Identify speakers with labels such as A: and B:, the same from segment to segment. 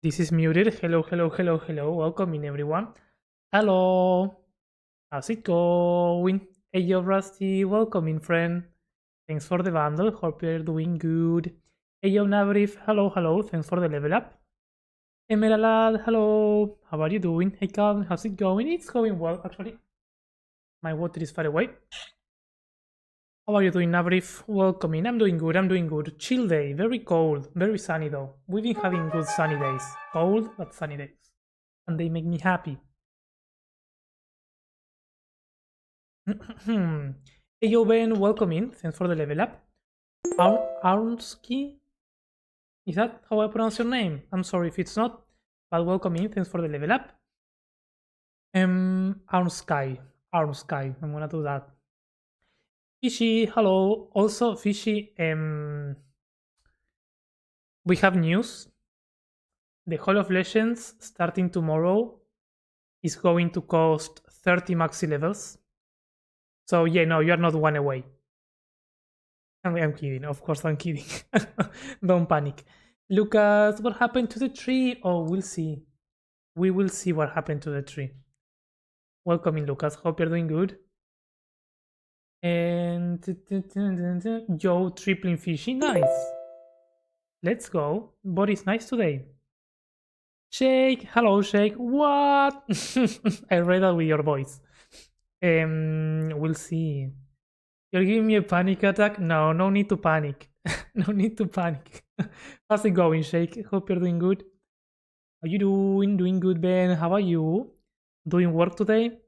A: This is muted. Hello, hello, hello, hello. Welcome in, everyone. Hello. How's it going? Hey, yo, Rusty. Welcome in, friend. Thanks for the bundle. Hope you're doing good. Hey, yo, Navrif. Hello, hello. Thanks for the level up. Emerald, hello. How are you doing? Hey, Calvin. How's it going? It's going well, actually. My water is far away. How are you doing, Navrif? Welcome in. I'm doing good. I'm doing good. Chill day. Very cold. Very sunny, though. We've been having good sunny days. Cold, but sunny days. And they make me happy. Hey, yo, Ben. Welcome in. Thanks for the level up. Arnsky? Is that how I pronounce your name? I'm sorry if it's not, but welcome in. Thanks for the level up. Arnsky. I'm gonna do that. Fishy, hello. Also, Fishy, we have news. The Hall of Legends, starting tomorrow, is going to cost 30 maxi levels. So yeah, no, you are not one away. I'm kidding. Of course, I'm kidding. Don't panic. Lucas, what happened to the tree? Oh, we'll see. We will see what happened to the tree. Welcome in, Lucas. Hope you're doing good. And Joe tripling fishy, nice. Let's go. Body's nice today. Shake, hello Shake. What? I read that with your voice. We'll see. You're giving me a panic attack? No, no need to panic. No need to panic. How's it going, Shake? Hope you're doing good. How you doing? Doing good, Ben. How are you? Doing work today?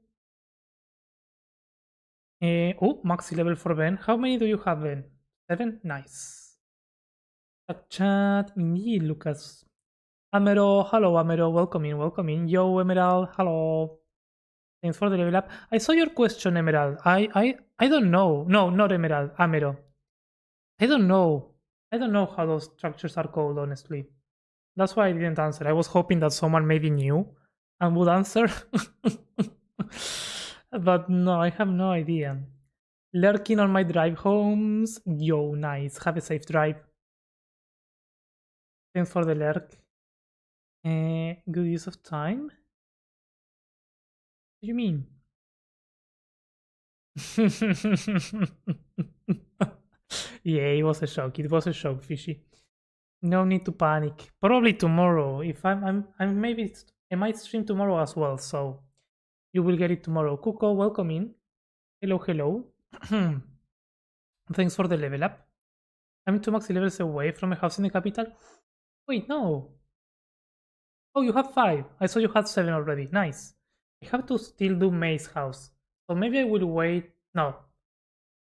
A: Oh, maxi level for Ben. How many do you have, Ben? 7? Nice. Chat, indeed, Lucas. Amero, hello, Amero. Welcome in, welcome in. Yo, Emerald, hello. Thanks for the level up. I saw your question, Emerald. I don't know. No, not Emerald. Amero. I don't know. I don't know how those structures are called, honestly. That's why I didn't answer. I was hoping that someone maybe knew and would answer. But no, I have no idea. Lurking on my drive homes. Yo, nice. Have a safe drive. Thanks for the lurk. Good use of time? What do you mean? Yeah, it was a shock. It was a shock, Fishy. No need to panic. Probably tomorrow. If I'm maybe I might stream tomorrow as well, so you will get it tomorrow. Kuko, welcome in. Hello, hello. Thanks for the level up. I'm 2 maxi levels away from a house in the capital. Wait, no. Oh, you have 5. I saw you had 7 already. Nice. I have to still do May's house. So maybe I will wait. No.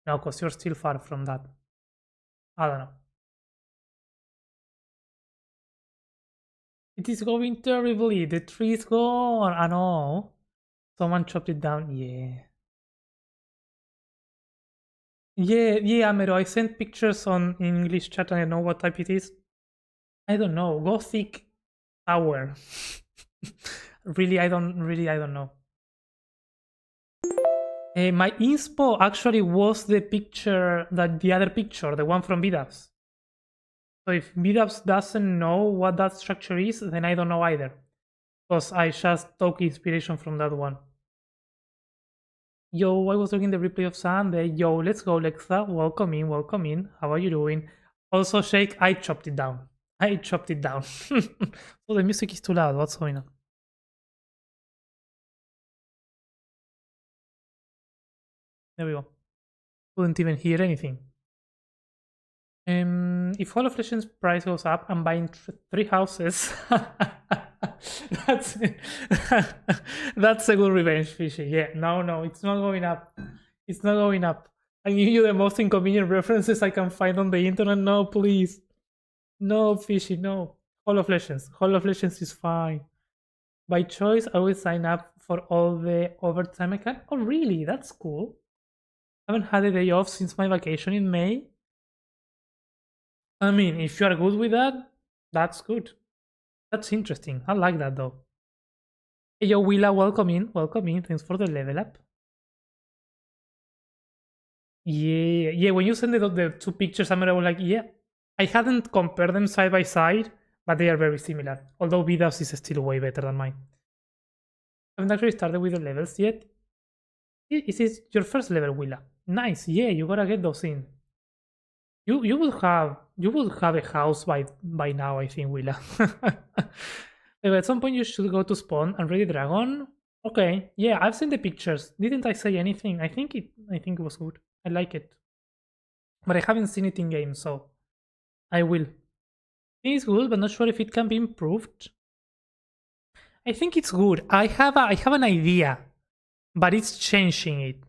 A: No, because you're still far from that. I don't know. It is going terribly. The tree is gone. I know. Someone chopped it down. Yeah. Yeah, Amero. I sent pictures on English chat and I know what type it is. I don't know. Gothic tower. really, I don't know. My inspo actually was the picture that the other picture, the one from Vidaps. So if Vidaps doesn't know what that structure is, then I don't know either. Because I just took inspiration from that one. Yo, I was looking the replay of Sunday. Yo, let's go, Lexa. Welcome in, welcome in. How are you doing? Also, Shake, I chopped it down. I chopped it down. So the music is too loud. What's going on? There we go. Couldn't even hear anything. If Hall of Legends price goes up, I'm buying 3 houses. that's that's a good revenge, Fishy. Yeah, no, it's not going up. It's not going up. I give you the most inconvenient references I can find on the internet. No, please. No, Fishy, no. Hall of Legends. Hall of Legends is fine. By choice, I will sign up for all the overtime I can. Oh, really? That's cool. I haven't had a day off since my vacation in May. I mean, if you are good with that, that's good. That's interesting. I like that though. Hey, yo, Willa, welcome in. Welcome in. Thanks for the level up. Yeah. When you send the 2 pictures, I was like, yeah. I hadn't compared them side by side, but they are very similar. Although Vidas is still way better than mine. I haven't actually started with the levels yet. Is this your first level, Willa? Nice. Yeah, you gotta get those in. You will have a house by now, I think, Willa. At some point you should go to spawn and ready dragon. Okay, yeah, I've seen the pictures. Didn't I say anything? I think it was good. I like it. But I haven't seen it in game, so I will. It's good, but not sure if it can be improved. I think it's good. I have an idea, but it's changing it.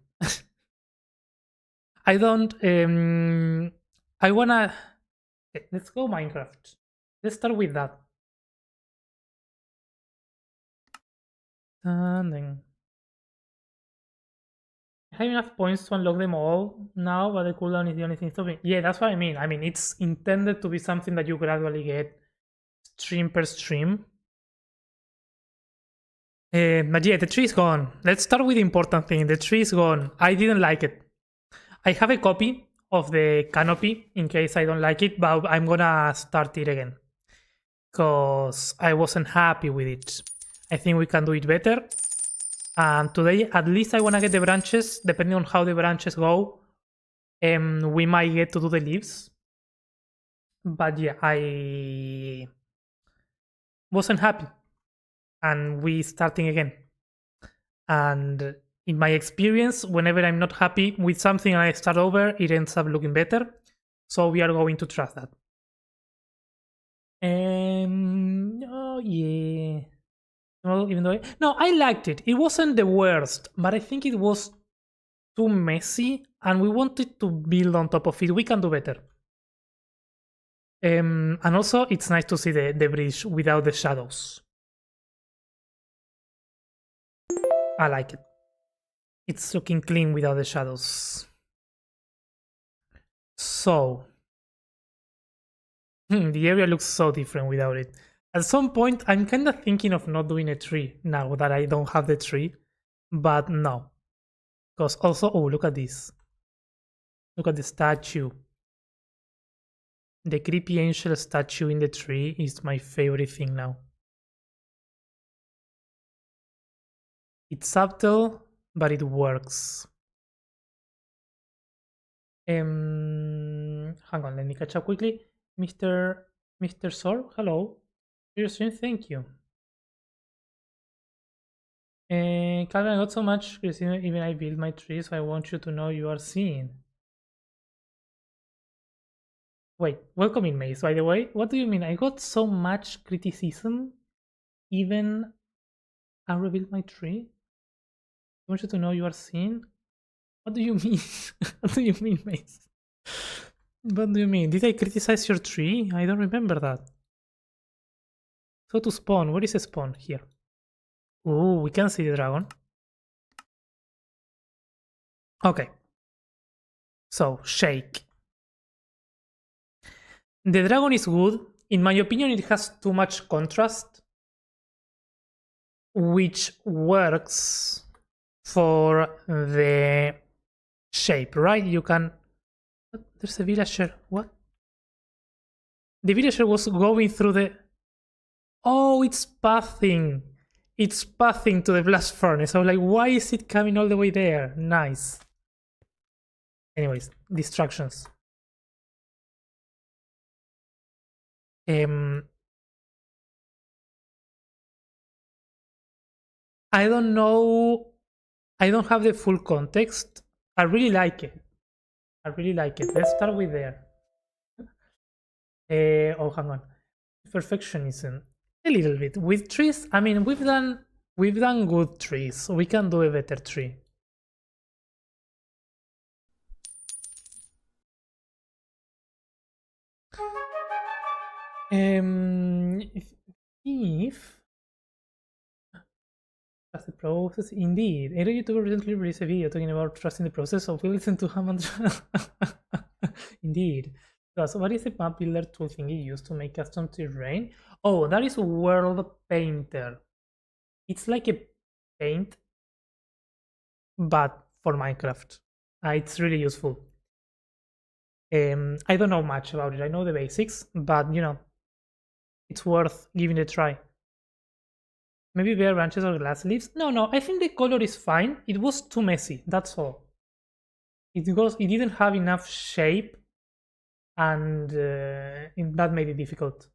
A: I don't I wanna let's go Minecraft. Let's start with that. And then I have enough points to unlock them all now, but the cooldown is the only thing stopping. Yeah, that's what I mean. I mean, it's intended to be something that you gradually get stream per stream. But yeah, the tree is gone. Let's start with the important thing. The tree is gone. I didn't like it. I have a copy of the canopy in case I don't like it, but I'm gonna start it again. Because I wasn't happy with it. I think we can do it better. And today, at least I wanna get the branches. Depending on how the branches go, we might get to do the leaves. But yeah, I wasn't happy. And we starting again. And in my experience, whenever I'm not happy with something and I start over, it ends up looking better. So we are going to trust that. Oh yeah. Well, even though I liked it. It wasn't the worst, but I think it was too messy, and we wanted to build on top of it. We can do better. And also, it's nice to see the bridge without the shadows. I like it. It's looking clean without the shadows. So, the area looks so different without it. At some point, I'm kind of thinking of not doing a tree now that I don't have the tree. But no. Because also, oh, look at this. Look at the statue. The creepy angel statue in the tree is my favorite thing now. It's subtle, but it works. Hang on, let me catch up quickly. Mr. Sor, hello. Your stream, thank you. Calvin, I got so much criticism, even I build my tree, so I want you to know you are seen. Wait, welcome in Maze, by the way. What do you mean? I got so much criticism, even I rebuilt my tree? I want you to know you are seen? What do you mean? What do you mean, Maze? What do you mean? Did I criticize your tree? I don't remember that. So to spawn, where is a spawn? Here. Ooh, we can see the dragon. Okay. So, shake. The dragon is good. In my opinion, it has too much contrast, which works for the shape, right? You can... There's a villager. What? The villager was going through the... Oh, it's pathing. It's pathing to the blast furnace. I was like, why is it coming all the way there? Nice. Anyways, distractions. I don't know. I don't have the full context. I really like it. I really like it. Let's start with there. Oh, hang on. Perfectionism. A little bit. With trees, I mean, we've done good trees, so we can do a better tree. If trust the process, indeed. A YouTuber recently released a video talking about trusting the process, so we listen to him and indeed. So what is the map builder tool thing you use to make custom terrain? Oh, that is World Painter. It's like a paint, but for Minecraft. It's really useful. I don't know much about it. I know the basics, but you know, it's worth giving it a try. Maybe bare branches or glass leaves? No, I think the color is fine. It was too messy, that's all. It didn't have enough shape, and that made it difficult.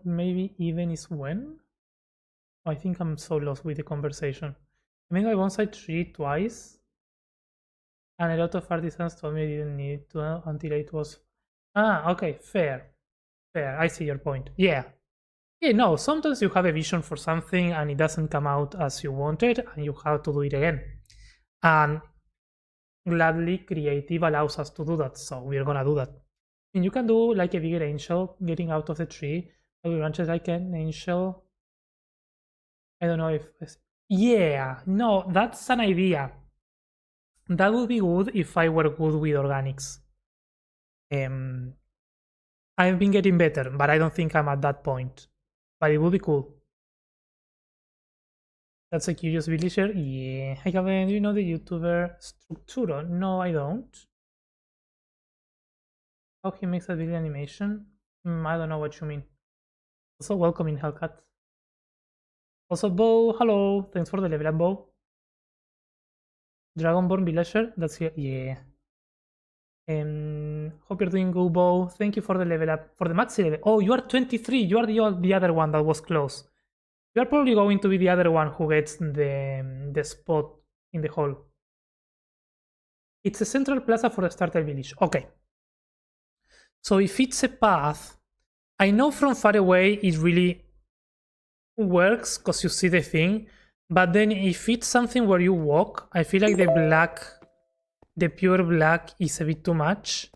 A: Maybe even is when? I think I'm so lost with the conversation. I mean, I bonsai tree twice, and a lot of artisans told me I didn't need to until it was... Ah, okay, fair. I see your point. Yeah, no, sometimes you have a vision for something and it doesn't come out as you wanted and you have to do it again. And gladly, creative allows us to do that, so we're gonna do that. And you can do like a bigger angel getting out of the tree. Maybe branches like an angel. I don't know if... Yeah, no, that's an idea. That would be good if I were good with organics. I've been getting better, but I don't think I'm at that point. But it would be cool. That's a curious villager. Yeah. Hi, Gavin. Do you know the YouTuber Structuro? No, I don't. How he makes a video animation? I don't know what you mean. Also, welcome in Hellcat. Also, Bo. Hello. Thanks for the level up, Bo. Dragonborn villager. That's here. Yeah. Hope you're doing good, Bo. Thank you for the level up. For the maxi level. Oh, you are 23. You are the other one that was close. You are probably going to be the other one who gets the spot in the hall. It's a central plaza for the starter village. Okay. So if it's a path, I know from far away it really works because you see the thing. But then if it's something where you walk, I feel like the pure black is a bit too much.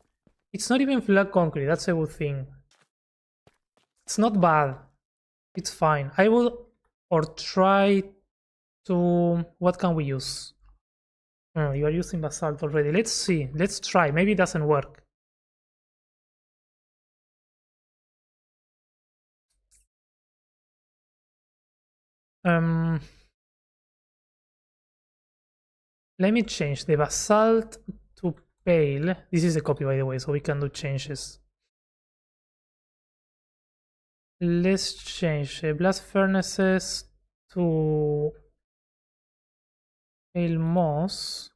A: It's not even black concrete. That's a good thing. It's not bad. It's fine. I will try to... What can we use? Oh, you are using basalt already. Let's see. Let's try. Maybe it doesn't work. Let me change the basalt to pale. This is a copy, by the way, so we can do changes. Let's change blast furnaces to pale moss.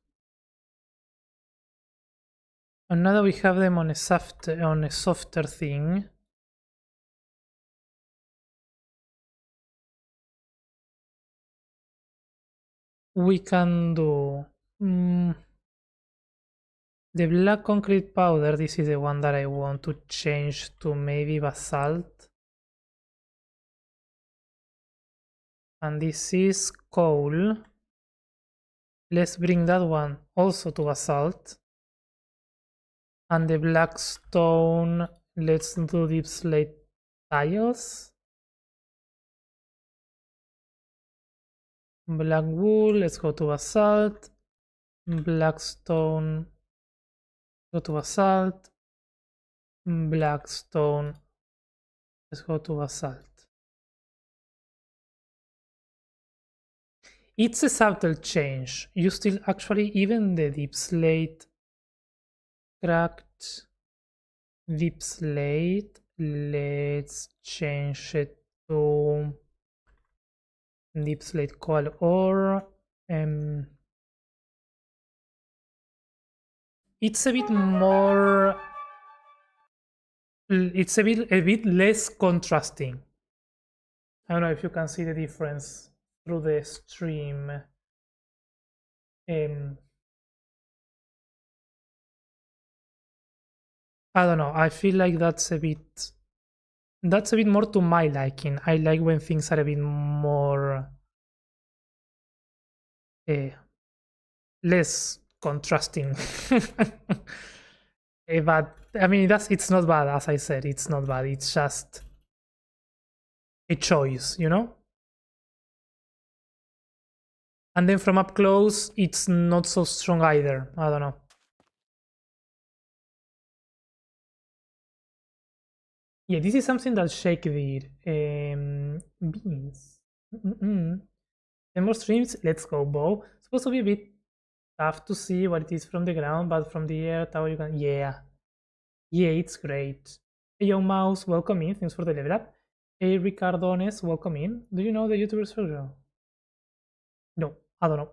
A: And now that we have them on a softer thing, we can do the black concrete powder. This is the one that I want to change to maybe basalt. And this is coal. Let's bring that one also to basalt. And the black stone, let's do deep slate tiles. Black wool, let's go to basalt. Black stone, go to basalt. Black stone, let's go to basalt. It's a subtle change. You still actually, even the deep slate, cracked deep slate, let's change it to deep slate coal ore. It's a bit more, it's a bit less contrasting. I don't know if you can see the difference through the stream. I don't know, I feel like that's a bit more to my liking. I like when things are a bit more less contrasting. But I mean, it's not bad. As I said, it's not bad. It's just a choice, you know. And then from up close, it's not so strong either. I don't know. Yeah, this is something that Shake did. Beans. 10 more streams. Let's go, Bo. Supposed to be a bit tough to see what it is from the ground, but from the air tower you can. Yeah, it's great. Hey, yo, Mouse, welcome in. Thanks for the level up. Hey, Ricardones, welcome in. Do you know the YouTuber social? No, I don't know.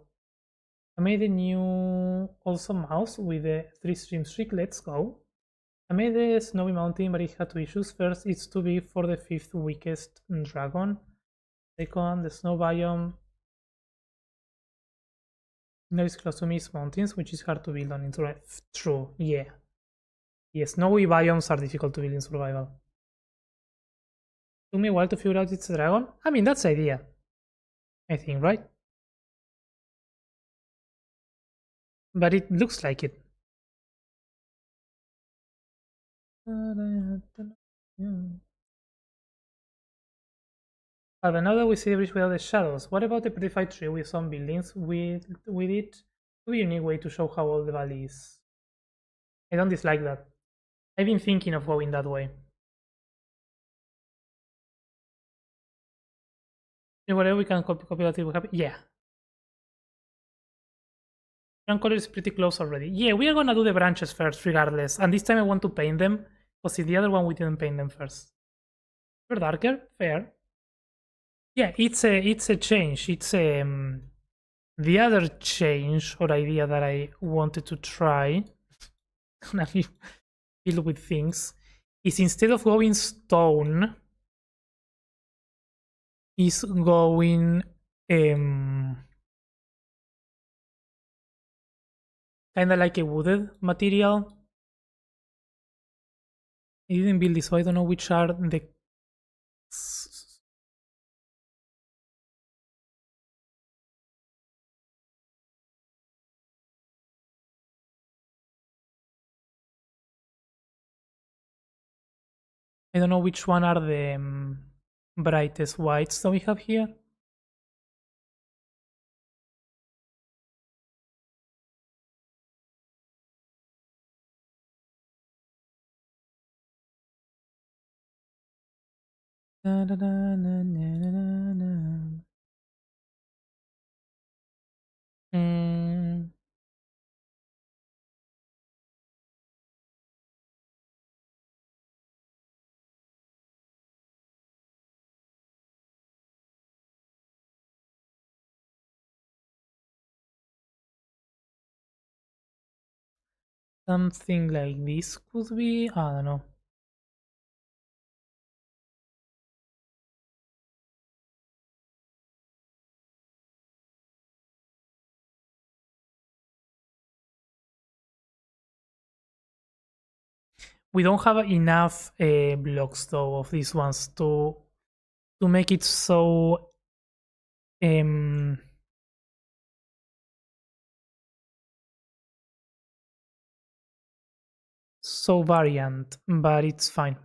A: I made a new awesome mouse with a 3-stream streak. Let's go. I made a snowy mountain, but it had 2 issues. First, it's too big for the 5th weakest dragon. Second, the snow biome that is close to me is mountains, which is hard to build on in survival. True, yeah. Yeah, snowy biomes are difficult to build in survival. Took me a while to figure out it's a dragon. I mean, that's the idea. I think, right? But it looks like it. But now that we see the bridge without the shadows, what about the petrified tree with some buildings with it? A unique way to show how old the valley is. I don't dislike that. I've been thinking of going that way. Whatever we can copy that we have. Yeah. Ground color is pretty close already. Yeah, we are gonna do the branches first regardless. And this time I want to paint them. Because in the other one we didn't paint them first. They're darker, fair. Yeah, it's a change. It's the other change or idea that I wanted to try. Gonna be filled with things. Is instead of going stone, is going kind of like a wooded material. I didn't build this, so I don't know which are the. I don't know which one are the brightest whites that we have here. Something like this could be, I don't know. We don't have enough blocks though of these ones to make it so so variant, but it's fine.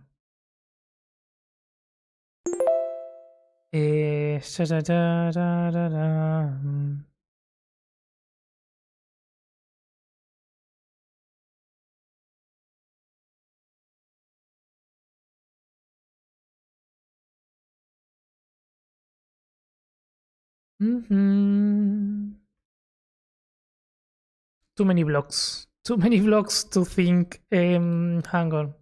A: Too many blocks. Too many blocks to think. Hang on.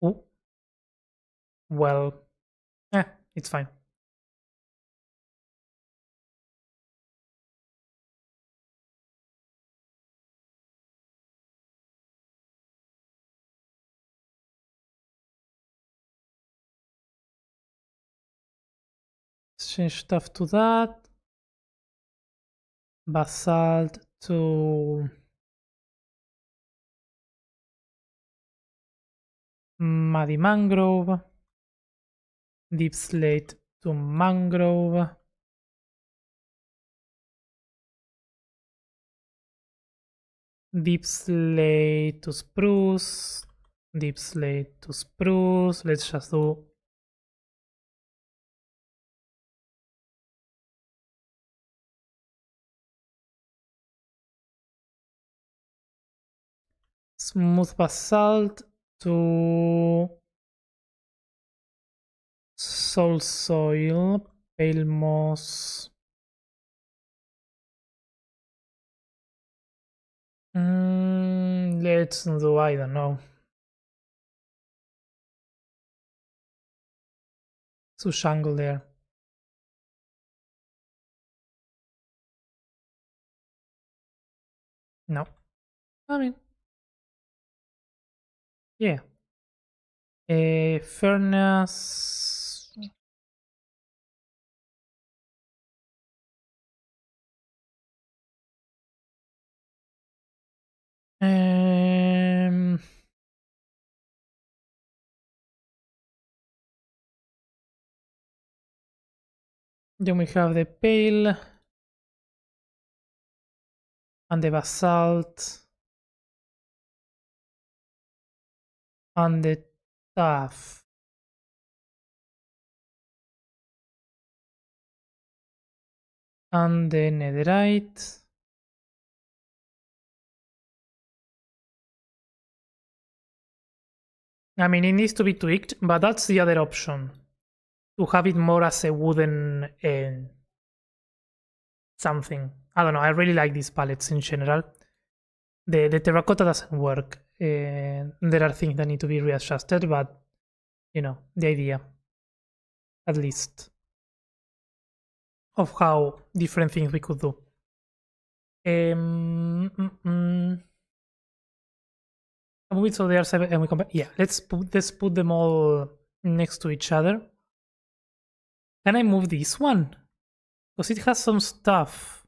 A: Oh, well, it's fine. Change stuff to that. Basalt to muddy mangrove. Deep slate to mangrove. Deep slate to spruce. Deep slate to spruce. Let's just do smooth basalt to soul soil, pale moss. Let's do, I don't know. Sush angle there. No. I mean, yeah. Furnace. Then we have the pale and the basalt and the tough. And the netherite. I mean, it needs to be tweaked, but that's the other option. To have it more as a wooden something. I don't know, I really like these palettes in general. The terracotta doesn't work. There are things that need to be readjusted, but you know, the idea, at least, of how different things we could do. So they are 7 and we compare. Yeah, let's put them all next to each other. Can I move this one? Because it has some stuff.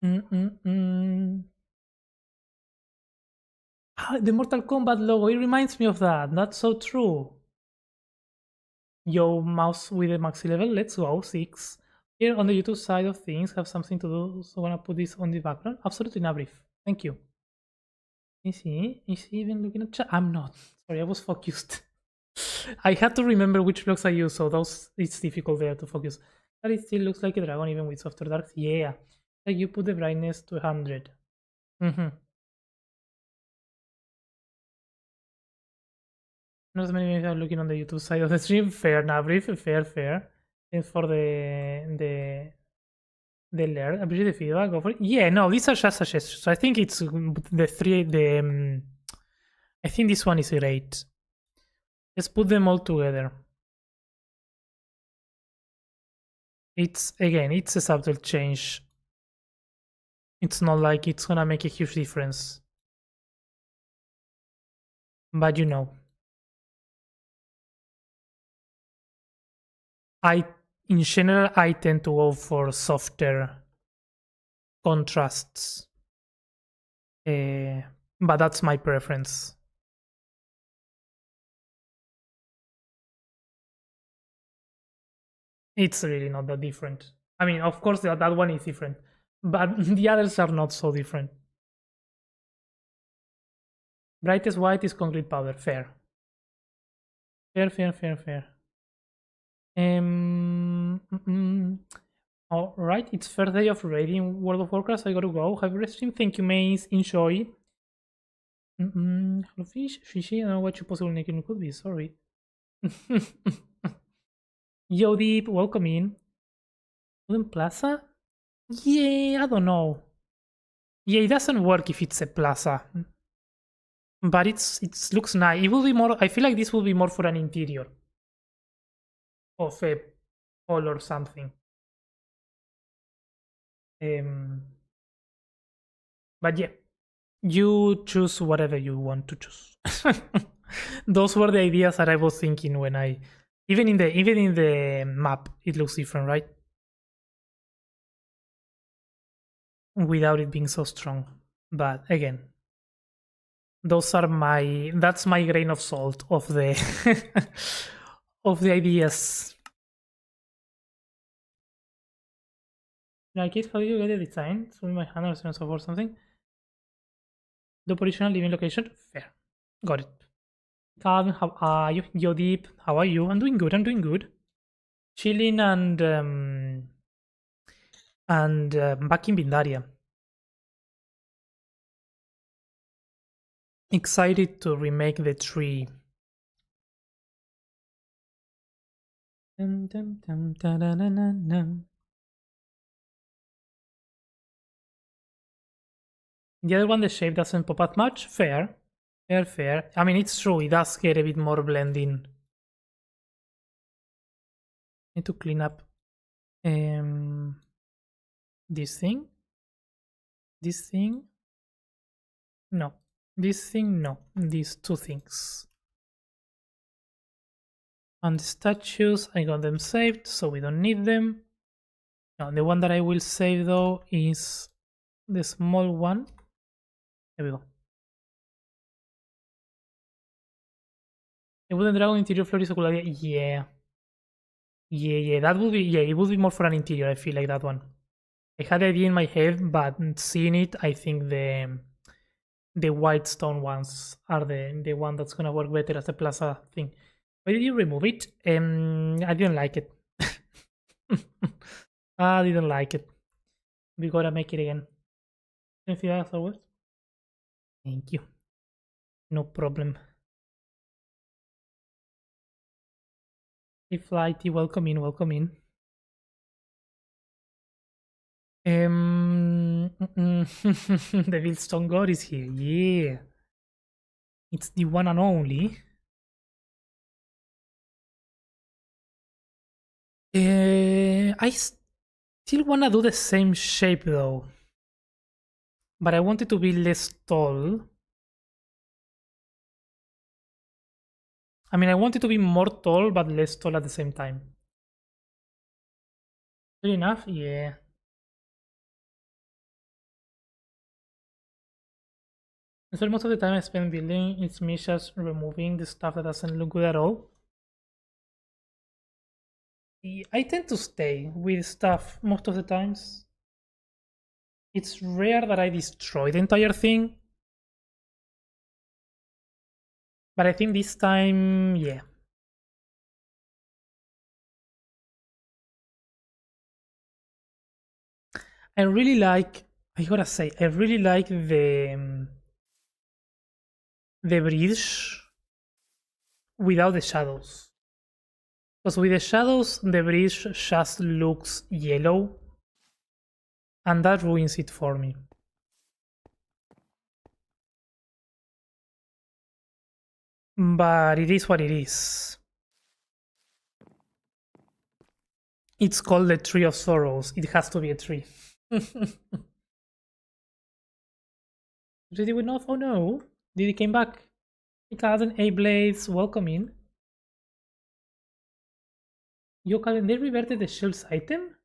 A: The Mortal Kombat logo, it reminds me of that. That's so true. Yo, mouse with the maxi level, let's go, 6. Here on the YouTube side of things, have something to do, so I'm gonna put this on the background. Absolutely not brief. Thank you. Is he even looking at chat? I'm not. Sorry, I was focused. I had to remember which blocks I use, so it's difficult there to focus. But it still looks like a dragon even with softer darks. Yeah. Like you put the brightness to 100. Not as many are looking on the YouTube side of the stream. Fair, now brief, fair. Thanks for the layer. Appreciate the feedback. Go for it. Yeah, no, these are just suggestions. I think it's the three. I think this one is great. Let's put them all together. It's a subtle change. It's not like it's gonna make a huge difference. But you know. In general, I tend to go for softer contrasts. But that's my preference. It's really not that different. I mean, of course, that one is different, but the others are not so different. Brightest white is concrete powder. Fair. Fair. All right, it's first day of raiding World of Warcraft. So I gotta go. Have a stream. Thank you, Maze. Enjoy. Hello, fishy. I don't know what your possible nickname could be. Sorry. Yo, Deep. Welcome in. Wooden Plaza? Yeah, I don't know. Yeah, it doesn't work if it's a plaza. But it looks nice. It will be more. I feel like this will be more for an interior of a hall or something. But yeah, you choose whatever you want to choose. Those were the ideas that I was thinking when I even in the map it looks different, right? Without it being so strong. But again, those are that's my grain of salt of the of the ideas. Like it, how do you get the design? So in my hand or so or something. The original living location? Fair. Got it. Calvin, how are you? Yo Deep, how are you? I'm doing good. Chilling and back in Vindaria. Excited to remake the tree. The other one, the shape doesn't pop up much. Fair. I mean, it's true. It does get a bit more blending. Need to clean up this thing. No. This thing, no. These two things. And the statues, I got them saved, so we don't need them. No, the one that I will save though is the small one. There we go. A wooden dragon interior floor is a cool idea. Yeah. That will be, it will be more for an interior. I feel like that one. I had the idea in my head, but seeing it, I think the white stone ones are the one that's gonna work better as a plaza thing. Why did you remove it? I didn't like it. I didn't like it. We gotta make it again. Anything else always? Thank you. No problem. Hey Flighty, welcome in. The Wildstone God is here. Yeah. It's the one and only. I still wanna do the same shape though. But I want it to be less tall. I mean, I want it to be more tall, but less tall at the same time. Good enough? Yeah. So most of the time I spend building, it's me just removing the stuff that doesn't look good at all. I tend to stay with stuff most of the times. It's rare that I destroy the entire thing. But I think this time, yeah. I really like, I gotta say, I really like the bridge without the shadows. Because with the shadows, the bridge just looks yellow. And that ruins it for me. But it is what it is. It's called the Tree of Sorrows. It has to be a tree. Did he win off? Oh no. Did he came back? Hey cousin, A Blades, welcome in. Yo cousin, they reverted the shield's item?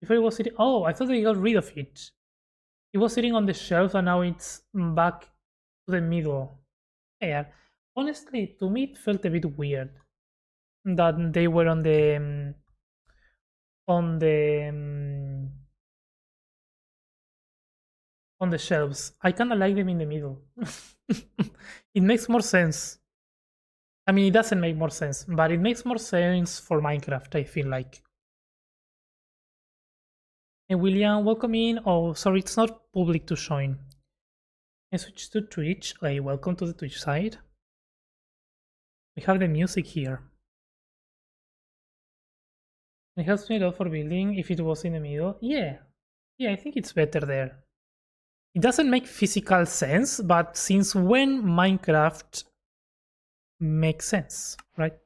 A: Before it was sitting. Oh, I thought they got rid of it. It was sitting on the shelf and now it's back to the middle. Yeah. Honestly, to me it felt a bit weird that they were on the um, on the shelves. I kind of like them in the middle. It makes more sense. I mean, it doesn't make more sense, but it makes more sense for Minecraft, I feel like. Hey, William, welcome in. Oh, sorry, it's not public to join. I switch to Twitch. Hey, welcome to the Twitch side. We have the music here. It helps me a lot for building if it was in the middle. Yeah, I think it's better there. It doesn't make physical sense, but since when Minecraft makes sense, right?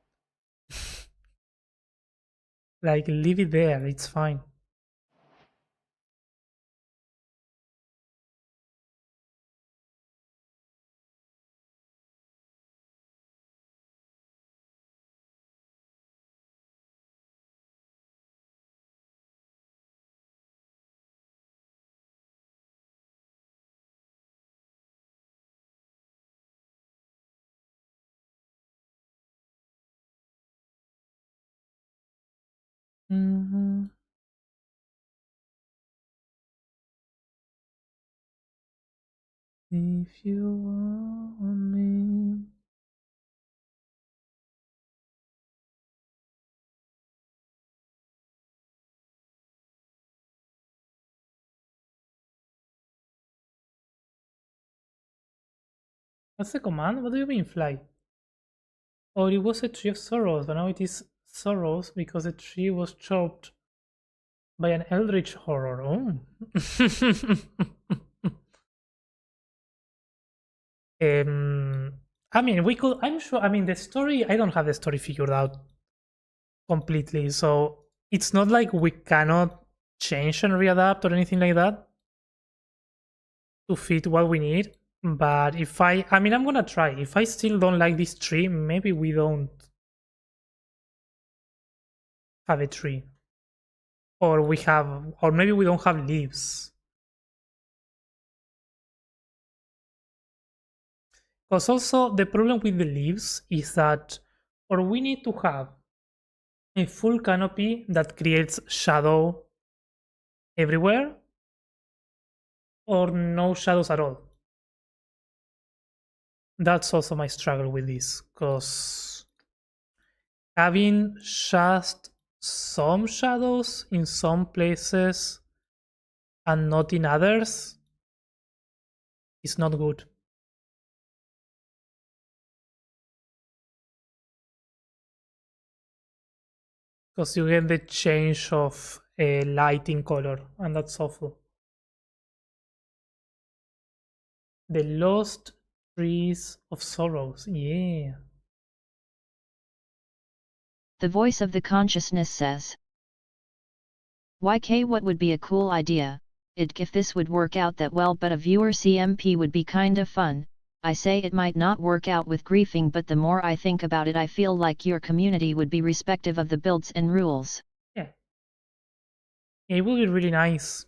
A: Like, leave it there, it's fine. Mm-hmm. If you want me. What's the command? What do you mean fly? Oh, it was a tree of sorrows, but now it is sorrows because the tree was chopped by an eldritch horror. Oh. I mean, we could. I'm sure. I mean, the story. I don't have the story figured out completely, so it's not like we cannot change and readapt or anything like that to fit what we need. But if I mean, I'm gonna try. If I still don't like this tree, maybe we don't have a tree, or we have, or maybe we don't have leaves. Because also the problem with the leaves is that, or we need to have a full canopy that creates shadow everywhere, or no shadows at all. That's also my struggle with this, because having just some shadows in some places and not in others is not good. Because you get the change of lighting color, and that's awful. The lost trees of sorrows, yeah.
B: The voice of the consciousness says, YK, what would be a cool idea? If this would work out that well, but a viewer CMP would be kinda fun. I say it might not work out with griefing, but the more I think about it, I feel like your community would be respective of the builds and rules.
A: Yeah. It would be really nice.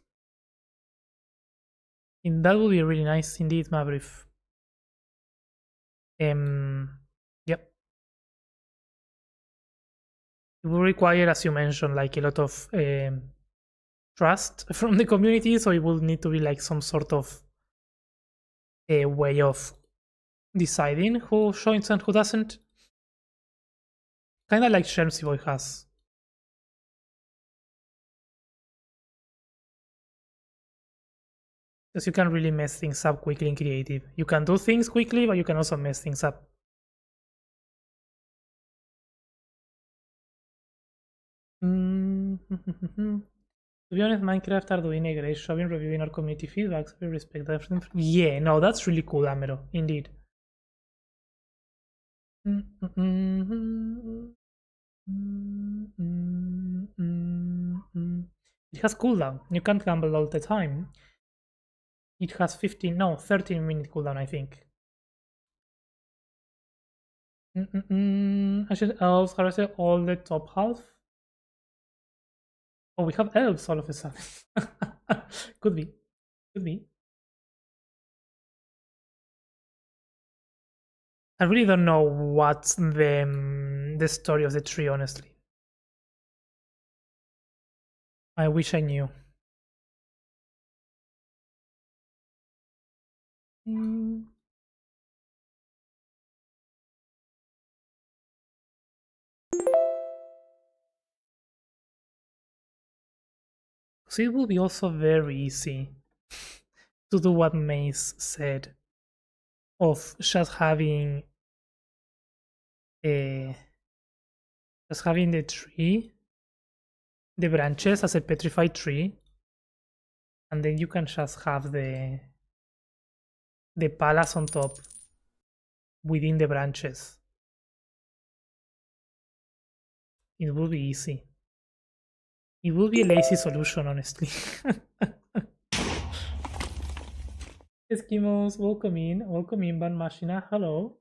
A: And that would be really nice indeed, Mabrief. Yep. It will require, as you mentioned, like a lot of trust from the community, so it will need to be like some sort of a way of deciding who joins and who doesn't. Kind of like Shelmsy Boy has. Because you can really mess things up quickly in creative. You can do things quickly, but you can also mess things up. To be honest, Minecraft are doing a great job in reviewing our community feedbacks. We respect that. Yeah, no, that's really cool, Amero. Indeed. It has cooldown. You can't gamble all the time. It has 13-minute cooldown, I think. I should also harvest all the top half Oh, we have elves all of a sudden. Could be. Could be. I really don't know what's the story of the tree, honestly. I wish I knew. So it will be also very easy to do what Mace said of uh, just having the tree, the branches as a petrified tree, and then you can just have the palace on top within the branches. It will be easy. It will be a lazy solution, honestly. Eskimos, welcome in, Van Machina, hello.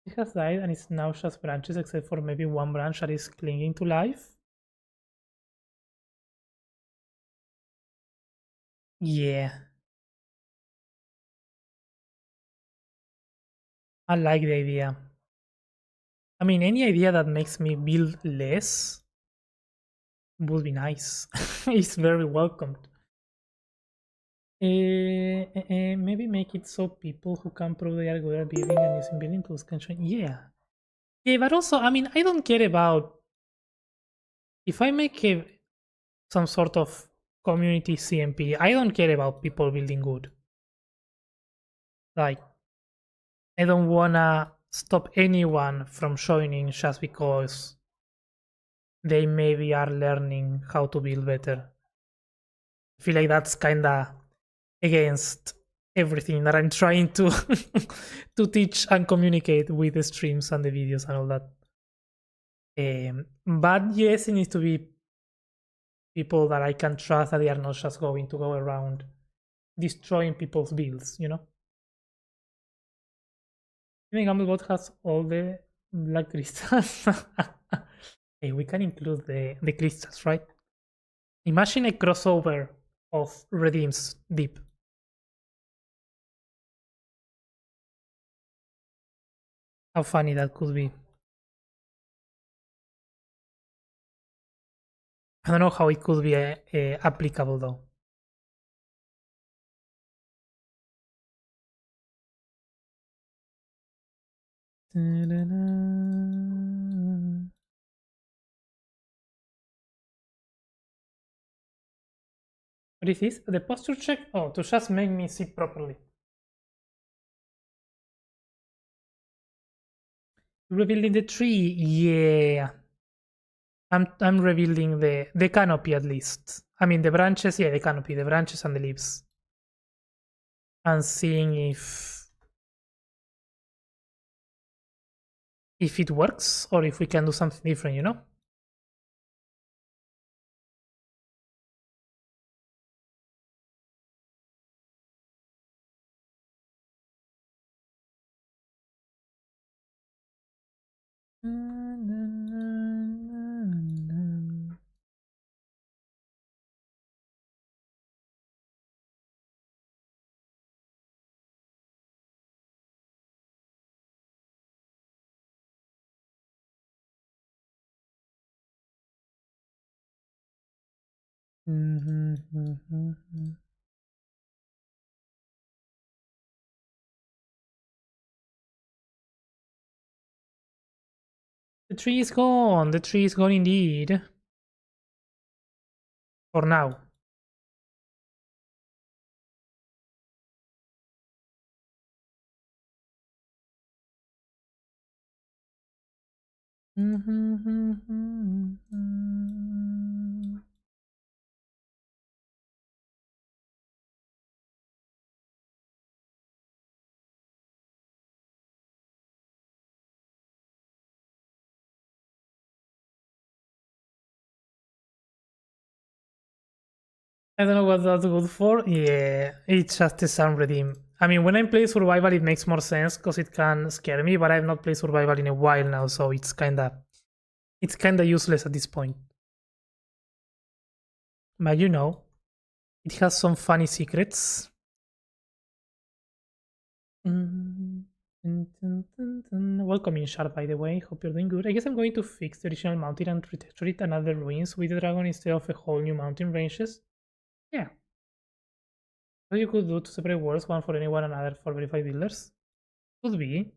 A: It has died and it's now just branches except for maybe one branch that is clinging to life. Yeah. I like the idea. I mean, any idea that makes me build less would be nice. It's very welcomed. Maybe make it so people who can prove they are good at building and using building tools can join. Yeah. Yeah, but also, I mean, I don't care about if I make some sort of community CMP. I don't care about people building good. Like, I don't wanna stop anyone from joining just because they maybe are learning how to build better. I feel like that's kinda against everything that I'm trying to to teach and communicate with the streams and the videos and all that. But yes, it needs to be people that I can trust that they are not just going to go around destroying people's builds, you know? Even Gamblebot has all the black crystals. Hey, we can include the crystals, right? Imagine a crossover of Redeem's Deep. How funny that could be. I don't know how it could be applicable though. What is this? The posture check? Oh, to just make me sit properly. Rebuilding the tree? Yeah. I'm rebuilding the canopy at least. I mean the branches, yeah, the canopy, the branches and the leaves. And seeing if it works or if we can do something different, you know? The tree is gone. The tree is gone indeed. For now. I don't know what that's good for. Yeah, it's just a sound redeem. I mean, when I play survival, it makes more sense because it can scare me, but I've not played survival in a while now, so it's kinda useless at this point. But you know, it has some funny secrets. Welcome in, Shard, by the way. Hope you're doing good. I guess I'm going to fix the original mountain and retreat another ruins with the dragon instead of a whole new mountain ranges. Yeah. What you could do to separate worlds, one for anyone, another for verified builders? Could be.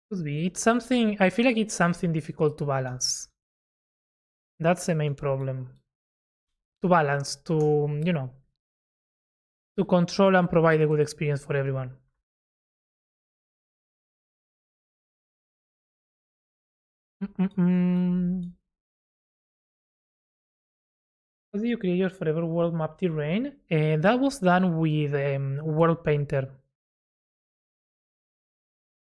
A: Could be. It's something, I feel like it's something difficult to balance. That's the main problem. To balance, to, to control and provide a good experience for everyone. How do you create your forever world map terrain? That was done with World Painter.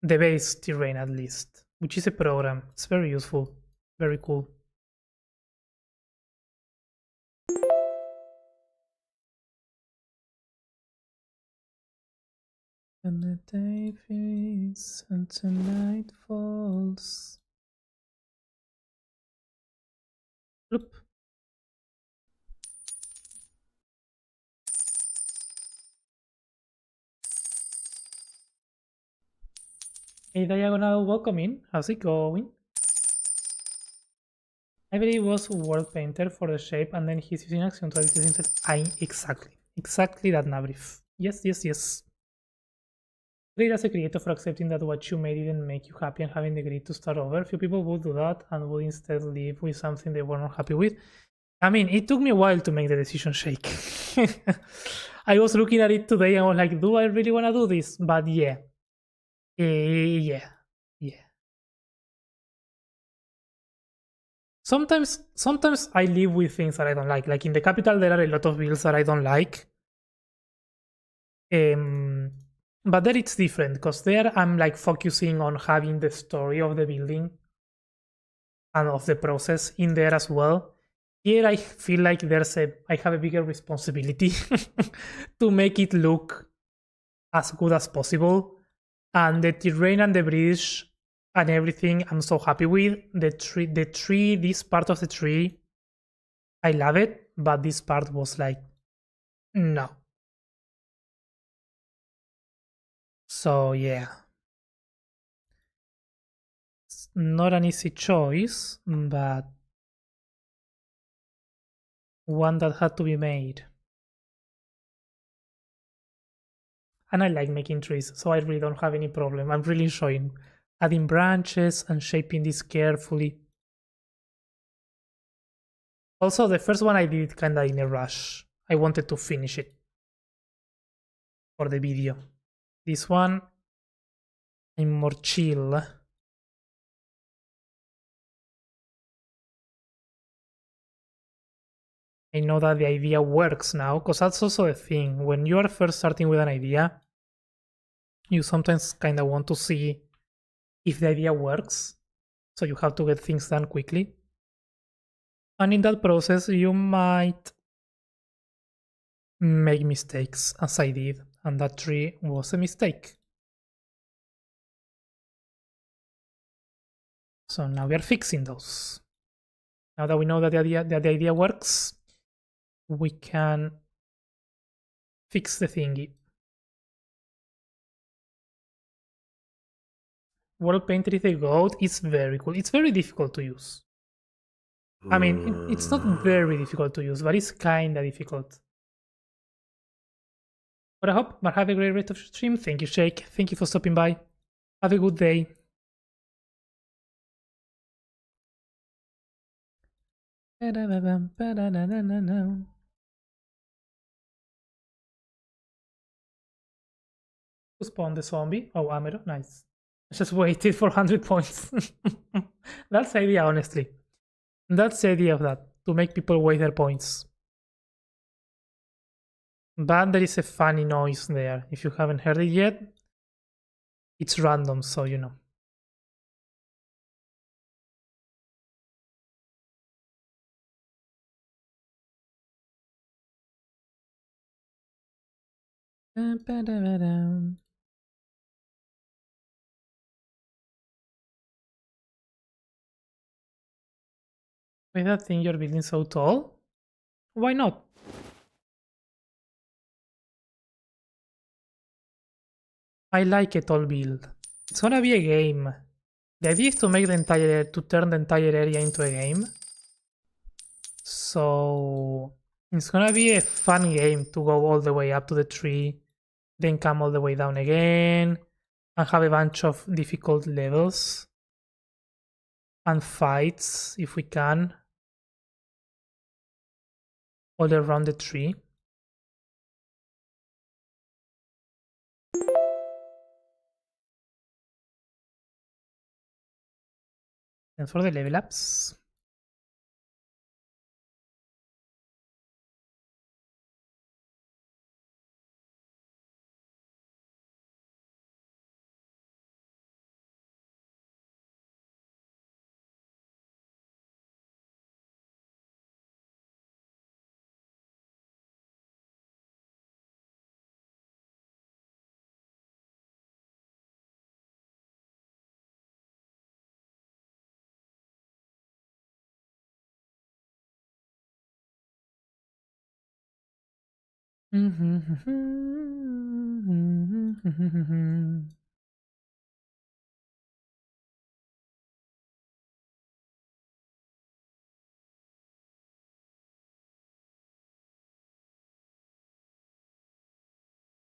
A: The base terrain, at least, which is a program. It's very useful. Very cool. And the day fades and tonight falls. Bloop. Hey Diagonal, welcome in. How's it going? I believe it was World Painter for the shape, and then he's using Axium to edit it instead. Exactly that, Nabrif. Yes. Great as a creator for accepting that what you made didn't make you happy and having the grit to start over. Few people would do that and would instead live with something they were not happy with. I mean, it took me a while to make the decision shake. I was looking at it today and I was like, do I really want to do this? But yeah. Yeah. Sometimes I live with things that I don't like. Like in the capital, there are a lot of builds that I don't like. But there it's different because there I'm like focusing on having the story of the building and of the process in there as well. Here I feel like I have a bigger responsibility to make it look as good as possible. And the terrain and the bridge and everything I'm so happy with. The tree, this part of the tree, I love it, but this part was like, no. So yeah. It's not an easy choice, but one that had to be made. And I like making trees, so I really don't have any problem. I'm really enjoying adding branches and shaping this carefully. Also, the first one I did kinda in a rush. I wanted to finish it for the video. This one, I'm more chill. I know that the idea works now, because that's also a thing. When you are first starting with an idea, you sometimes kinda want to see if the idea works. So you have to get things done quickly. And in that process, you might make mistakes, as I did, and that tree was a mistake. So now we are fixing those. Now that we know that the idea works, we can fix the thingy. World Painter is a goat. It's very cool. It's very difficult to use. I mean, it's not very difficult to use, but it's kinda difficult. But I hope you have a great rest of your stream. Thank you, Shake. Thank you for stopping by. Have a good day. Who spawned the zombie? Oh, Amero. Nice. I just waited for 100 points. That's the idea, honestly. That's the idea of that. To make people wait their points. But there is a funny noise there. If you haven't heard it yet, it's random, so you know. With that thing you're building so tall? Why not? I like a tall build. It's gonna be a game. The idea is to make the entire to turn the entire area into a game. So it's gonna be a fun game to go all the way up to the tree, then come all the way down again, and have a bunch of difficult levels and fights if we can all around the tree. And for the level ups.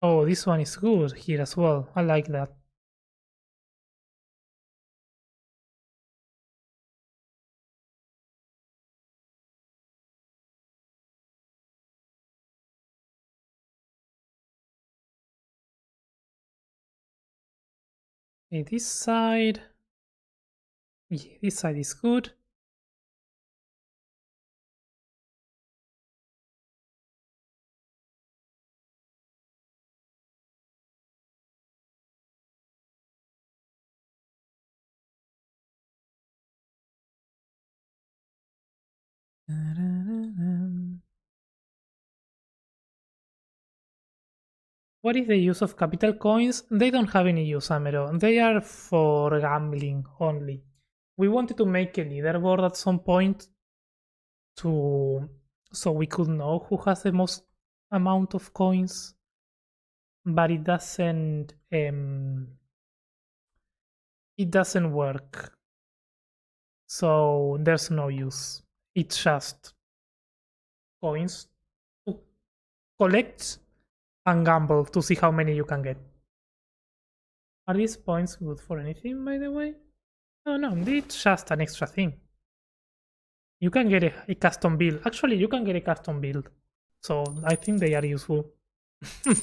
A: Oh, this one is good here as well. I like that. Okay, this side. Yeah, this side is good. What is the use of capital coins? They don't have any use, Amero. They are for gambling only. We wanted to make a leaderboard at some point to so we could know who has the most amount of coins, but it doesn't work. So there's no use. It's just coins to collect and gamble to see how many you can get. Are these points good for anything, by the way? Oh no, it's just an extra thing. You can get a custom build. Actually, you can get a custom build. So I think they are useful. I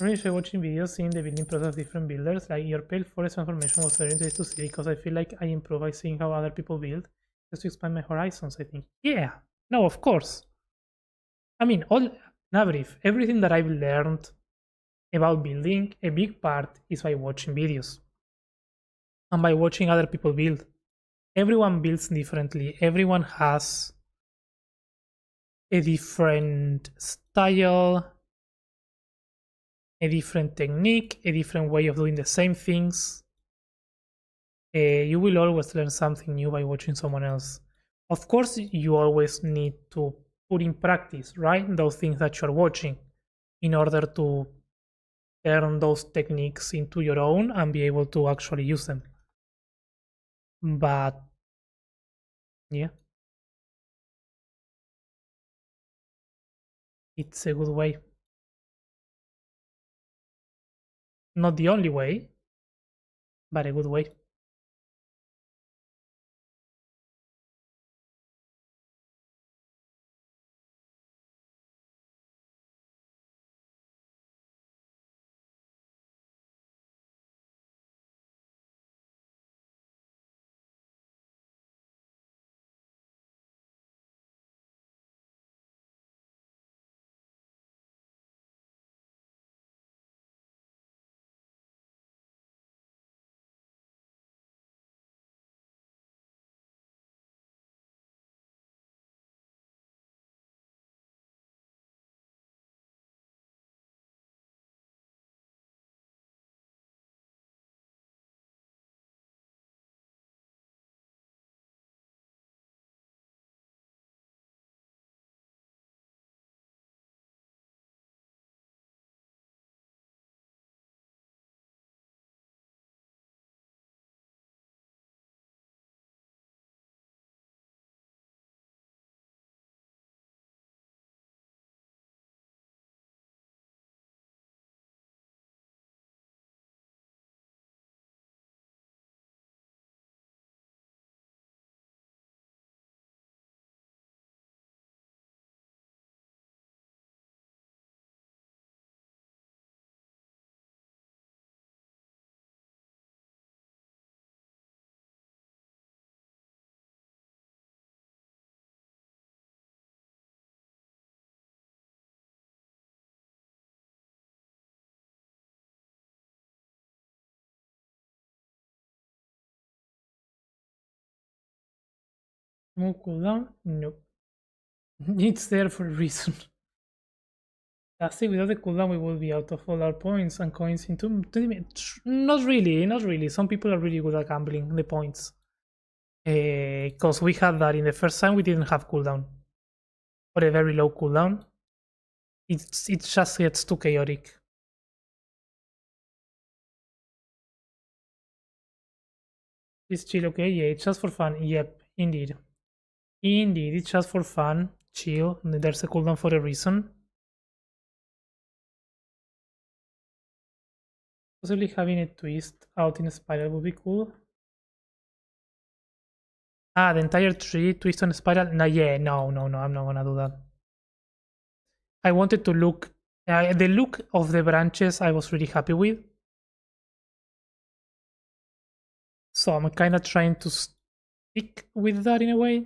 A: really enjoy watching videos, seeing the building process of different builders. Like your pale forest transformation was very interesting to see because I feel like I improve by seeing how other people build just to expand my horizons, I think. Yeah, no, of course. I mean, all Navrif, everything that I've learned about building, a big part is by watching videos and by watching other people build. Everyone builds differently, everyone has a different style, a different technique, a different way of doing the same things. You will always learn something new by watching someone else. Of course, you always need to put in practice, right? Those things that you're watching in order to turn those techniques into your own and be able to actually use them. But yeah, it's a good way. Not the only way, but a good way. Move cooldown? Nope. It's there for a reason. I think without the cooldown we will be out of all our points and coins in 20 minutes. Not really, not really. Some people are really good at gambling the points. Because we had that in the first time we didn't have cooldown. Or a very low cooldown. It just gets too chaotic. Is chill okay? Yeah, it's just for fun. Yep, indeed. Indeed, it's just for fun. Chill. There's a cooldown for a reason. Possibly having a twist out in a spiral would be cool. Ah, the entire tree twist on a spiral? No, yeah, no, I'm not gonna do that. I wanted to look. The look of the branches I was really happy with. So I'm kind of trying to stick with that in a way.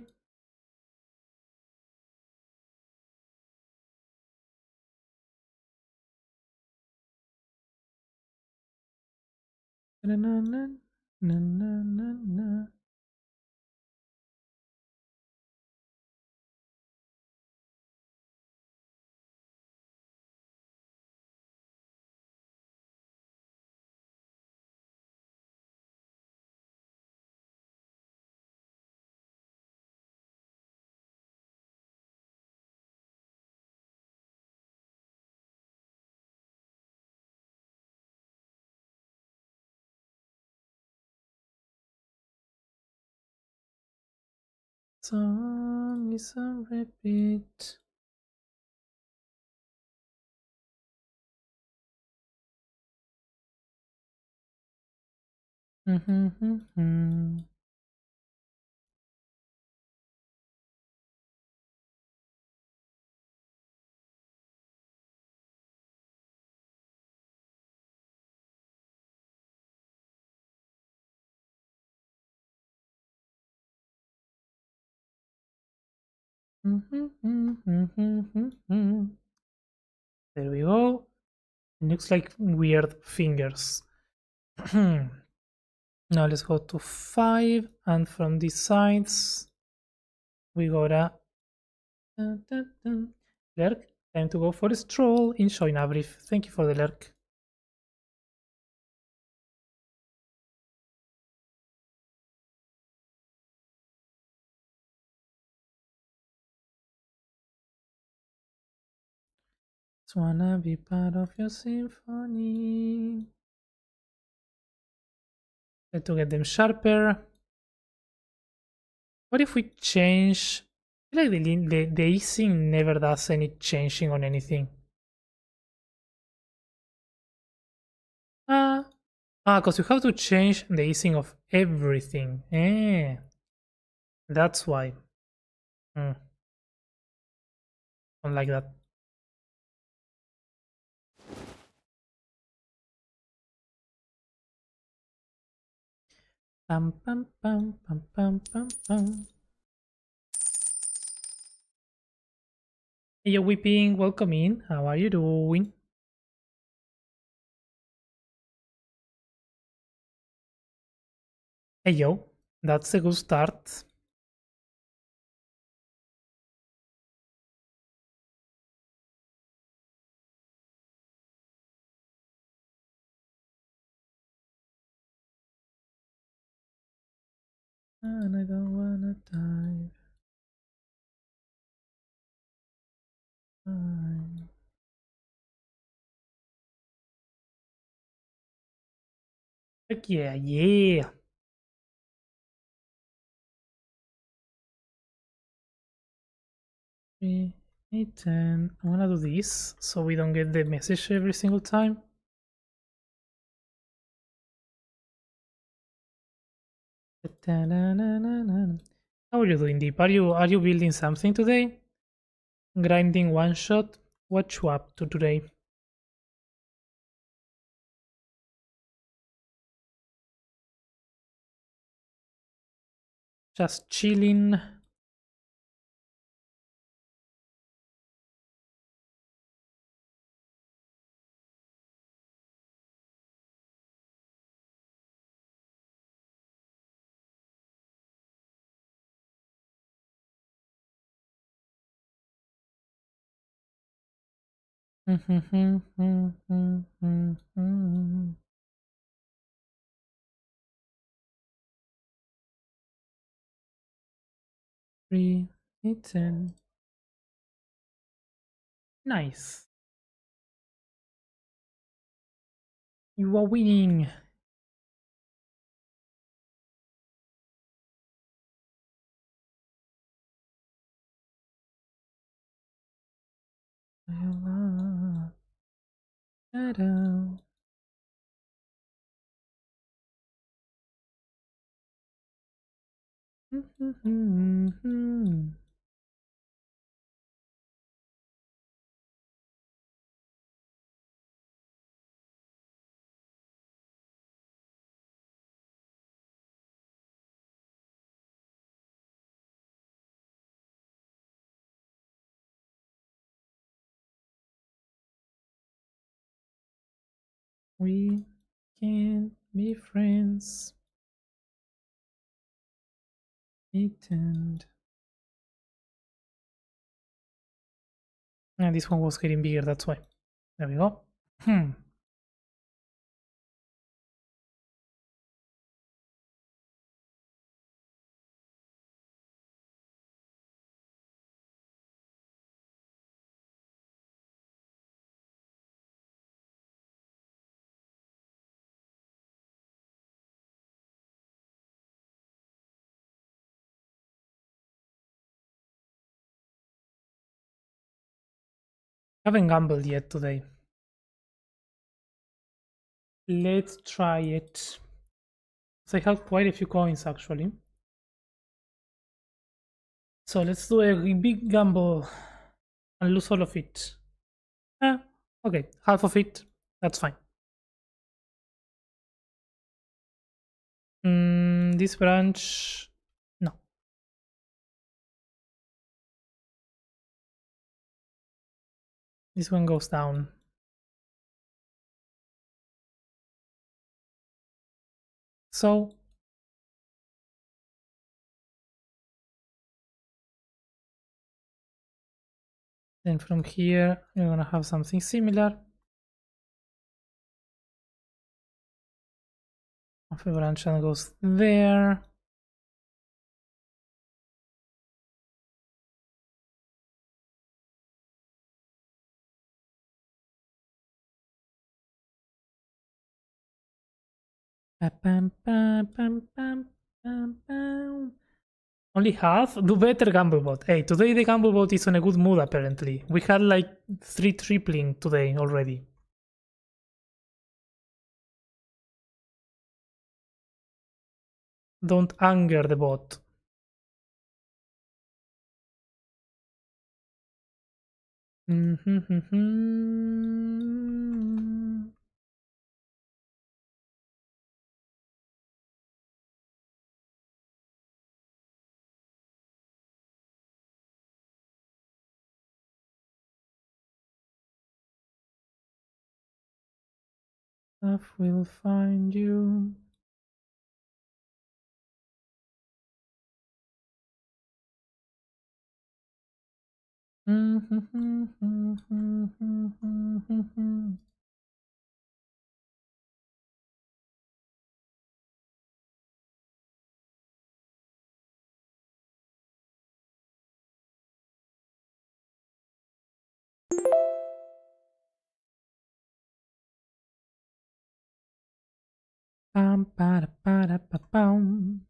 A: Na, na, na, na, na, na, na. Song is on repeat. Mm-hmm. There we go. It looks like weird fingers. Now let's go to 5, and from these sides we gotta lurk. Time to go for a stroll in Shoinabrief. Thank you for the lurk. Just wanna be part of your symphony. Try to get them sharper. What if we change? I feel like the easing never does any changing on anything. Because you have to change the easing of everything. That's why. Hmm, don't like that. Pam pam pam pam pam pam pam. Hey yo, Weeping, welcome in. How are you doing? Hey yo, that's a good start. And I don't wanna die. Heck yeah, yeah. 3, 8, 10. I'm gonna do this so we don't get the message every single time. How are you doing, Deep? Are you building something today? Grinding one shot? What you up to today? Just chilling. Written. Nice. You are winning. Ta-da. We can be friends. And this one was getting bigger, that's why. There we go. Haven't gambled yet today. Let's try it. So I have quite a few coins actually. So let's do a big gamble and lose all of it. Okay, half of it. That's fine. This branch, no. This one goes down. So then from here, we're gonna have something similar. Of a branch that goes there. Pam, pam, pam, pam, pam, pam. Only half? Do better, Gamblebot. Hey, today the Gamblebot is on a good mood apparently. We had like 3 tripling today already. Don't anger the bot. Stuff will find you. Pam, para, para, pa, pam.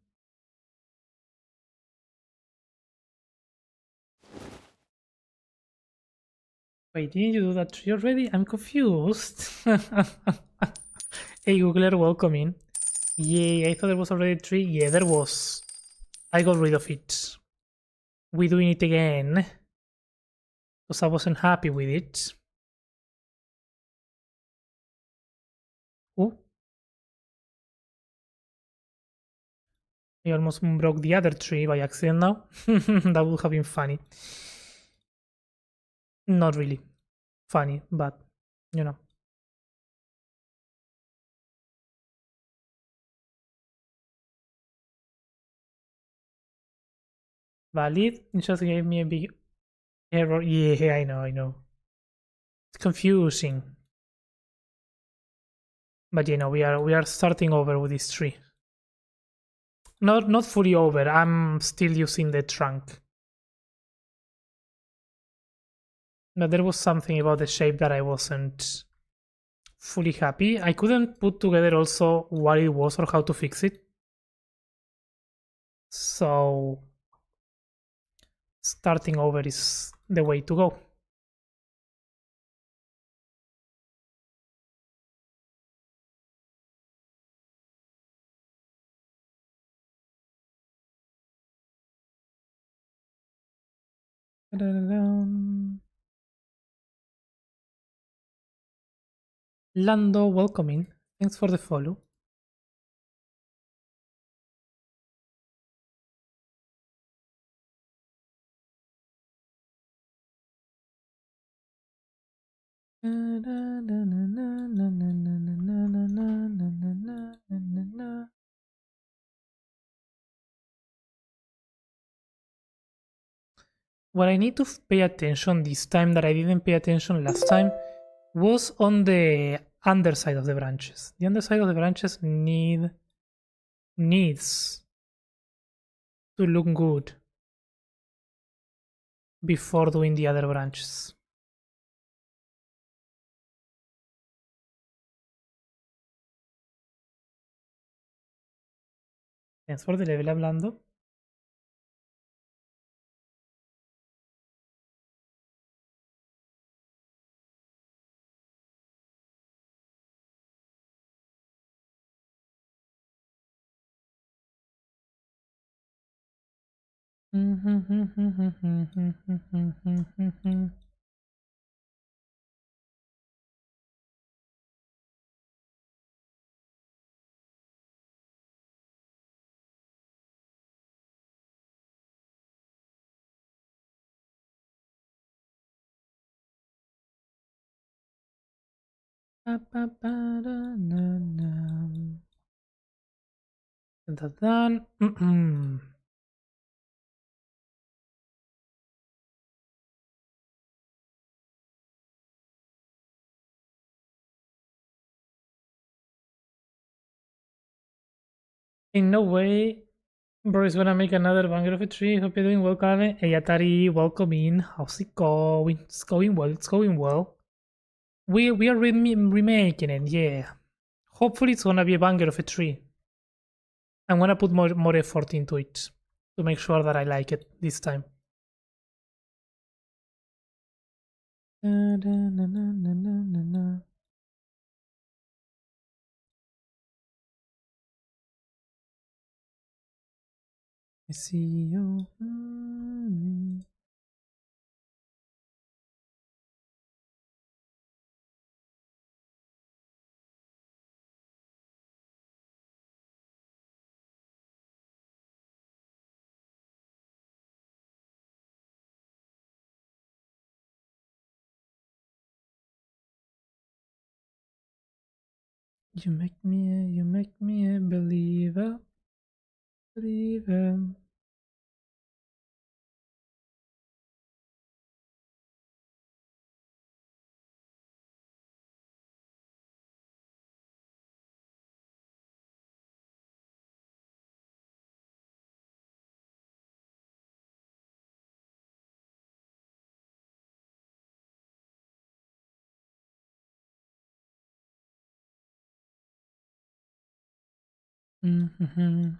A: Wait, didn't you do that tree already? I'm confused. Hey, Googler, welcome in. Yay, I thought there was already a tree. Yeah, there was. I got rid of it. We're doing it again. Because I wasn't happy with it. Oh. I almost broke the other tree by accident now. That would have been funny. Not really funny, but you know. Valid. It just gave me a big error. Yeah, I know. It's confusing. But you know, we are starting over with this tree. Not fully over. I'm still using the trunk. But there was something about the shape that I wasn't fully happy. I couldn't put together also what it was or how to fix it. So starting over is the way to go. Lando, welcome in. Thanks for the follow. What I need to pay attention this time that I didn't pay attention last time was on the underside of the branches. The underside of the branches needs to look good before doing the other branches. Thanks for the level hablando. Done. In no way, bro is gonna make another banger of a tree. Hope you're doing well, Kale. Hey, Atari, welcome in. How's it going? It's going well. It's going well. We are remaking it, yeah. Hopefully, it's gonna be a banger of a tree. I'm gonna put more effort into it to make sure that I like it this time. I see you. You make me a believer. Mm-hmm.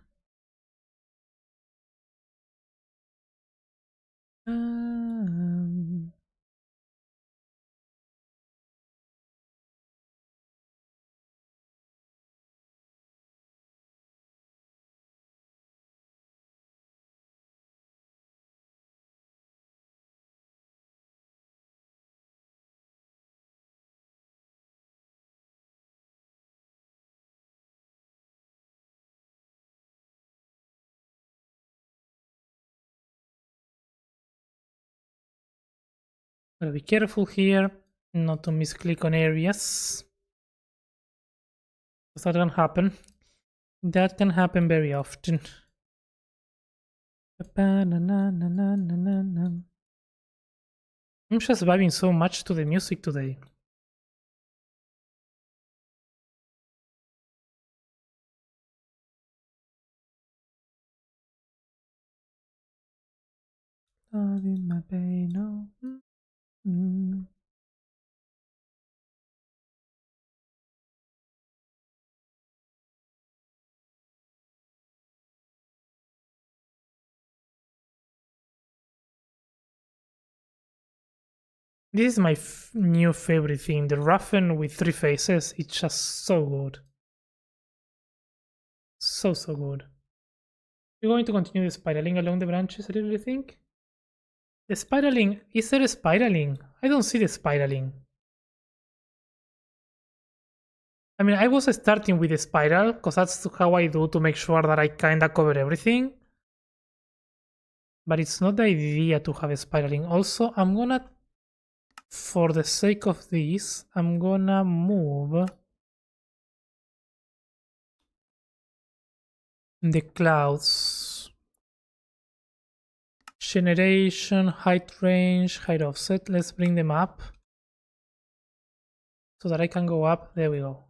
A: Gotta be careful here not to misclick on areas. That can happen. That can happen very often. I'm just vibing so much to the music today. Loving my pain, no. Mm. This is my new favorite thing, the Raffen with 3 faces. It's just so good. So good. We're going to continue the spiraling along the branches a little, I think. The spiraling, is there a spiraling? I don't see the spiraling. I mean, I was starting with a spiral, because that's how I do to make sure that I kinda cover everything. But it's not the idea to have a spiraling. Also, I'm gonna, for the sake of this, I'm gonna move the clouds. Generation, height range, height offset. Let's bring them up so that I can go up. There we go.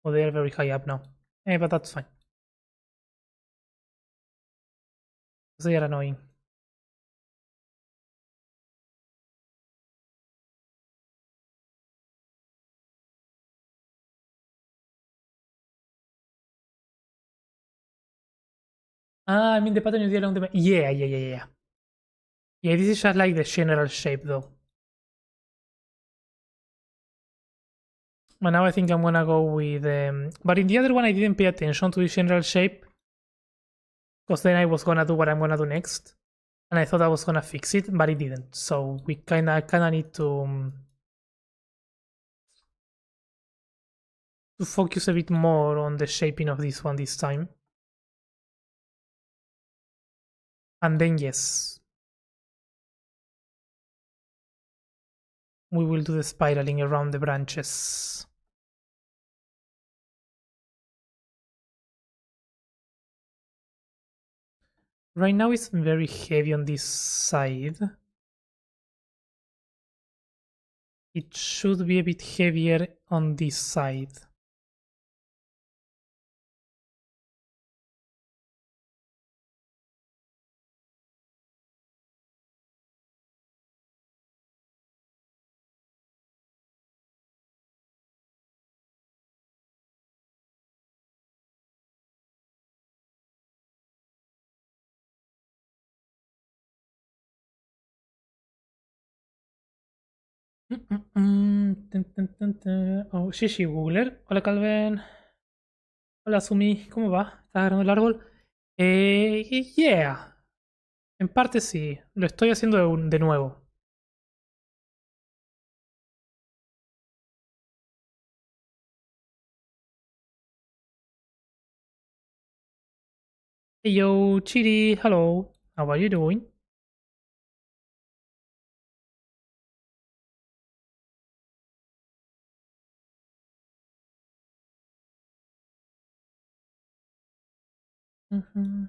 A: Oh, they are very high up now. But that's fine. They are annoying. I mean the pattern you did along the... Yeah. Yeah, this is just like the general shape though. But now I think I'm gonna go with... But in the other one I didn't pay attention to the general shape. Because then I was gonna do what I'm gonna do next. And I thought I was gonna fix it, but it didn't. So we kinda need to focus a bit more on the shaping of this one this time. And then yes, we will do the spiraling around the branches. Right now it's very heavy on this side. It should be a bit heavier on this side. Oh, Shishi Googler. Hola Calvin. Hola Sumi. ¿Cómo va? ¿Estás agarrando el árbol? Yeah. En parte sí. Lo estoy haciendo de nuevo. Hey yo, Chiri. Hello. How are you doing? Hmm.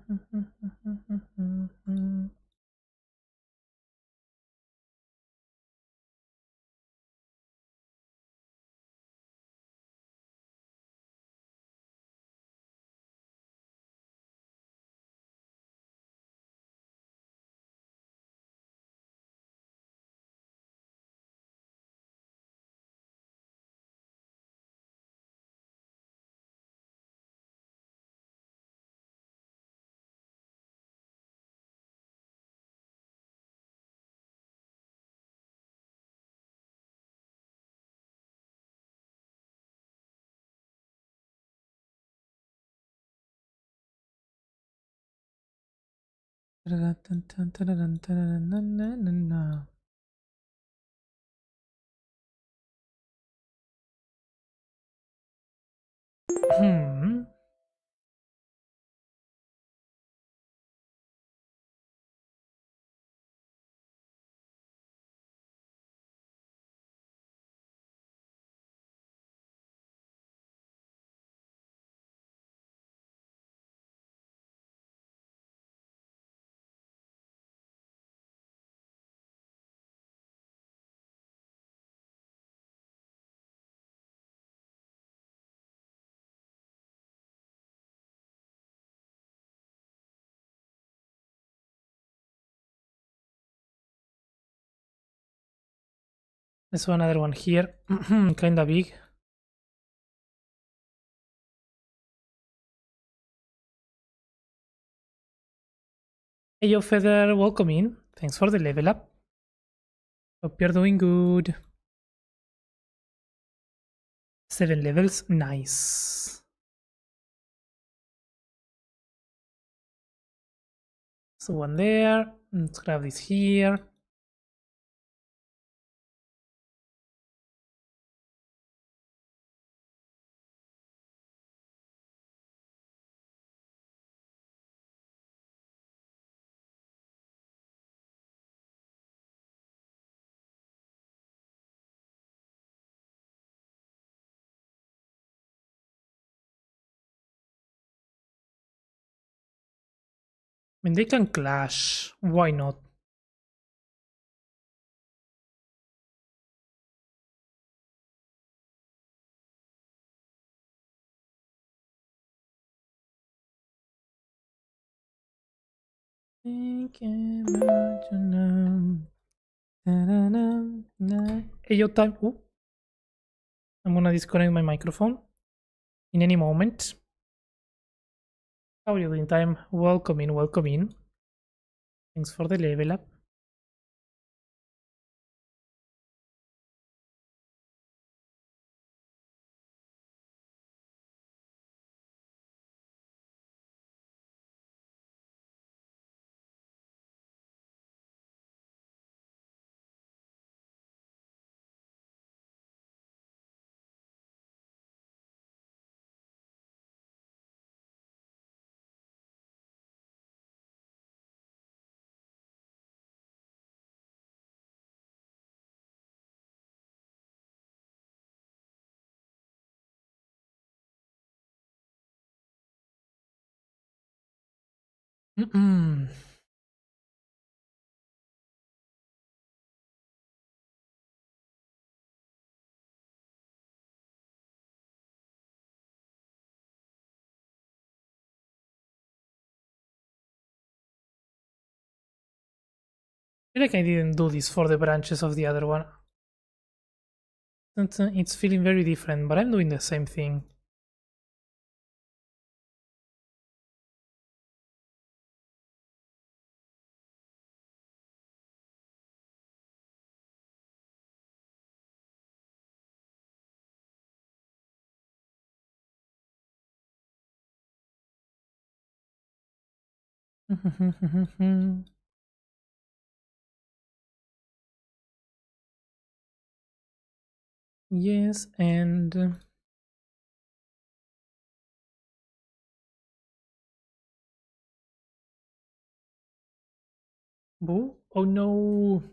A: There's another one here, kinda big. Hey yo Feather, welcome in. Thanks for the level up. Hope you're doing good. 7 levels, nice. So one there. Let's grab this here. I mean, they can clash. Why not? Hey, yo, time. Ooh, I'm gonna disconnect my microphone in any moment. How are you doing, time? Welcome in, welcome in. Thanks for the level up. Mm-mm. I feel like I didn't do this for the branches of the other one. It's feeling very different, but I'm doing the same thing. Yes, and boo. Oh no.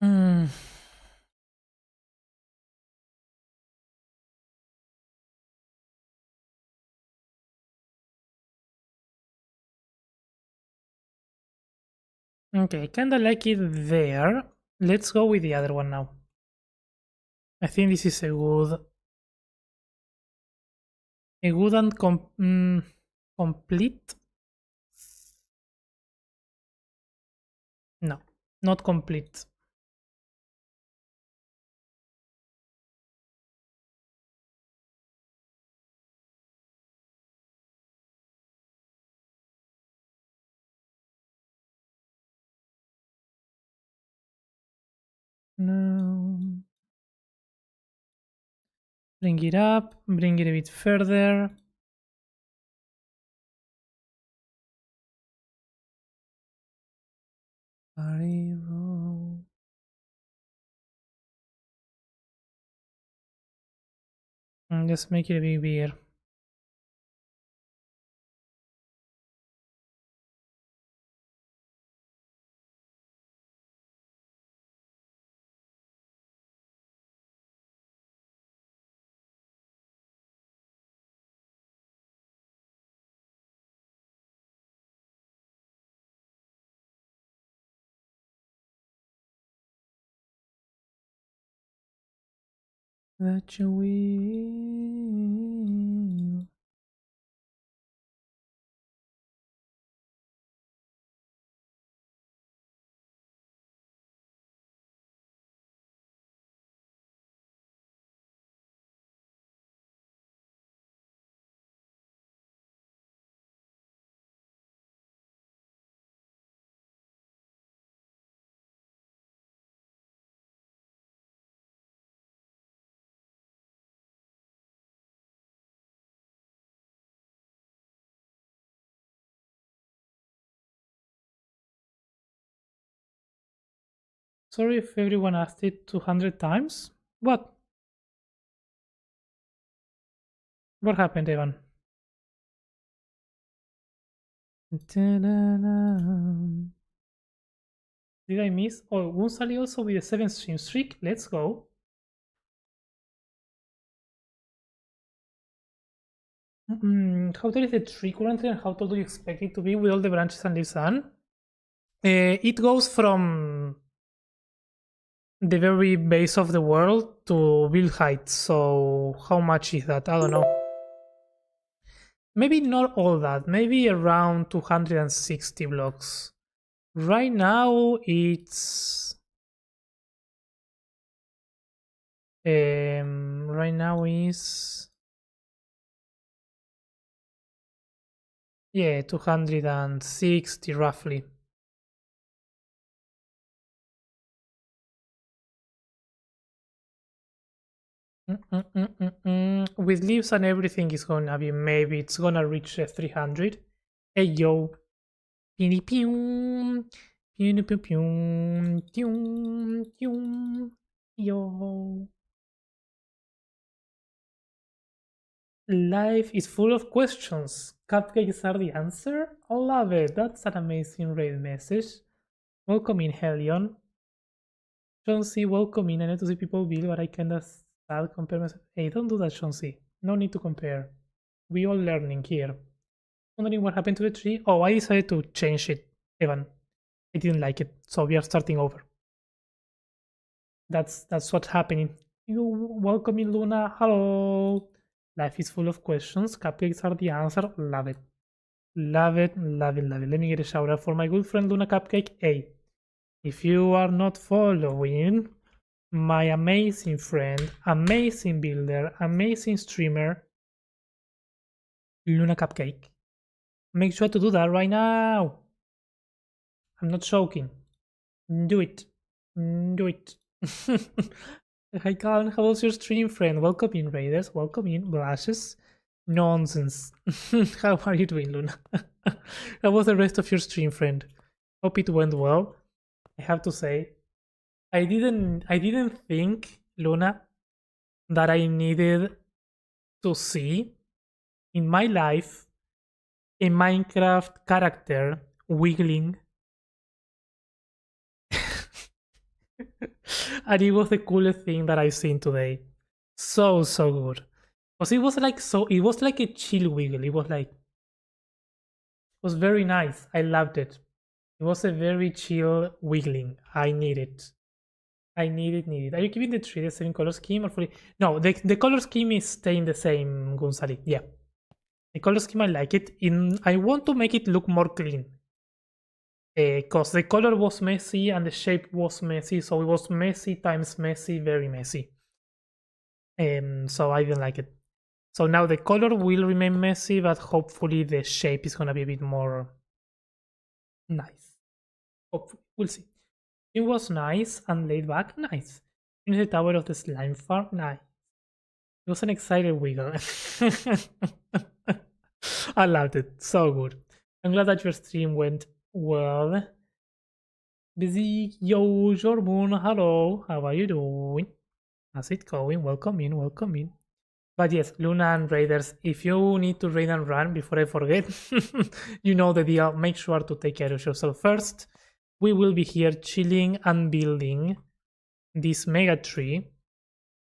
A: Hmm. Okay, kinda like it there. Let's go with the other one now. I think this is a good and complete. No, not complete. No. Bring it up. Bring it a bit further. Arrival. And just make it a bit bigger. that you will. Sorry if everyone asked it 200 times. What? What happened, Evan? Did I miss? Oh, Gunsali also with a 7-stream streak. Let's go. How tall is the tree currently and how tall do you expect it to be with all the branches and leaves on? It goes from the very base of the world to build height. So how much is that? I don't know. Maybe not all that. Maybe around 260 blocks. Right now it's right now is yeah 260 roughly. With leaves and everything is gonna be maybe it's gonna reach 300. Hey yo, pew pew pew pew pew pew yo. Life is full of questions. Cupcakes are the answer? I love it. That's an amazing raid message. Welcome in, Helion. Chauncey, welcome in. I need to see people build, but I kinda sad compare myself. Hey, don't do that, Chauncey. No need to compare. We all learning here. Wondering what happened to the tree? Oh, I decided to change it, Evan. I didn't like it, so we are starting over. That's what's happening. You welcome in, Luna. Hello. Life is full of questions. Cupcakes are the answer. Love it. Love it, love it, love it. Let me get a shout out for my good friend Luna Cupcake. Hey, if you are not following my amazing friend, amazing builder, amazing streamer, Luna Cupcake, make sure to do that right now. I'm not joking. Do it. Do it. Hi, Colin. How was your stream, friend? Welcome in, Raiders. Welcome in, Blushes. Nonsense. How are you doing, Luna? How was the rest of your stream, friend? Hope it went well. I have to say, I didn't think, Luna, that I needed to see in my life a Minecraft character wiggling. And it was the coolest thing that I've seen today. So good. Because it was like a chill wiggle. It was very nice. I loved it. It was a very chill wiggling. I need it. Are you keeping the tree the same color scheme or fully? No, the color scheme is staying the same, Gunsali. Yeah. The color scheme I like it. I want to make it look more clean. Because the color was messy and the shape was messy, so it was messy times messy, very messy. So I didn't like it. So now the color will remain messy, but hopefully the shape is gonna be a bit more nice. Hopefully, we'll see. It was nice and laid back, nice. In the tower of the slime farm, nice. It was an excited wiggle. I loved it, so good. I'm glad that your stream went well. Busy, yo, Jormun, hello, how are you doing? How's it going? Welcome in, welcome in. But yes, Luna and Raiders, if you need to raid and run before I forget, you know the deal. Make sure to take care of yourself first. We will be here chilling and building this mega tree.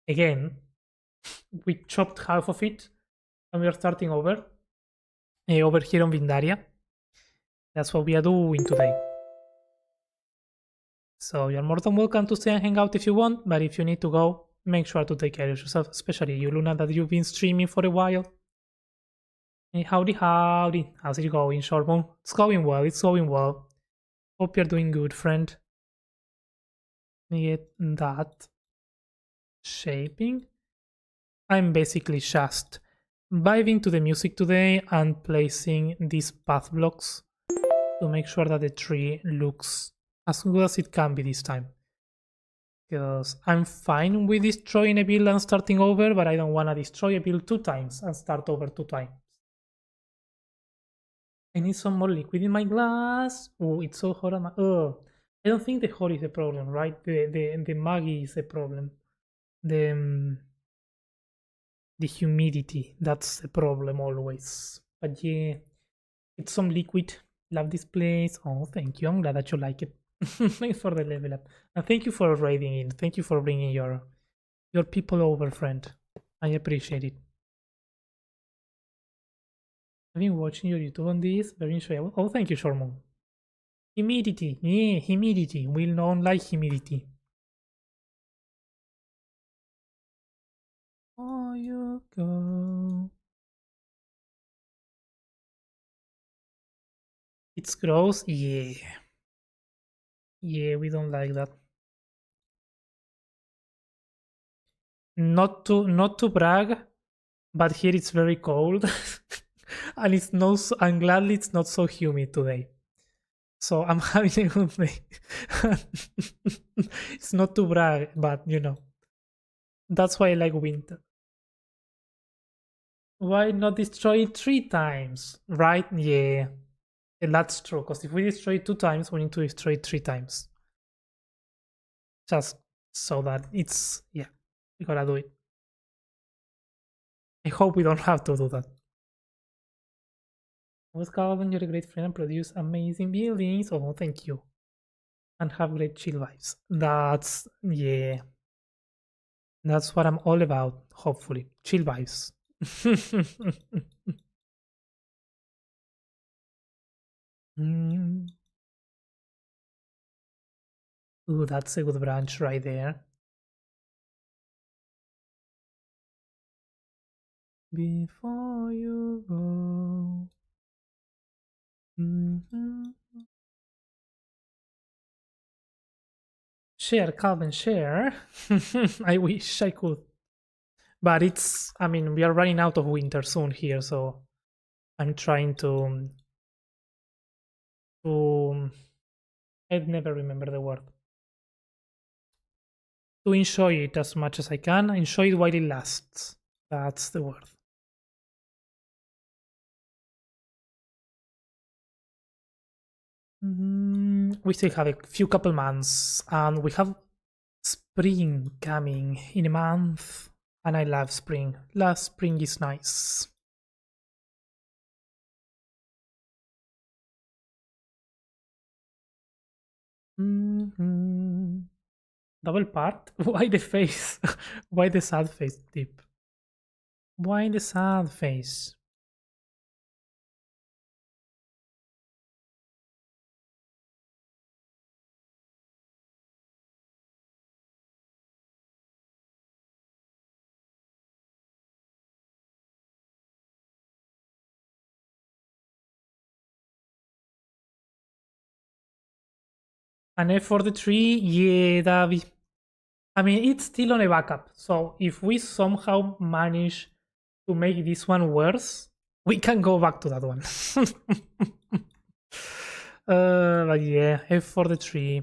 A: Again, we chopped half of it and we are starting over. Over here on Vindaria. That's what we are doing today. So you're more than welcome to stay and hang out if you want, but if you need to go, make sure to take care of yourself, especially you, Luna, that you've been streaming for a while. Hey, howdy, howdy. How's it going, Shortbone? It's going well, it's going well. Hope you're doing good, friend. Get that shaping. I'm basically just vibing to the music today and placing these path blocks to make sure that the tree looks as good as it can be this time. Because I'm fine with destroying a build and starting over, but I don't want to destroy a build 2 times and start over 2 times. I need some more liquid in my glass. Oh, it's so hot. I don't think the hot is the problem, right? The muggy is the problem. The humidity, that's the problem always. But yeah, it's some liquid. Love this place. Oh, thank you. I'm glad that you like it. Thanks for the level up. And thank you for raiding in. Thank you for bringing your people over, friend. I appreciate it. I've been watching your YouTube on this. Very enjoyable. Oh, thank you, Shormon. Humidity. Yeah, humidity. We don't like humidity. Oh, you go. It's gross. Yeah. Yeah, we don't like that. Not to brag, but here it's very cold, and it's no. I'm glad it's not so humid today. So I'm having a good day. It's not to brag, but you know, that's why I like winter. Why not destroy it 3 times? Right? Yeah. And that's true, because if we destroy it 2 times, we need to destroy it 3 times. Just so that it's, yeah, we gotta do it. I hope we don't have to do that. Was Calvin, you're a great friend and produce amazing buildings. Oh, thank you. And have great chill vibes. That's, yeah. That's what I'm all about, hopefully. Chill vibes. Ooh, that's a good branch right there. Before you go. Share, Calvin, share. I wish I could. But it's, I mean, we are running out of winter soon here, so I'm trying to I'd never remember the word. To enjoy it as much as I can, enjoy it while it lasts. That's the word. We still have a few couple months, and we have spring coming in a month, and I love spring. Last spring is nice. Double part? Why the face? Why the sad face dip? Why the sad face? An F for the tree? Yeah, Davi. I mean, it's still on a backup. So if we somehow manage to make this one worse, we can go back to that one. But yeah, F for the tree.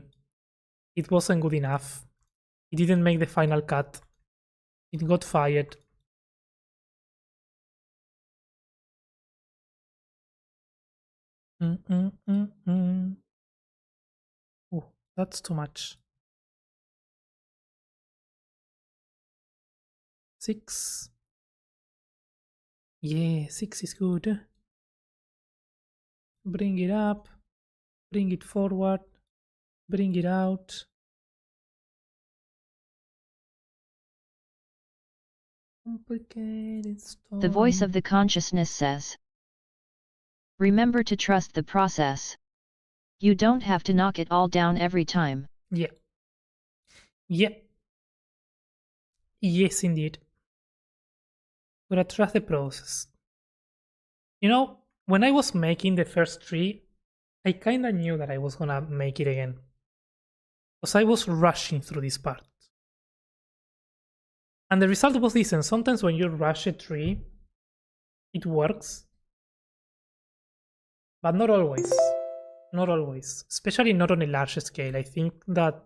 A: It wasn't good enough. It didn't make the final cut. It got fired. Oh, that's too much. 6. Yeah, 6 is good. Bring it up. Bring it forward. Bring it out. Complicated story.
B: The voice of the consciousness says, remember to trust the process. You don't have to knock it all down every time.
A: Yeah. Yeah. Yes, indeed. Gotta trust the process. You know, when I was making the first tree, I kinda knew that I was gonna make it again. Because I was rushing through this part. And the result was decent. Sometimes when you rush a tree, it works. But not always. Not always. Especially not on a large scale. I think that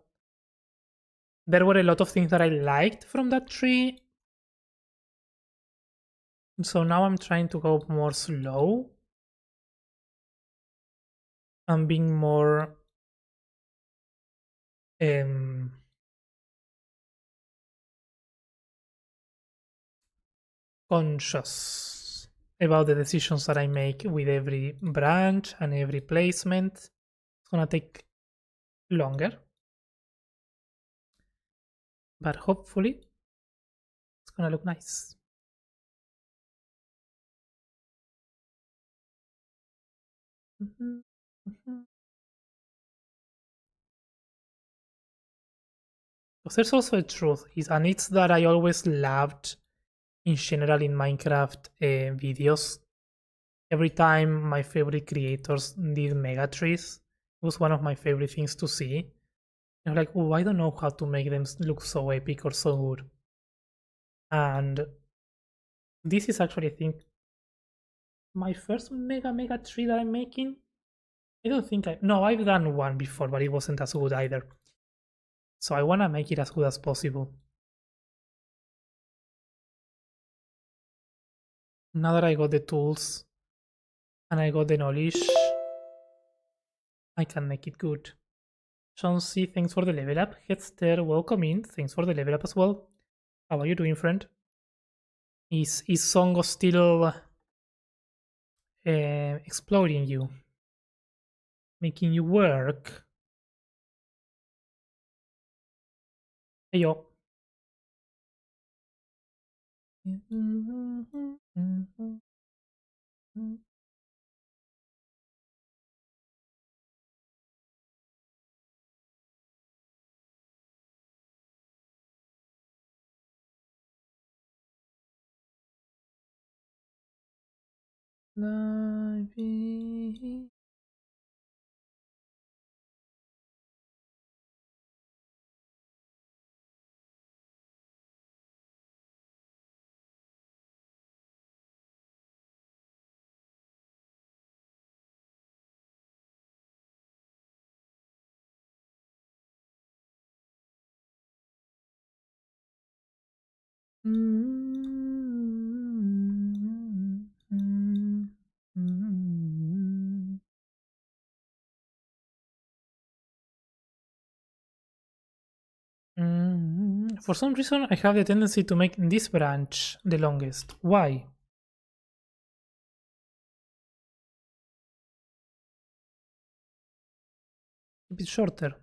A: there were a lot of things that I liked from that tree. So now I'm trying to go more slow and being more um, conscious about the decisions that I make with every branch and every placement. It's gonna take longer, but hopefully it's gonna look nice. Mhm, mhm. Because there's also a truth, and it's that I always loved, in general, in Minecraft videos. Every time my favorite creators did mega trees, it was one of my favorite things to see. I'm like, oh, I don't know how to make them look so epic or so good. And this is actually, I think, my first mega tree that I'm making. I don't think no, I've done one before, but it wasn't as good either. So I wanna make it as good as possible. Now that I got the tools and I got the knowledge, I can make it good. Chauncey, thanks for the level up. Headster, welcome in. Thanks for the level up as well. How are you doing, friend? Is Songo still exploring you? Making you work? Hey yo. For some reason, I have the tendency to make this branch the longest. Why? A bit shorter.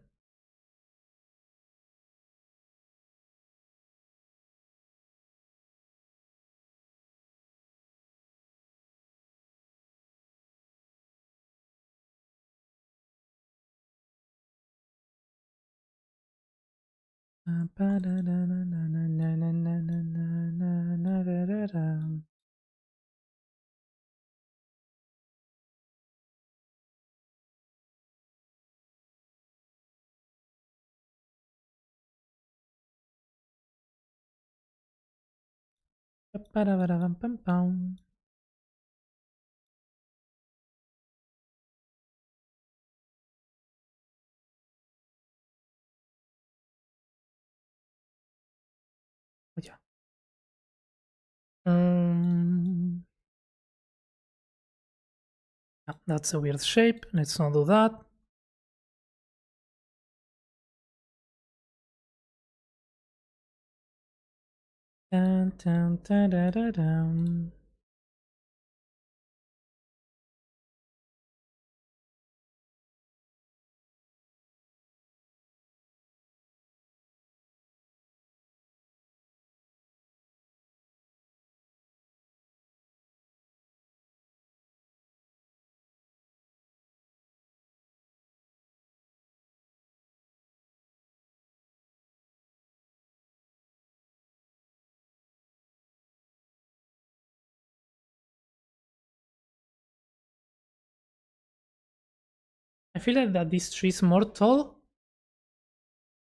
A: Yeah. That's a weird shape. Let's not do that. Dun, dun, dun, dun, dun, dun. I feel like that this tree is more tall.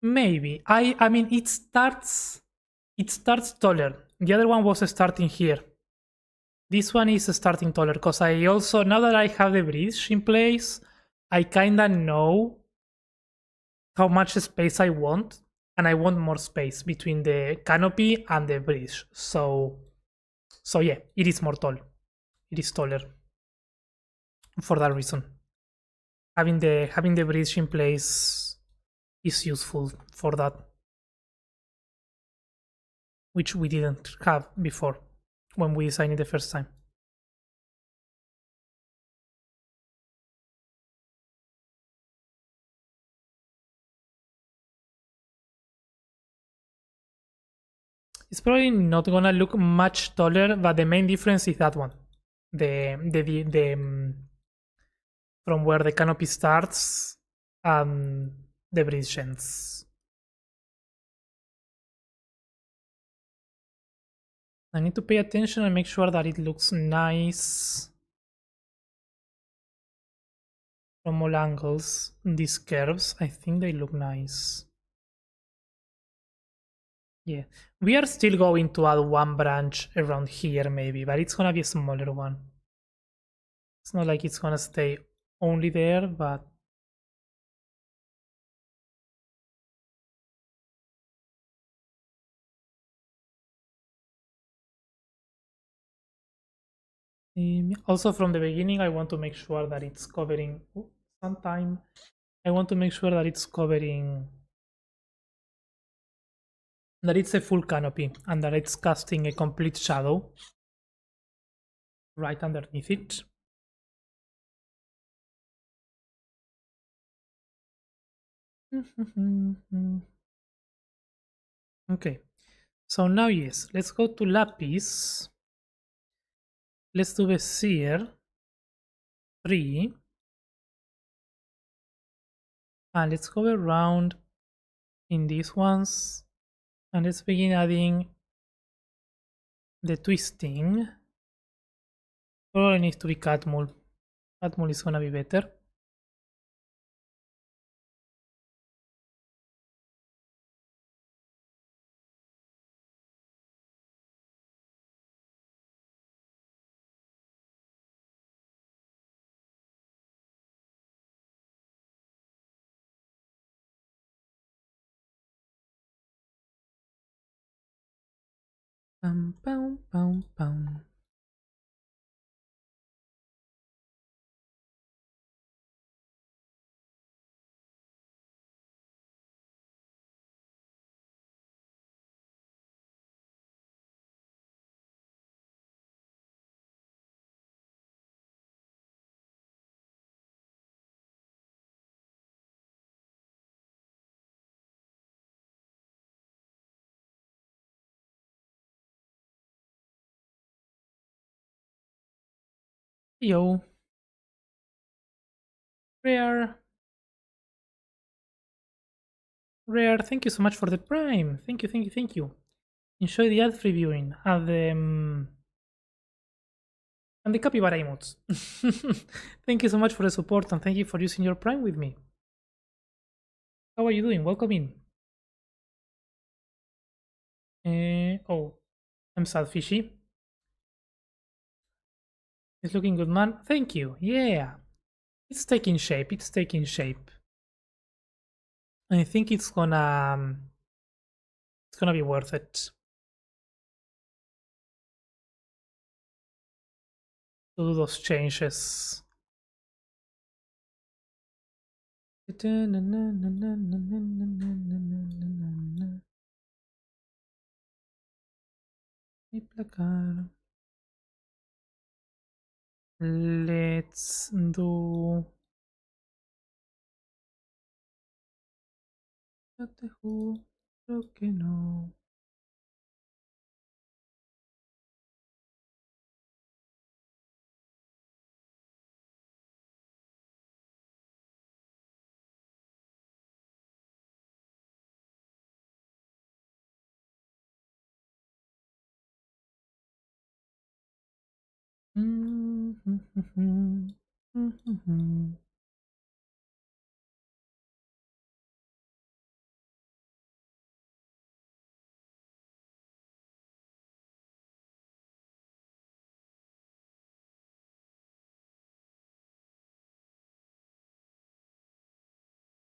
A: Maybe. I mean it starts taller. The other one was starting here. This one is starting taller because I also, now that I have the bridge in place, I kinda know how much space I want, and I want more space between the canopy and the bridge. So yeah, it is more tall. It is taller for that reason. Having the bridge in place is useful for that, which we didn't have before when we designed it the first time. It's probably not gonna look much taller, but the main difference is that one. The from where the canopy starts and the bridge ends. I need to pay attention and make sure that it looks nice from all angles. These curves, I think they look nice. Yeah, we are still going to add one branch around here maybe, but it's gonna be a smaller one. It's not like it's gonna stay only there, but also from the beginning I want to make sure that it's covering sometime. I want to make sure that it's covering, that it's a full canopy and that it's casting a complete shadow right underneath it. Okay, so now yes, let's go to lapis. Let's do a sear 3 and let's go around in these ones and let's begin adding the twisting. Probably needs to be catmull. Catmull is gonna be better. Pam, pam, pam, pam. Yo, rare, rare. Thank you so much for the prime. Thank you, thank you, thank you. Enjoy the ad free viewing and the capybara emotes. Thank you so much for the support and thank you for using your prime with me. How are you doing? Welcome in. Oh, I'm sad, fishy. It's looking good, man. Thank you. Yeah, it's taking shape. It's taking shape. I think it's gonna be worth it to do those changes. Let's do. Yo te juro que no.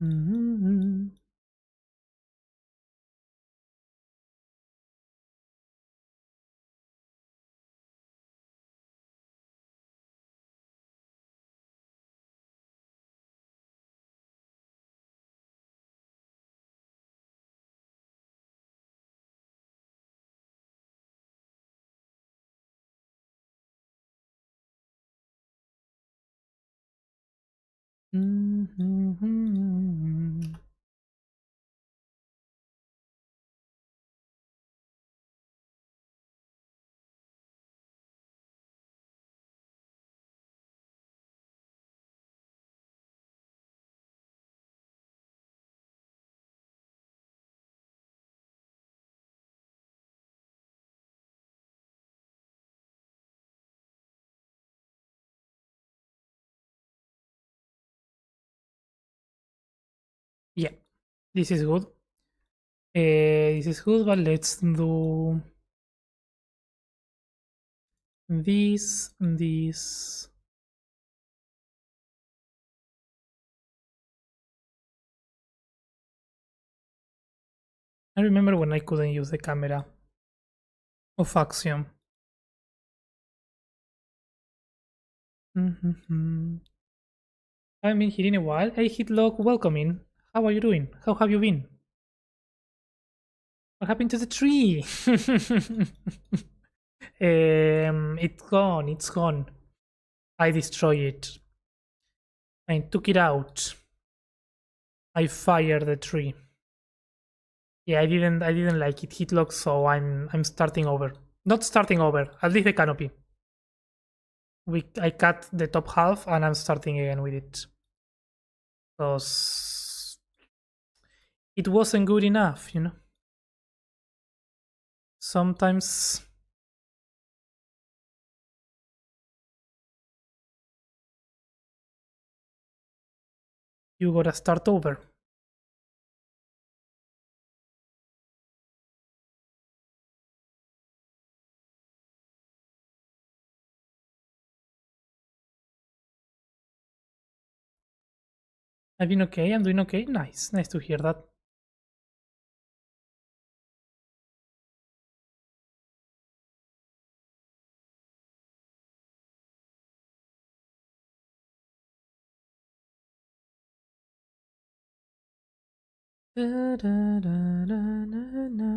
A: Mm-hmm. Mm-hmm. Yeah, this is good. This is good, but let's do this. I remember when I couldn't use the camera of Axiom. Mm-hmm. I haven't been here in a while. Hey, Hitlock, welcome in. How are you doing? How have you been? What happened to the tree? It's gone. It's gone. I destroyed it. I took it out. I fired the tree. Yeah, I didn't like it. Hitlock, so I'm starting over. Not starting over. At least the canopy. I cut the top half and I'm starting again with it. Because it wasn't good enough, you know. Sometimes you gotta start over. I've been okay. I'm doing okay. Nice. Nice to hear that. Da, da, da, da, da, da.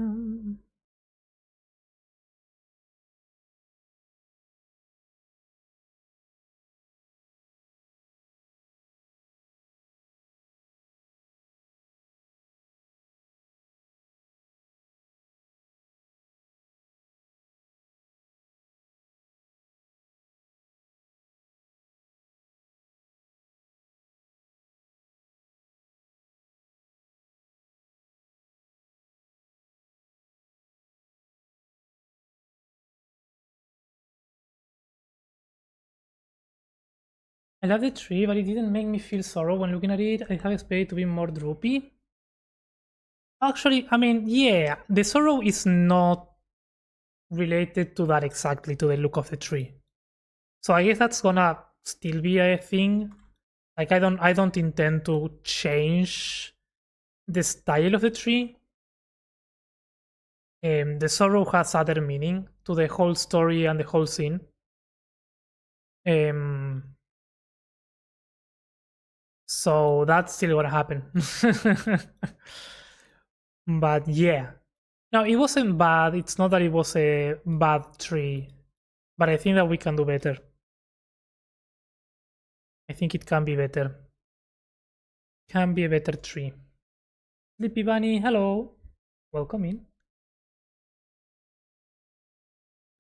A: I love the tree, but it didn't make me feel sorrow when looking at it. I have expected to be more droopy. Actually, I mean, yeah, the sorrow is not related to that exactly, to the look of the tree. So I guess that's gonna still be a thing. Like I don't intend to change the style of the tree. The sorrow has other meaning to the whole story and the whole scene. Um, so that's still gonna happen. But yeah, no, it wasn't bad. It's not that it was a bad tree, but I think that we can do better. I think it can be better. Can be a better tree. Sleepy Bunny, hello. Welcome in.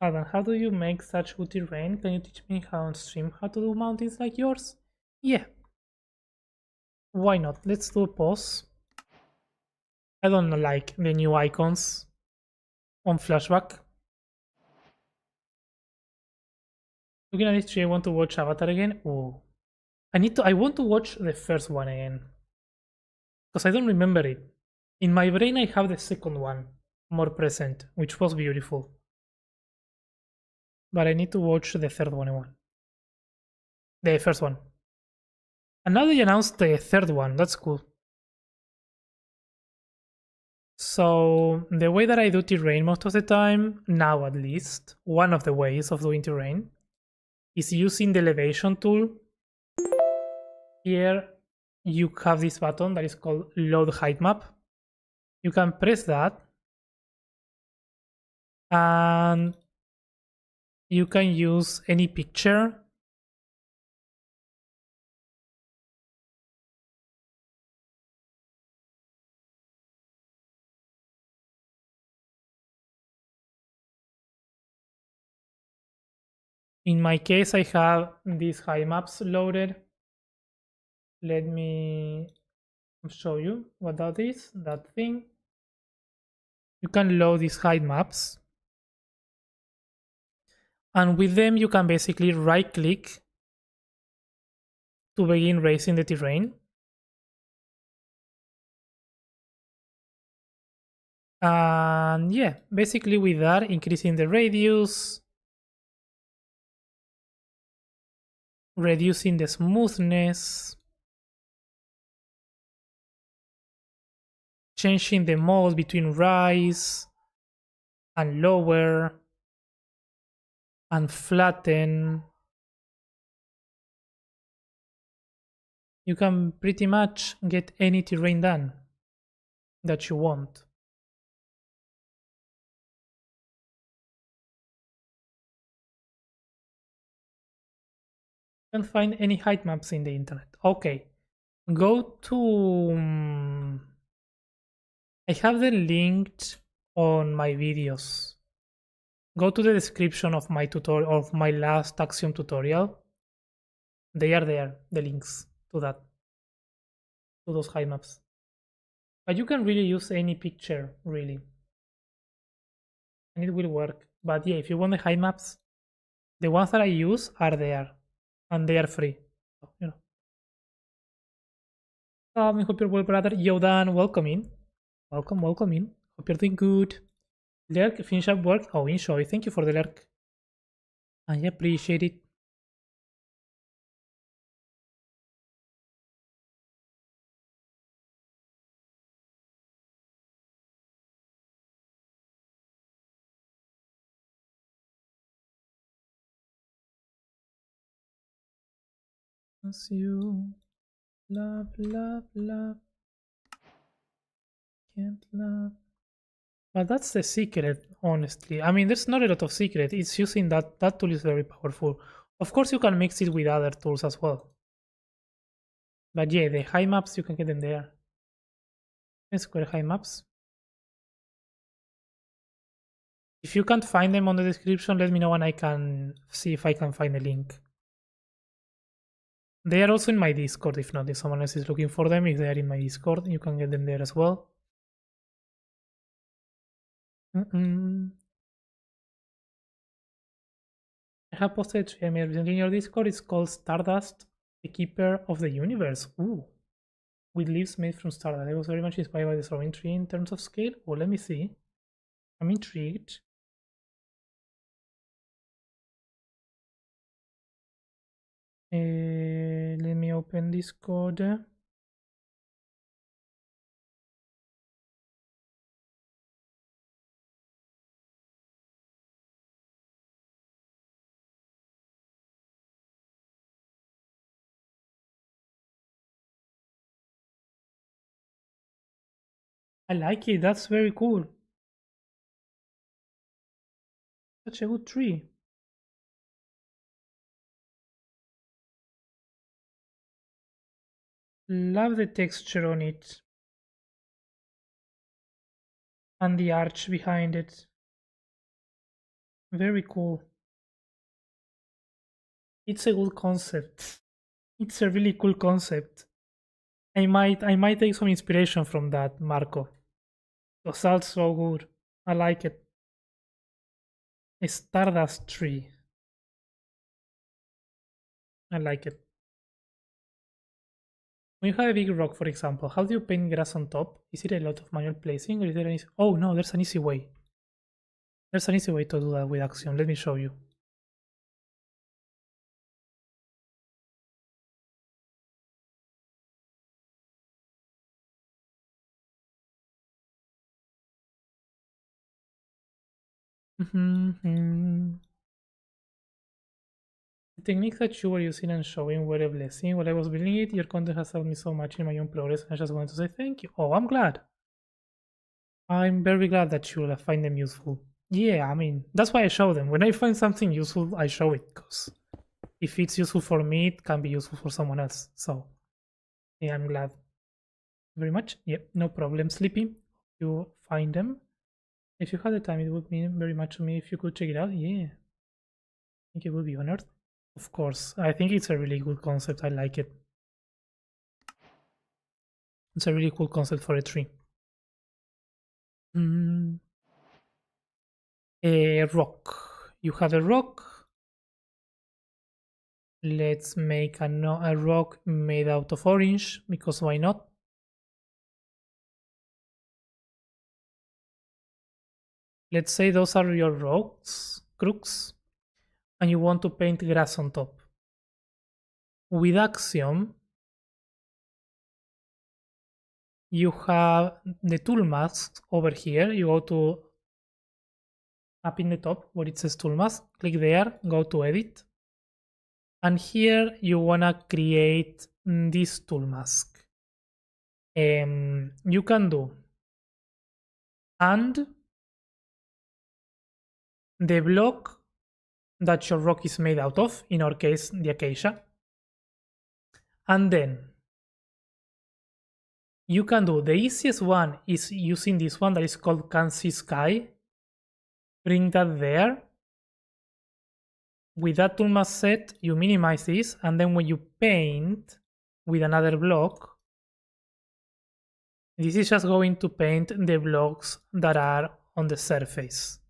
A: Adam, how do you make such good terrain? Can you teach me how on stream how to do mountains like yours? Yeah, why not? Let's do a pause. I don't like the new icons on flashback. Looking at this tree, I want to watch Avatar again. Oh, I want to watch the first one again. Because I don't remember it. In my brain, I have the second one more present, which was beautiful. But I need to watch the third one. The first one. And now they announced the third one. That's cool. So the way that I do terrain most of the time, now at least, one of the ways of doing terrain is using the elevation tool. Here you have this button that is called load height map. You can press that and you can use any picture. In my case, I have these height maps loaded. Let me show you what that is, that thing. You can load these height maps. And with them, you can basically right click to begin raising the terrain. And yeah, basically with that, increasing the radius, reducing the smoothness, changing the mode between rise and lower and flatten. You can pretty much get any terrain done that you want. You can find any height maps in the internet. Okay, go to I have them linked on my videos. Go to the description of my tutorial, of my last Axiom tutorial. They are there, the links to that, to those height maps. But you can really use any picture, really, and it will work. But yeah, if you want the height maps, the ones that I use are there, and they are free. So, you know. I hope you're well, brother. Yodan, welcome in. Welcome, welcome in. Hope you're doing good. Lurk, finish up work. Oh, enjoy. Thank you for the lurk. I appreciate it. As you love, love, love, can't love. But that's the secret, honestly. I mean, there's not a lot of secret. It's using that tool is very powerful. Of course, you can mix it with other tools as well. But yeah, the high maps, you can get them there. Square high maps. If you can't find them on the description, let me know and I can see if I can find a link. They are also in my Discord, if not, if someone else is looking for them, if they are in my Discord, you can get them there as well. I have posted 3 recently in your Discord. It's called Stardust, the Keeper of the Universe. Ooh. With leaves made from Stardust. I was very much inspired by the throwing tree in terms of scale. Well, let me see. I'm intrigued. Let me open Discord. I like it. That's very cool. Such a good tree. Love the texture on it. And the arch behind it. Very cool. It's a good concept. It's a really cool concept. I might take some inspiration from that, Marco. It sounds so good. I like it. A Stardust tree. I like it. When you have a big rock, for example, how do you paint grass on top? Is it a lot of manual placing or is there any... Oh no, there's an easy way. There's an easy way to do that with Axiom. Let me show you. The techniques that you were using and showing were a blessing. While I was building it, your content has helped me so much in my own progress. I just wanted to say thank you. Oh, I'm glad. I'm very glad that you find them useful. Yeah, I mean, that's why I show them. When I find something useful, I show it, because if it's useful for me, it can be useful for someone else. So, yeah, I'm glad very much. Yep, no problem, Sleepy. You find them. If you had the time, it would mean very much to me if you could check it out. Yeah, I think it would be honored. Of course, I think it's a really good concept. I like it. It's a really cool concept for a tree. A rock. You have a rock. Let's make a rock made out of orange, because why not? Let's say those are your rocks, crooks, and you want to paint grass on top. With Axium, you have the tool mask over here. You go to up in the top where it says tool mask, click there, go to edit. And here you wanna create this tool mask. You can do and the block that your rock is made out of, in our case the acacia, and then you can do the easiest one is using this one that is called Canopy Sky. Bring that there. With that tool mask set, you minimize this, and then when you paint with another block, this is just going to paint the blocks that are on the surface.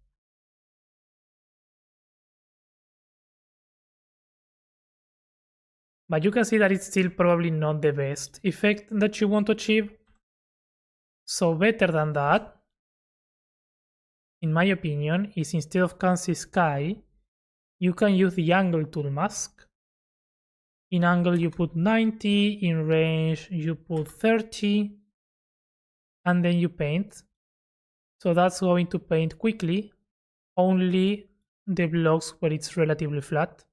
A: But you can see that it's still probably not the best effect that you want to achieve. So better than that, in my opinion, is instead of Canopy Sky, you can use the angle tool mask. In angle you put 90, in range you put 30, and then you paint. So that's going to paint quickly only the blocks where it's relatively flat.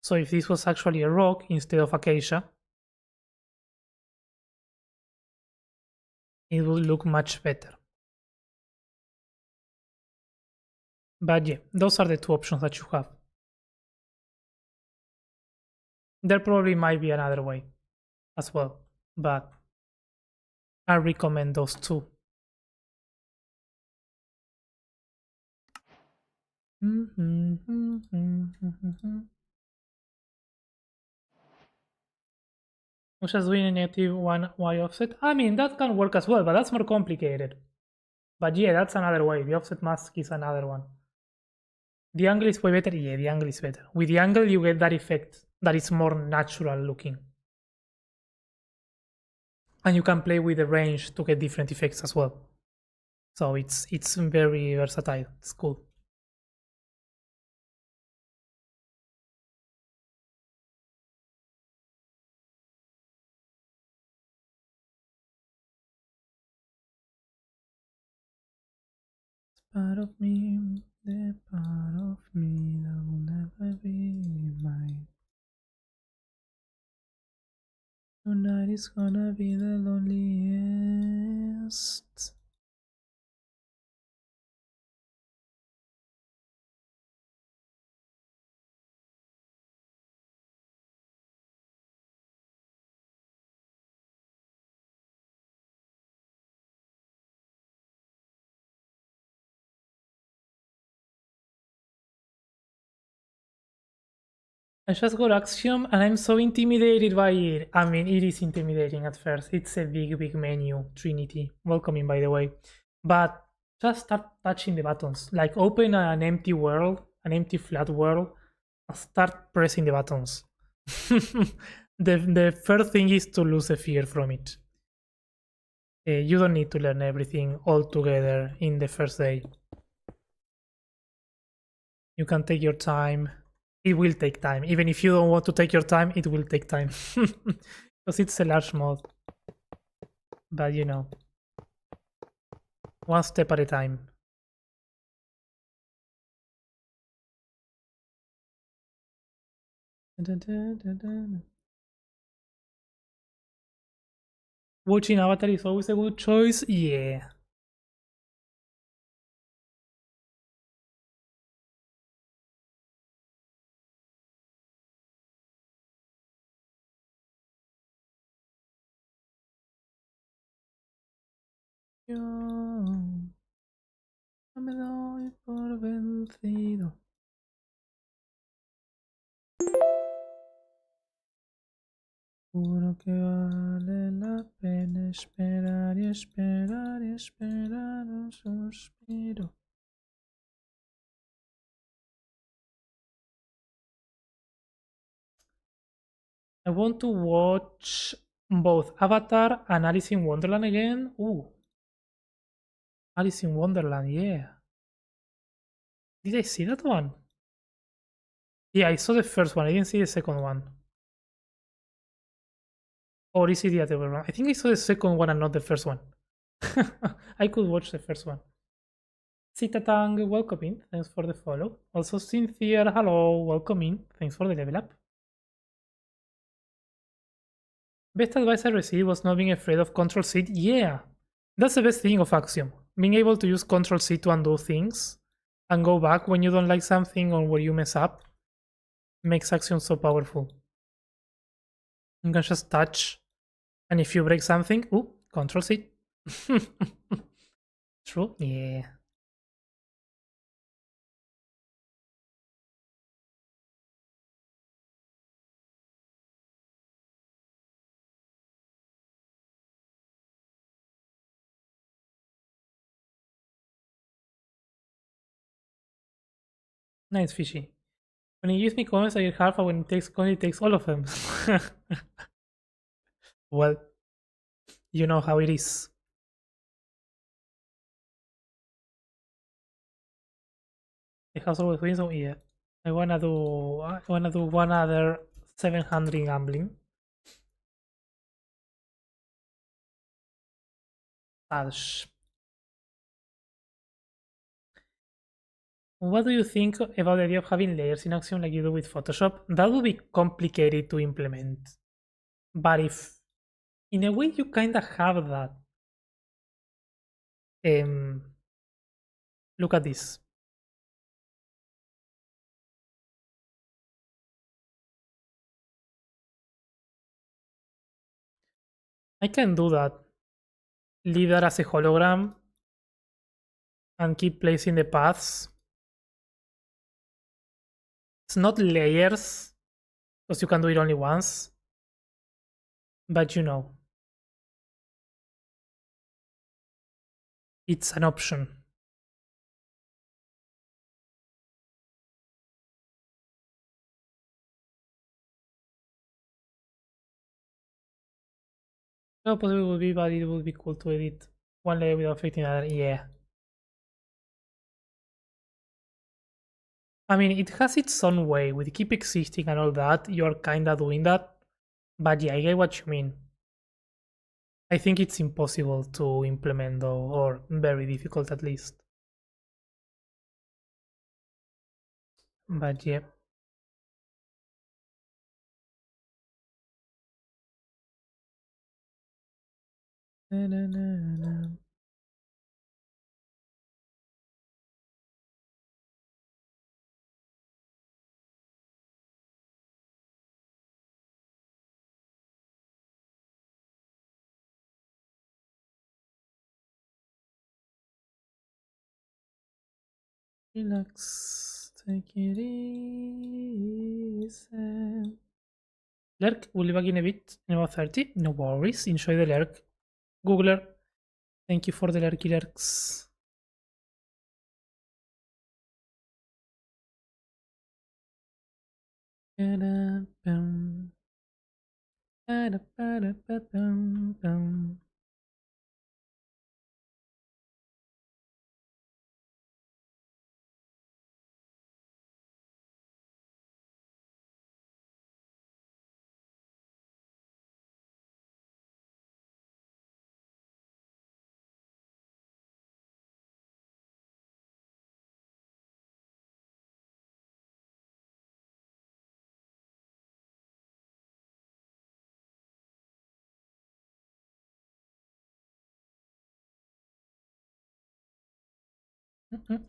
A: So if this was actually a rock instead of acacia, it will look much better. But yeah, those are the two options that you have. There probably might be another way as well, but I recommend those two. Which is doing a negative 1y offset. I mean, that can work as well, but that's more complicated. But yeah, that's another way. The offset mask is another one. The angle is way better. Yeah, the angle is better. With the angle, you get that effect that is more natural looking. And you can play with the range to get different effects as well. So it's very versatile. It's cool. Part of me, the part of me that will never be mine. Tonight is gonna be the loneliest. I just got Axiom and I'm so intimidated by it. I mean, it is intimidating at first. It's a big menu, Trinity. Welcoming, by the way. But just start touching the buttons. Like open an empty world, an empty flat world, and start pressing the buttons. The first thing is to lose the fear from it. You don't need to learn everything all together in the first day. You can take your time. It will take time. Even if you don't want to take your time, it will take time. Because it's a large mod. But you know, one step at a time. Watching Avatar is always a good choice. Yeah. Yo no me doy por vencido. Juro que vale la pena esperar y esperar y esperar un suspiro. I want to watch both Avatar and Alice in Wonderland again. Ooh, Alice in Wonderland, yeah. Did I see that one? Yeah, I saw the first one. I didn't see the second one. Or is it the other way around? I think I saw the second one and not the first one. I could watch the first one. Citatang, welcome in. Thanks for the follow. Also, Cynthia, hello, welcome in. Thanks for the level up. Best advice I received was not being afraid of Control C. Yeah, that's the best thing of Axiom. Being able to use Control C to undo things and go back when you don't like something or where you mess up makes Axiom so powerful. You can just touch, and if you break something, ooh, Control C. True? Yeah. Nice fishy. When he gives me comments, I get half, and when he takes all of them. Well, you know how it is. The house always wins, so yeah. I wanna do one other 700 gambling. Ash. What do you think about the idea of having layers in Axiom like you do with Photoshop? That would be complicated to implement. But if in a way you kinda have that. Um Look at this. I can do that. Leave that as a hologram and keep placing the paths. It's not layers, because you can do it only once. But you know, it's an option. No, possibly would be, but it would be cool to edit one layer without affecting another. Yeah. I mean, it has its own way. With keep existing and all that, you're kinda doing that. But yeah, I get what you mean. I think it's impossible to implement though, or very difficult at least. But yeah. Na, na, na, na. Relax, take it easy. Lurk, we'll be back in a bit, in about 30. No worries, enjoy the lurk. Googler, thank you for the lurky lurks. Ba-da-bum. Ba-da-ba-da-ba-bum-bum.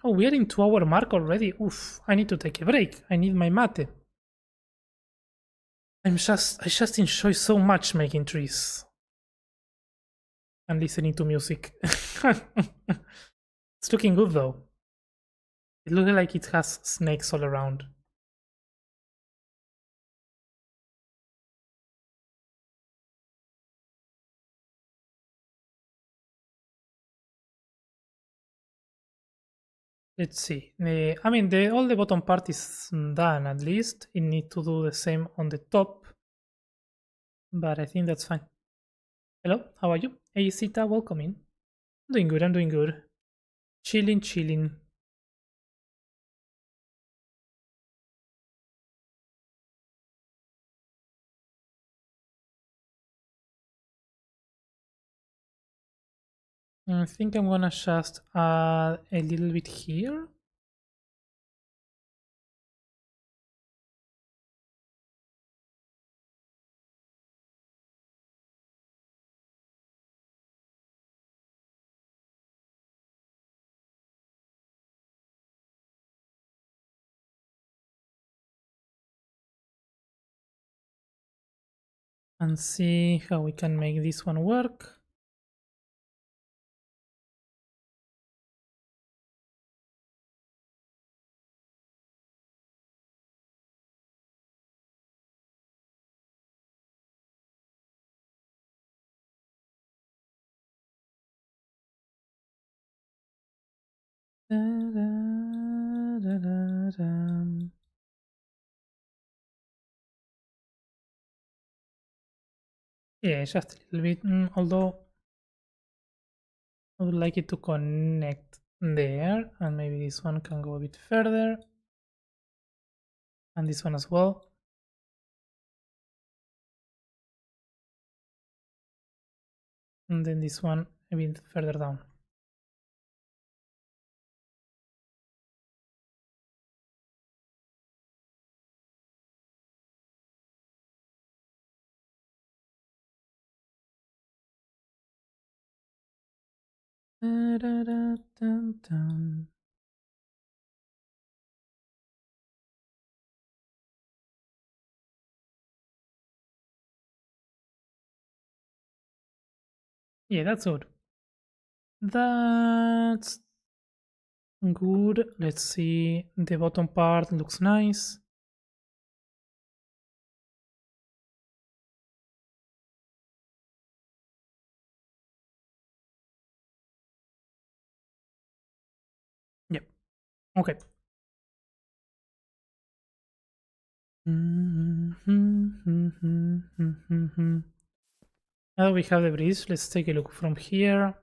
A: Oh, we are in 2-hour mark already. Oof, I need to take a break. I need my mate. I just enjoy so much making trees and listening to music. It's looking good though. It looks like it has snakes all around. Let's see. I mean, all the bottom part is done at least. It needs to do the same on the top, but I think that's fine. Hello, how are you? Hey, Sita, welcome in. Doing good, I'm doing good. Chilling, chilling. I think I'm gonna just add a little bit here. And see how we can make this one work. Yeah, just a little bit. Although I would like it to connect there, and maybe this one can go a bit further, and this one as well. And then this one a bit further down. Yeah, that's good. That's good. Let's see. The bottom part looks nice. Yep. Okay. Now we have the bridge. Let's take a look from here.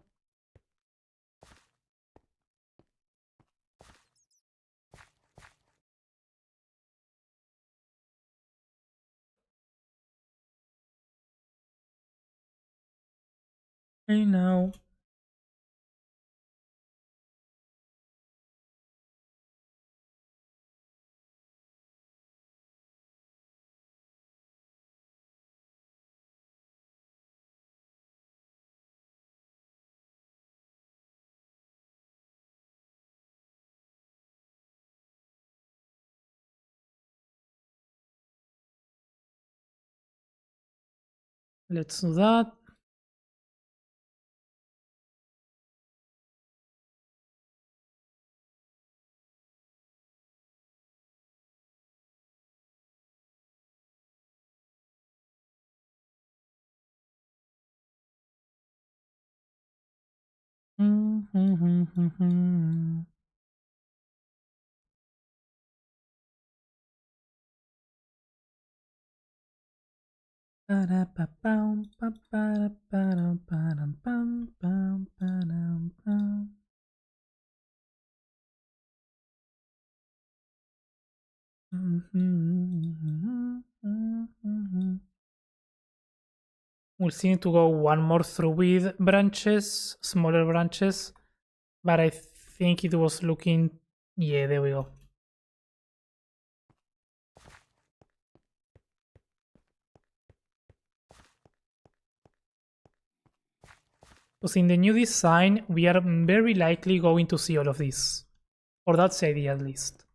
A: Okay, now let's do that. We'll still need to go one more through with branches, smaller branches, but I think it was looking. Yeah, there we go. Because in the new design, we are very likely going to see all of this. Or that's the idea at least.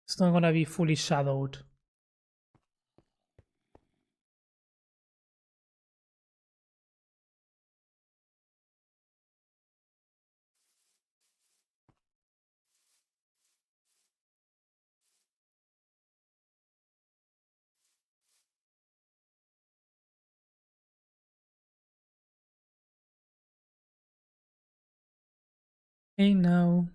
A: It's not gonna be fully shadowed. Hey now.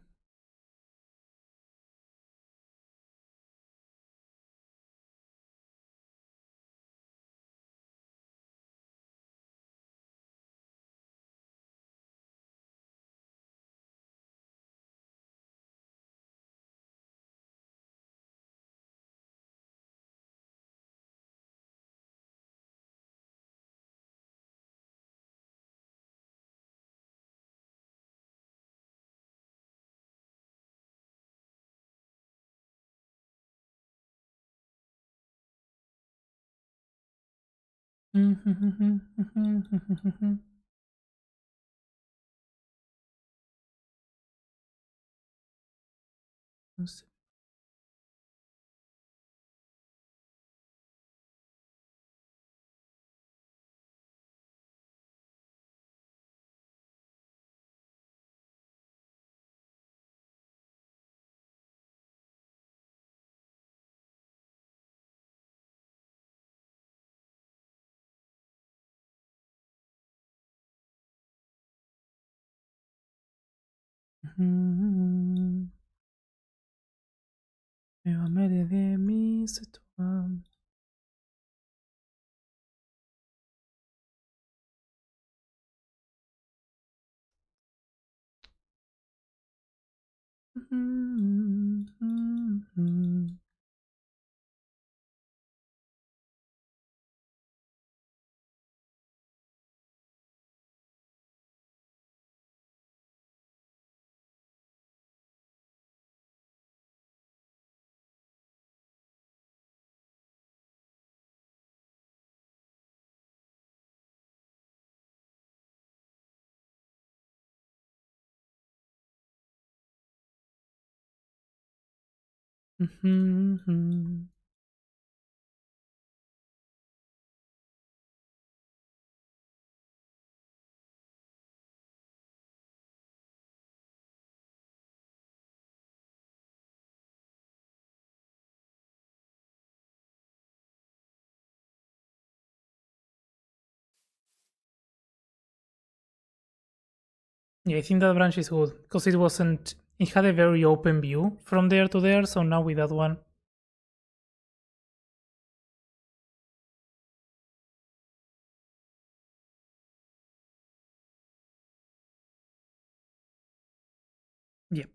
A: Nuevamente de mí se toman. Yeah, I think that branch is good because it wasn't. It had a very open view from there to there, so now with that one. Yep.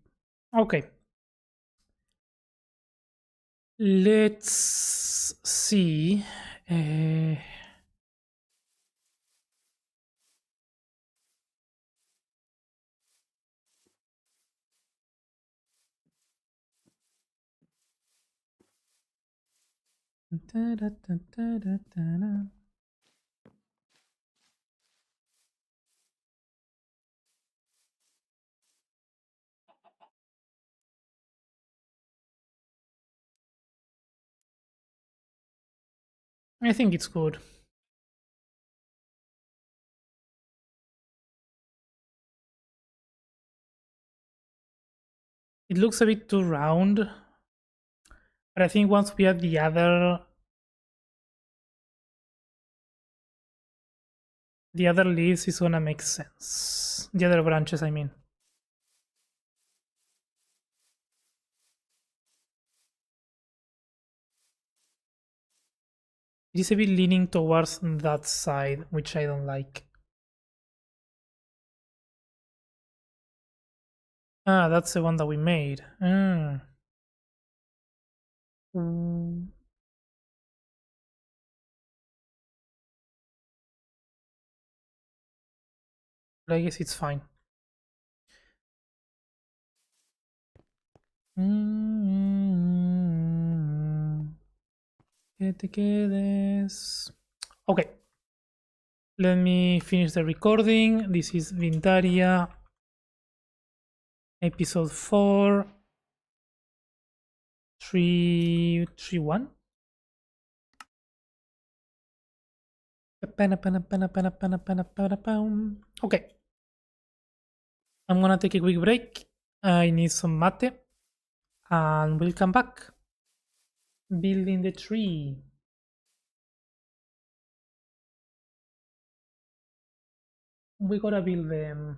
A: Okay. Let's see. I think it's good. It looks a bit too round, but I think once we add the other leaves is gonna make sense. The other branches, I mean. It is a bit leaning towards that side, which I don't like. Ah, that's the one that we made. Mm. But I guess it's fine. Que te quedes. Okay. Let me finish the recording. This is Vindaria, episode 4, 331. Okay, I'm gonna take a quick break. I need some mate, and we'll come back. Building the tree. We gotta build them.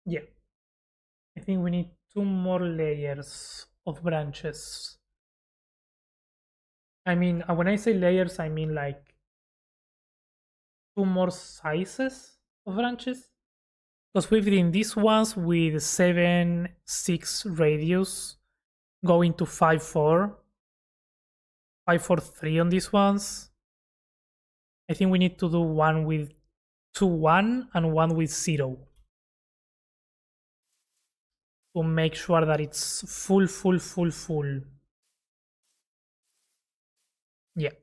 A: Yeah, I think we need 2 more layers of branches. I mean, when I say layers, I mean like 2 more sizes of branches. Because we've done these ones with 7, 6 radius going to 5, 4, 5, 4, 3 on these ones. I think we need to do one with 2, 1 and one with 0 to make sure that it's full, full, full, full. Yeah.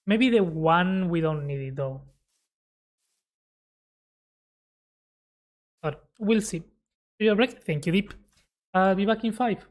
A: Maybe the 1 we don't need it though. But we'll see. Your break. Thank you, Deep. I'll be back in 5.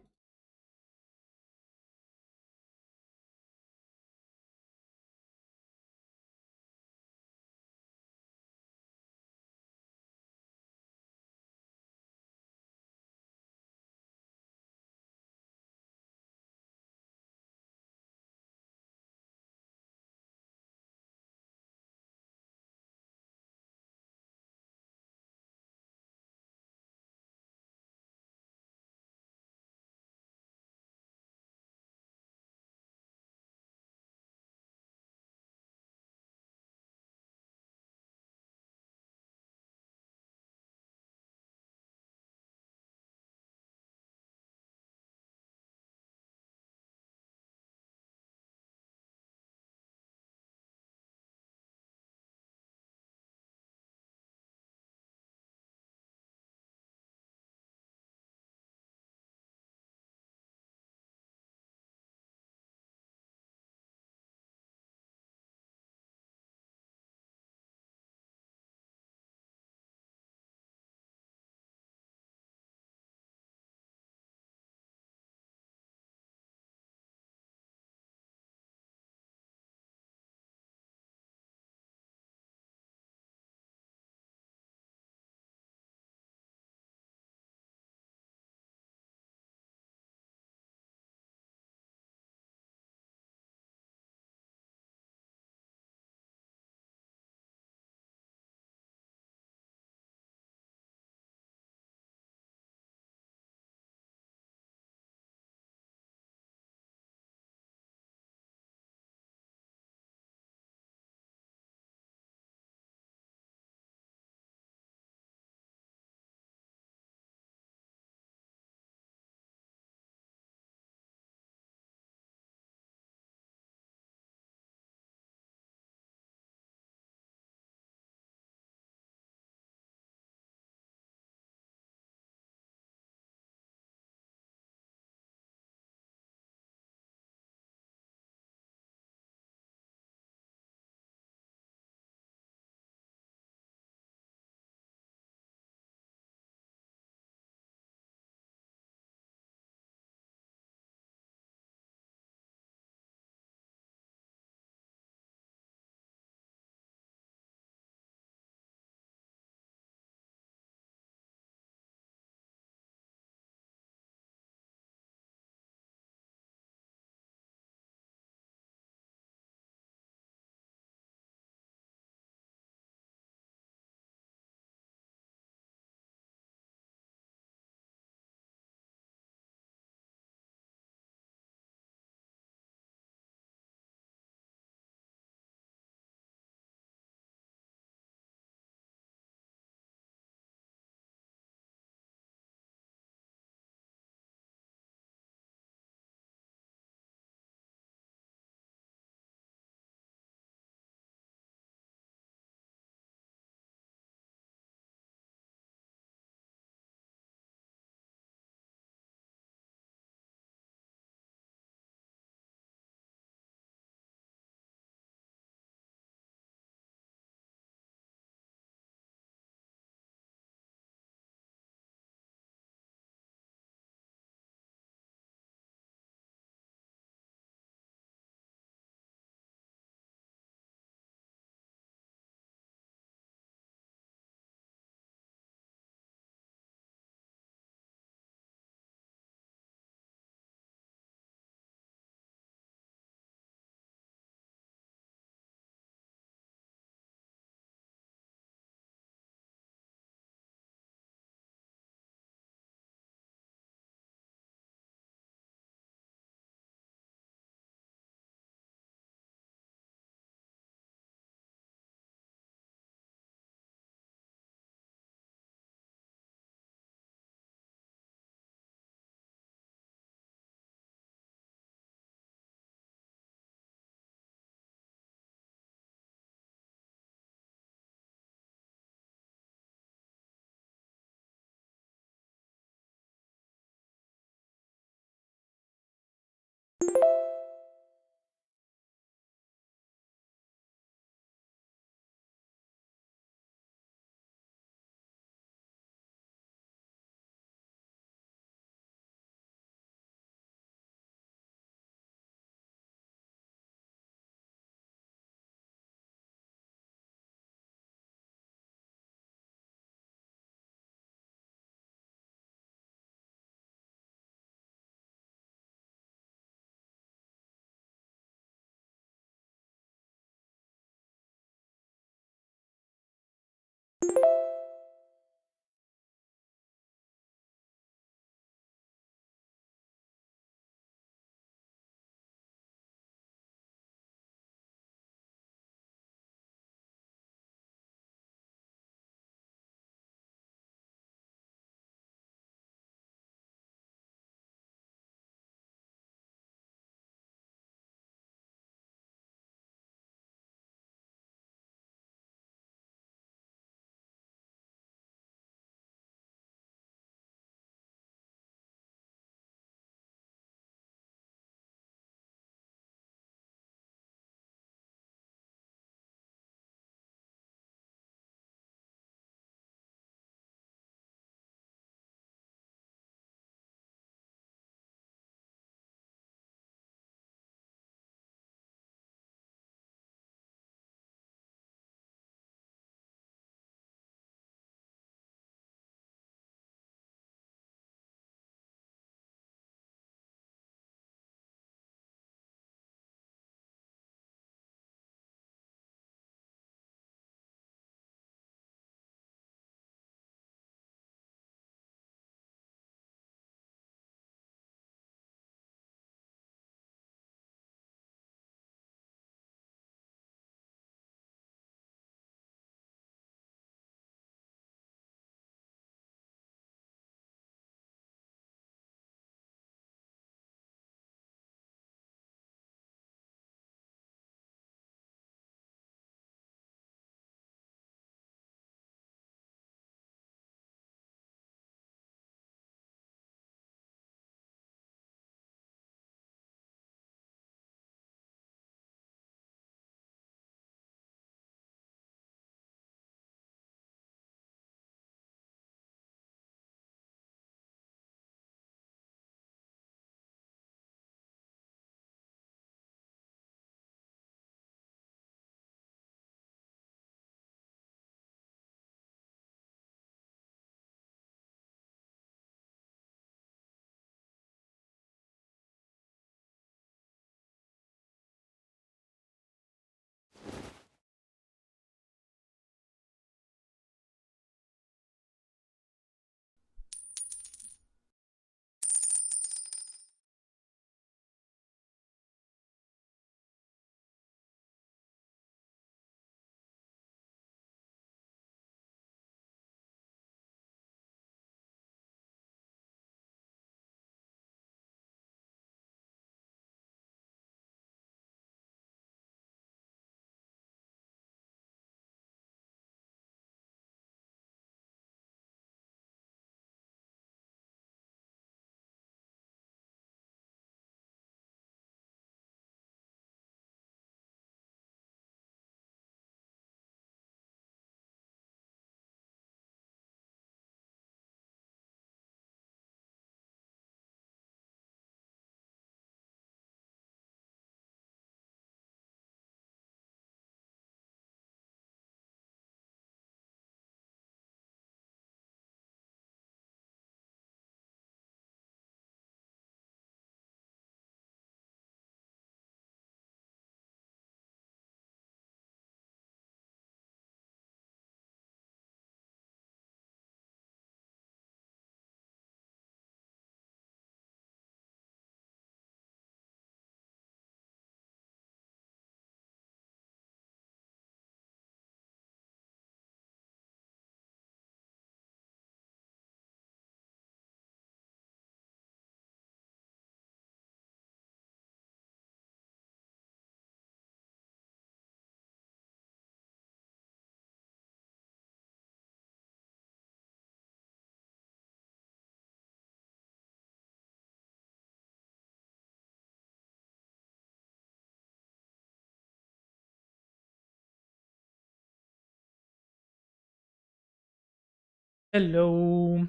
A: Hello.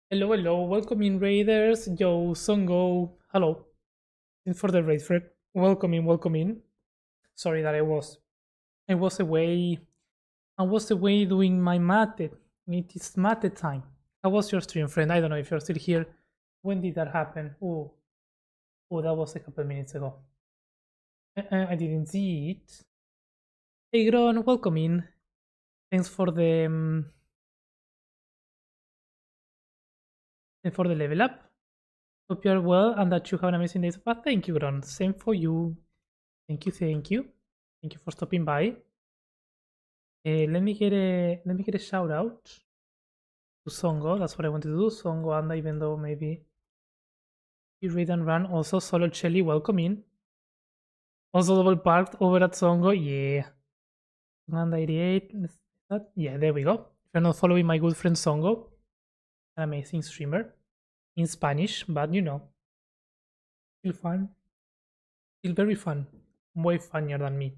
A: Hello, hello. Welcome in Raiders. Yo, Songo. Hello. Thanks for the raid, Fred. Welcome in, welcome in. Sorry that I was away. I was away doing my mate. It is mate time. How was your stream, friend? I don't know if you're still here. When did that happen? Oh, that was a couple minutes ago. I didn't see it. Hey, Gron, welcome in. Thanks for the level up. Hope you are well and that you have an amazing day. But thank you, Gron. Same for you. Thank you, thank you. Thank you for stopping by. Let me get a shout out to Songo. That's what I wanted to do. Songo and even though maybe you read and run. Also Solo Chelly, welcome in. Also double parked over at Songo. Yeah. And 88. Yeah, there we go. If you're not following my good friend Songo, an amazing streamer in Spanish, but still fun. Still very fun. Way funnier than me.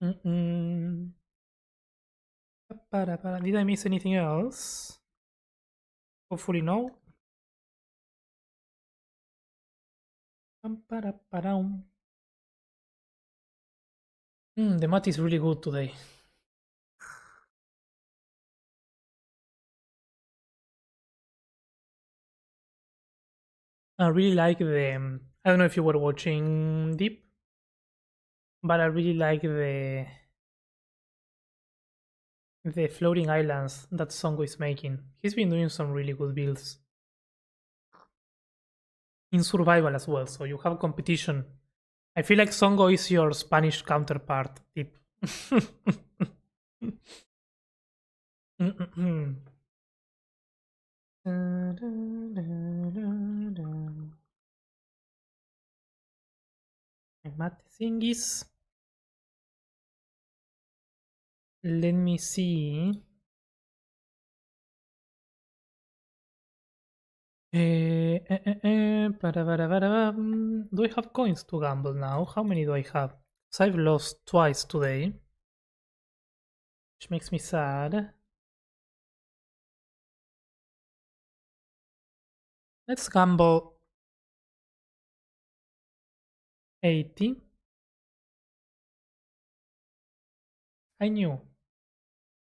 A: Mm-mm. Did I miss anything else? Hopefully no. The mat is really good today. I really like I don't know if you were watching Deep, but I really like the floating islands that Songo is making. He's been doing some really good builds in survival as well, so you have competition. I feel like Songo is your Spanish counterpart, Deep. Mate thingies. Let me see. Do I have coins to gamble now? How many do I have? So I've lost twice today, which makes me sad. Let's gamble 80. I knew.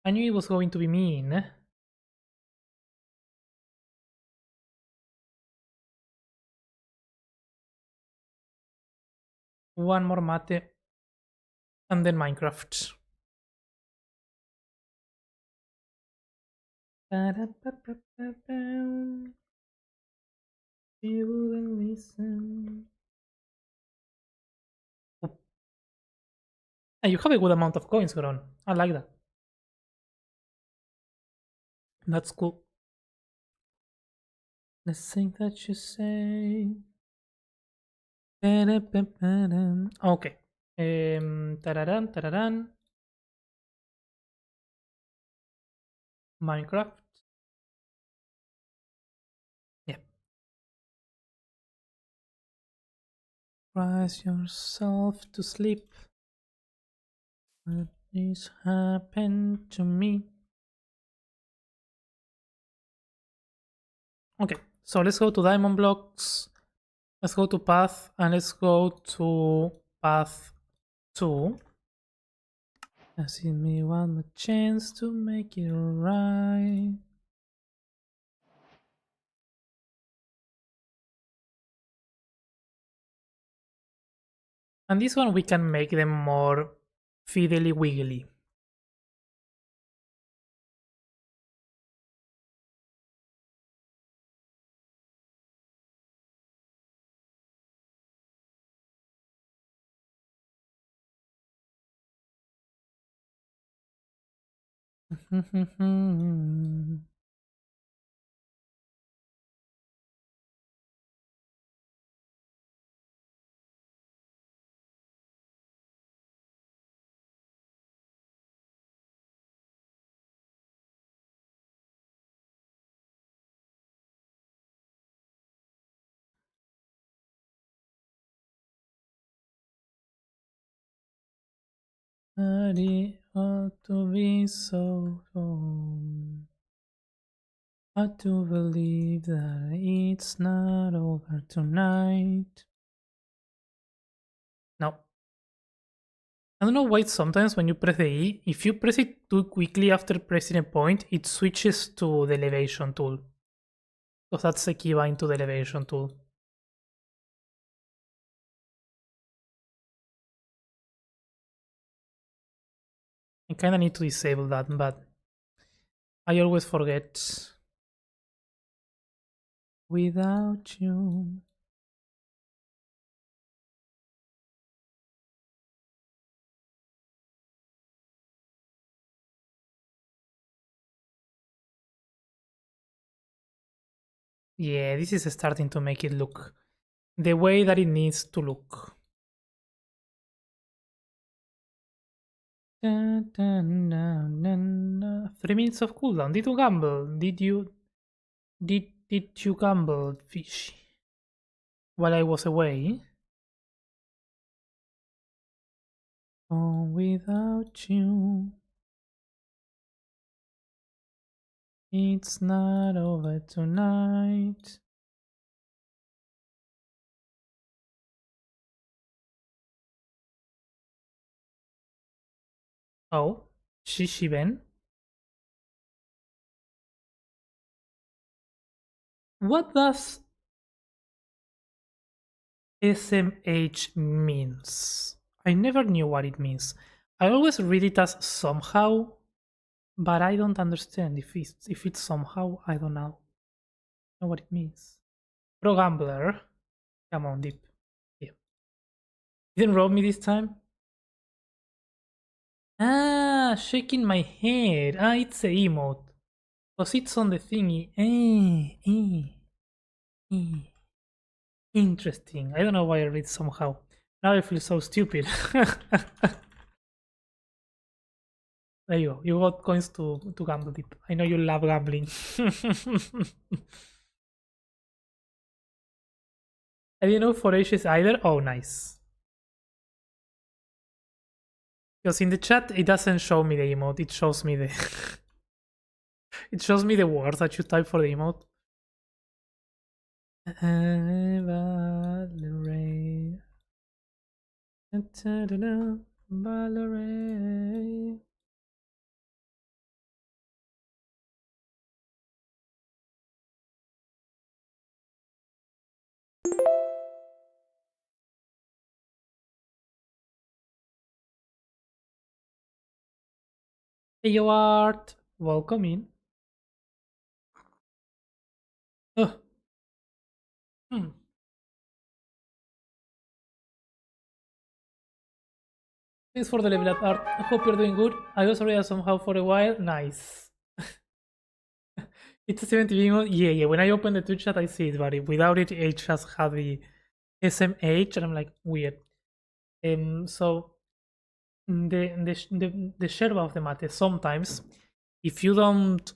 A: I knew it was going to be mean. One more mate. And then Minecraft. You wouldn't listen. Oh, you have a good amount of coins, Gron. I like that. That's cool. Let's think that you say. Okay. Tararan. Minecraft. Yeah. Rise yourself to sleep. What is happened to me? Okay, so let's go to diamond blocks. Let's go to path and let's go to path 2. Give me one more chance to make it right. And this one we can make them more fiddly wiggly. But it ought to be so hard to believe that it's not over tonight. No. I don't know why sometimes when you press the E, if you press it too quickly after pressing a point, it switches to the elevation tool. Because that's the keybind to the elevation tool. I kinda need to disable that, but I always forget. Without you. Yeah, this is starting to make it look the way that it needs to look. 3 minutes of cooldown. Did you gamble? Did you gamble, fish? While I was away? Oh, without you, it's not over tonight. Oh, Shishi Ben. What does SMH means? I never knew what it means. I always read it as somehow, but I don't understand if it's somehow. I don't know what it means. Pro gambler, come on, deep. Yeah. You didn't rob me this time. Ah, shaking my head. Ah, it's a emote. Cause it's on the thingy. Interesting. I don't know why I read somehow. Now I feel so stupid. There you go. You got coins to gamble deep. I know you love gambling. I didn't know for ages either. Oh, nice. Because in the chat it doesn't show me the emote. It shows me the it shows me the words that you type for the emote. Valerie. Valerie. Hey, yo, Art. Welcome in. Ugh. Hmm. Thanks for the level up, Art. I hope you're doing good. I was already somehow for a while. Nice. It's a 70 bingo. Yeah. When I open the Twitch chat, I see it, but without it, it just had the SMH, and I'm like, weird. So the share of the matter. Sometimes, if you don't,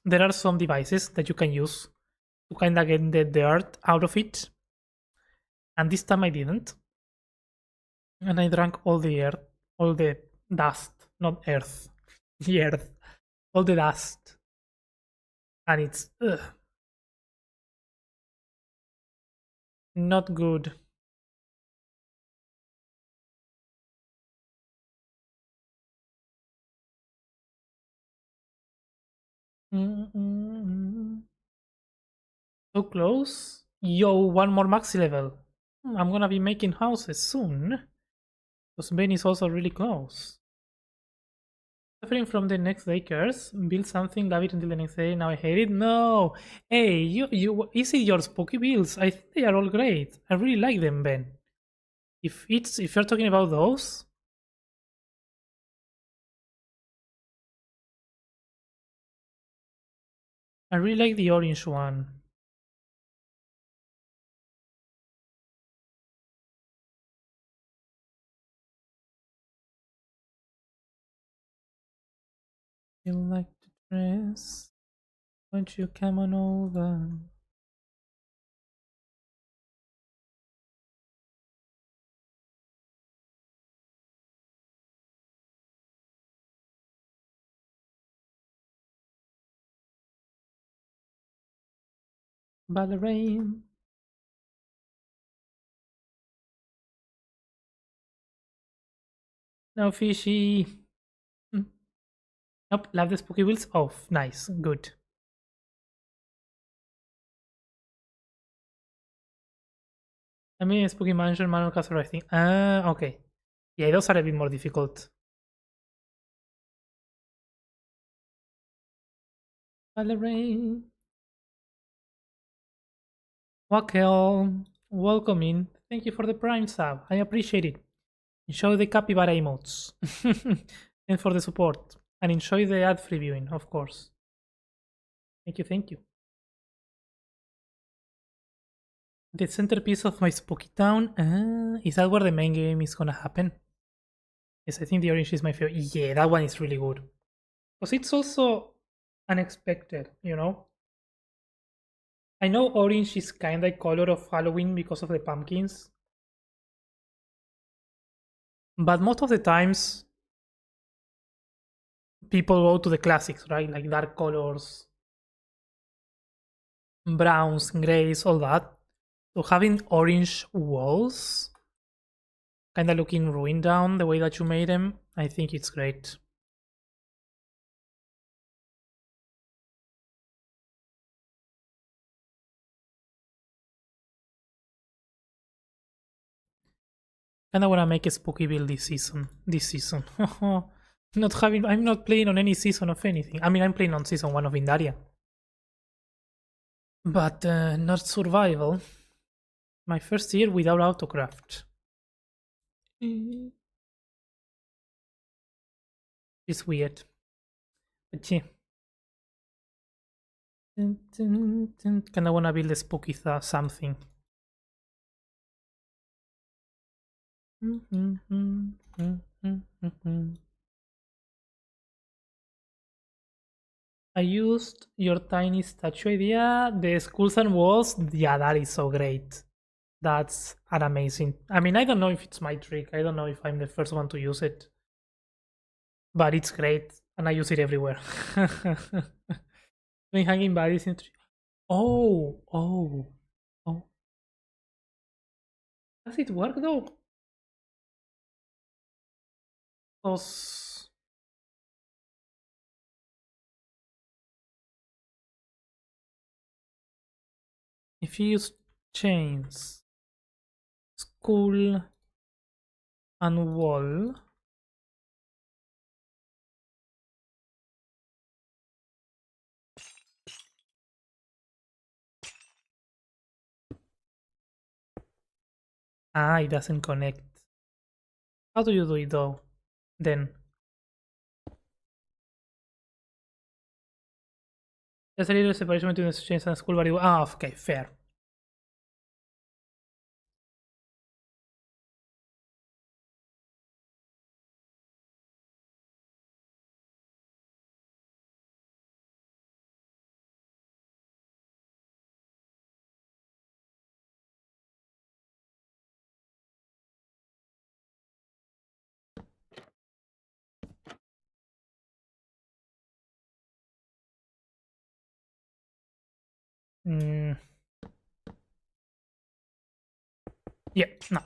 A: there are some devices that you can use to kind of get the dirt out of it. And this time I didn't, and I drank all the earth, all the dust, not earth, the earth, all the dust, and it's not good. Mm-mm-mm. So close. Yo, one more maxi level. I'm gonna be making houses soon. Because Ben is also really close. Suffering from the next day curse. Build something, love it until the next day. Now I hate it. No. Hey, you is it your spooky builds? I think they are all great. I really like them, Ben. If you're talking about those, I really like the orange one. You like to dress? Won't you come on over? Ballerine. No fishy. Hmm. Nope, love the spooky wheels off. Nice, good. I mean, spooky mansion, manual castle, I think. Ah, okay. Yeah, those are a bit more difficult. Ballerine. Wackel. Welcome in. Thank you for the prime sub. I appreciate it. Enjoy the capybara emotes. And for the support. And enjoy the ad free viewing, of course. Thank you, thank you. The centerpiece of my spooky town. Is that where the main game is gonna happen? Yes, I think the orange is my favorite. Yeah, that one is really good. Because it's also unexpected, you know? I know orange is kinda color of Halloween because of the pumpkins. But most of the times people go to the classics, right? Like dark colors, browns, grays, all that. So having orange walls, kind of looking ruined down the way that you made them, I think it's great. Kind of want to make a spooky build this season. I'm not playing on any season of anything. I mean, I'm playing on season 1 of Vindaria. But not survival. My first year without autocraft. It's weird. But yeah. Kinda wanna build a spooky something. I used your tiny statue idea. The skulls and walls. Yeah, that is so great. That's an amazing. I mean, I don't know if it's my trick. I don't know if I'm the first one to use it. But it's great. And I use it everywhere. When hanging bodies in. Oh. Does it work though? Because if you use chains, skull, and wall. Ah, it doesn't connect. How do you do it though? Then there's a little separation between the chains and skull, but okay, fair. Mm, yeah, no,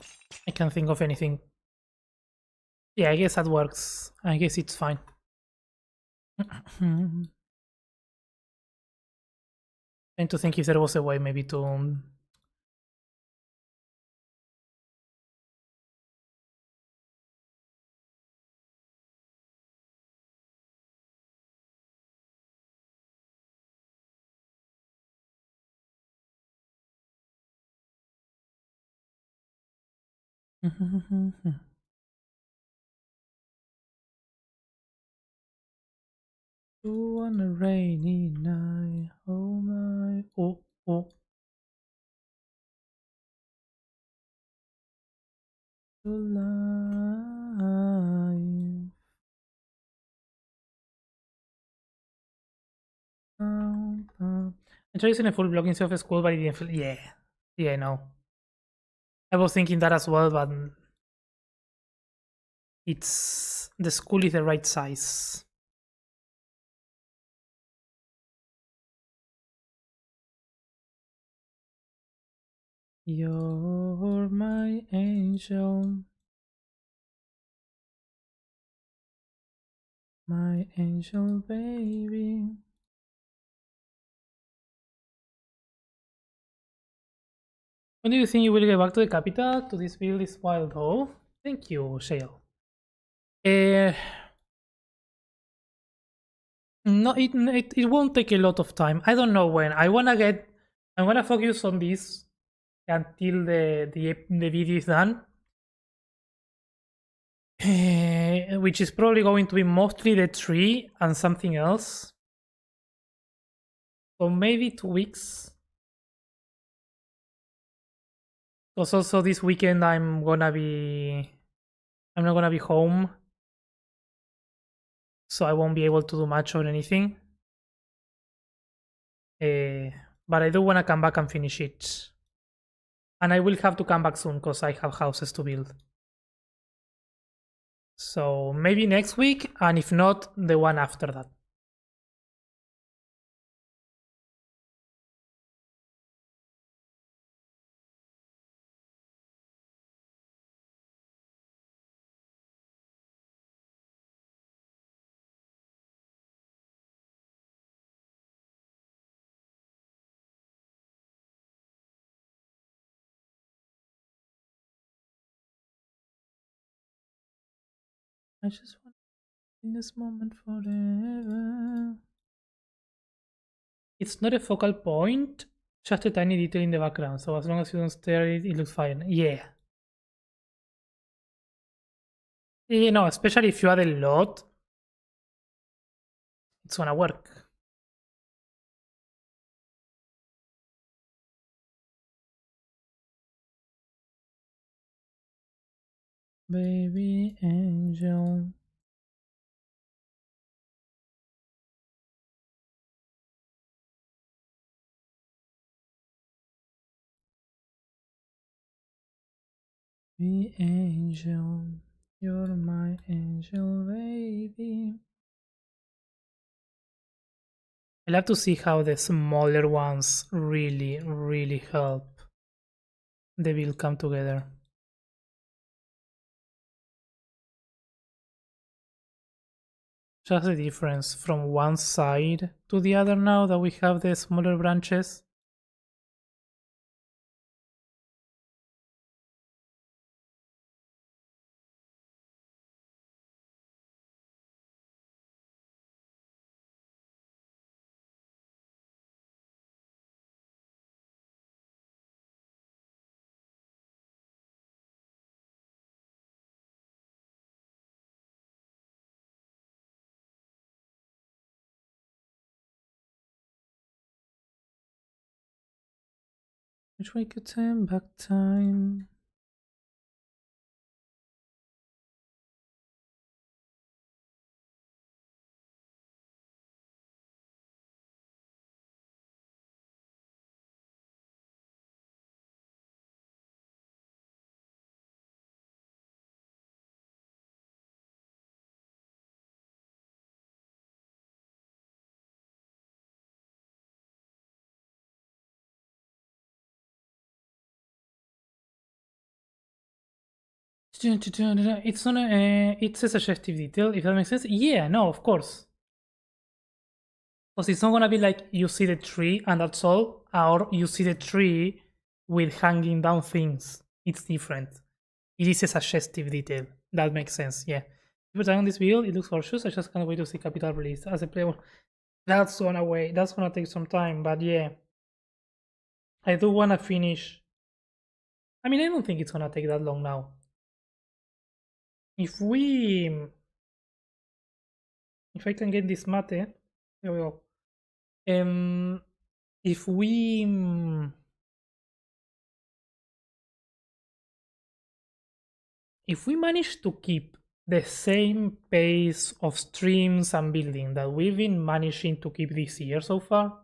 A: I can't think of anything. Yeah, I guess that works. I guess it's fine. Trying to think if there was a way maybe to. On a rainy night, oh my, oh, alive. I tried using a full block instead of a school, but it didn't feel. Yeah, no. I was thinking that as well, but it's the school is the right size. You're my angel. My angel baby. When do you think you will get back to the capital? To this build is wild though. Thank you, Shale. No, it won't take a lot of time. I don't know when. I'm gonna focus on this until the video is done. Which is probably going to be mostly the tree and something else. So maybe 2 weeks. Because also this weekend I'm not gonna be home. So I won't be able to do much or anything. But I do wanna come back and finish it. And I will have to come back soon because I have houses to build. So maybe next week, and if not, the one after that. I just want in this moment forever. It's not a focal point, just a tiny detail in the background. So as long as you don't stare at it, it looks fine. Yeah. You know, especially if you add a lot, it's gonna work. Baby angel. Baby angel. You're my angel, baby. I love to see how the smaller ones really help the build come together. Just the difference from one side to the other now that we have the smaller branches. Which we could turn back time. It's not it's a suggestive detail, if that makes sense. Yeah, no, of course. Because it's not gonna be like you see the tree and that's all, or you see the tree with hanging down things. It's different. It is a suggestive detail. That makes sense, yeah. Every time on this build, it looks gorgeous. I just can't wait to see capital release as a player. That's gonna take some time, but yeah. I do wanna finish. I mean, I don't think it's gonna take that long now. If I can get this mate, there we go. If we manage to keep the same pace of streams and building that we've been managing to keep this year so far,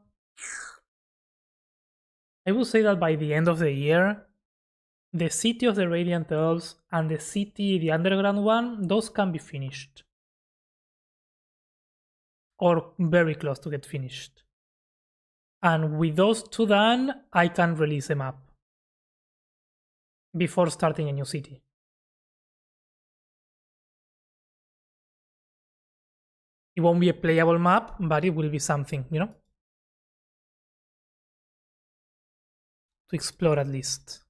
A: I would say that by the end of the year, the City of the Radiant Elves and the underground one, those can be finished. Or very close to get finished. And with those two done, I can release a map. before starting a new city. It won't be a playable map, but it will be something, you know, to explore at least.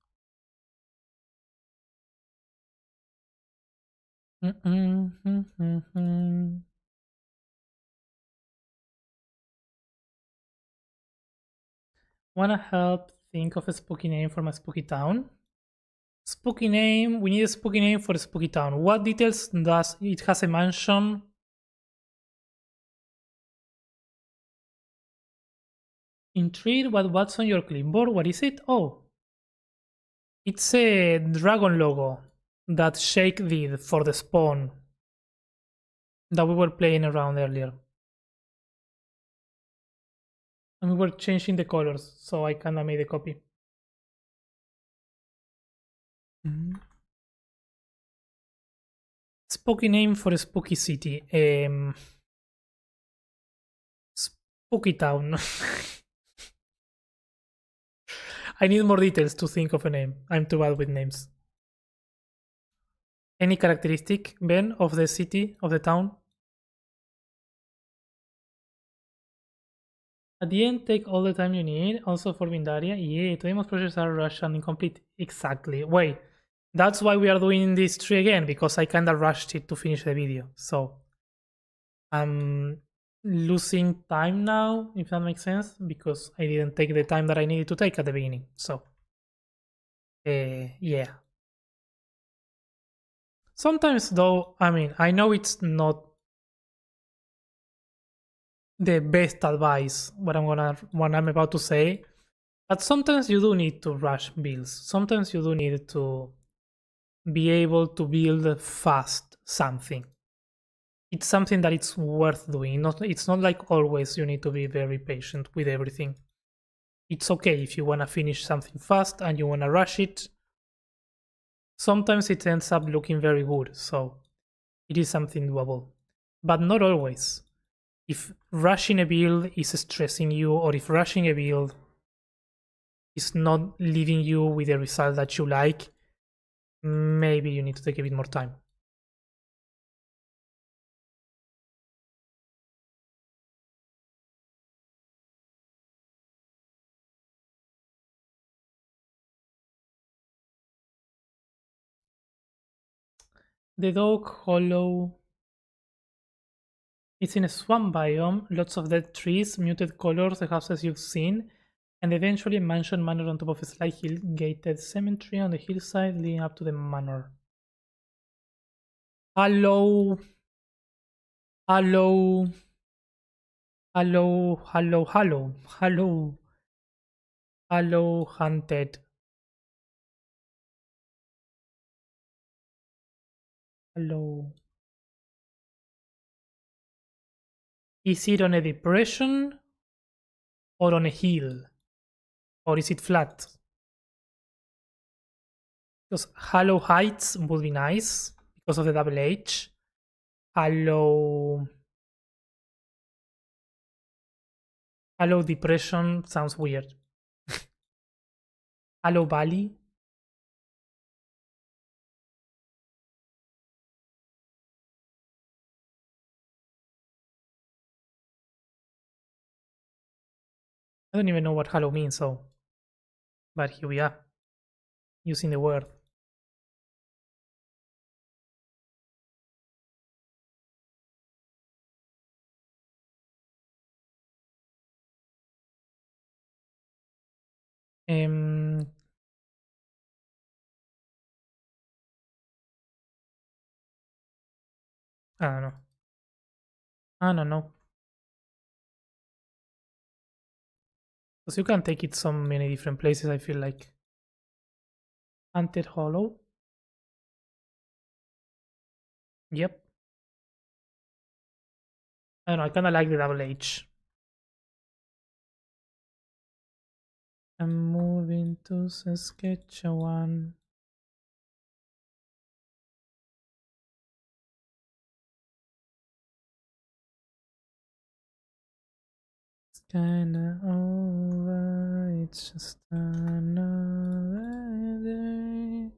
A: Wanna help think of a spooky name for my spooky town? Spooky name. We need a spooky name for a spooky town. What details does it has a mansion? Intrigued by what's on your clipboard? What is it? Oh, it's a dragon logo that Shake did for the spawn that we were playing around earlier. And we were changing the colors, so I kinda made a copy. Spooky name for a spooky city. Spooky town. I need more details to think of a name. I'm too bad with names. Any characteristic, Ben, of the city, of the town? At the end, take all the time you need. Also for Vindaria. Yeah, today most projects are rushed and incomplete. Exactly. Wait, that's why we are doing this tree again, because I kinda rushed it to finish the video. So I'm losing time now, if that makes sense, because I didn't take the time that I needed to take at the beginning. So yeah. Sometimes though, I mean, I know it's not the best advice what I'm about to say, but sometimes you do need to rush builds. Sometimes you do need to be able to build fast something. It's something that it's worth doing. It's not like always you need to be very patient with everything. It's okay if you want to finish something fast and you want to rush it. Sometimes it ends up looking very good, so it is something doable. But not always. If rushing a build is stressing you, or if rushing a build is not leaving you with a result that you like, maybe you need to take a bit more time. The Dog Hollow. It's in a swamp biome, lots of dead trees, muted colors, the houses you've seen, and eventually a mansion manor on top of a slight hill-gated cemetery on the hillside leading up to the manor. Hello. Hello. Hello. Hello. Hello. Hello. Hello, Hunted. Hello. Is it on a depression or on a hill? Or is it flat? Because Hollow Heights would be nice because of the double H. Hollow Depression sounds weird. Hollow Valley. I don't even know what Hollow means, so. But here we are, using the word. Um, I don't know. I don't know. Because you can take it so many different places, I feel like. Hunted Hollow. Yep. I don't know, I kinda like the double H. I'm moving to Saskatchewan. It's kinda over, it's just another day.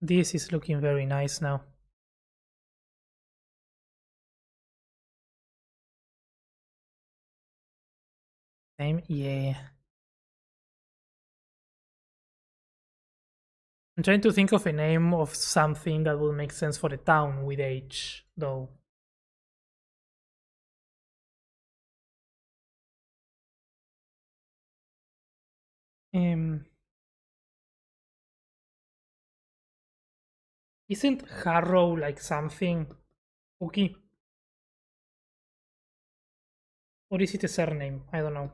A: This is looking very nice now. Name, yeah. I'm trying to think of a name of something that will make sense for the town with H, though. Isn't Harrow like something spooky? Or is it a surname? I don't know.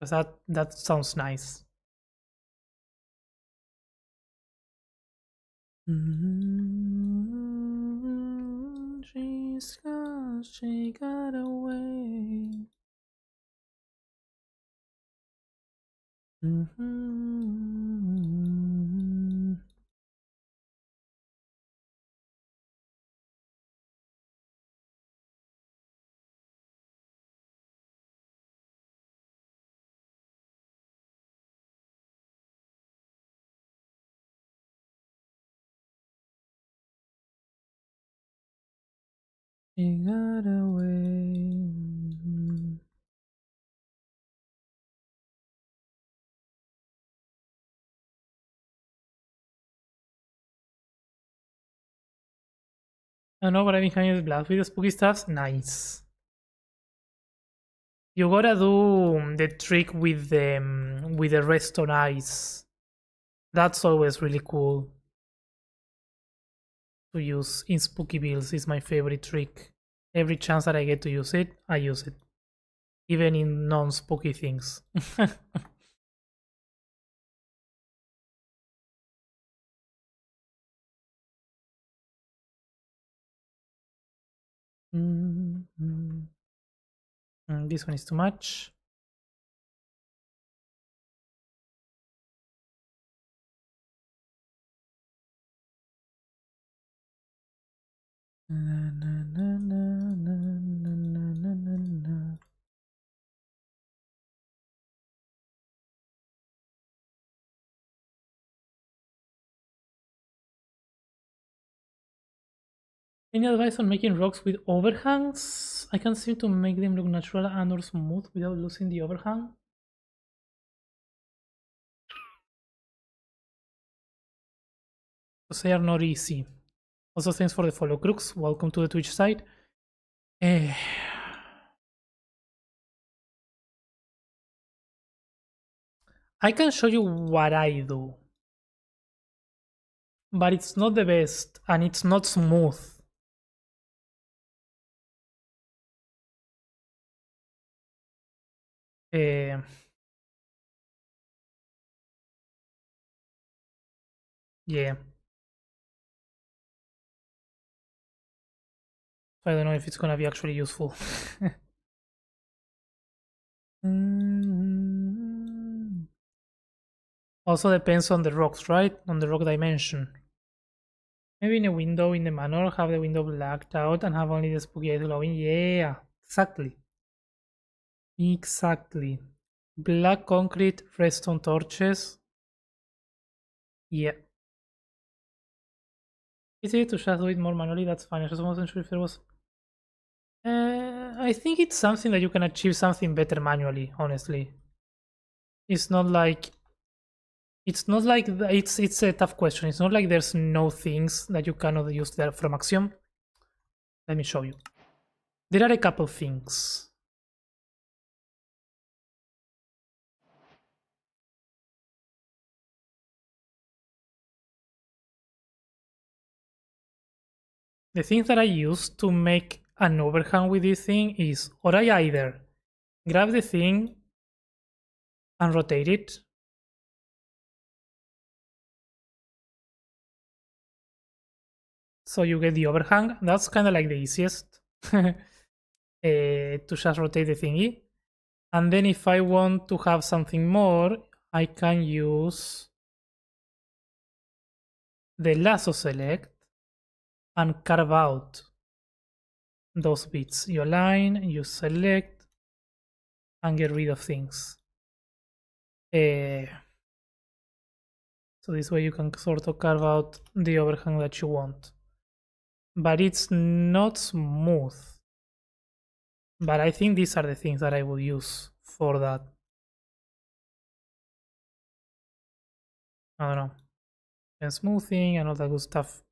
A: Because that sounds nice. She got away. She got away. I know, but I've been hanging with blast with the spooky stuffs. Nice. You gotta do the trick with the redstone eyes. That's always really cool to use in spooky builds. Is my favorite trick. Every chance that I get to use it, I use it. Even in non-spooky things. This one is too much. Any advice on making rocks with overhangs? I can seem to make them look natural and or smooth without losing the overhang. Because they are not easy. Also, thanks for the follow, Crooks. Welcome to the Twitch side. I can show you what I do. But it's not the best, and it's not smooth. Yeah. So I don't know if it's gonna be actually useful. Also depends on the rocks, right? On the rock dimension. Maybe in a window in the manor, have the window blacked out and have only the spooky eyes glowing. Yeah, exactly. Exactly. Black concrete, redstone torches. Yeah. It's easy to just do it more manually, that's fine. I just wasn't sure if there was... I think it's something that you can achieve something better manually, honestly. It's not like... It's not like... It's a tough question. It's not like there's no things that you cannot use there from Axiom. Let me show you. There are a couple things. The things that I use to make an overhang with this thing is, or I either grab the thing and rotate it, so you get the overhang. That's kind of like the easiest to just rotate the thingy. And then if I want to have something more, I can use the lasso select and carve out those bits. You align, you select, and get rid of things. So this way you can sort of carve out the overhang that you want. But it's not smooth. But I think these are the things that I will use for that. I don't know. And smoothing and all that good stuff.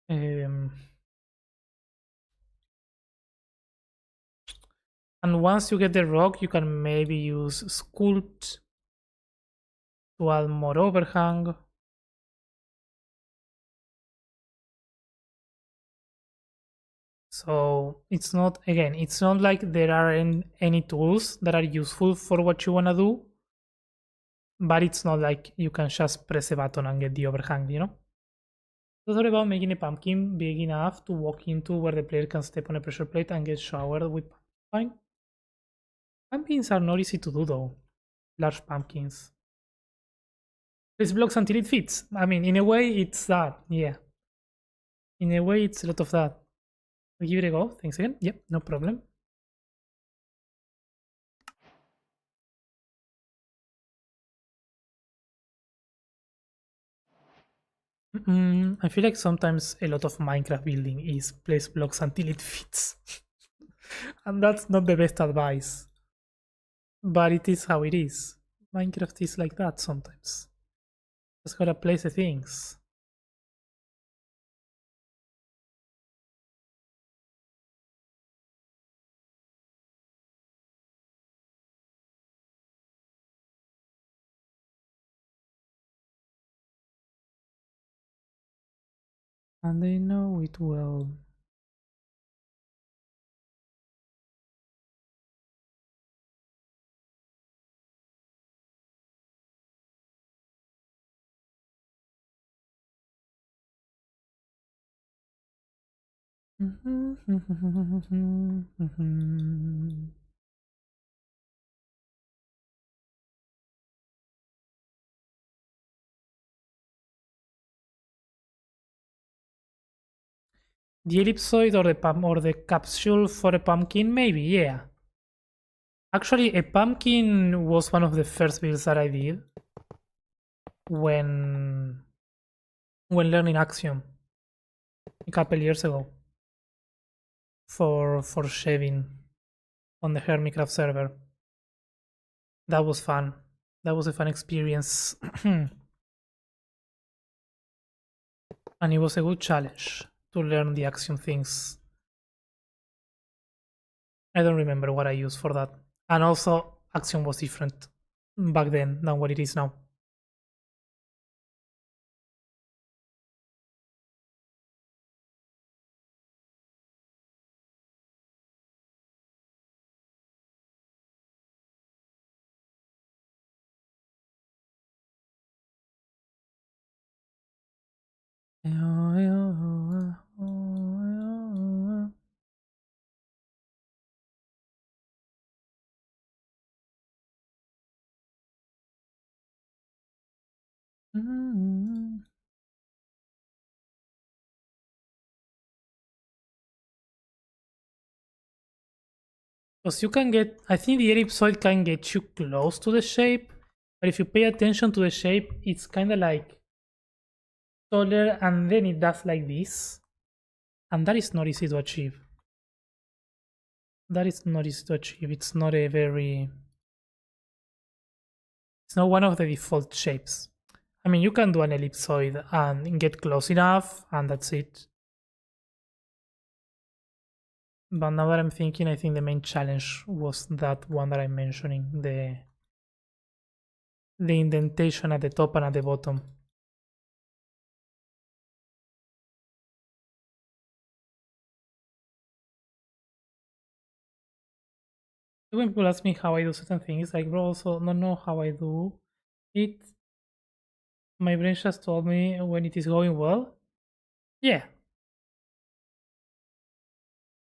A: And once you get the rock, you can maybe use sculpt to add more overhang. So it's not, again, it's not like there are any tools that are useful for what you want to do, but it's not like you can just press a button and get the overhang, you know? So thought about making a pumpkin big enough to walk into where the player can step on a pressure plate and get showered with pumpkin. Pumpkins are not easy to do though. Large pumpkins. Place blocks until it fits. I mean, in a way, it's that, yeah. In a way, it's a lot of that. I'll give it a go. Thanks again. Yep, no problem. I feel like sometimes a lot of Minecraft building is place blocks until it fits. And that's not the best advice. But it is how it is. Minecraft is like that sometimes. Just gotta place the things. And they know it well. The ellipsoid or the capsule for a pumpkin, maybe, yeah. Actually, a pumpkin was one of the first builds that I did when learning Axiom a couple years ago for shaving on the Hermitcraft server. That was fun. That was a fun experience. And it was a good challenge to learn the Axiom things. I don't remember what I used for that. And also, Axiom was different back then than what it is now. Because you can get, I think the ellipsoid can get you close to the shape, but if you pay attention to the shape, it's kind of like taller and then it does like this. And that is not easy to achieve. That is not easy to achieve. It's not a very... It's not one of the default shapes. I mean, you can do an ellipsoid and get close enough, and that's it. But now that I'm thinking, I think the main challenge was that one that I'm mentioning, the indentation at the top and at the bottom. When people ask me how I do certain things, like, bro, also don't know how I do it. My brain just told me when it is going well. Yeah.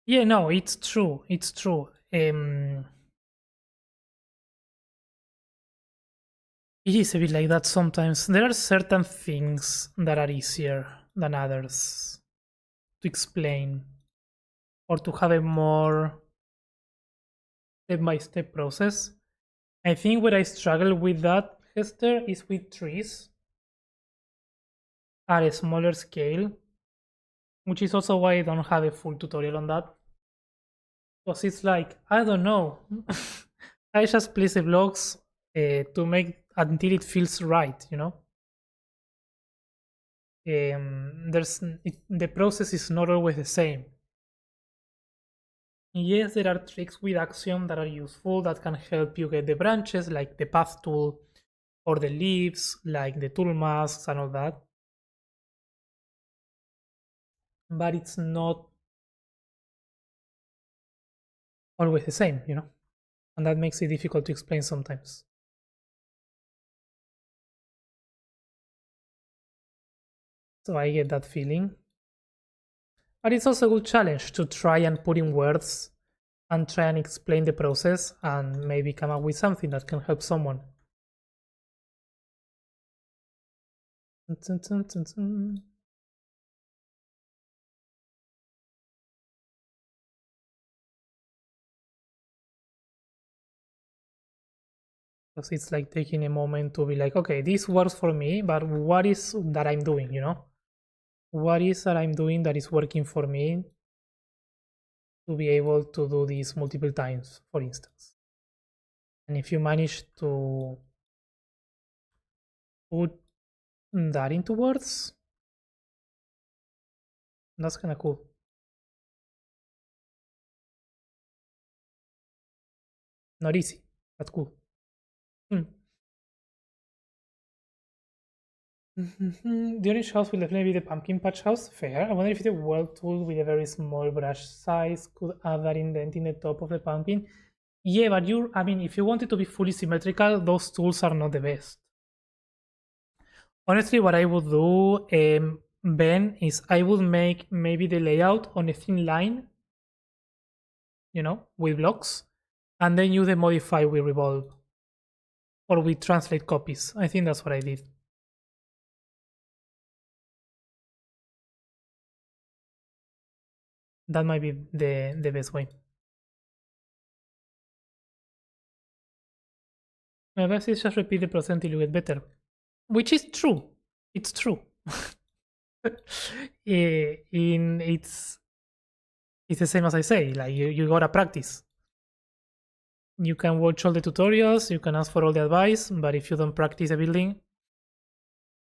A: Yeah, no, it's true. It's true. It is a bit like that sometimes. There are certain things that are easier than others to explain or to have a more step-by-step process. I think where I struggle with that, Hester, is with trees at a smaller scale, which is also why I don't have a full tutorial on that. Because it's like, I don't know. I just place the blocks to make until it feels right, you know? The process is not always the same. Yes, there are tricks with Axiom that are useful that can help you get the branches, like the path tool, or the leaves, like the tool masks and all that. But it's not always the same, you know? And that makes it difficult to explain sometimes. So I get that feeling. But it's also a good challenge to try and put in words and try and explain the process and maybe come up with something that can help someone. Because it's like taking a moment to be like, okay, this works for me, but what is that I'm doing, you know? What is that I'm doing that is working for me to be able to do this multiple times, for instance? And if you manage to put that into words, that's kind of cool. Not easy, but cool. The orange house will definitely be the pumpkin patch house. Fair. I wonder if the world tool with a very small brush size could add that indent in the top of the pumpkin. Yeah, but I mean, if you want it to be fully symmetrical, those tools are not the best. Honestly, what I would do, Ben, is I would make maybe the layout on a thin line, you know, with blocks, and then use the modify with revolve or with translate copies. I think that's what I did. That might be the best way. My best is just repeat the process until you get better, which is true. It's true. It's the same as I say. Like you gotta practice. You can watch all the tutorials, you can ask for all the advice, but if you don't practice a building,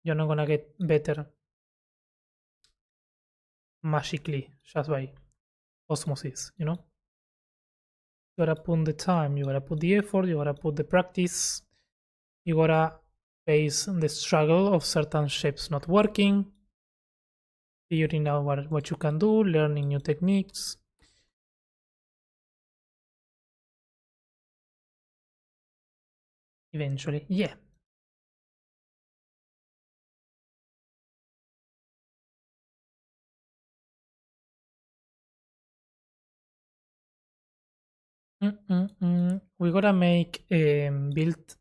A: you're not gonna get better magically just by osmosis. You know, you gotta put the time, you gotta put the effort, you gotta put the practice, you gotta face the struggle of certain shapes not working, figuring out what you can do, learning new techniques. Eventually, yeah. We gotta make build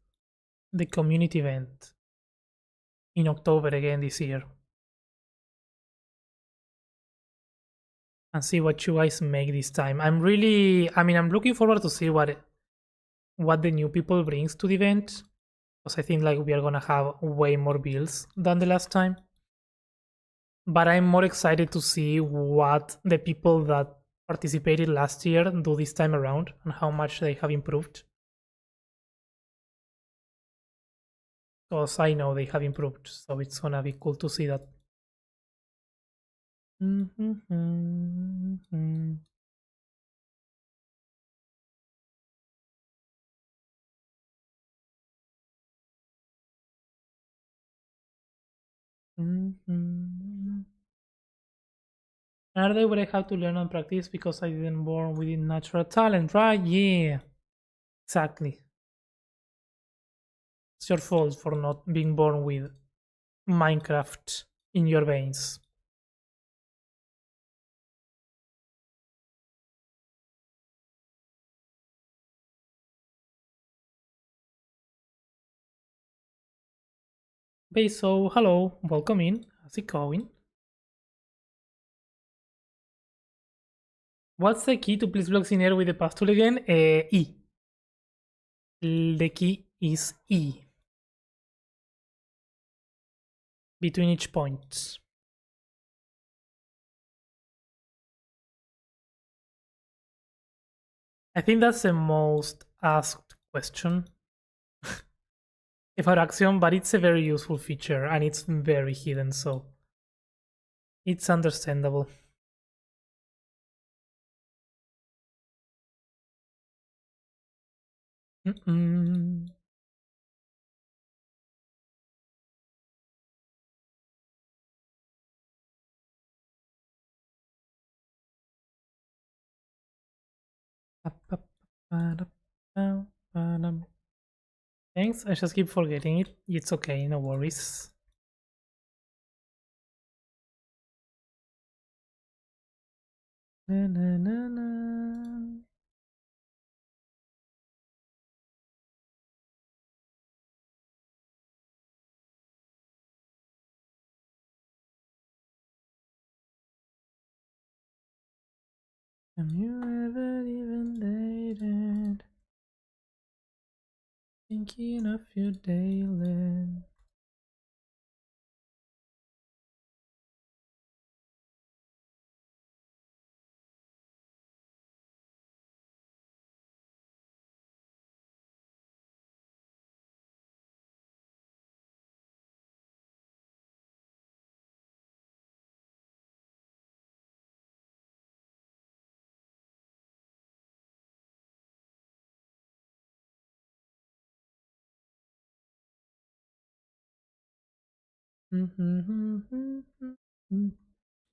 A: the community event in October again this year and see what you guys make this time. I'm looking forward to see what the new people brings to the event because I think like we are gonna have way more builds than the last time. But I'm more excited to see what the people that participated last year do this time around and how much they have improved. Because I know they have improved, so it's gonna be cool to see that. Another what I have to learn and practice because I didn't born with natural talent, right? Yeah, exactly. It's your fault for not being born with Minecraft in your veins. Okay, so hello, welcome in. How's it going? What's the key to place blocks in air with the path tool again? E. The key is E. Between each point. I think that's the most asked question about Axiom, but it's a very useful feature and it's very hidden, so it's understandable. Mm-mm. Thanks, I just keep forgetting it. It's okay, no worries. Na, na, na, na. Have you ever even dated? Thinking of you daily.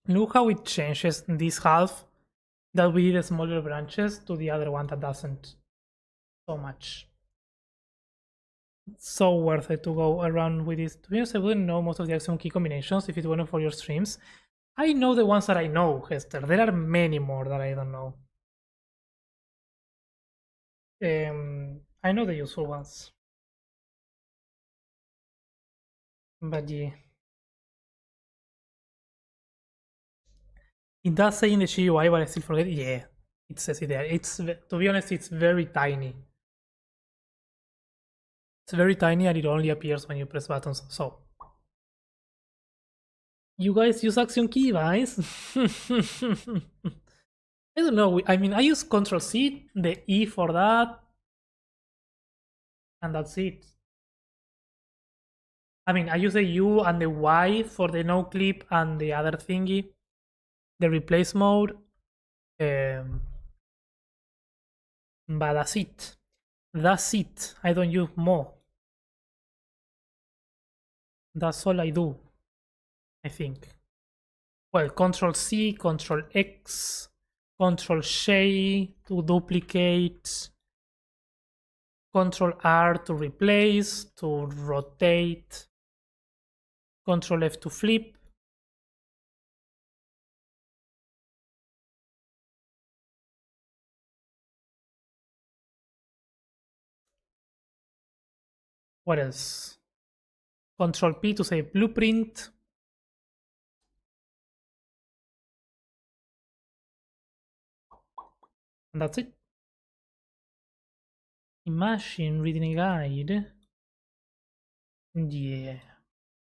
A: Look how it changes in this half that we did smaller branches to the other one that doesn't so much. It's so worth it to go around with this. To be honest, I wouldn't know most of the Axiom key combinations if it weren't for your streams. I know the ones that I know, Hester. There are many more that I don't know. I know the useful ones. But yeah. It does say in the GUI, but I still forget. Yeah, it says it there. It's, to be honest, it's very tiny. It's very tiny and it only appears when you press buttons. So, you guys use Axiom key, guys? I don't know. I mean, I use Control C, the E for that, and that's it. I mean, I use the U and the Y for the no clip and the other thingy, the replace mode. But that's it. That's it. I don't use more. That's all I do, I think. Well, Control C, Control X, Control J to duplicate, Control R to replace, to rotate, Control F to flip. What else? Control P to save blueprint. And that's it. Imagine reading a guide. Yeah.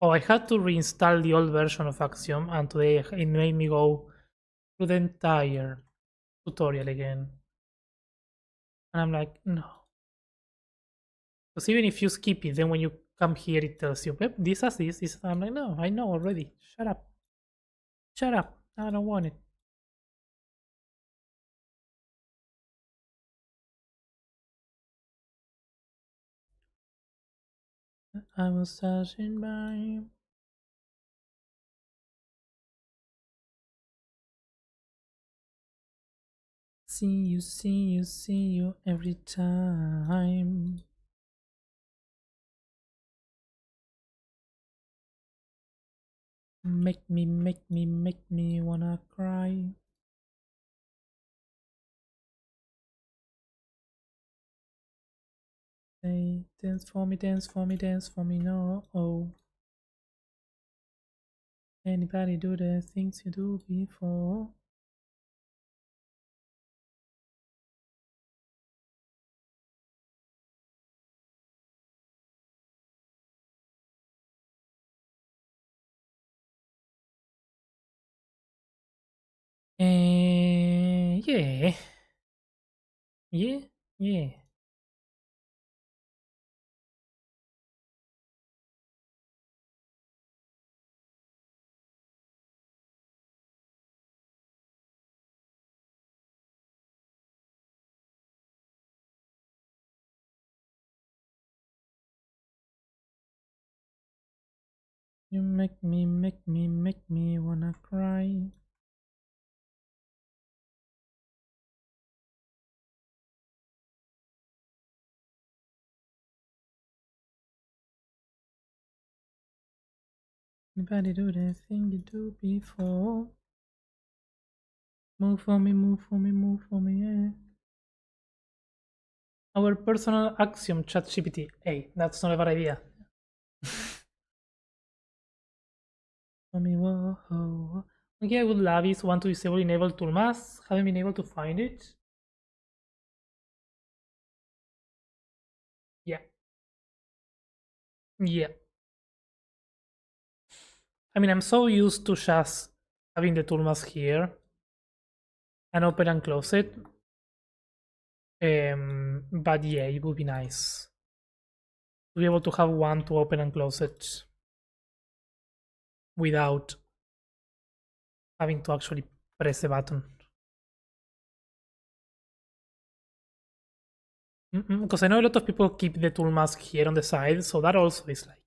A: Oh, I had to reinstall the old version of Axiom, and today it made me go through the entire tutorial again. And I'm like, no. Because even if you skip it, then when you come here, it tells you, yep, this has this. I'm like, no, I know already. Shut up. Shut up. I don't want it. I was passing by. See you every time. Make me wanna cry. Say, dance for me, dance for me, dance for me, no. Oh. Anybody do the things you do before? Yeah. Yeah. Yeah. You make me wanna cry. Anybody do the thing you do before? Move for me, move for me, move for me, yeah. Our personal Axium ChatGPT. Hey, that's not a bad idea. For me, whoa. Okay, I would love is want to disable enable tool masks. Haven't been able to find it. Yeah. Yeah. I mean, I'm so used to just having the tool mask here and open and close it. But yeah, it would be nice to be able to have one to open and close it without having to actually press the button. Because I know a lot of people keep the tool mask here on the side, so that also is like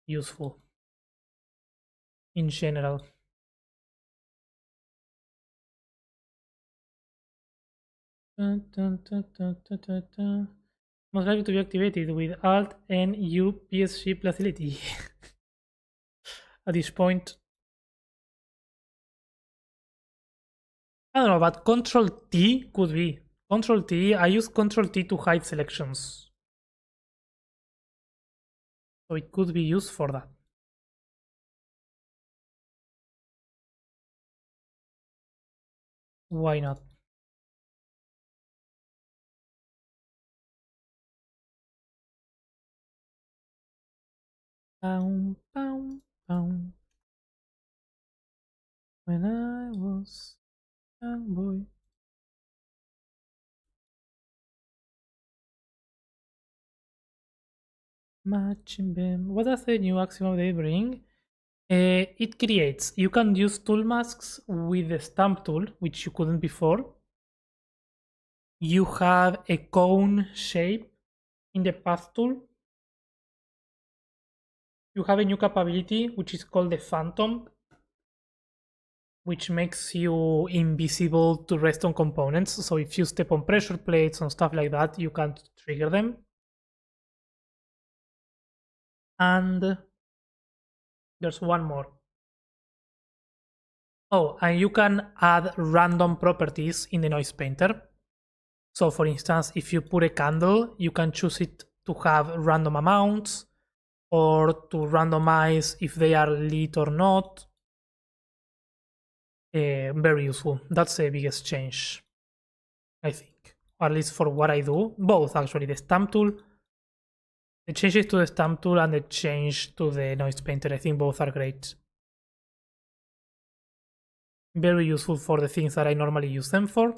A: useful in general. Most likely to be activated with Alt N U PSG facility. At this point, I don't know, but Control T could be. Control T, I use Control T to hide selections. So it could be used for that. Why not? Pow, pow, pow. When I was young boy. Matching them. What does the new Axiom update bring? It creates, you can use tool masks with the stamp tool, which you couldn't before. You have a cone shape in the path tool. You have a new capability, which is called the Phantom, which makes you invisible to redstone components. So if you step on pressure plates and stuff like that, you can't trigger them. And there's one more. Oh, and you can add random properties in the noise painter. So for instance, if you put a candle, you can choose it to have random amounts or to randomize if they are lit or not. Very useful. That's the biggest change, I think. Or at least for what I do. Both actually, the stamp tool, the changes to the stamp tool and the change to the noise painter, I think both are great. Very useful for the things that I normally use them for.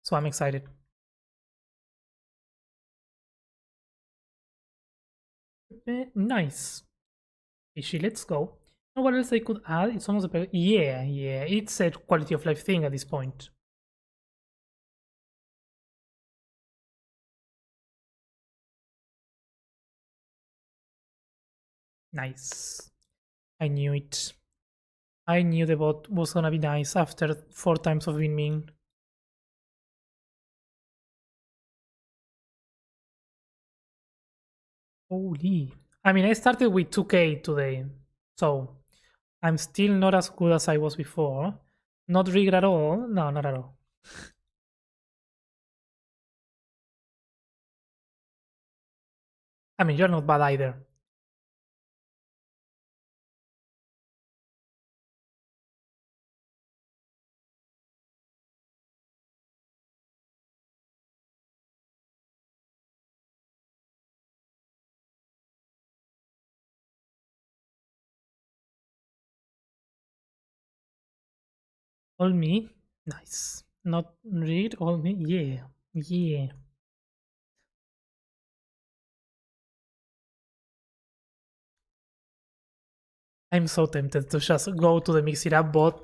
A: So I'm excited. Nice. Fishy, let's go. Now what else I could add? It's almost a yeah, it's a quality of life thing at this point. Nice. I knew it. I knew the bot was gonna be nice after 4 times of being mean. Holy. I mean, I started with 2k today, so I'm still not as good as I was before. Not rigged at all. No, not at all. I mean, you're not bad either. All me. Nice. Not read, all me. Yeah. Yeah. I'm so tempted to just go to the Mix It Up bot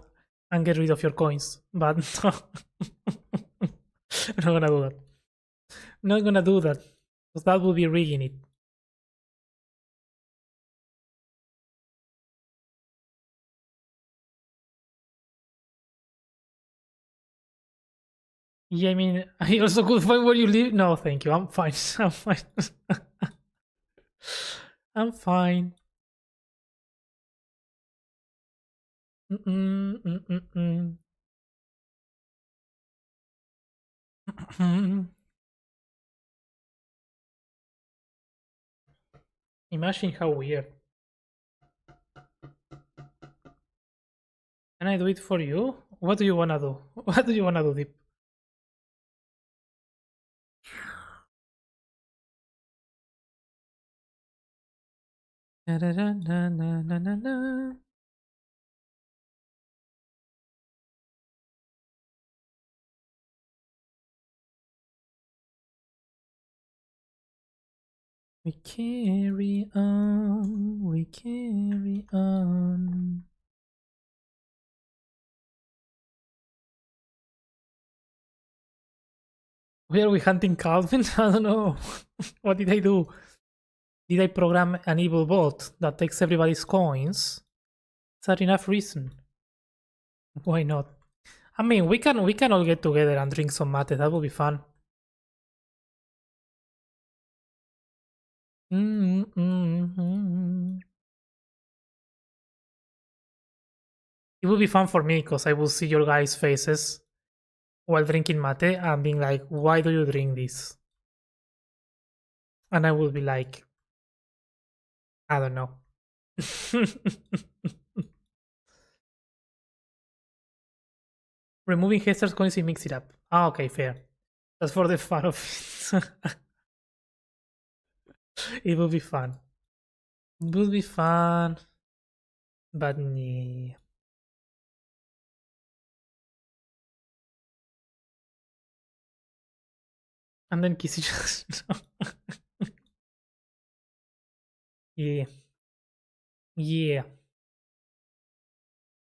A: and get rid of your coins. But no. I'm not gonna do that. Not gonna do that. Because that would be rigging it. Yeah, I mean, I also could find where you live. No, thank you. I'm fine. I'm fine. I'm fine. Mm-mm, mm-mm, mm. Imagine how weird. Can I do it for you? What do you wanna do? What do you wanna do, Deep? Na, na, na, na, na, na, na. We carry on, we carry on. Where are we hunting Calvin? I don't know. What did I do? Did I program an evil bot that takes everybody's coins? Is that enough reason? Why not? I mean, we can all get together and drink some mate. That would be fun. Mm-hmm. It would be fun for me because I will see your guys' faces while drinking mate and being like, "Why do you drink this?" And I will be like, "I don't know." Removing Hester's coins and mix it up. Ah, okay, fair. That's for the fun of it. It will be fun. It will be fun. But yeah. And then Kissy just. Yeah. Yeah.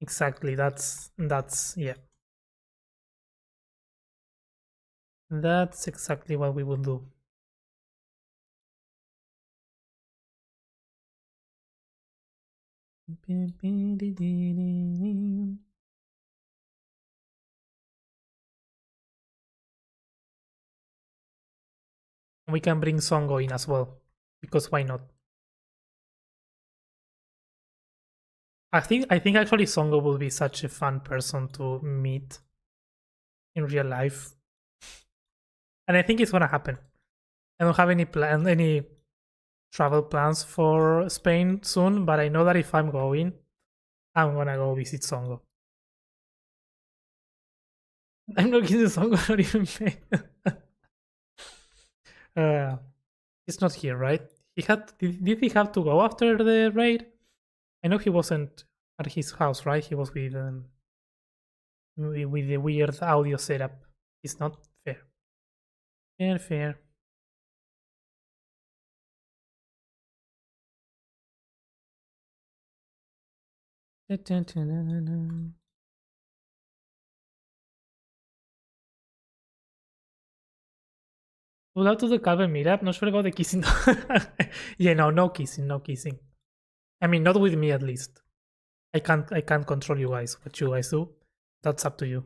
A: Exactly. That's yeah. That's exactly what we will do. We can bring Songo in as well. Because why not? I think actually Songo will be such a fun person to meet in real life. And I think it's gonna happen. I don't have any travel plans for Spain soon, but I know that if I'm going, I'm gonna go visit Songo. I'm not kidding, Songo not even pay. uh, he's not here, right? Did he have to go after the raid? I know he wasn't at his house, right? He was with the weird audio setup. It's not fair. Fair, fair. Pull out to the cabin meetup. Not sure about the kissing. Yeah, no kissing, no kissing. I mean, not with me at least. I can't control you guys. What you guys do, that's up to you.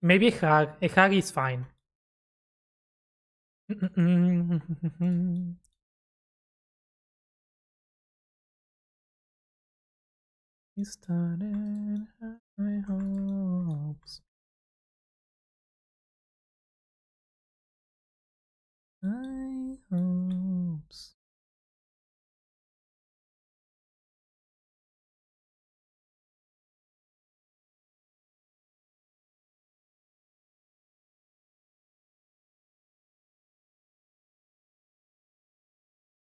A: Maybe a hug. A hug is fine. We started my hopes. My hopes.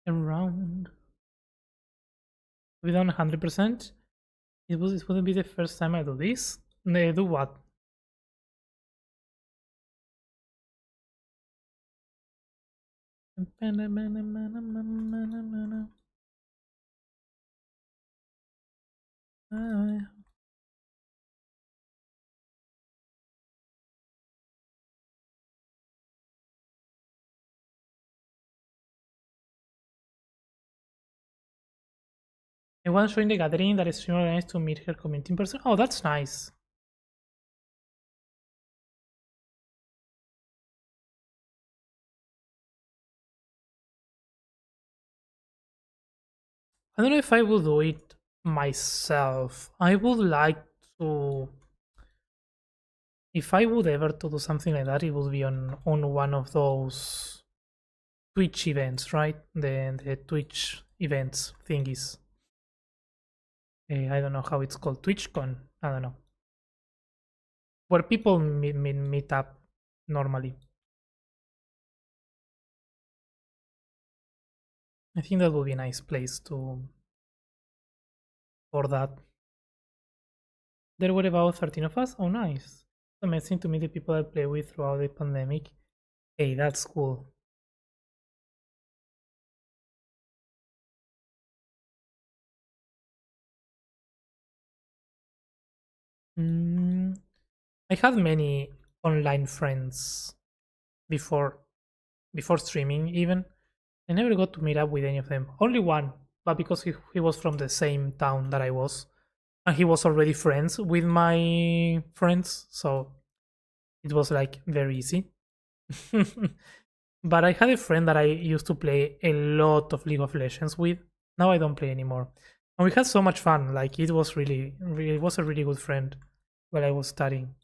A: Around. We done 100%. It wouldn't be the first time I do this. Do what? I was showing the gathering that a streamer organized to meet her community in person. Oh, that's nice. I don't know if I will do it myself. I would like to. If I would ever to do something like that, it would be on one of those Twitch events, right? The Twitch events thingies. I don't know how it's called. TwitchCon. I don't know. Where people meet up normally. I think that would be a nice place for that. There were about 13 of us. Oh, nice. It's amazing to meet the people I play with throughout the pandemic. Hey, that's cool. I had many online friends before streaming even. I never got to meet up with any of them. Only one, but because he was from the same town that I was, and he was already friends with my friends, so it was like very easy. But I had a friend that I used to play a lot of League of Legends with. Now I don't play anymore. And we had so much fun. Like it was it was a really good friend while I was studying.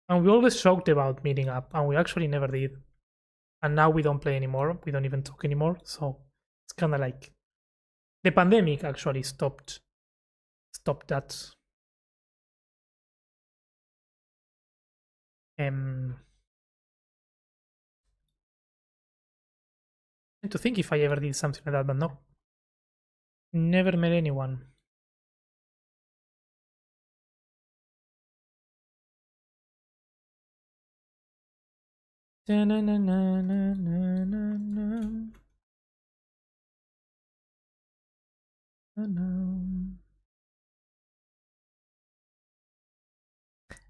A: And we always joked about meeting up, and we actually never did. And now we don't play anymore. We don't even talk anymore. So it's kind of like the pandemic actually stopped that. And to think if I ever did something like that, but no, never met anyone.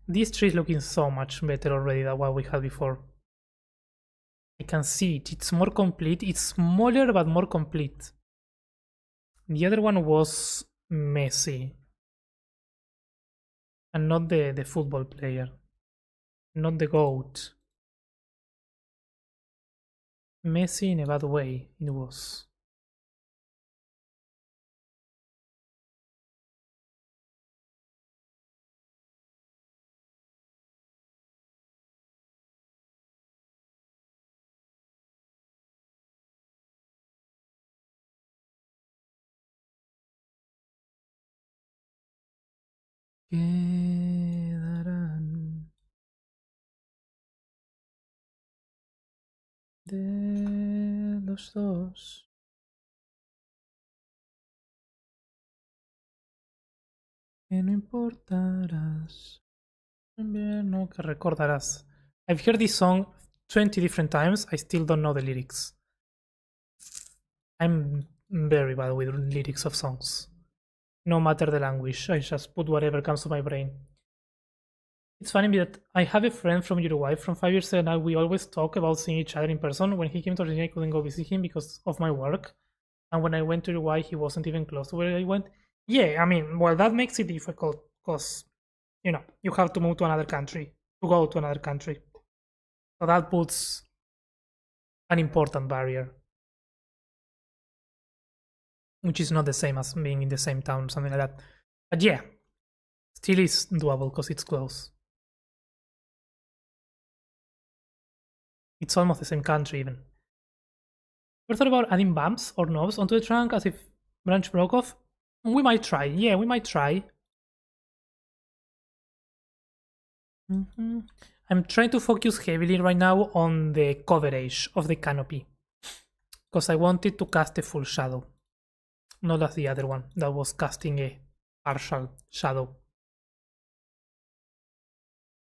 A: This tree is looking so much better already than what we had before. I can see it. It's more complete. It's smaller but more complete. The other one was messy. And not the football player. Not the goat. Messy in a bad way, it was. Quedarán de los dos. Que no importarás. Invierno que recordarás. I've heard this song 20 different times. I still don't know the lyrics. I'm very bad with lyrics of songs. No matter the language, I just put whatever comes to my brain. It's funny that I have a friend from Uruguay from 5 years ago, and we always talk about seeing each other in person. When he came to Argentina, I couldn't go visit him because of my work. And when I went to Uruguay, he wasn't even close to where I went. Yeah, I mean, well, that makes it difficult because, you know, you have to move to another country, to go to another country. So that puts an important barrier, which is not the same as being in the same town, something like that. But yeah, still is doable because it's close. It's almost the same country even. Ever thought about adding bumps or knobs onto the trunk as if branch broke off? We might try. Yeah, we might try. I'm trying to focus heavily right now on the coverage of the canopy because I wanted to cast a full shadow. not as the other one that was casting a partial shadow.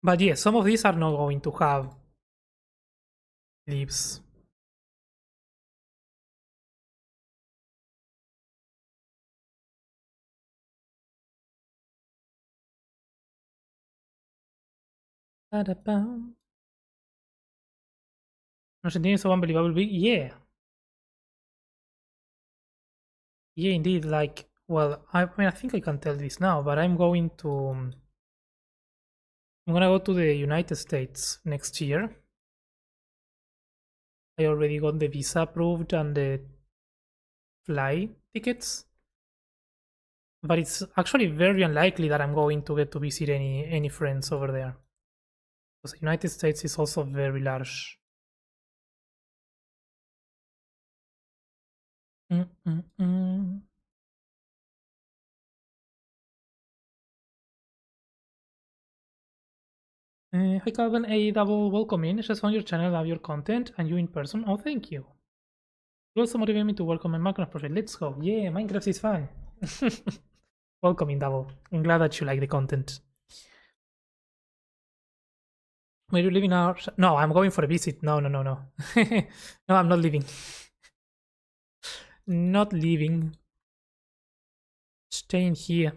A: But yeah, some of these are not going to have leaves. No sentir so unbelievable big. Yeah. Yeah, indeed. Like, well, I mean, I think I can tell this now, but I'm going to. I'm gonna go to the United States next year. I already got the visa approved and the flight tickets, but it's actually very unlikely that I'm going to get to visit any friends over there. Because the United States is also very large. Mm-mm-mm. Hi Calvin, a double welcome in. Just on your channel, love your content, and you in person. Oh, thank you. You also motivate me to work on my Minecraft project. Let's go. Yeah, Minecraft is fun. Welcome in double. I'm glad that you like the content. Where you living now? No, I'm going for a visit. No. No, I'm not leaving. Not leaving. Staying here.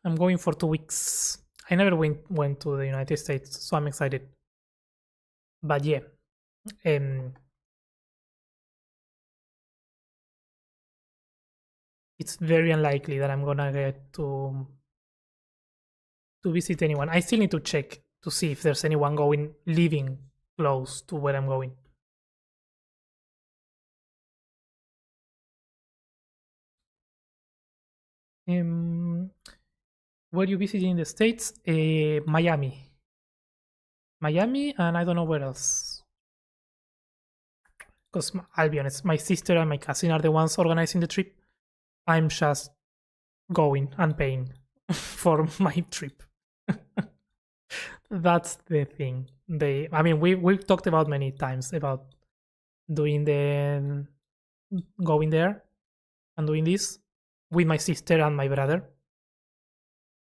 A: I'm going for 2 weeks. I never went to the United States, so I'm excited. But yeah, um, it's very unlikely that I'm gonna get to visit anyone. I still need to check to see if there's anyone living close to where I'm going. Um, where you visiting in the States? Miami. Miami, and I don't know where else. Because I'll be honest, my sister and my cousin are the ones organizing the trip. I'm just going and paying for my trip. That's the thing. I mean, we've talked about many times about doing going there and doing this with my sister and my brother,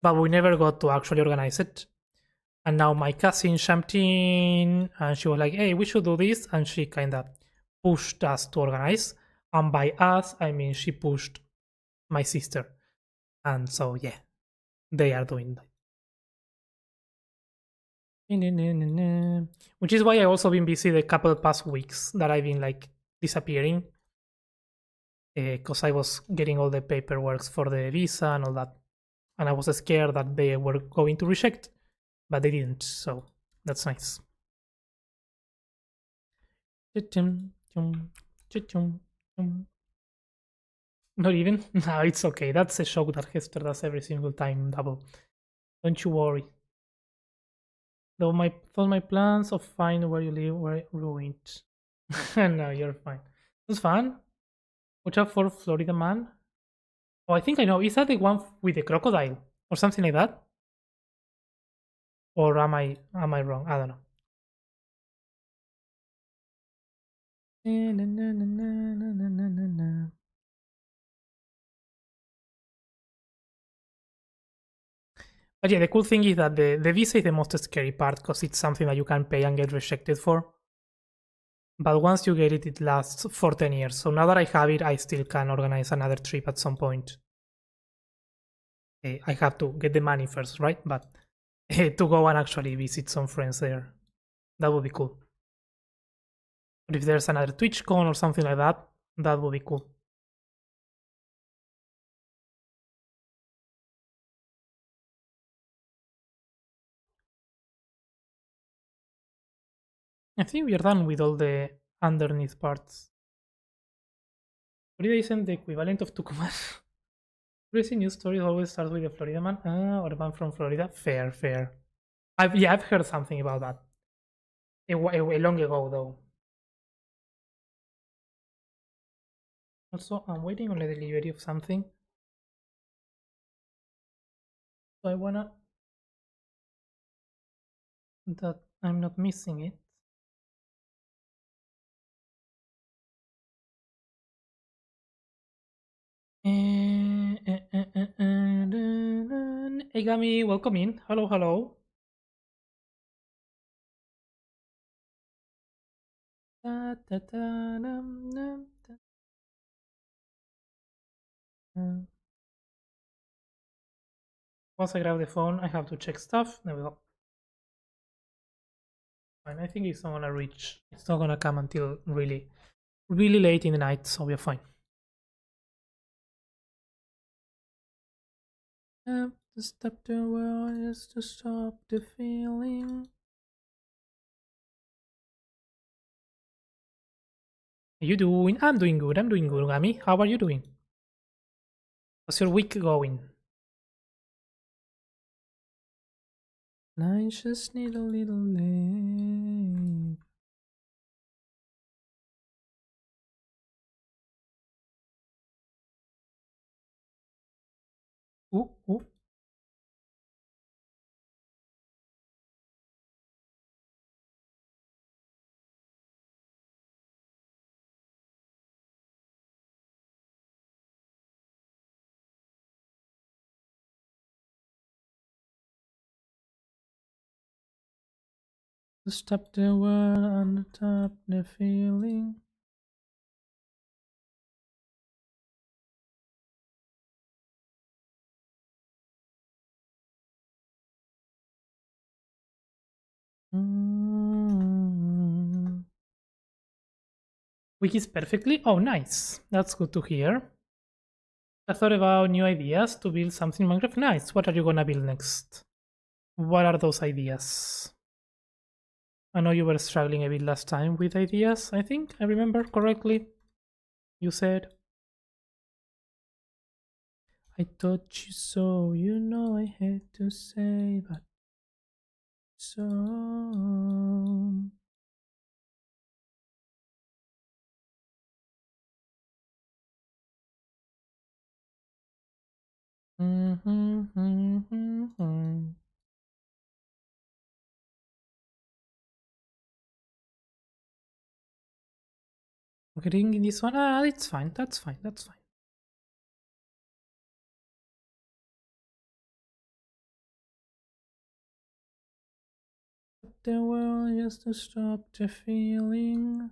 A: but we never got to actually organize it. And now my cousin jumped in and she was like, "Hey, we should do this," and she kind of pushed us to organize. And by us, I mean she pushed my sister, and so yeah, they are doing that. Which is why I also been busy the couple of past weeks that I've been like disappearing because I was getting all the paperwork for the visa and all that, and I was scared that they were going to reject, but they didn't, so that's nice. Not even? No, it's okay. That's a show that Hester does every single time, double. Don't you worry. Though my plans of find where you live were ruined. No, you're fine. It was fun. Watch out for Florida Man. Oh, I think I know. Is that the one with the crocodile or something like that? Or am I wrong? I don't know. But yeah, the cool thing is that the visa is the most scary part because it's something that you can pay and get rejected for. But once you get it, it lasts for 10 years. So now that I have it, I still can organize another trip at some point. I have to get the money first, right? But to go and actually visit some friends there, that would be cool. But if there's another TwitchCon or something like that, that would be cool. I think we are done with all the underneath parts. Florida isn't the equivalent of Tucumán. Crazy news stories always start with a Florida man. Or a man from Florida. Fair. I've heard something about that. A long ago though. Also, I'm waiting on the delivery of something. So I wanna that I'm not missing it. Hey Gami, welcome in. Hello, hello. Da, da, da, dum, dum, da, da. Once I grab the phone, I have to check stuff. There we go. Fine, I think it's not gonna reach. It's not gonna come until really, really late in the night, so we're fine. To stop the world is to stop the feeling. How you doing? I'm doing good. I'm doing good, Gami. How are you doing? How's your week going? I just need a little name. Ooh, ooh. To stop the world and to stop the feeling. Week is perfectly. Oh, nice. That's good to hear. I thought about new ideas to build something Minecraft. Nice. What are you gonna build next? What are those ideas? I know you were struggling a bit last time with ideas, I think. I remember correctly. You said. I told you so, you know I had to say that. So. Getting this one. Ah, it's fine. That's fine. That's fine. The world just to stop the feeling.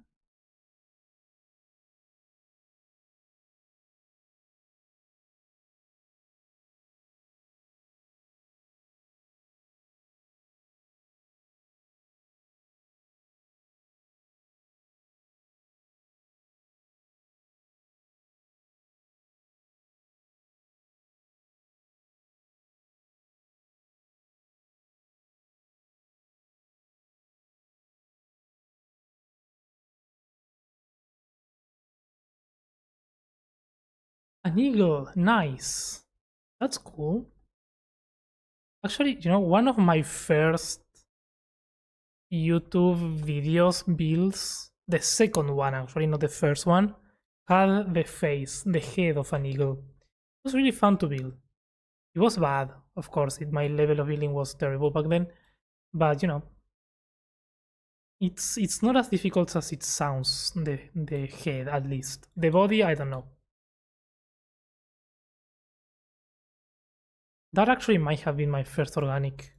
A: An eagle. Nice. That's cool. Actually, you know, one of my first YouTube videos builds, the second one actually, not the first one, had the face, the head of an eagle. It was really fun to build. It was bad, of course. My level of building was terrible back then, but you know, it's not as difficult as it sounds. The head, at least. The body, I don't know. That actually might have been my first organic.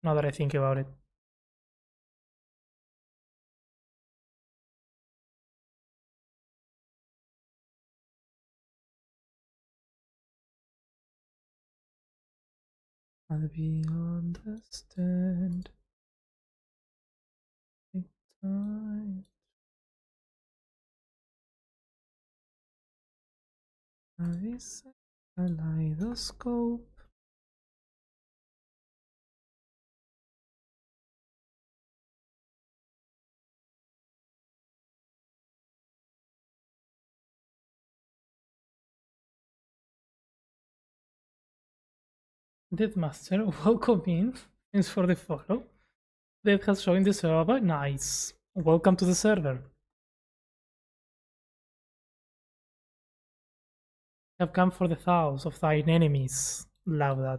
A: Now that I think about it. And we understand. Take time. Is a kaleidoscope. Deathmaster, welcome in. Thanks for the follow. Death has joined the server. Nice. Welcome to the server. Have come for the thoughts of thine enemies. Love that.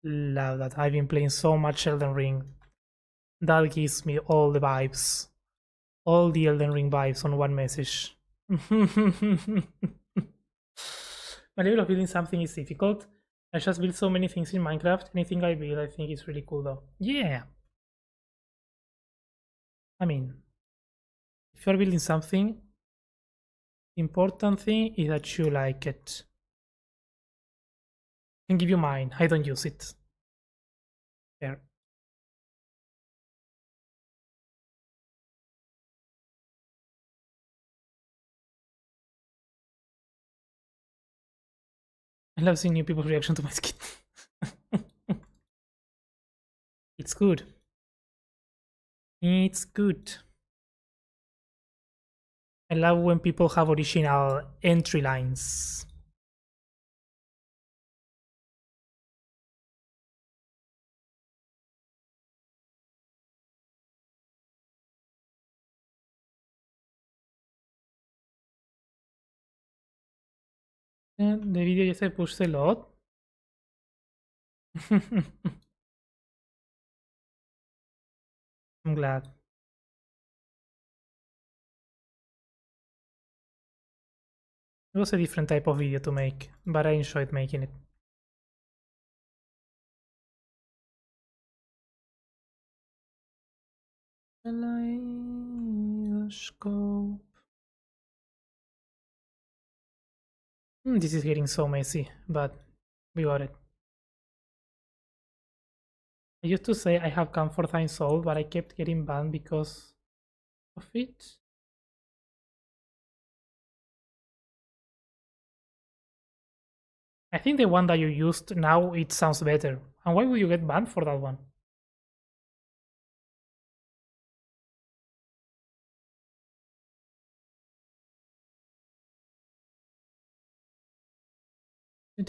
A: Love that. I've been playing so much Elden Ring. That gives me all the vibes. All the Elden Ring vibes on one message. My level of building something is difficult. I just built so many things in Minecraft. Anything I build, I think is really cool though. Yeah. I mean, if you're building something, the important thing is that you like it. I can give you mine. I don't use it. There. I love seeing new people's reaction to my skin. It's good. It's good. I love when people have original entry lines. The video yesterday pushed a lot. I'm glad. It was a different type of video to make, but I enjoyed making it. Kaleidoscope. This is getting so messy, but we got it. I used to say I have comfort and soul, but I kept getting banned because of it. I think the one that you used now, it sounds better. And why would you get banned for that one? ¿Es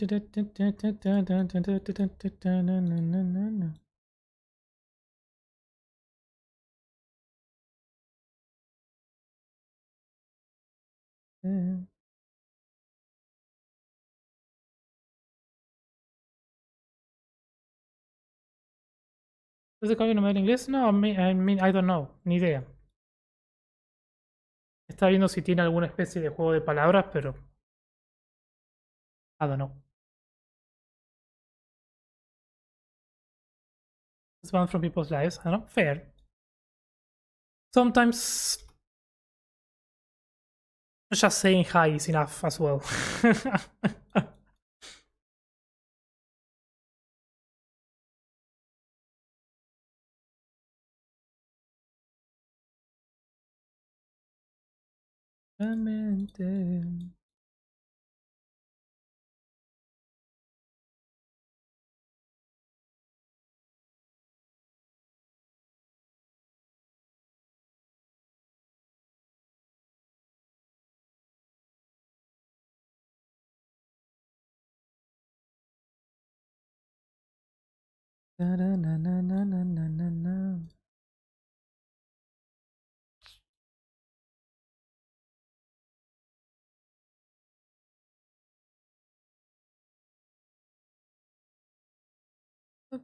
A: de cambio en inglés? No, I don't know, ni idea. Está viendo si tiene alguna especie de juego de palabras, pero I don't know. It's banned from people's lives. I don't know. Fair. Sometimes just saying hi is enough as well.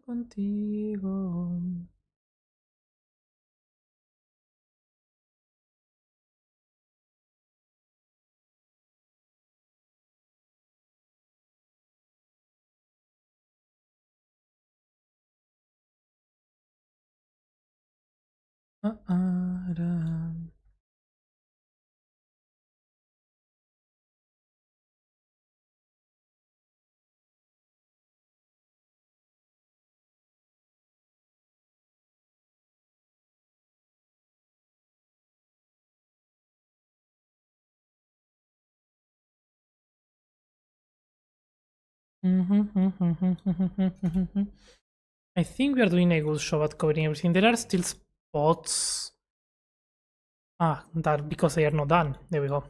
A: Contigo. I think we are doing a good job at covering everything. There are still spots. That because they are not done. There we go.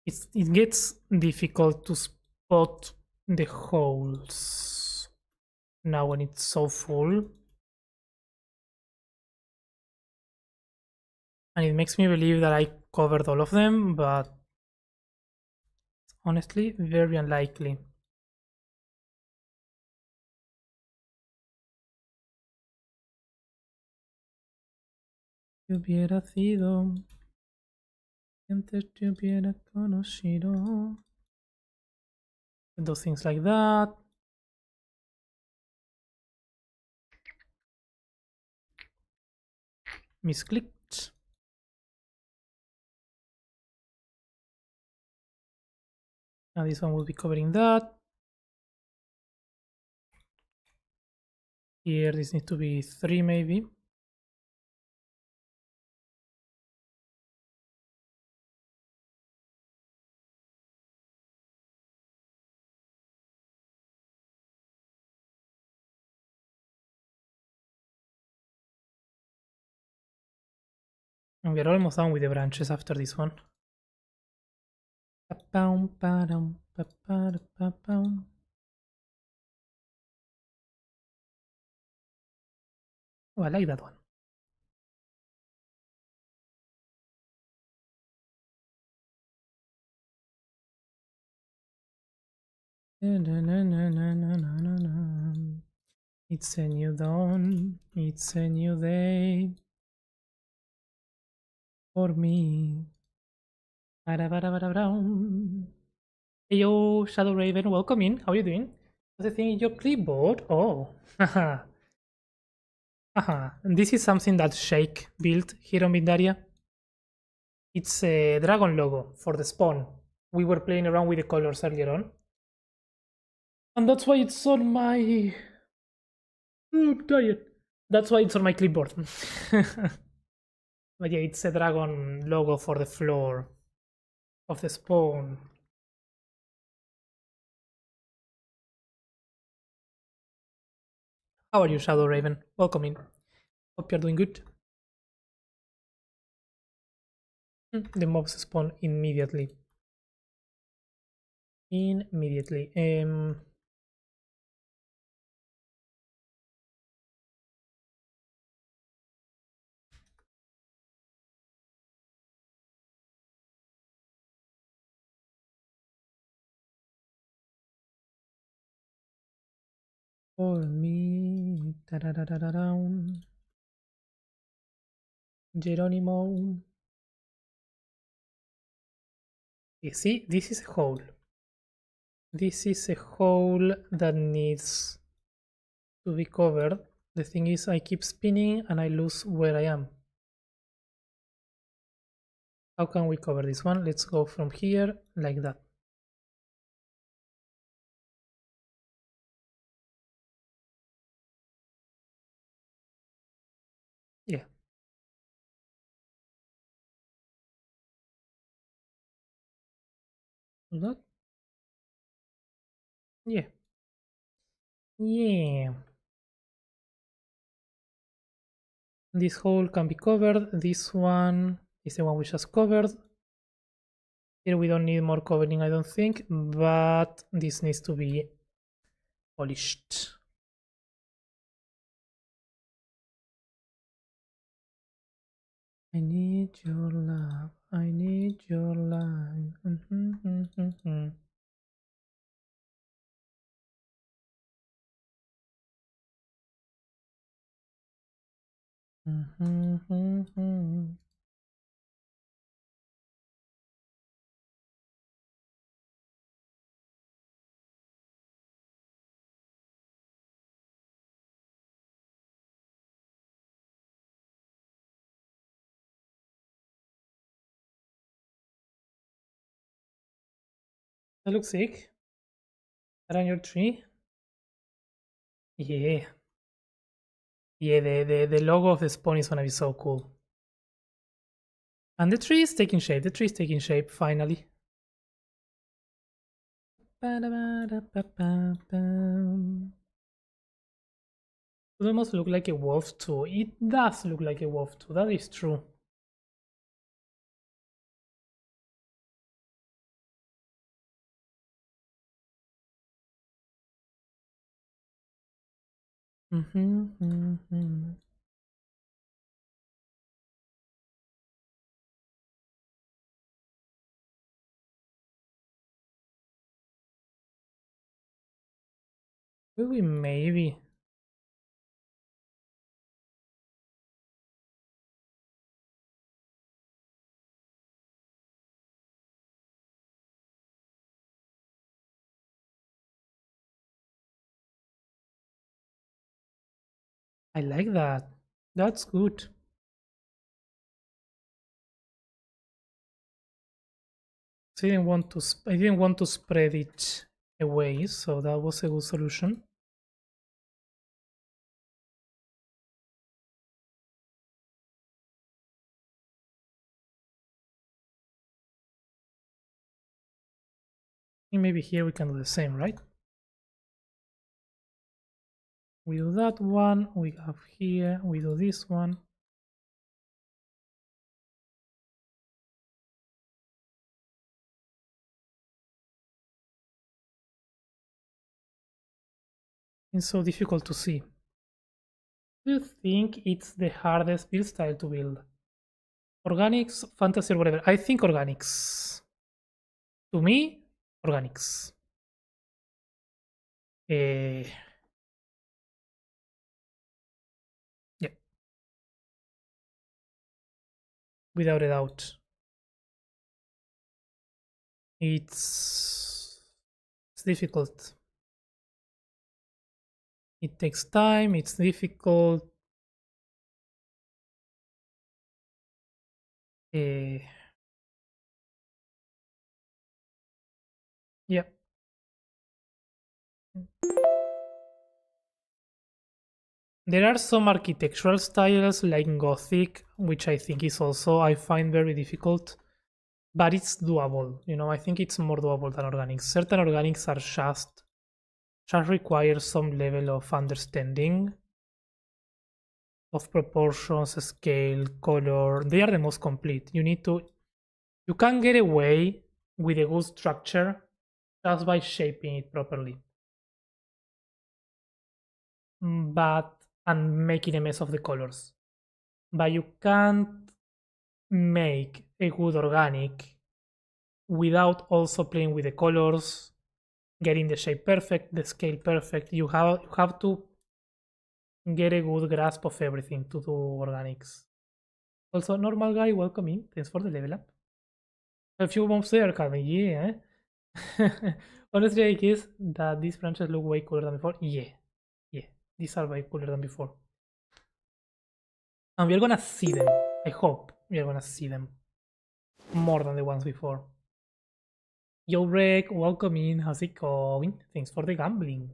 A: It gets difficult to spot the holes now when it's so full. And it makes me believe that I covered all of them, but honestly, very unlikely. Si hubiera sido, antes te hubiera conocido. those things like that. Misclicked. Now this one will be covering that. Here this needs to be 3 maybe. And we're almost done with the branches after this one. Oh, I like that one. It's a new dawn, it's a new day for me. Hey yo, Shadow Raven, welcome in. How are you doing? What's the thing in your clipboard? Oh, haha. Haha. And this is something that Shake built here on Vindaria. It's a dragon logo for the spawn. We were playing around with the colors earlier on. And that's why it's on my... Oh, I'm tired. That's why it's on my clipboard. But yeah, it's a dragon logo for the floor of the spawn. How are you, Shadow Raven? Welcome in. Hope you're doing good. The mobs spawn immediately. Immediately. For me, da-da-da-da-da-down. Geronimo. You see, this is a hole. This is a hole that needs to be covered. The thing is, I keep spinning and I lose where I am. How can we cover this one? Let's go from here like that. Yeah. That? Yeah. Yeah. This hole can be covered. This one is the one we just covered. Here we don't need more covering, I don't think, but this needs to be polished. I need your love. I need your love. That looks sick. That on your tree? Yeah. Yeah, the logo of the spawn is gonna be so cool. And the tree is taking shape. The tree is taking shape finally. It almost look like a wolf too. It does look like a wolf too. That is true. Will we maybe? I like that. That's good. I didn't want to spread it away, so that was a good solution. And maybe here we can do the same, right? We do that one, we have here, we do this one. It's so difficult to see. Do you think it's the hardest build style to build? Organics, fantasy, or whatever. I think organics. To me, organics. Eh, yeah, without a doubt. It's difficult. It takes time. It's difficult. Uh, yeah. There are some architectural styles like Gothic, which I think is also I find very difficult, but it's doable. You know, I think it's more doable than organics. Certain organics are just require some level of understanding of proportions, scale, color. They are the most complete. You can get away with a good structure just by shaping it properly. But and making a mess of the colors. But you can't make a good organic without also playing with the colors, getting the shape perfect, the scale perfect. You have to get a good grasp of everything to do organics. Also, normal guy, welcome in. Thanks for the level up. A few months there, Carmen. Yeah. Honestly, I guess that these branches look way cooler than before. Yeah. Yeah. These are way cooler than before. And we're gonna see them. I hope we are gonna see them more than the ones before. Yo, Rek, welcome in. How's it going? Thanks for the gambling.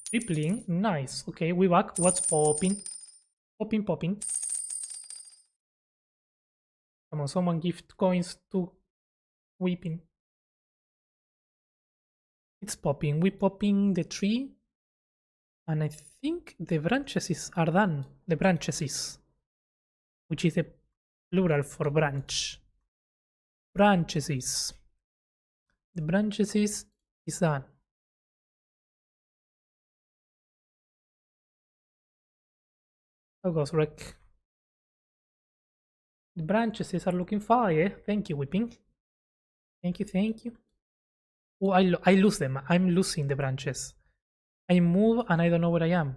A: Tripling, nice. Okay, we back. What's popping? Popping, popping. Come on, someone gift coins to Weeping. It's popping. We popping the tree. And I think the branches are done. The branches is, which is the plural for branch. Branches is. The branches is done. How goes Rek? The branches are looking fire. Thank you, Whipping. Thank you, thank you. Oh, I lose them. I'm losing the branches. I move and I don't know where I am.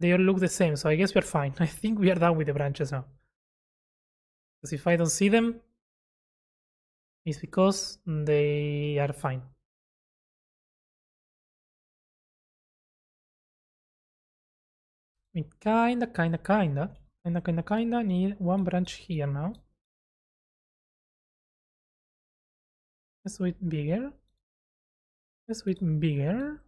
A: They all look the same, so I guess we're fine. I think we are done with the branches now. Because if I don't see them, it's because they are fine. We kinda need one branch here now. Let's do it bigger. Let's do it bigger.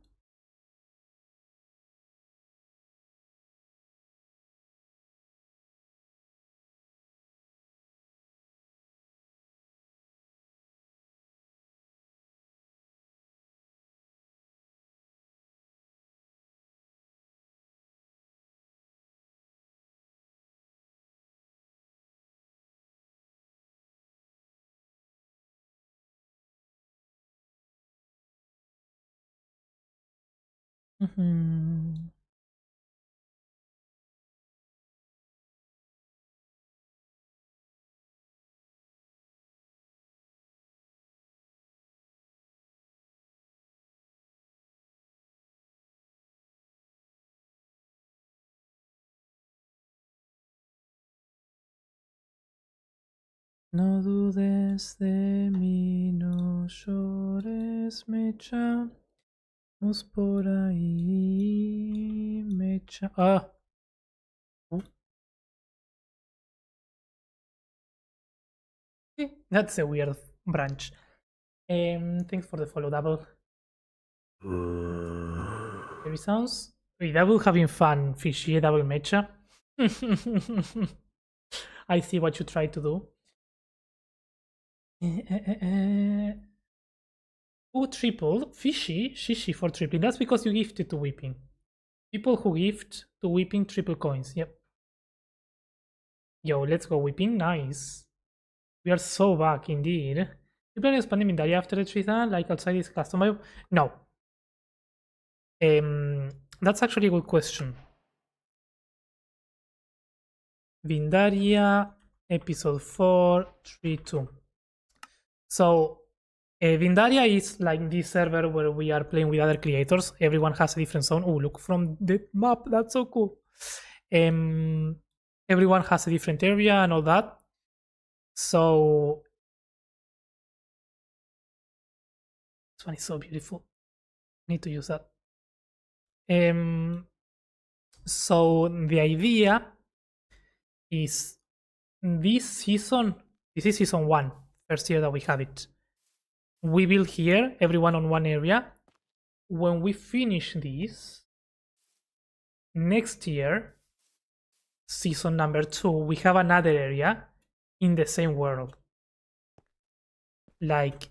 A: Mhm. No dudes de mí, no llores, mecha. Vamos por ahí, mecha. Ah, That's a weird branch. Thanks for the follow, Double. Maybe sounds. Wait, Double having fun, fishy, Double mecha. I see what you try to do. Who tripled? Fishy? Shishi for tripling. That's because you gifted to Weeping. People who gift to Weeping triple coins. Yep. Yo, let's go Weeping. Nice. We are so back indeed. You plan on expanding Vindaria after the Tritha, like outside this custom? No. That's actually a good question. Vindaria episode 432. So Vindaria is like this server where we are playing with other creators. Everyone has a different zone. Oh, look from the map. That's so cool. Everyone has a different area and all that. So this one is so beautiful. I need to use that. So the idea is this season. This is season 1, first year that we have it. We build here, everyone on one area. When we finish this, next year, season number 2, we have another area in the same world. Like,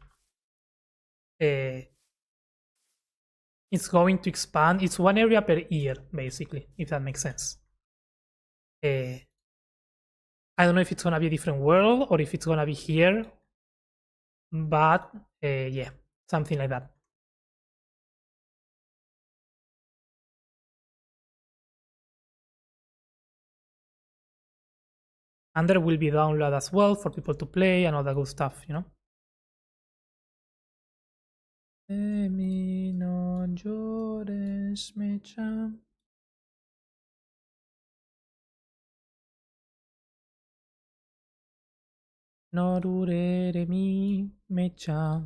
A: it's going to expand. It's one area per year, basically, if that makes sense. I don't know if it's gonna be a different world or if it's gonna be here, but yeah, something like that. And there will be download as well for people to play and all that good stuff, you know. No llores, mecha. No durere mi mecha.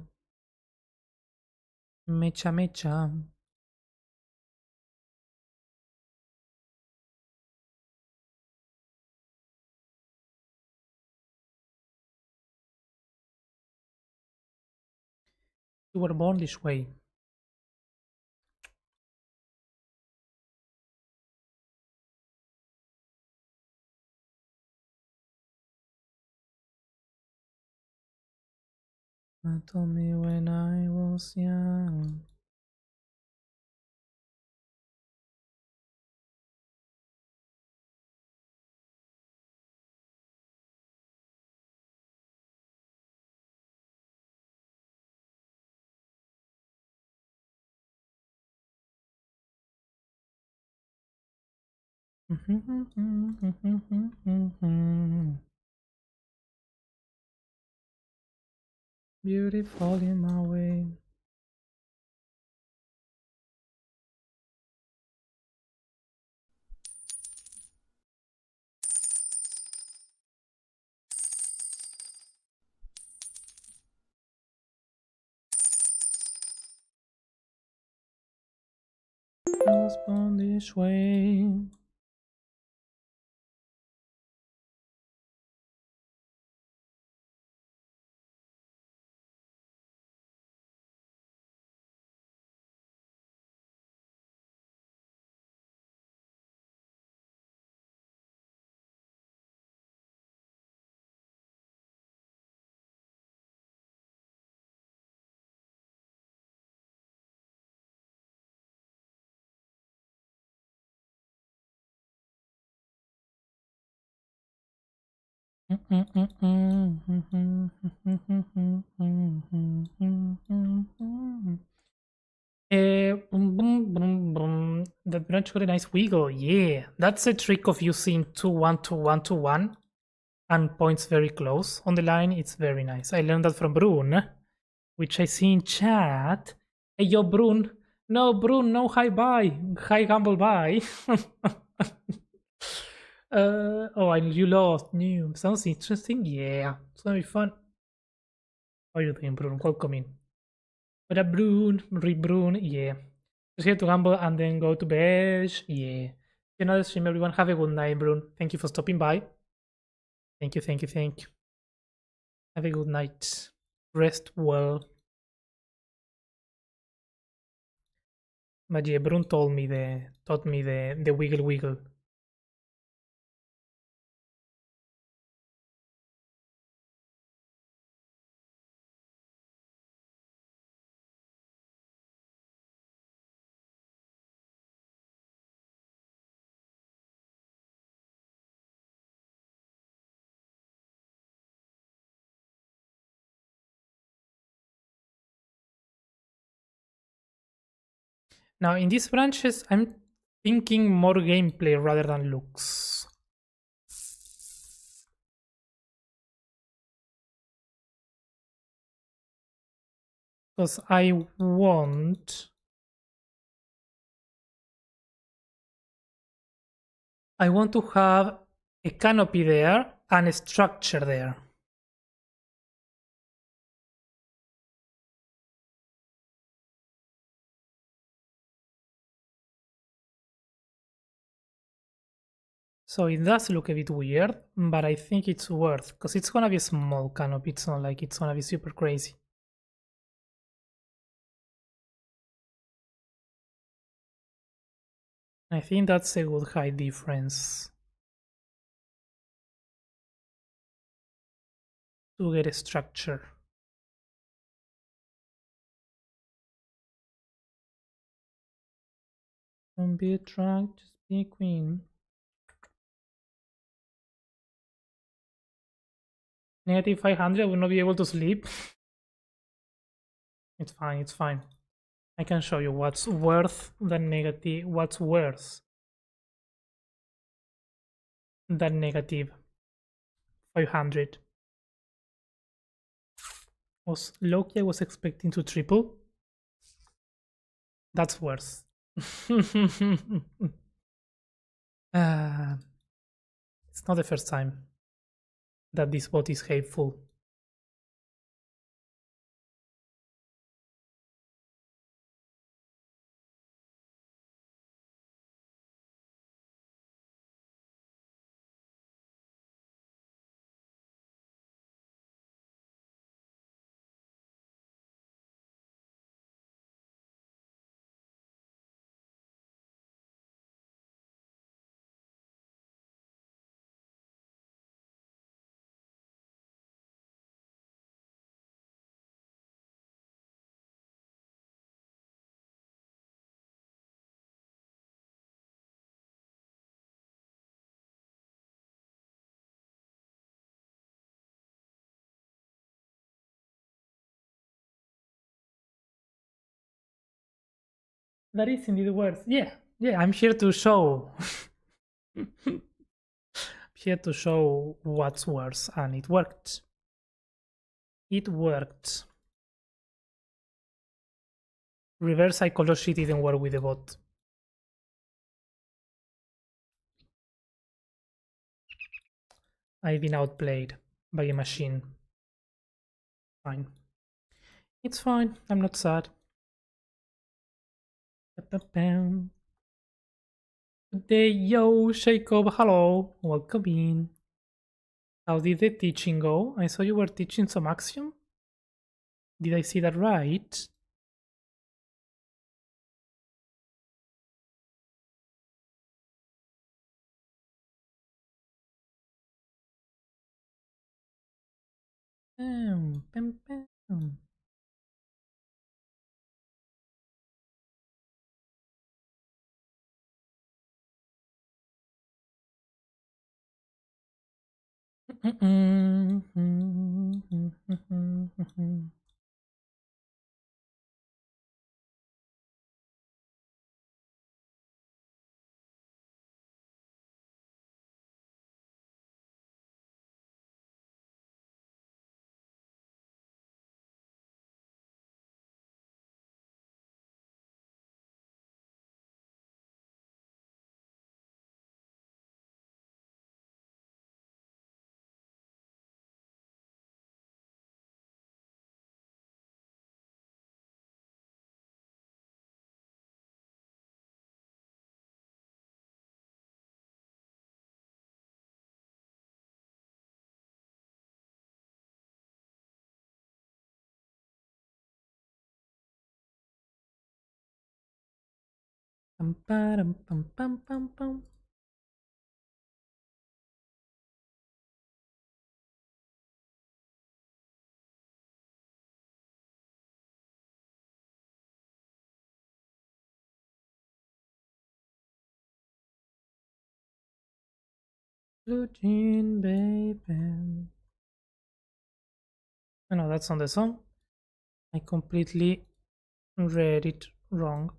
A: Mecha, mecha. You were born this way. Told me when I was young. Beautiful in my way. I was born this way. That branch got a nice wiggle. Yeah, that's a trick of using 2-1 to 1 and points very close on the line. It's very nice. I learned that from Brun, which I see in chat. Hey, yo, Brun. No, Brun, no hi bye. Hi, Gamble bye. Oh, and you lost. New. Sounds interesting. Yeah, it's gonna be fun. How are you doing, Brun? Welcome in. What up, Brun? Rebrun. Yeah. Just here to gamble and then go to bed. Yeah. Another stream, everyone. Have a good night, Brun. Thank you for stopping by. Thank you, thank you, thank you. Have a good night. Rest well. But yeah, Brun taught me the wiggle wiggle. Now in these branches, I'm thinking more gameplay rather than looks. Because I want to have a canopy there and a structure there. So it does look a bit weird, but I think it's worth, because it's gonna be a small canopy, it's not like it's gonna be super crazy. I think that's a good height difference to get a structure. Don't be a drunk, just be a queen. Negative 500, I will not be able to sleep. It's fine, it's fine. I can show you what's worth than negative, what's worse than negative 500. Was Loki, I was expecting to triple. That's worse. uh, it's not the first time that this bot is hateful. That is indeed worse. Yeah, I'm here to show. Here to show what's worse, and it worked. It worked. Reverse psychology didn't work with the bot. I've been outplayed by a machine. Fine. It's fine. I'm not sad. Good day, yo, Jacob. Hello. Welcome in. How did the teaching go? I saw you were teaching some Axiom. Did I see that right? Bam, bam, bam. Pam, param, pam, pam, pam, pam. Blue jean, baby. Oh, no, that's not the song. I completely read it wrong.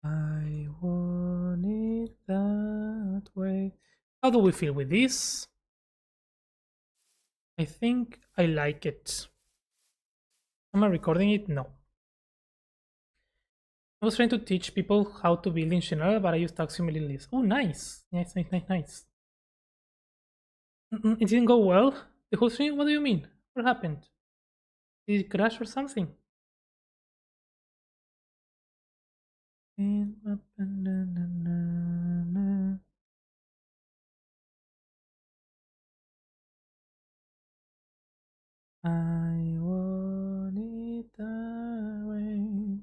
A: I want it that way. How do we feel with this? I think I like it. Am I recording it? No. I was trying to teach people how to build in general, but I used Axium a little. Oh, nice. Nice, nice, nice, nice. It didn't go well. The whole stream? What do you mean? What happened? Did it crash or something? I want it that way.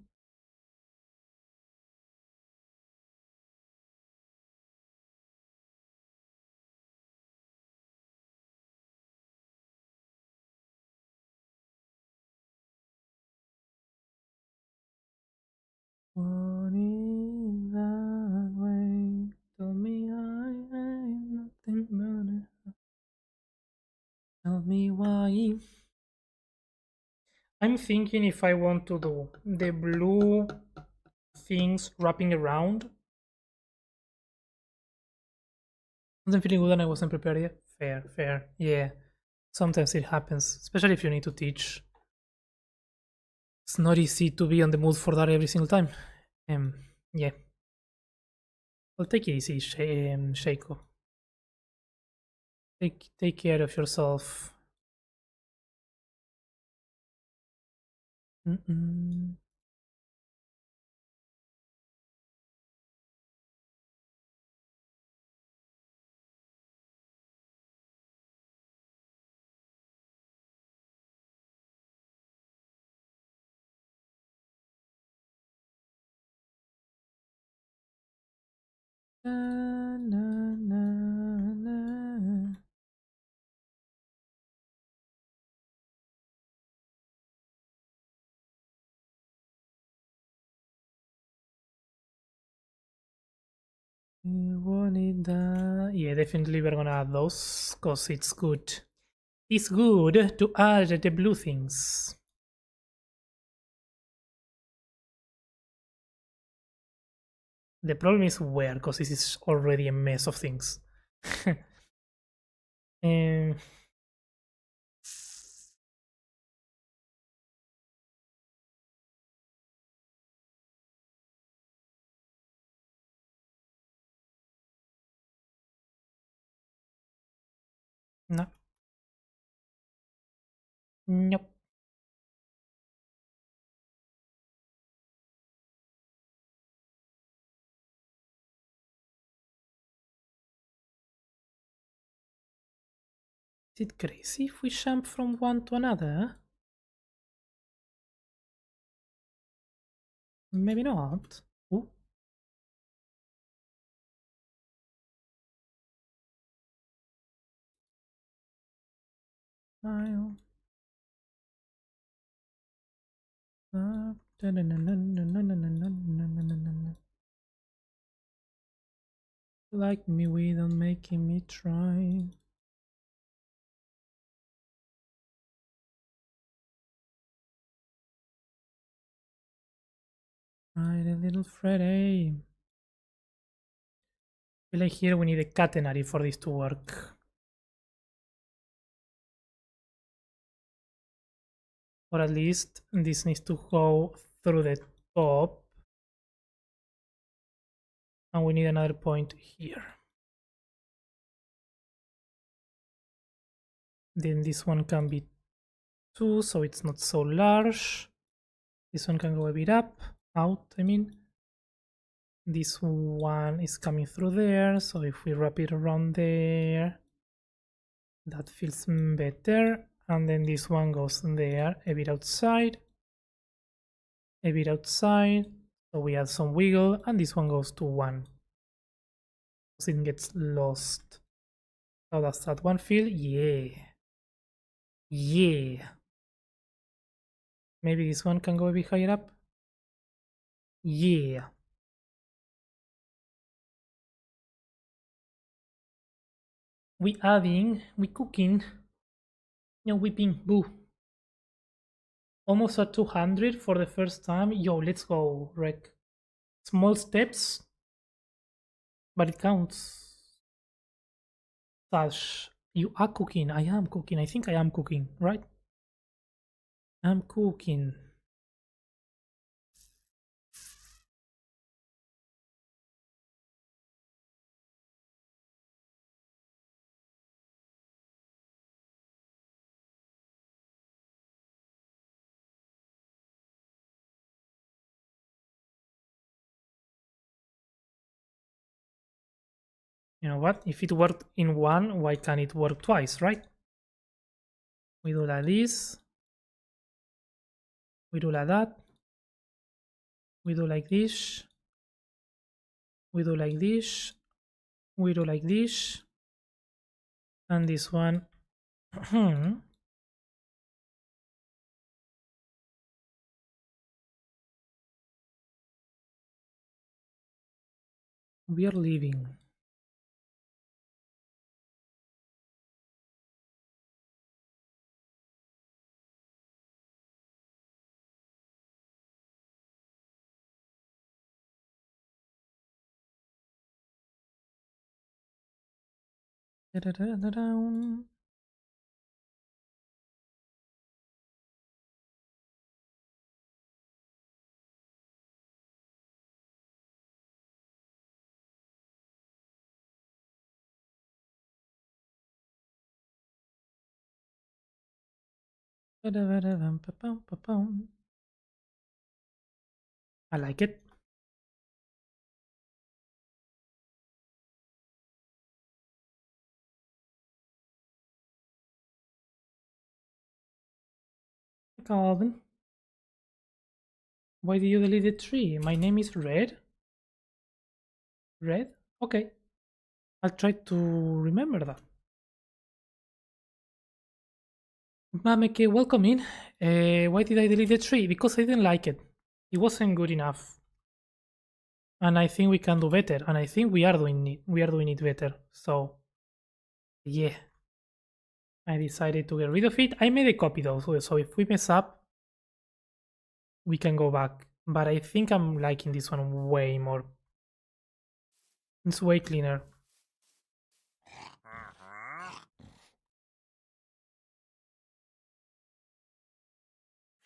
A: Want it that way. Tell me I ain't nothing but it. Tell me why. I'm thinking if I want to do the blue things wrapping around. Wasn't feeling good and I wasn't prepared yet. Fair, fair. Yeah. Sometimes it happens, especially if you need to teach. It's not easy to be on the mood for that every single time. Yeah. Well, take it easy, Shaiko. Take care of yourself. Mm-mm. Na, na, na, na. Yeah, definitely we're gonna add those because it's good. It's good to add the blue things. The problem is where, because this is already a mess of things. um, no. Nope. Is it crazy if we jump from one to another? Maybe not. Ooh. I'll... Like me without making me try. Right, a little Freddy. I feel like here we need a catenary for this to work. Or at least this needs to go through the top. And we need another point here. Then this one can be 2, so it's not so large. This one can go a bit out, I mean. This one is coming through there, so if we wrap it around there, that feels better. And then this one goes there, a bit outside, a bit outside. So we add some wiggle, and this one goes to 1. So it gets lost. How does that one feel? Yeah. Yeah. Maybe this one can go a bit higher up. Yeah. We adding, we cooking. No whipping, boo. Almost at 200 for the first time. Yo, let's go, Rec. Small steps, but it counts. Sash, you are cooking. I am cooking. I think I am cooking, right? I'm cooking. You know what? If it worked in one, why can't it work twice, right? We do like this. We do like that. We do like this. We do like this. We do like this. And this one. We are leaving. Da-da-da-da-down. Da-da-da-da-bum-pa-pum-pa-pum. I like it. Calvin, why did you delete the tree? My name is Red. Red? Okay. I'll try to remember that. Mameke, welcome in. Why did I delete the tree? Because I didn't like it. It wasn't good enough. And I think we can do better. And I think we are doing it. We are doing it better. So, yeah. I decided to get rid of it. I made a copy though, so if we mess up, we can go back. But I think I'm liking this one way more. It's way cleaner.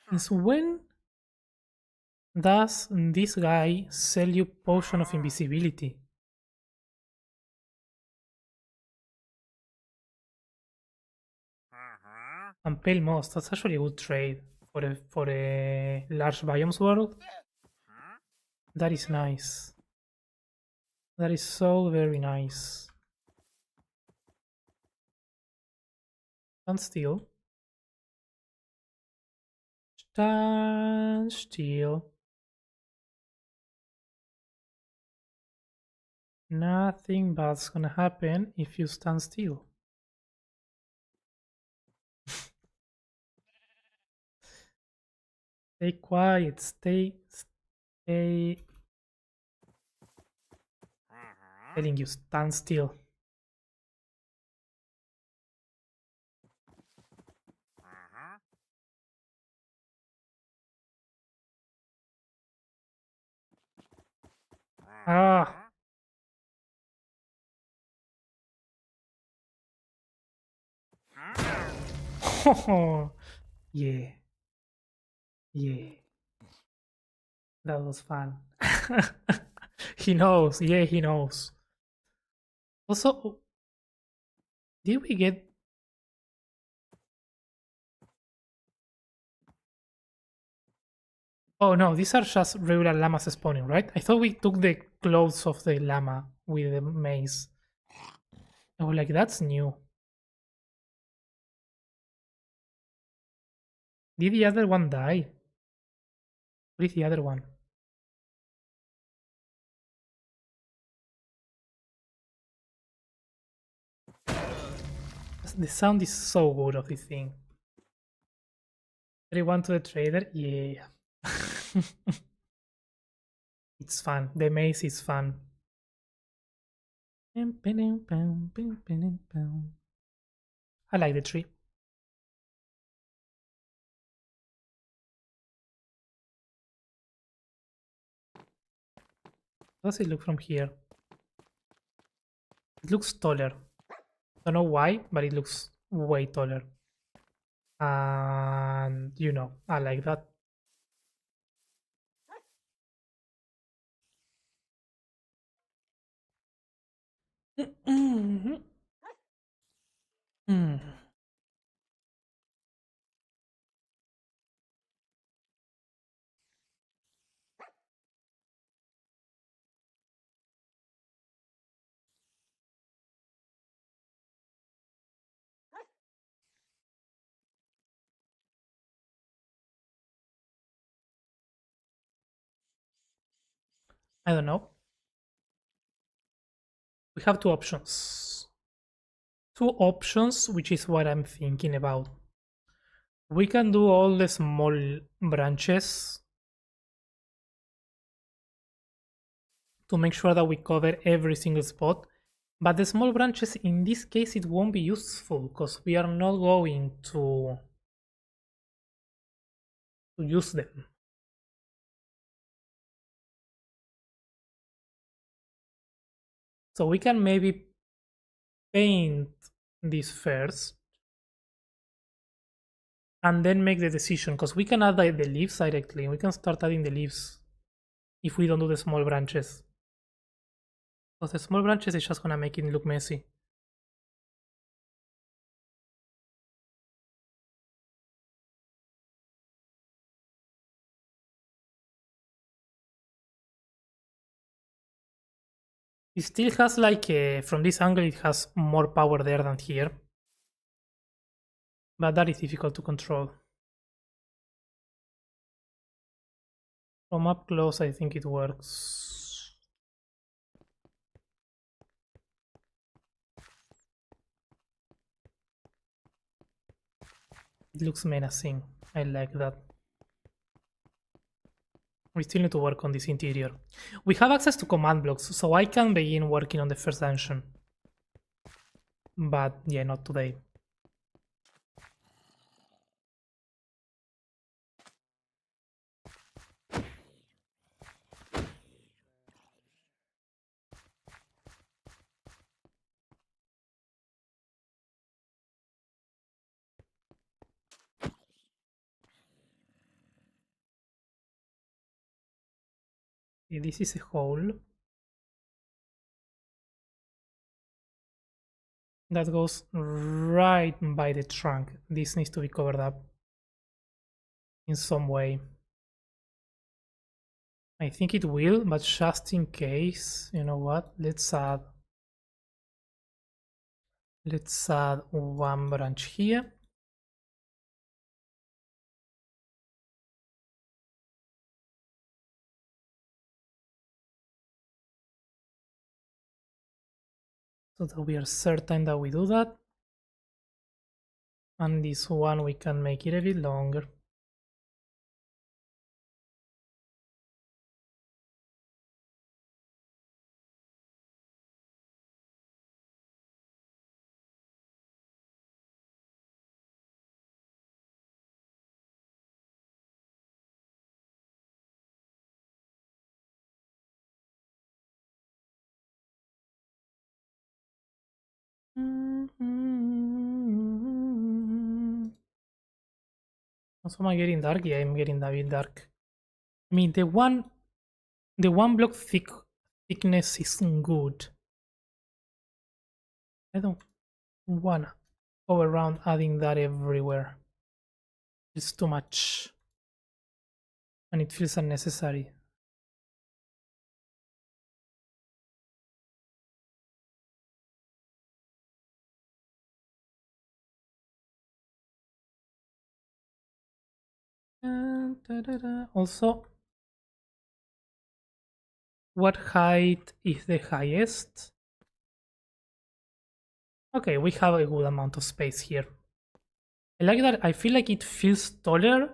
A: Since when does this guy sell you potion of invisibility? And pale moss, that's actually a good trade for a large biomes world. That is nice. That is so very nice. Stand still. Stand still. Nothing bad's gonna happen if you stand still. Stay quiet, stay. Telling you, stand still. Ah. Yeah. Yeah. That was fun. He knows. Yeah, he knows. Also, did we get... Oh no, these are just regular llamas spawning, right? I thought we took the clothes of the llama with the maze. I was like, that's new. Did the other one die? What is the other one? The sound is so good of this thing. 31 to the trader? Yeah. It's fun. The maze is fun. I like the tree. How does it look from here? It looks taller. Don't know why, but it looks way taller. And you know, I like that. I don't know. We have two options. Two options, which is what I'm thinking about. We can do all the small branches to make sure that we cover every single spot. But the small branches, in this case, it won't be useful because we are not going to use them. So we can maybe paint this first and then make the decision, because we can add the leaves directly. We can start adding the leaves if we don't do the small branches. Because the small branches is just gonna make it look messy. It still has like, from this angle, it has more power there than here. But that is difficult to control. From up close, I think it works. It looks menacing. I like that. We still need to work on this interior. We have access to command blocks, so I can begin working on the first dungeon. But yeah, not today. Okay, this is a hole that goes right by the trunk. This needs to be covered up in some way. I think it will, but just in case, you know what? Let's add one branch here. So that we are certain that we do that. And this one we can make it a bit longer. Also, am I getting dark? Yeah, I'm getting a bit dark. I mean, the one block thickness is good. I don't wanna go around adding that everywhere. It's too much, and it feels unnecessary. Also, what height is the highest? Okay, we have a good amount of space here. I like that. I feel like it feels taller,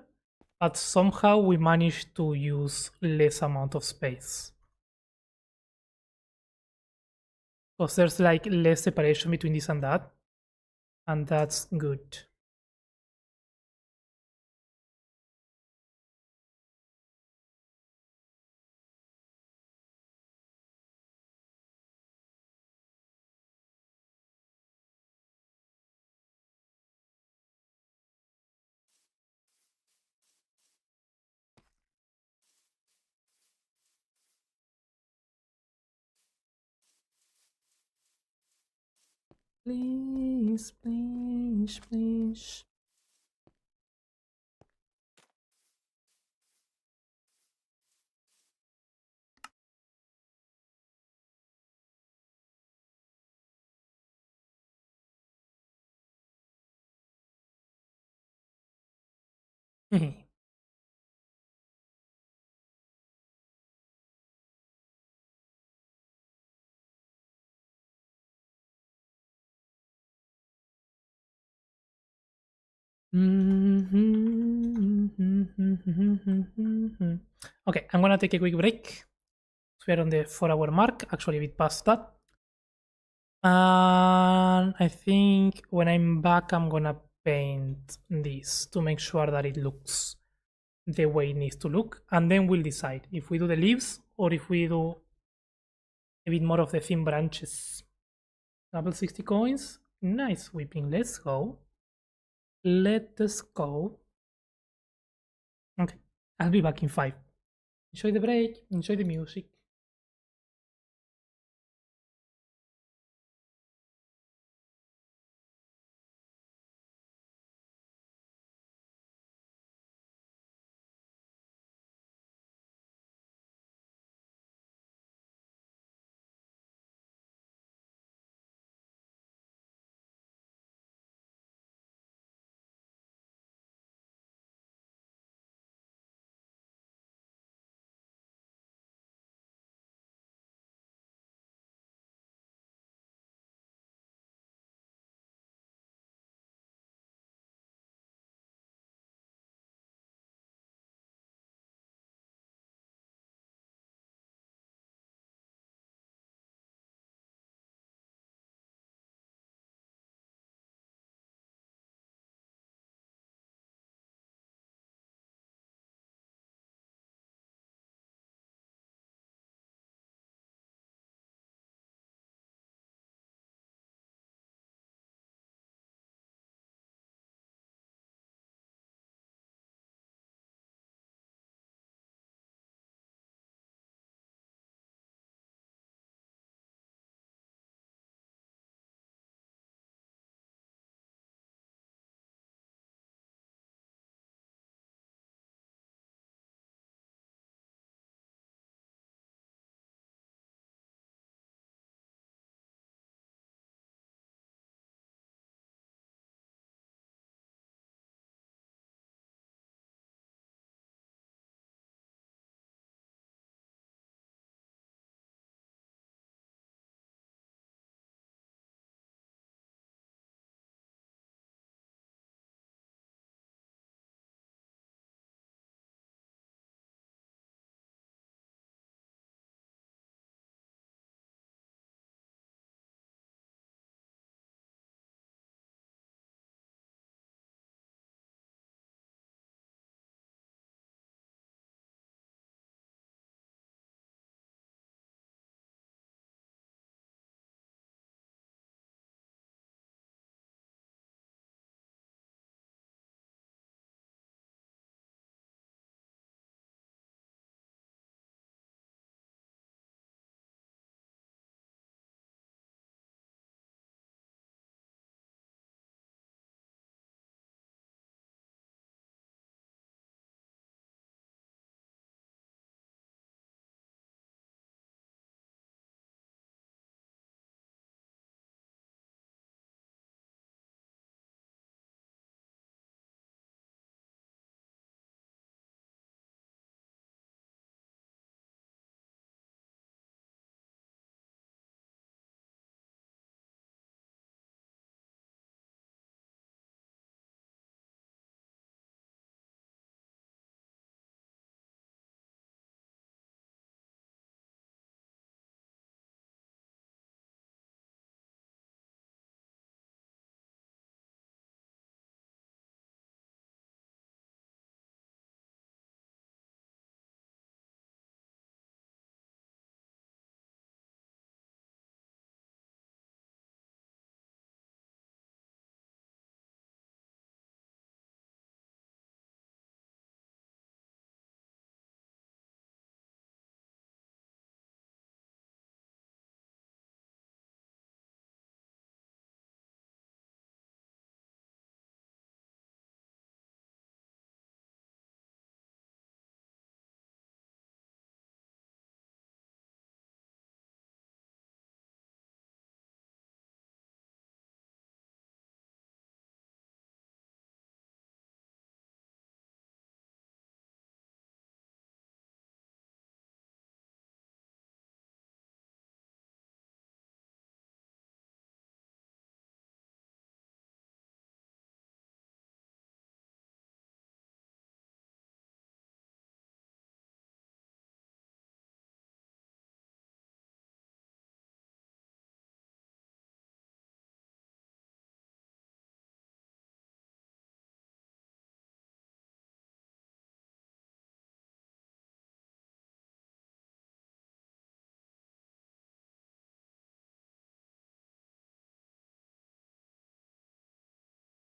A: but somehow we managed to use less amount of space. Because there's like less separation between this and that's good. Please, please, please. Okay, I'm gonna take a quick break. We're on the 4 hour mark, actually a bit past that. And I think when I'm back, I'm gonna paint this to make sure that it looks the way it needs to look. And then we'll decide if we do the leaves or if we do a bit more of the thin branches. Double 60 coins. Nice whipping. Let's go. Let us go. Okay, I'll be back in 5. Enjoy the break. Enjoy the music.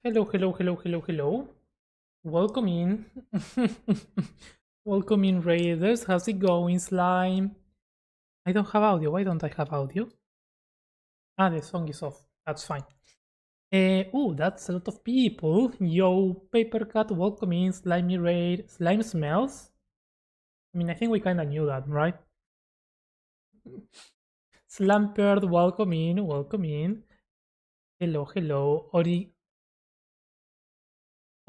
A: Hello, hello, hello, hello, hello. Welcome in. Welcome in, Raiders. How's it going, Slime? I don't have audio. Why don't I have audio? Ah, the song is off. That's fine. Oh, that's a lot of people. Yo, Paper Cat, welcome in. Slimy Raid. Slime smells? I mean, I think we kind of knew that, right? Slampert, welcome in. Welcome in. Hello, hello.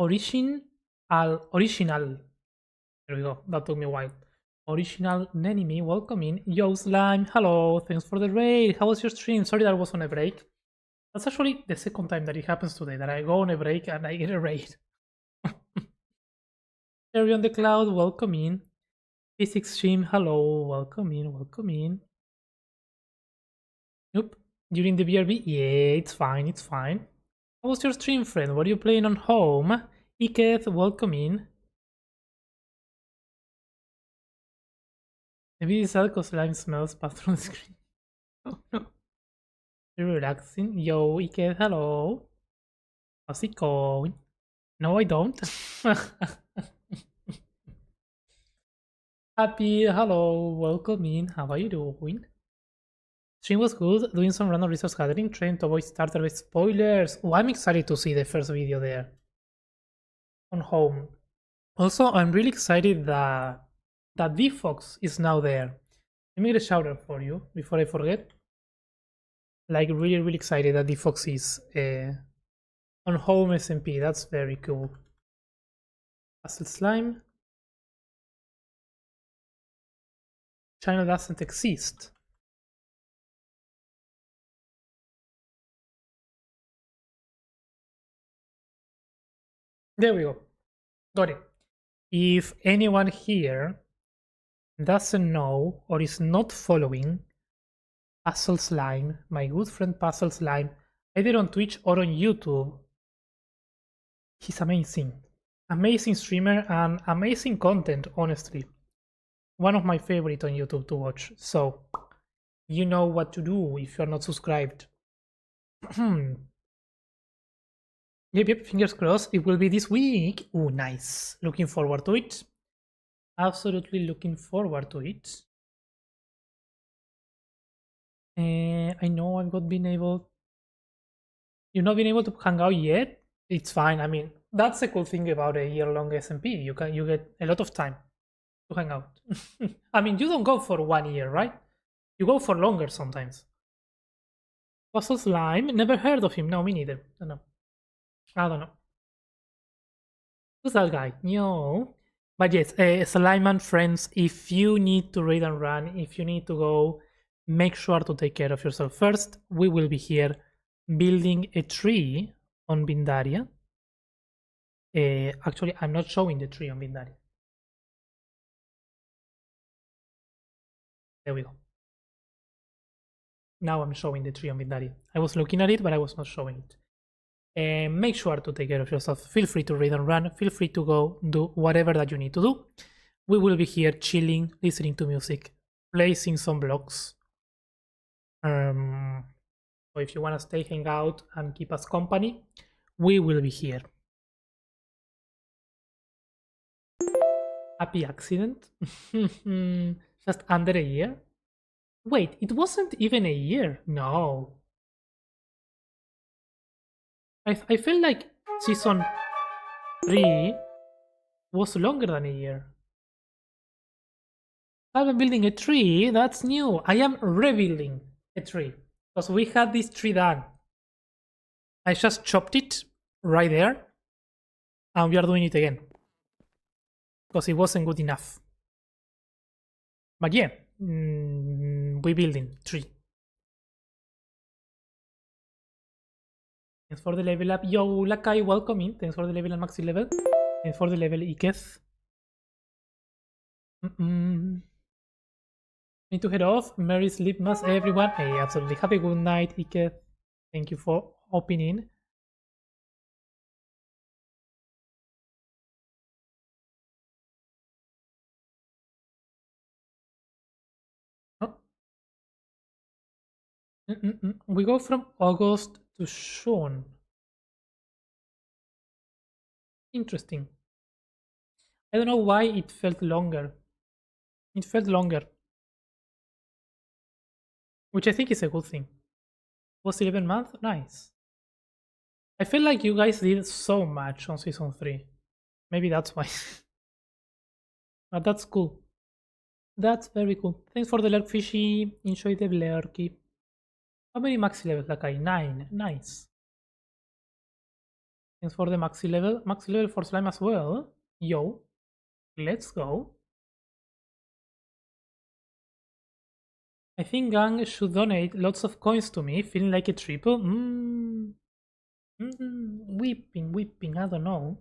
A: Original. There we go. That took me a while. Original Nenemy, welcome in. Yo, Slime, hello. Thanks for the raid. How was your stream? Sorry that I was on a break. That's actually the second time that it happens today, that I go on a break and I get a raid. Cherry on the cloud, welcome in. Physics stream, hello. Welcome in, welcome in. Nope. During the BRB? Yeah, it's fine, it's fine. How was your stream, friend? Were you playing on home? Iketh, welcome in. Maybe it's sad because Slime smells past through the screen. Oh no. Relaxing. Yo, Iketh, hello. How's it going? No, I don't. Happy, hello, welcome in. How are you doing? Stream was good. Doing some random resource gathering, trying to avoid starter with spoilers. Oh, I'm excited to see the first video there on home. Also, I'm really excited that VFox is now there. Let me get a shout out for you before I forget. Like, really, really excited that VFox is on home SMP. That's very cool. Puzzle Slime. Channel doesn't exist. There we go. Got it. If anyone here doesn't know or is not following Puzzle Slime, my good friend Puzzle Slime, either on Twitch or on YouTube, he's amazing. Amazing streamer and amazing content, honestly. One of my favorite on YouTube to watch. So, you know what to do if you're not subscribed. Yep, fingers crossed. It will be this week. Oh, nice. Looking forward to it. Absolutely looking forward to it. I know I've not been able. You've not been able to hang out yet. It's fine. I mean, that's the cool thing about a year-long SMP. You get a lot of time to hang out. I mean, you don't go for 1 year, right? You go for longer sometimes. Puzzle Slime. Never heard of him. No, me neither. I don't know. Who's that guy? No. But yes, Slime and friends, if you need to raid and run, if you need to go, make sure to take care of yourself first. We will be here building a tree on Vindaria. Actually, I'm not showing the tree on Vindaria. There we go. Now I'm showing the tree on Vindaria. I was looking at it, but I was not showing it. Make sure to take care of yourself. Feel free to raid and run. Feel free to go do whatever that you need to do. We will be here chilling, listening to music, placing some blocks. So if you want to stay, hang out, and keep us company, we will be here. Happy accident. Just under a year. Wait, it wasn't even a year. No. I feel like season 3 was longer than a year. I'm building a tree. That's new. I am rebuilding a tree because we had this tree done. I just chopped it right there, and we are doing it again because it wasn't good enough. But yeah, we building tree. Thanks for the level up. Yo, Lakai, welcome in. Thanks for the level and maxi level. Thanks for the level, Iketh. Need to head off. Merry Sleepmas, everyone. Hey, absolutely. Have a good night, Iketh. Thank you for hopping in. Oh. We go from August to June. Interesting. I don't know why it felt longer. It felt longer, which I think is a good thing. Was 11 months? Nice. I feel like you guys did so much on season 3. Maybe that's why. But that's cool. That's very cool. Thanks for the lurk, fishy. Enjoy the lurky. How many maxi levels, Lakai? 9. Nice. Thanks for the maxi level. Maxi level for slime as well. Yo. Let's go. I think gang should donate lots of coins to me, feeling like a triple. Whipping, I don't know.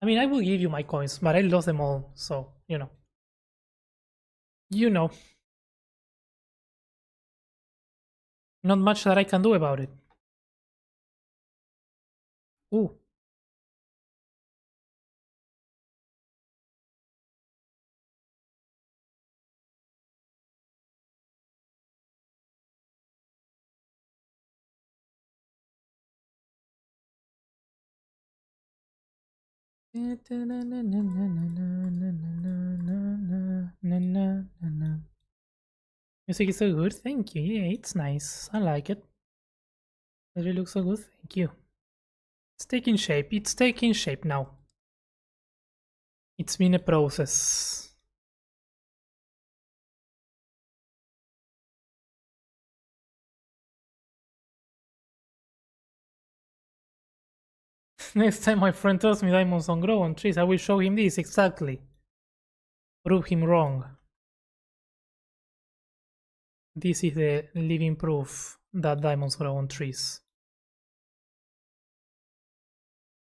A: I mean, I will give you my coins, but I lost them all, so, you know. You know. Not much that I can do about it. Ooh. Music is so good, thank you. Yeah, it's nice. I like it. It really looks so good, thank you. It's taking shape now. It's been a process. Next time my friend tells me diamonds don't grow on trees, I will show him this exactly. Prove him wrong. This is the living proof that diamonds grow on trees.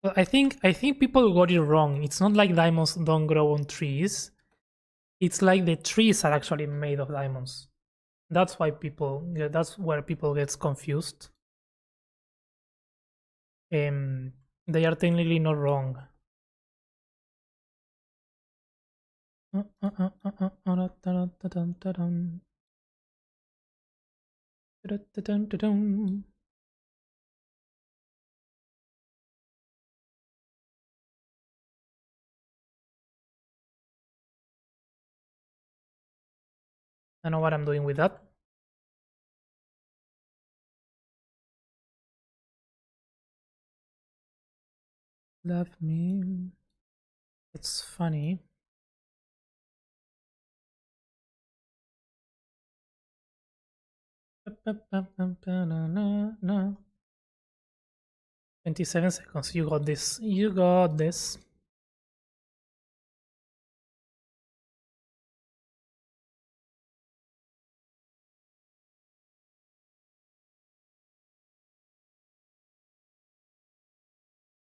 A: But I think people got it wrong. It's not like diamonds don't grow on trees. It's like the trees are actually made of diamonds. That's why that's where people gets confused. They are technically not wrong. I know what I'm doing with that. Love me. It's funny. No. 27 seconds. You got this. You got this.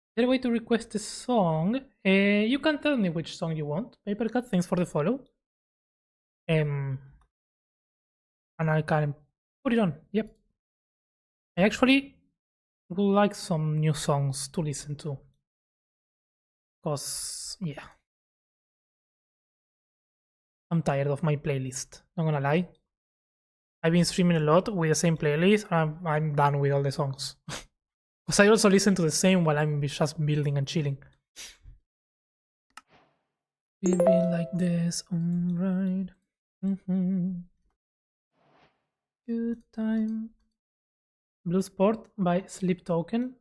A: Is there a way to request a song? You can tell me which song you want. Papercut, thanks for the follow. And I can put it on. Yep. I actually would like some new songs to listen to. Cause yeah. I'm tired of my playlist. Not gonna lie. I've been streaming a lot with the same playlist. I'm done with all the songs. Because I also listen to the same while I'm just building and chilling. We be like this, alright. Good time. Blue Sport by Sleep Token.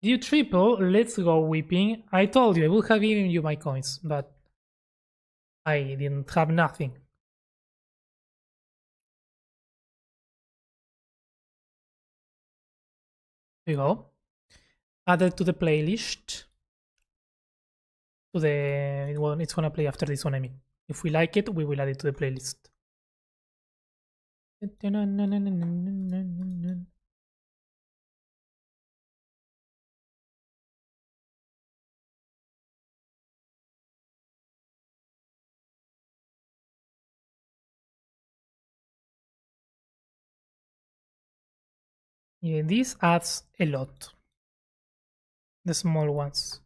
A: You triple, let's go whipping. I told you I would have given you my coins, but I didn't have nothing. Here we go. Added to the playlist. It's gonna play after this one, I mean. If we like it, we will add it to the playlist. Yeah, this adds a lot. The small ones.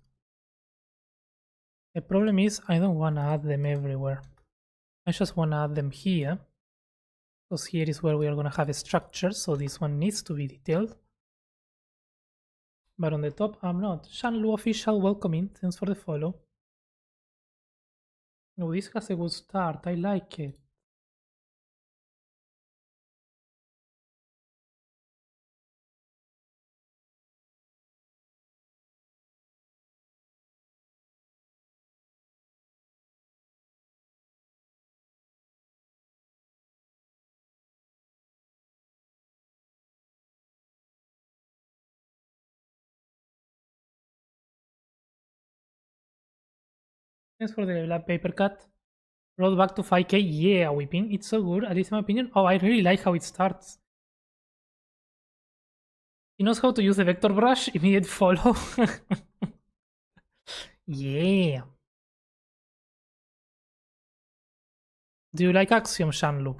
A: The problem is I don't want to add them everywhere. I just want to add them here. Because here is where we are going to have a structure, so this one needs to be detailed. but on the top I'm not. Shanlu official, welcoming. Thanks for the follow. Oh, this has a good start. I like it. Thanks for the black paper cut. Roll back to 5k. Yeah, whipping. It's so good, at least in my opinion. Oh, I really like how it starts. He knows how to use the vector brush. Immediate follow. Yeah. Do you like Axium, Shanlu?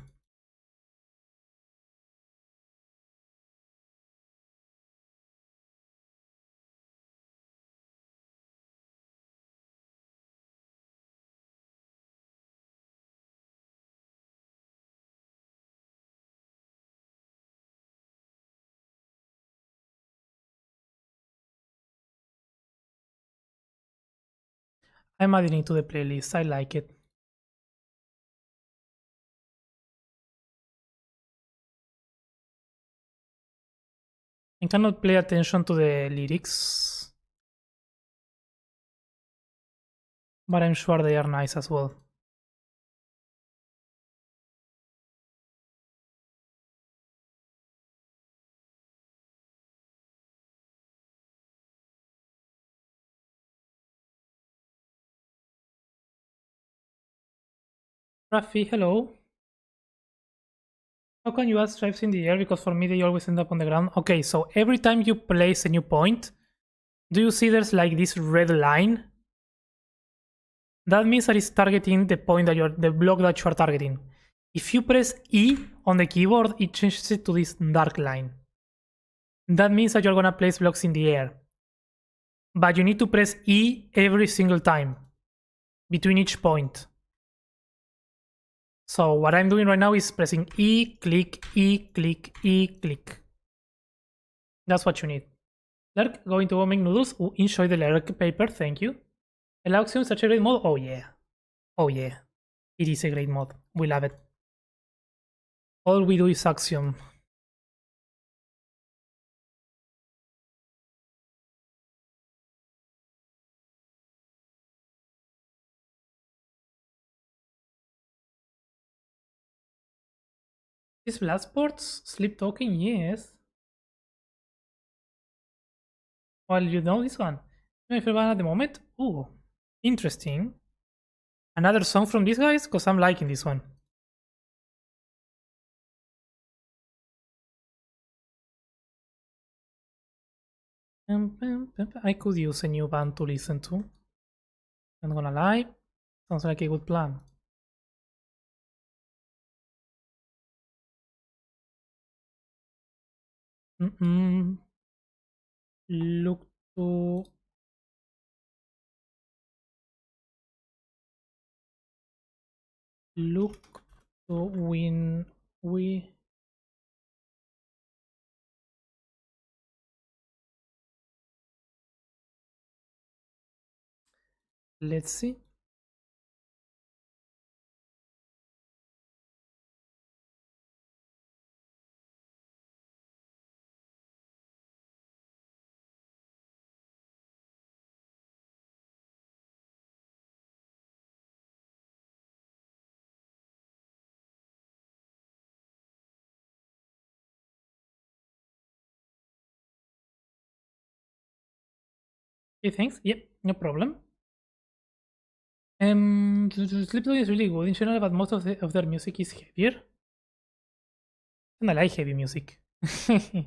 A: I'm adding it to the playlist. I like it. I cannot pay attention to the lyrics, but I'm sure they are nice as well. Rafi, hello. How can you add stripes in the air? Because for me they always end up on the ground. Okay, so every time you place a new point, do you see there's like this red line? That means that it's targeting the point that the block that you are targeting. If you press E on the keyboard, it changes it to this dark line. That means that you're gonna place blocks in the air. But you need to press E every single time between each point. So what I'm doing right now is pressing E, click, E, click, E, click. That's what you need. Lerk, going to make noodles. Ooh, enjoy the Lerk paper, thank you. El Axiom such a great mod? Oh yeah. Oh yeah. It is a great mod. We love it. All we do is Axiom. Is Bloodsports sleep talking? Yes. Well, you know this one. My favorite one at the moment? Ooh, interesting. Another song from these guys? Because I'm liking this one. I could use a new band to listen to. Not gonna lie. Sounds like a good plan. Look to when we let's see. Okay, thanks. Yep, no problem. Sleeptalk is really good in general, but most of their music is heavier. And I like heavy music. Don't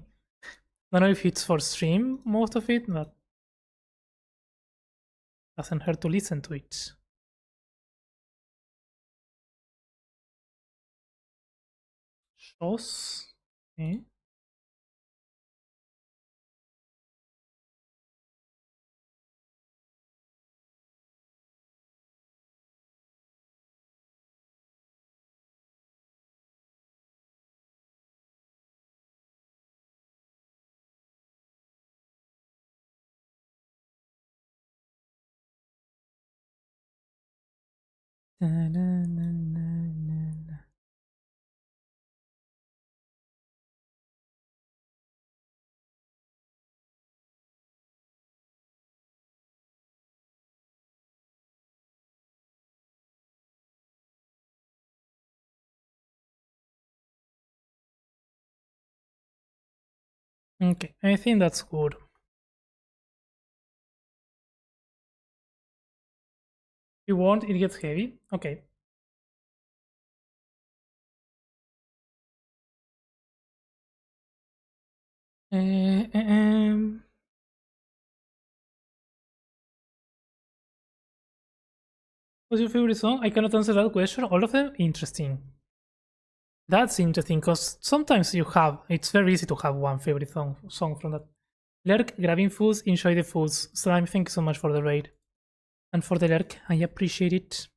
A: know if it's for stream, most of it, but doesn't hurt to listen to it. Shows. Okay. Okay, I think that's good. You want it gets heavy? Okay. Uh, um, what's your favorite song? I cannot answer that question. All of them interesting. That's interesting because sometimes it's very easy to have one favorite song from that. Lurk, grabbing foods, enjoy the foods. Slime, thank you so much for the raid. And for the lurk, I appreciate it.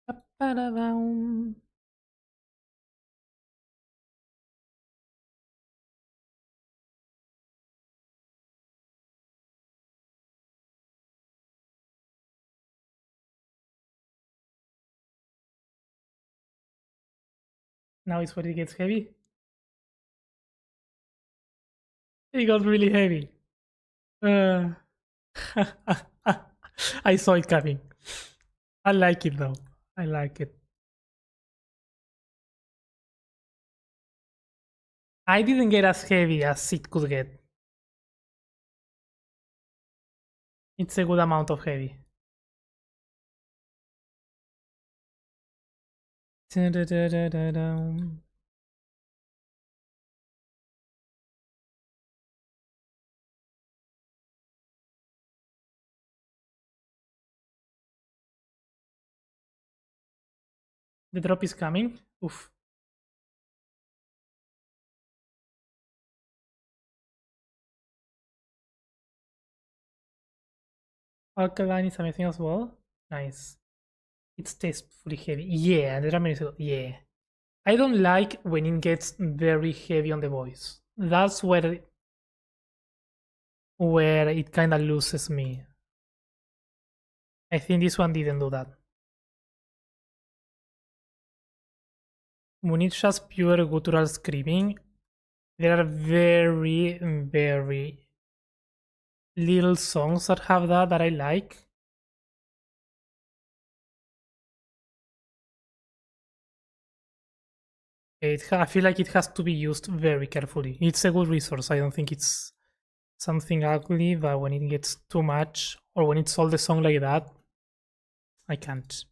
A: Ba-ba-da-bum. Now it's when it gets heavy. It got really heavy. Uh, I saw it coming. I like it though. I like it. I didn't get as heavy as it could get. It's a good amount of heavy. Da-da-da-da-da-dum. The drop is coming. Oof. Alkaline is amazing as well. Nice. It's tastefully heavy. Yeah, the ramen is good. Yeah. I don't like when it gets very heavy on the voice. That's where it kind of loses me. I think this one didn't do that. When it's just pure guttural screaming, there are very, very little songs that have that I like. I feel like it has to be used very carefully. It's a good resource. I don't think it's something ugly, but when it gets too much or when it's all the song like that, I can't.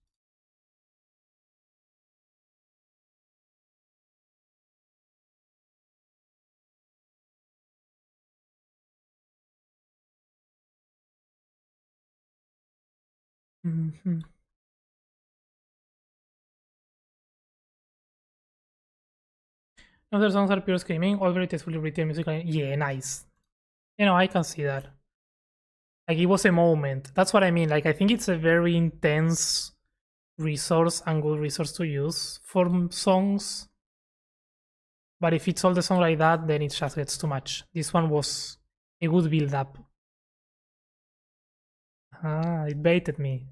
A: Mm-hmm. Other songs are pure screaming, all very tastefully written music. Yeah, nice. I can see that. Like it was a moment. That's what I mean. Like I think it's a very intense resource and good resource to use for songs. But if it's all the song like that, then it just gets too much. This one was a good build up. Ah, it baited me.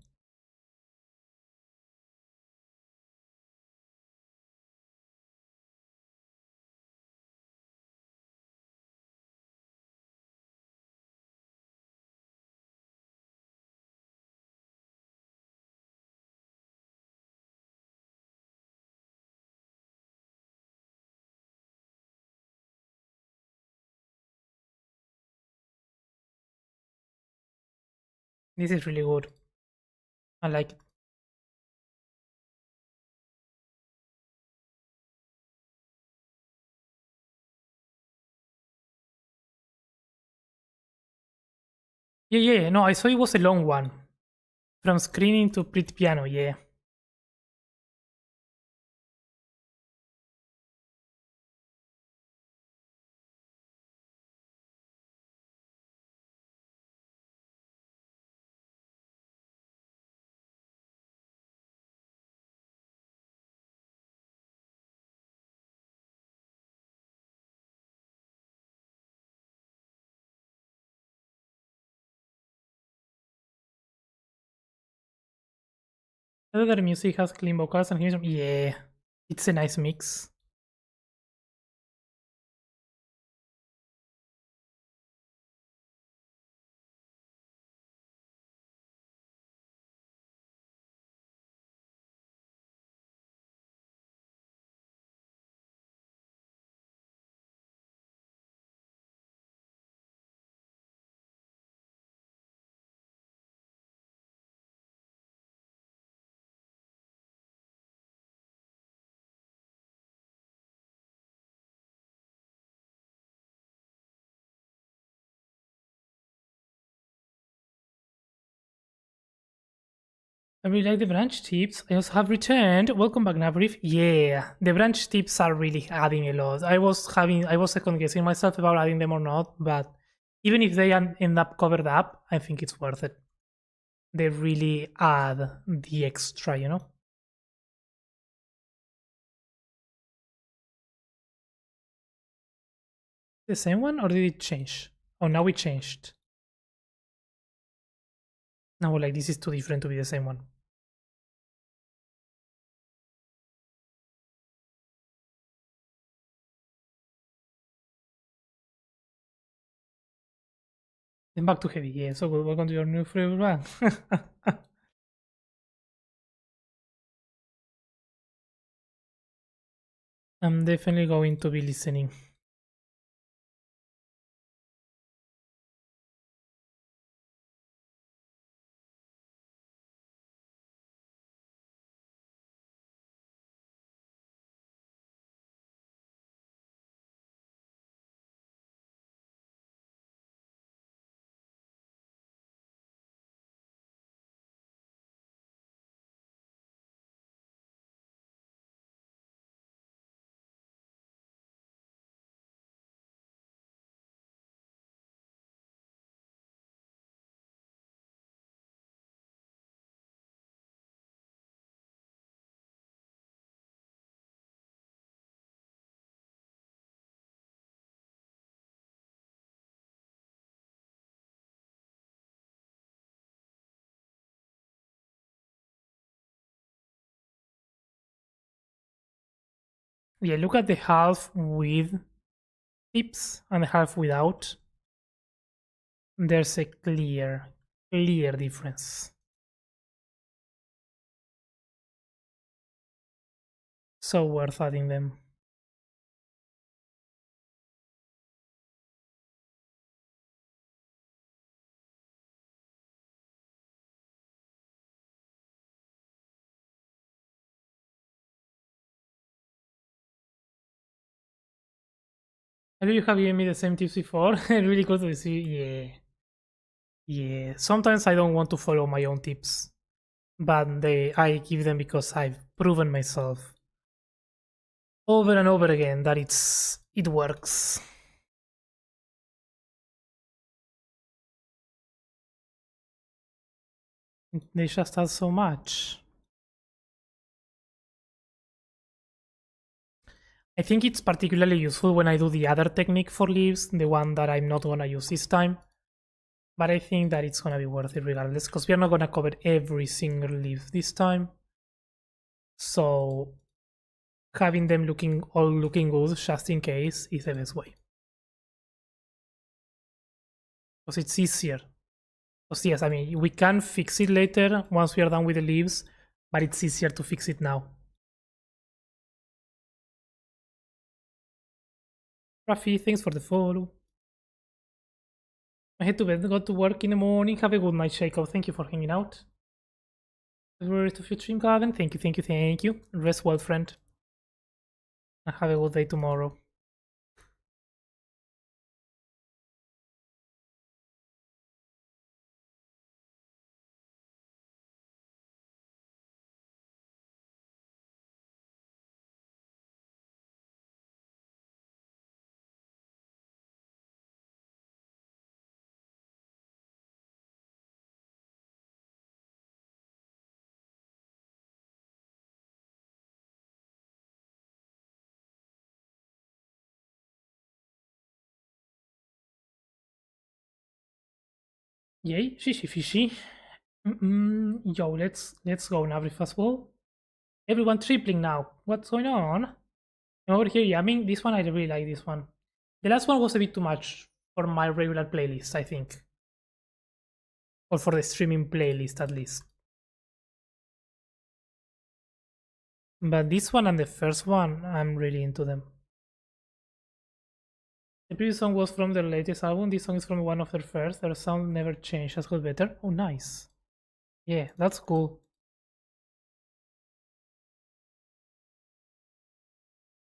A: This is really good. I like it. Yeah. No, I saw it was a long one. From screening to pretty piano, yeah. Other music has clean vocals and here's yeah. It's a nice mix. I really like the branch tips. I also have returned. Welcome back, Nabrief. Yeah, the branch tips are really adding a lot. I was second guessing myself about adding them or not, but even if they end up covered up, I think it's worth it. They really add the extra, you know? The same one or did it change? Oh, now it changed. Now, like, this is too different to be the same one. Then back to heavy. Yeah, so welcome to your new favorite run. I'm definitely going to be listening. Yeah, look at the half with tips and the half without. There's a clear difference. So worth adding them. I know you have given me the same tips before. Really cool to see. Yeah. Yeah. Sometimes I don't want to follow my own tips, but I give them because I've proven myself over and over again that it works. They just add so much. I think it's particularly useful when I do the other technique for leaves, the one that I'm not gonna use this time. But I think that it's gonna be worth it regardless, because we are not gonna cover every single leaf this time. So having them all looking good just in case is the best way. Because it's easier. Because yes, I mean we can fix it later once we are done with the leaves, but it's easier to fix it now. Rafi, thanks for the follow. I head to bed, got to work in the morning. Have a good night, Jacob. Thank you for hanging out. February to future stream, Gavin. Thank you. Rest well, friend. And have a good day tomorrow. Yay, fishy, fishy. Yo, let's go now, fast ball. Everyone tripling now. What's going on? I'm over here yamming. This one I really like. This one. The last one was a bit too much for my regular playlist, I think, or for the streaming playlist at least. But this one and the first one, I'm really into them. The previous song was from their latest album. This song is from one of their first. Their sound never changed. Has got better. Oh, nice. Yeah, that's cool.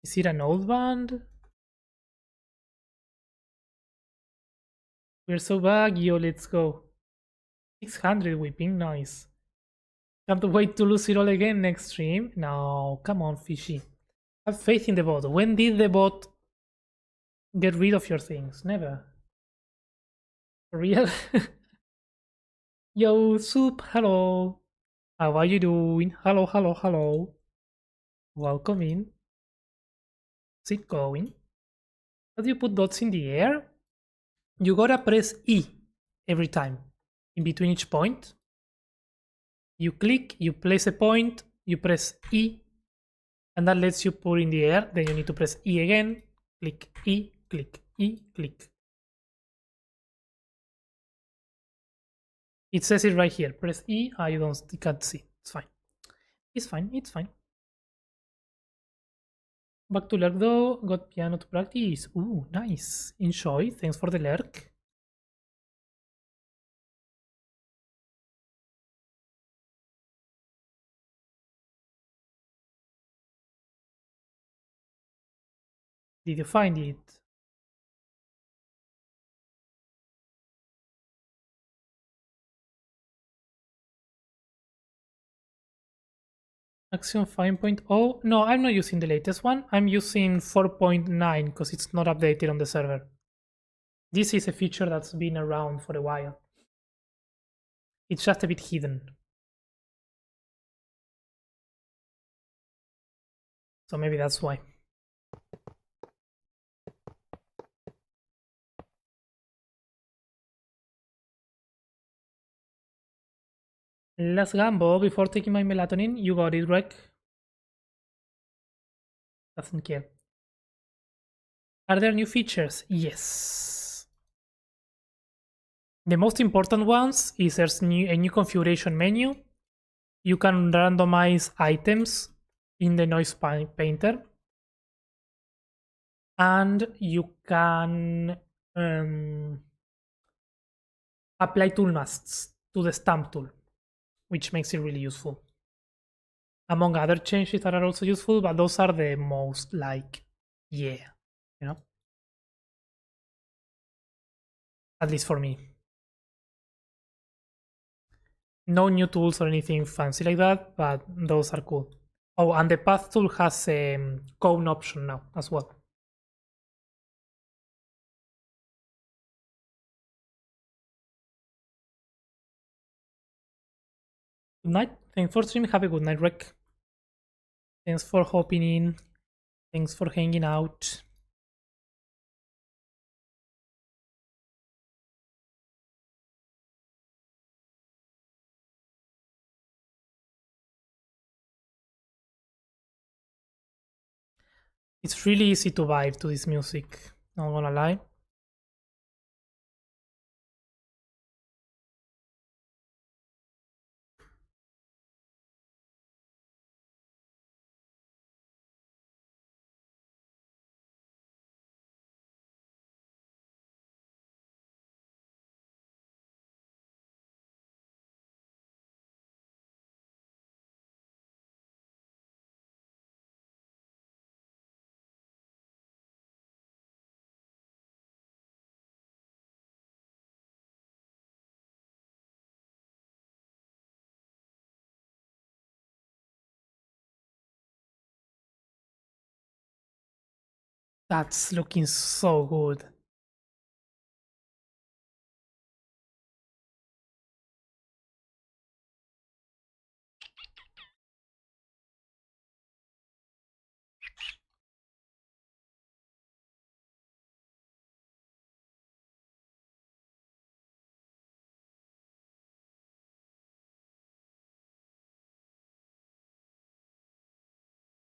A: Is it an old band? We're so back. Yo, let's go. 600 whipping. Nice. Can't wait to lose it all again next stream. No, come on, fishy. Have faith in the bot. When did the bot get rid of your things? Never. For real? Yo, Soup, hello. How are you doing? Hello, hello, hello. Welcome in. How's it going? How do you put dots in the air? You gotta press E every time. In between each point. You click, you place a point, you press E, and that lets you put in the air. Then you need to press E again. Click E, click E, click. It says it right here. Press E. You can't see. It's fine. It's fine. It's fine. Back to lurk though. Got piano to practice. Ooh, nice. Enjoy. Thanks for the lurk. Did you find it? Axiom 5.0? No, I'm not using the latest one. I'm using 4.9 because it's not updated on the server. This is a feature that's been around for a while. It's just a bit hidden. So maybe that's why. Last gamble before taking my melatonin. You got it, Rec. Doesn't care. Are there new features? Yes. The most important ones is there's a new configuration menu. You can randomize items in the noise painter. And you can apply tool masks to the stamp tool, which makes it really useful. Among other changes that are also useful, but those are the most like, yeah, you know? At least for me. No new tools or anything fancy like that, but those are cool. Oh, and the path tool has a cone option now as well. Good night. Thanks for streaming. Have a good night, Rec. Thanks for hopping in. Thanks for hanging out. It's really easy to vibe to this music, not gonna lie. That's looking so good.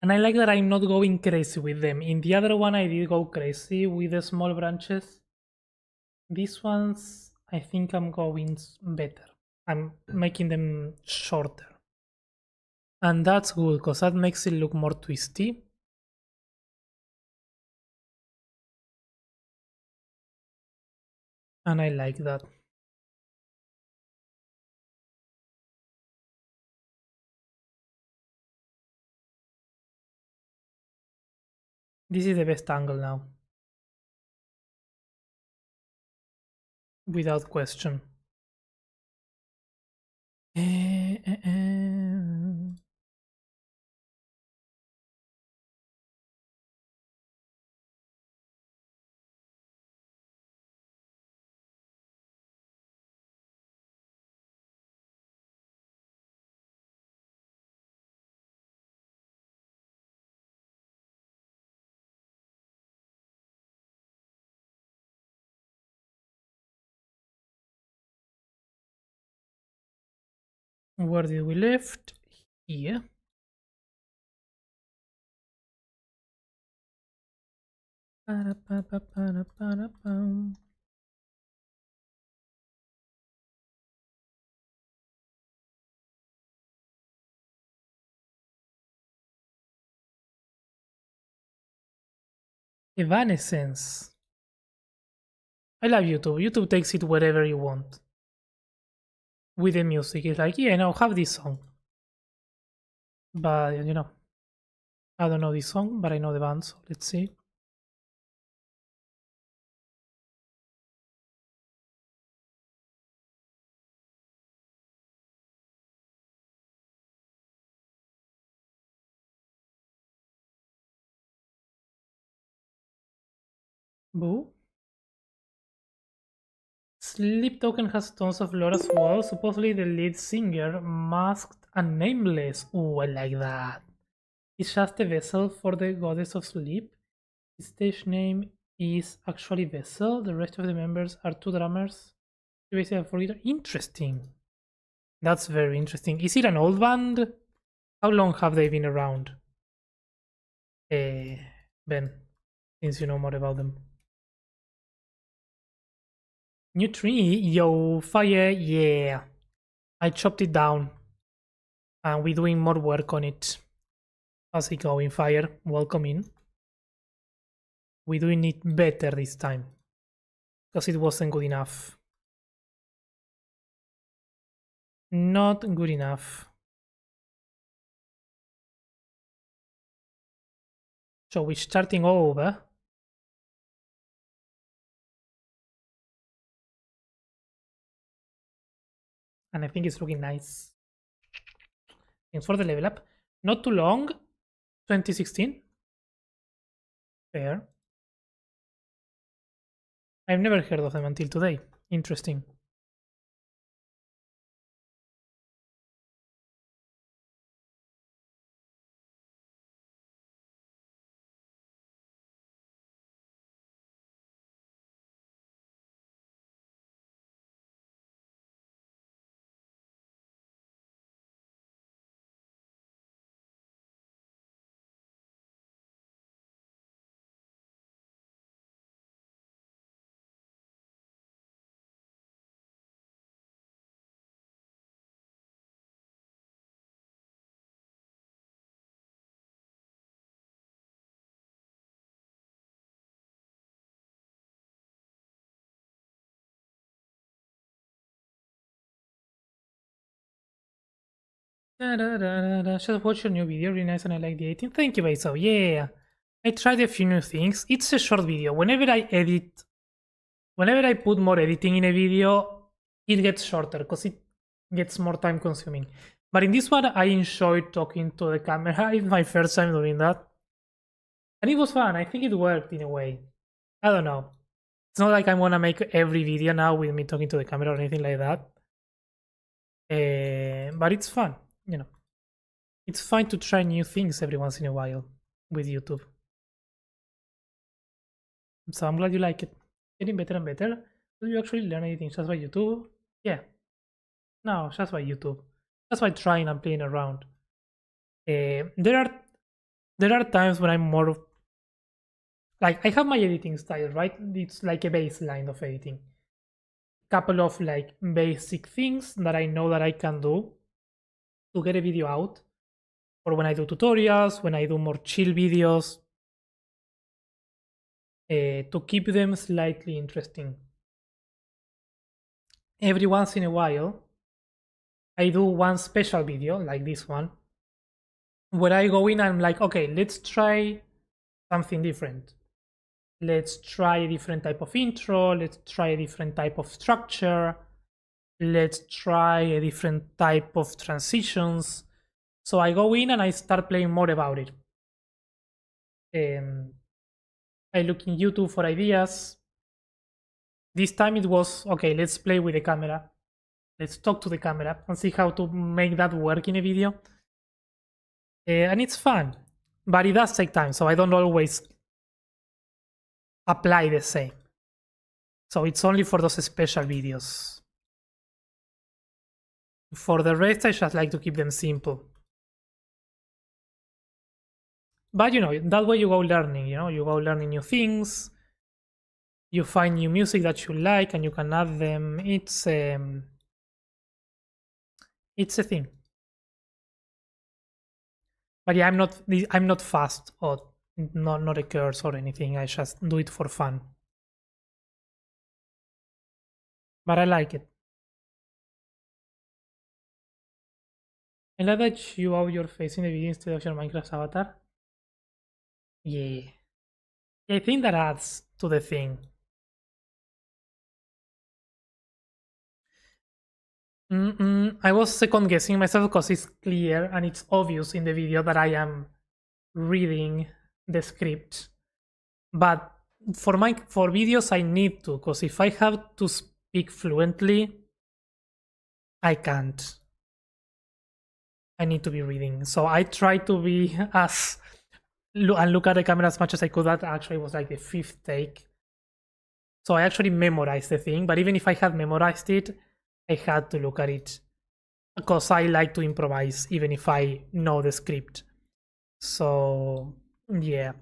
A: And I like that I'm not going crazy with them. In the other one I did go crazy with the small branches. These ones, I think I'm going better. I'm making them shorter. And that's good, because that makes it look more twisty. And I like that. This is the best angle now. Without question. Where did we left? Here. Evanescence. I love YouTube. YouTube takes it wherever you want. With the music, it's like, yeah, no, have this song. But, you know, I don't know this song, but I know the band, so let's see. Boo. Sleep Token has tons of lore as well. Supposedly the lead singer, masked and nameless. Ooh, I like that. It's just a vessel for the goddess of sleep. His stage name is actually Vessel. The rest of the members are two drummers. Basically, for guitar. Interesting. That's very interesting. Is it an old band? How long have they been around? Ben, since you know more about them. New tree, yo, fire, yeah. I chopped it down. And we're doing more work on it. How's it going, fire? Welcome in. We're doing it better this time. Because it wasn't good enough. Not good enough. So we're starting over. And I think it's looking nice. Thanks for the level up. Not too long. 2016. Fair. I've never heard of them until today. Interesting. Just watch your new video, really nice, and I like the 18. Thank you, Basil. Yeah, I tried a few new things. It's a short video. Whenever I put more editing in a video, it gets shorter because it gets more time consuming. But in this one, I enjoyed talking to the camera. It's my first time doing that. And it was fun. I think it worked in a way. I don't know. It's not like I want to make every video now with me talking to the camera or anything like that. But it's fun, you know. It's fine to try new things every once in a while with YouTube. So I'm glad you like it. Getting better and better. Do you actually learn anything just by YouTube? Yeah. No, just by YouTube. Just by trying and playing around. There are There are times when I'm more like, I have my editing style, right? It's like a baseline of editing. Couple of like basic things that I know that I can do to get a video out, or when I do tutorials, when I do more chill videos, to keep them slightly interesting. Every once in a while, I do one special video like this one, where I go in and I'm like, okay, let's try something different. Let's try a different type of intro. Let's try a different type of structure. Let's try a different type of transitions. So I go in and I start playing more about it. I look in YouTube for ideas. This time it was, okay, let's play with the camera. Let's talk to the camera and see how to make that work in a video. And it's fun, but it does take time, so I don't always apply the same. So it's only for those special videos. For the rest, I just like to keep them simple. But you know, that way you go learning, you know, you go learning new things. You find new music that you like and you can add them. It's a thing. But yeah, I'm not fast or not a curse or anything. I just do it for fun. But I like it. I like that you have your face in the video instead of your Minecraft avatar. Yeah. I think that adds to the thing. I was second guessing myself because it's clear and it's obvious in the video that I am reading the script. But for videos I need to, because if I have to speak fluently, I can't. I need to be reading. So I try to be and look at the camera as much as I could. That actually was like the 5th take. So I actually memorized the thing, but even if I had memorized it, I had to look at it because I like to improvise even if I know the script. So yeah,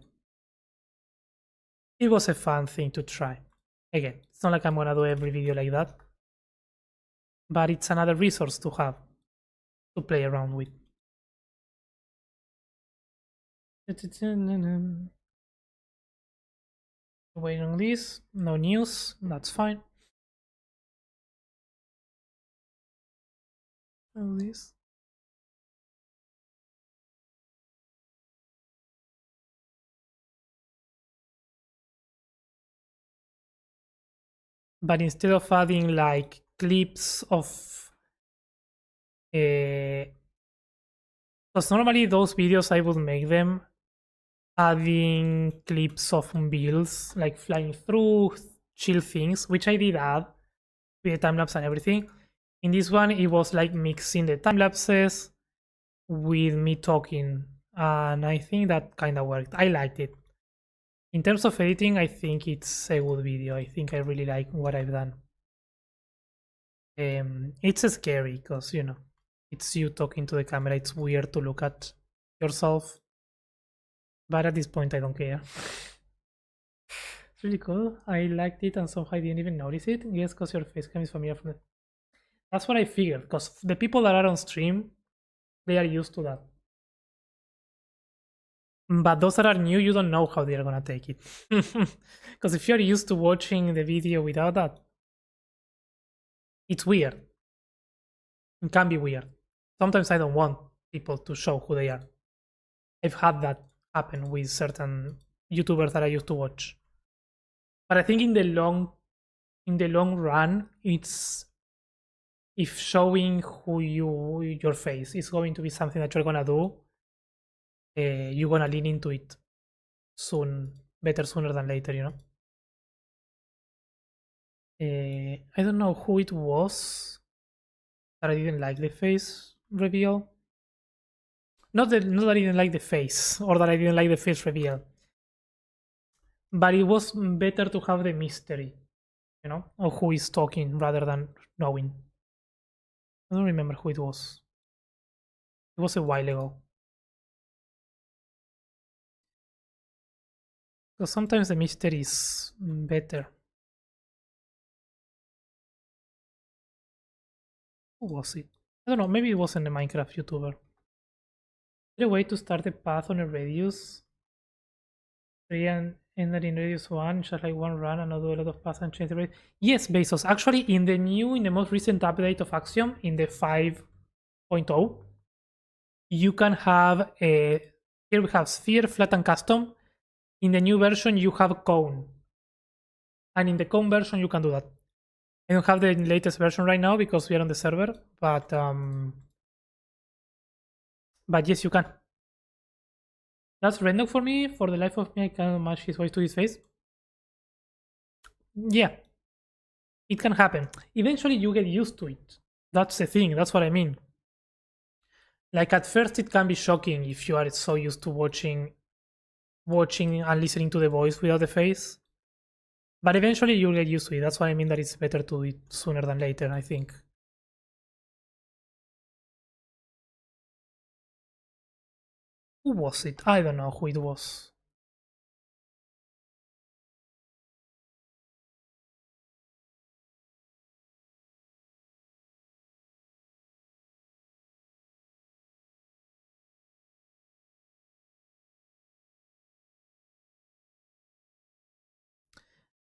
A: it was a fun thing to try. Again, it's not like I'm gonna do every video like that, but it's another resource to have to play around with. Waiting on this, no news, that's fine. This. But instead of adding like clips of because normally those videos I would make them adding clips of builds like flying through chill things, which I did add with the time lapse and everything. In this one it was like mixing the time lapses with me talking, and I think that kind of worked. I liked it. In terms of editing, I think it's a good video. I think I really like what I've done. It's scary because, you know, it's you talking to the camera. It's weird to look at yourself. But at this point, I don't care. It's really cool. I liked it and somehow I didn't even notice it. Yes, because your face cam is familiar from it. That's what I figured, because the people that are on stream, they are used to that. But those that are new, you don't know how they are gonna take it. Because if you're used to watching the video without that, it's weird. It can be weird. Sometimes I don't want people to show who they are. I've had that happen with certain YouTubers that I used to watch. But I think in the long run, it's if showing your face is going to be something that you're gonna do, you're gonna lean into it better sooner than later, you know. I don't know who it was that I didn't like the face reveal. Not that I didn't like the face or that I didn't like the face reveal, but it was better to have the mystery, you know, of who is talking rather than knowing. I don't remember who it was. It was a while ago. Because sometimes the mystery is better. Who was it? I don't know, maybe it wasn't a Minecraft YouTuber. Is there a way to start a path on a radius 3 and end it in radius 1, just like one run and not do a lot of paths and change the radius? Yes, Bezos. Actually, in the most recent update of Axiom, in the 5.0, you can have a, here we have sphere, flat, and custom. In the new version, you have cone. And in the cone version, you can do that. I don't have the latest version right now because we are on the server, but yes, you can. That's random for me. For the life of me, I cannot match his voice to his face. Yeah, it can happen. Eventually, you get used to it. That's the thing. That's what I mean. Like at first, it can be shocking if you are so used to watching and listening to the voice without the face. But eventually, you'll get used to it. That's why I mean that it's better to do it sooner than later, I think. Who was it? I don't know who it was.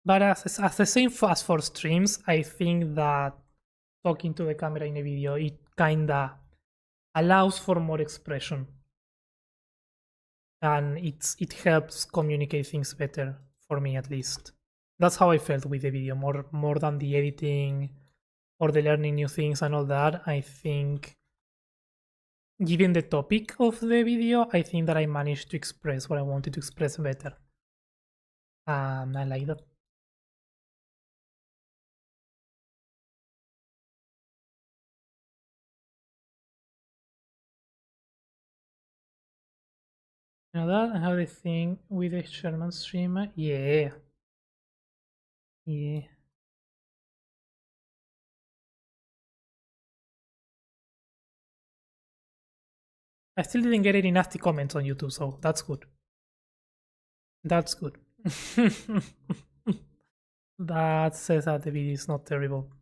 A: But as the same as for streams, I think that talking to the camera in a video, it kinda allows for more expression. And it helps communicate things better, for me at least. That's how I felt with the video, more than the editing or the learning new things and all that. I think given the topic of the video, I think that I managed to express what I wanted to express better. I like that. You know that? I have the thing with the Sherman streamer. Yeah. Yeah. I still didn't get any nasty comments on YouTube, so that's good. That's good. That says that the video is not terrible.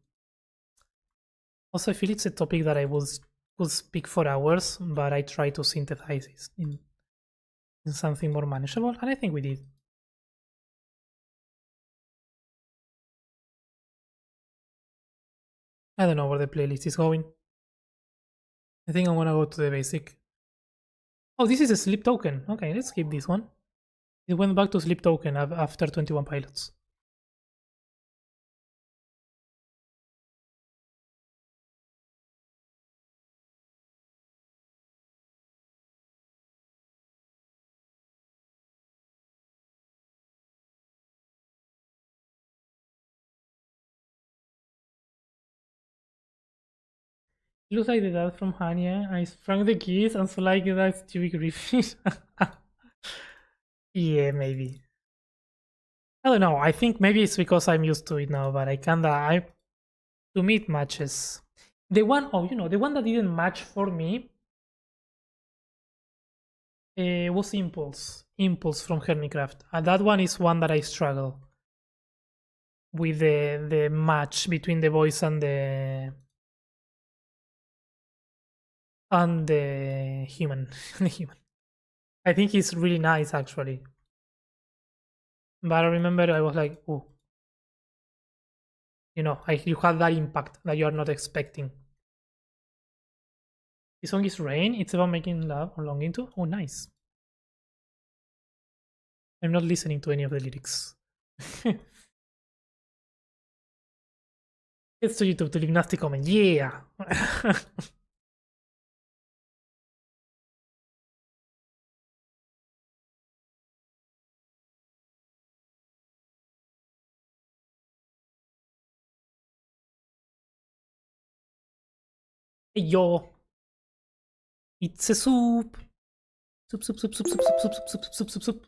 A: Also, I feel it's a topic that I could speak for hours, but I try to synthesize it in something more manageable, and I think we did. I don't know where the playlist is going. I think I'm gonna go to the basic. Oh, this is a sleep token. Okay, let's skip this one. It went back to sleep token after 21 pilots. It looks like the dad from Hania. I sprung the keys and so like that's Stewie Griffin. Yeah, maybe. I don't know. I think maybe it's because I'm used to it now, but to me it matches. The one, oh, the one that didn't match for me was Impulse. Impulse from Hermitcraft. And that one is one that I struggle with the match between the voice and the human. The human. I think he's really nice actually. But I remember I was like, oh. You have that impact that you are not expecting. This song is Rain. It's about making love or longing to. Oh, nice. I'm not listening to any of the lyrics. It's to YouTube to leave nasty comment. Yeah. Hey yo. It's a soup. Soup, soup, soup, soup, soup, soup, soup, soup, soup, soup, soup, soup.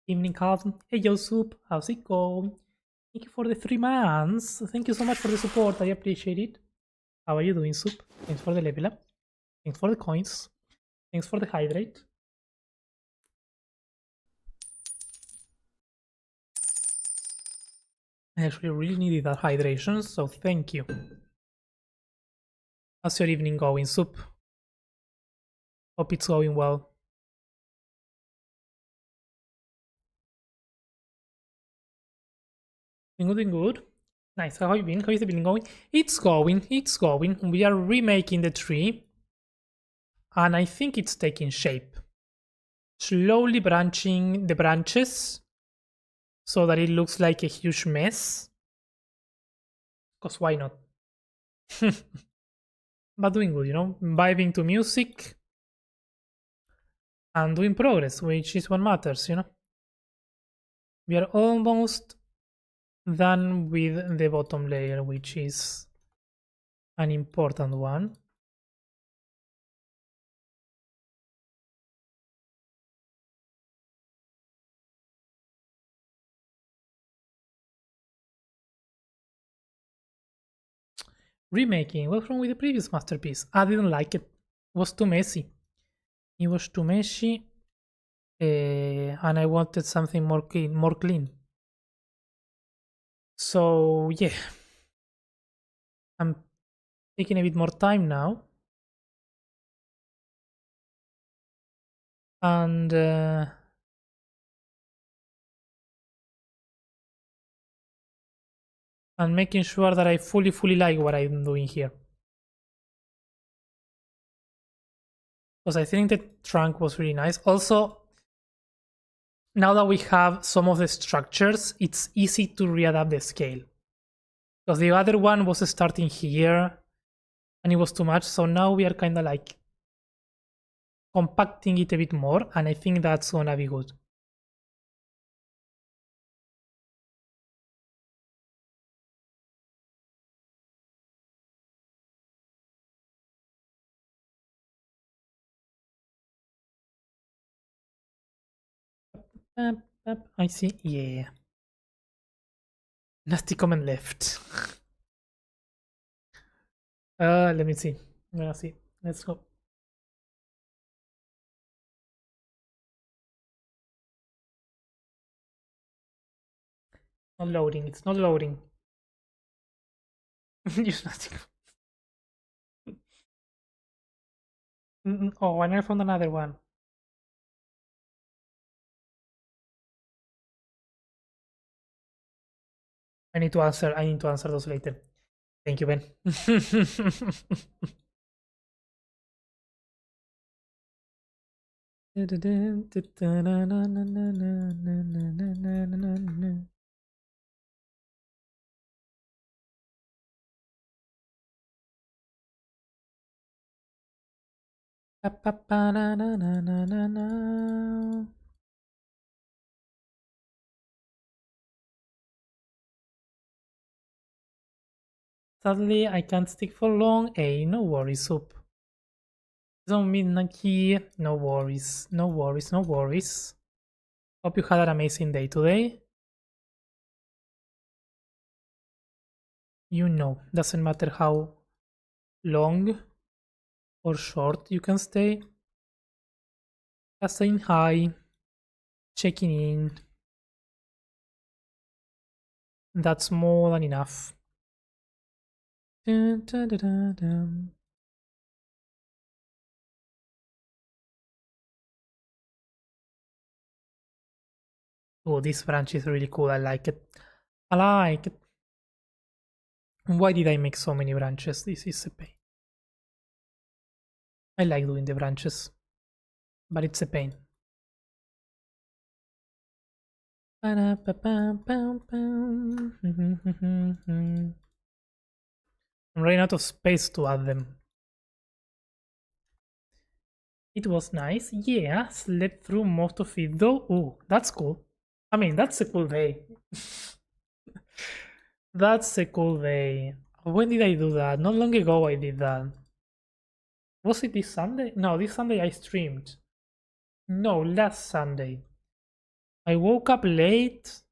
A: Evening Carlton. Hey yo, soup. How's it going? Thank you for the 3 months. Thank you so much for the support. I appreciate it. How are you doing, soup? Thanks for the level up. Thanks for the coins. Thanks for the hydrate. I actually really needed that hydration, so thank you. How's your evening going, Soup? Hope it's going well. Doing good. Nice. How have you been? How is it been going? It's going. It's going. We are remaking the tree, and I think it's taking shape. Slowly branching the branches so that it looks like a huge mess. Because why not? But doing good, you know, vibing to music and doing progress, which is what matters, you know. We are almost done with the bottom layer, which is an important one. Remaking. What's wrong with the previous masterpiece? I didn't like it. It was too messy. It was too messy, and I wanted something more clean. More clean. So yeah, I'm taking a bit more time now, and making sure that I fully like what I'm doing here. Because I think the trunk was really nice. Also, now that we have some of the structures, it's easy to readapt the scale. Because the other one was starting here and it was too much. So now we are kind of like compacting it a bit more, and I think that's gonna be good. I see. Yeah. Nasty comment left. Let me see. I'm gonna see. Let's go. Not loading. It's not loading. Use nasty. Oh, and I found another one. I need to answer. I need to answer those later. Thank you, Ben. Sadly, I can't stick for long. Hey, no worries, Soup. Don't midnight key. No worries. No worries. No worries. Hope you had an amazing day today. You know, doesn't matter how long or short you can stay. Just saying hi, checking in. That's more than enough. Dun, dun, dun, dun, dun. Oh, this branch is really cool. I like it. I like it. Why did I make so many branches? This is a pain. I like doing the branches, but it's a pain. I'm running out of space to add them. It was nice. Yeah, slept through most of it though. Oh, that's cool. I mean, that's a cool day. That's a cool day. When did I do that? Not long ago I did that. Was it this Sunday? No, this Sunday I streamed. No, last Sunday. I woke up late,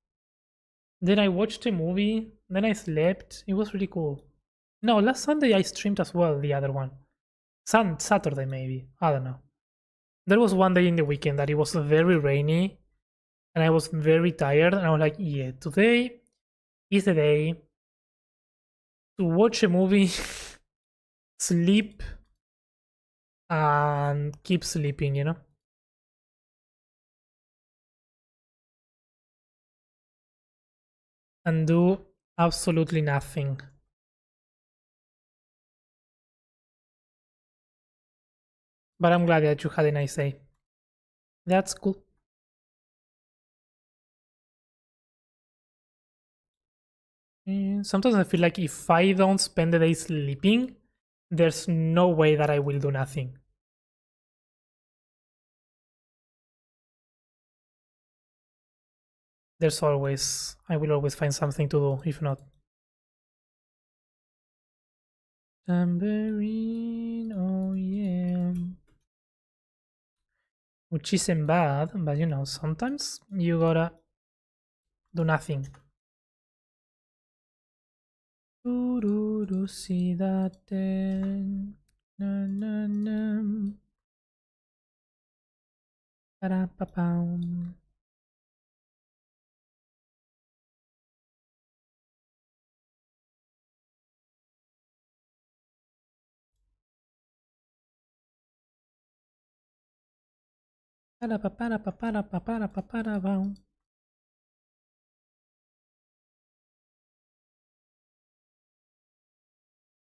A: then I watched a movie, then I slept. It was really cool. No, last Sunday I streamed as well, the other one. Saturday maybe. I don't know. There was one day in the weekend that it was very rainy and I was very tired and I was like, yeah, today is the day to watch a movie, sleep, and keep sleeping, you know? And do absolutely nothing. But I'm glad that you had a nice day. That's cool. Sometimes I feel like if I don't spend the day sleeping, there's no way that I will do nothing. I will always find something to do, if not. Tambourine, oh yeah. Which isn't bad, but you know, sometimes you gotta do nothing. See that then. Na na na. Ba-da-ba-bum. Ba-da-ba-ba-da-ba-ba-da-ba-ba-da-ba-ba-da-bum.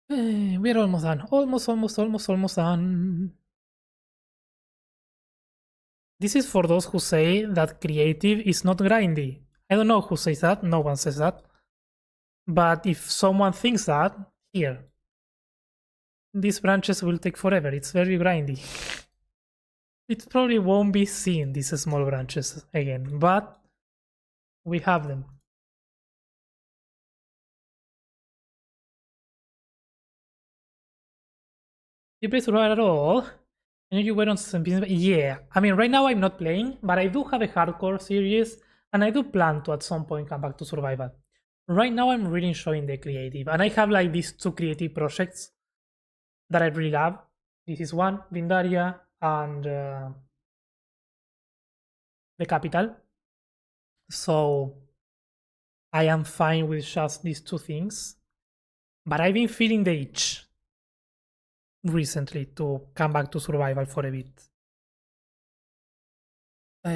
A: We're almost done. Almost done. This is for those who say that creative is not grindy. I don't know who says that. No one says that. But if someone thinks that, here. These branches will take forever. It's very grindy. It probably won't be seen, these small branches again, but we have them. You play Survival at all? I know you were on some business. Yeah, I mean, right now I'm not playing, but I do have a hardcore series, and I do plan to at some point come back to Survival. Right now I'm really enjoying the creative, and I have like these two creative projects that I really love. This is one, Vindaria, and the capital. So I am fine with just these two things, but I've been feeling the itch recently to come back to survival for a bit. But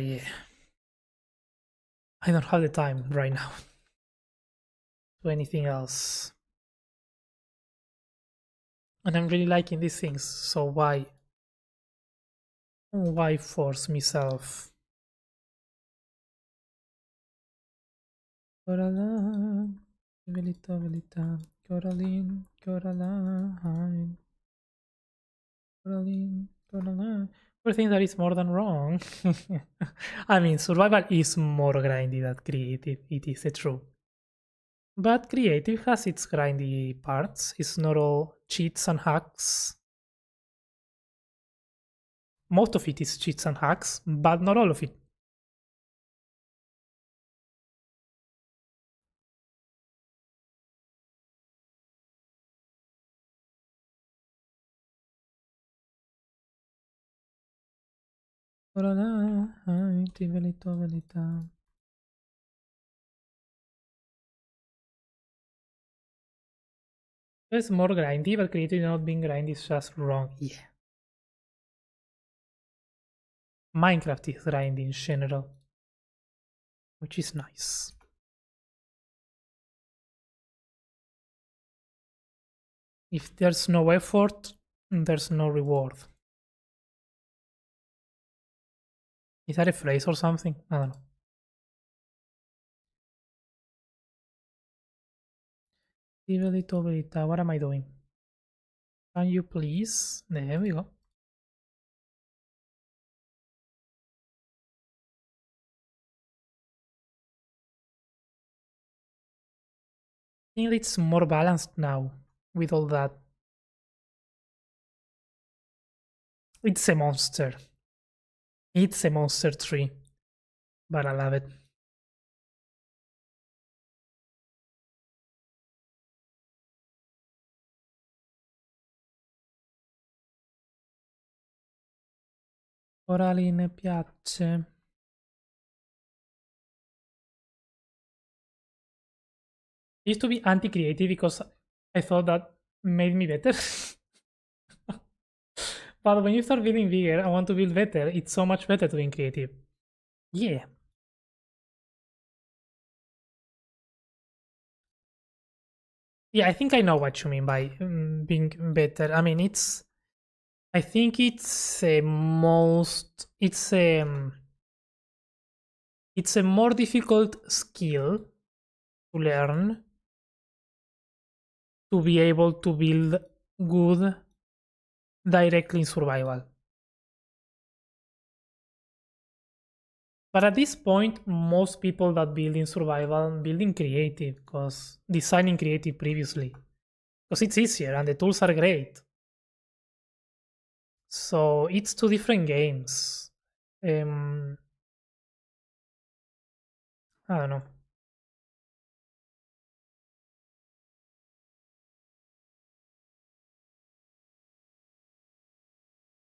A: yeah, I don't have the time right now to anything else. And I'm really liking these things, so why force myself? Coraline, Velita, Coraline, Coraline, Coraline. I think that is more than wrong. I mean, survival is more grindy than creative. It is a true. But creative has its grindy parts. It's not all cheats and hacks. Most of it is cheats and hacks, but not all of it. It's more grindy, but creative not being grindy is just wrong. Yeah. Minecraft is grindy in general, which is nice. If there's no effort, there's no reward. Is that a phrase or something? I don't know. What am I doing? Can you please? There we go. I think it's more balanced now with all that. It's a monster. It's a monster tree, but I love it. Coraline piace. used to be anti-creative because I thought that made me better. But when you start building bigger and want to build better, it's so much better to be creative. Yeah. Yeah, I think I know what you mean by being better. I mean, I think it's a more difficult skill to learn to be able to build good directly in survival. But at this point, most people that build in survival build in creative because designing creative previously because it's easier and the tools are great. So it's two different games. Um, I don't know.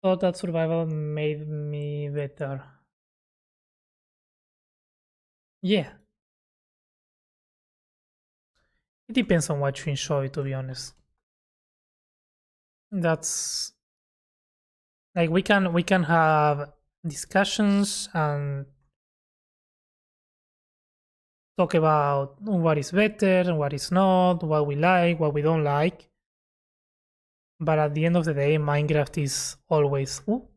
A: Thought that survival made me better. Yeah, it depends on what you enjoy, to be honest. That's like we can have discussions and talk about what is better and what is not, what we like, what we don't like. But at the end of the day, Minecraft is always. Ooh,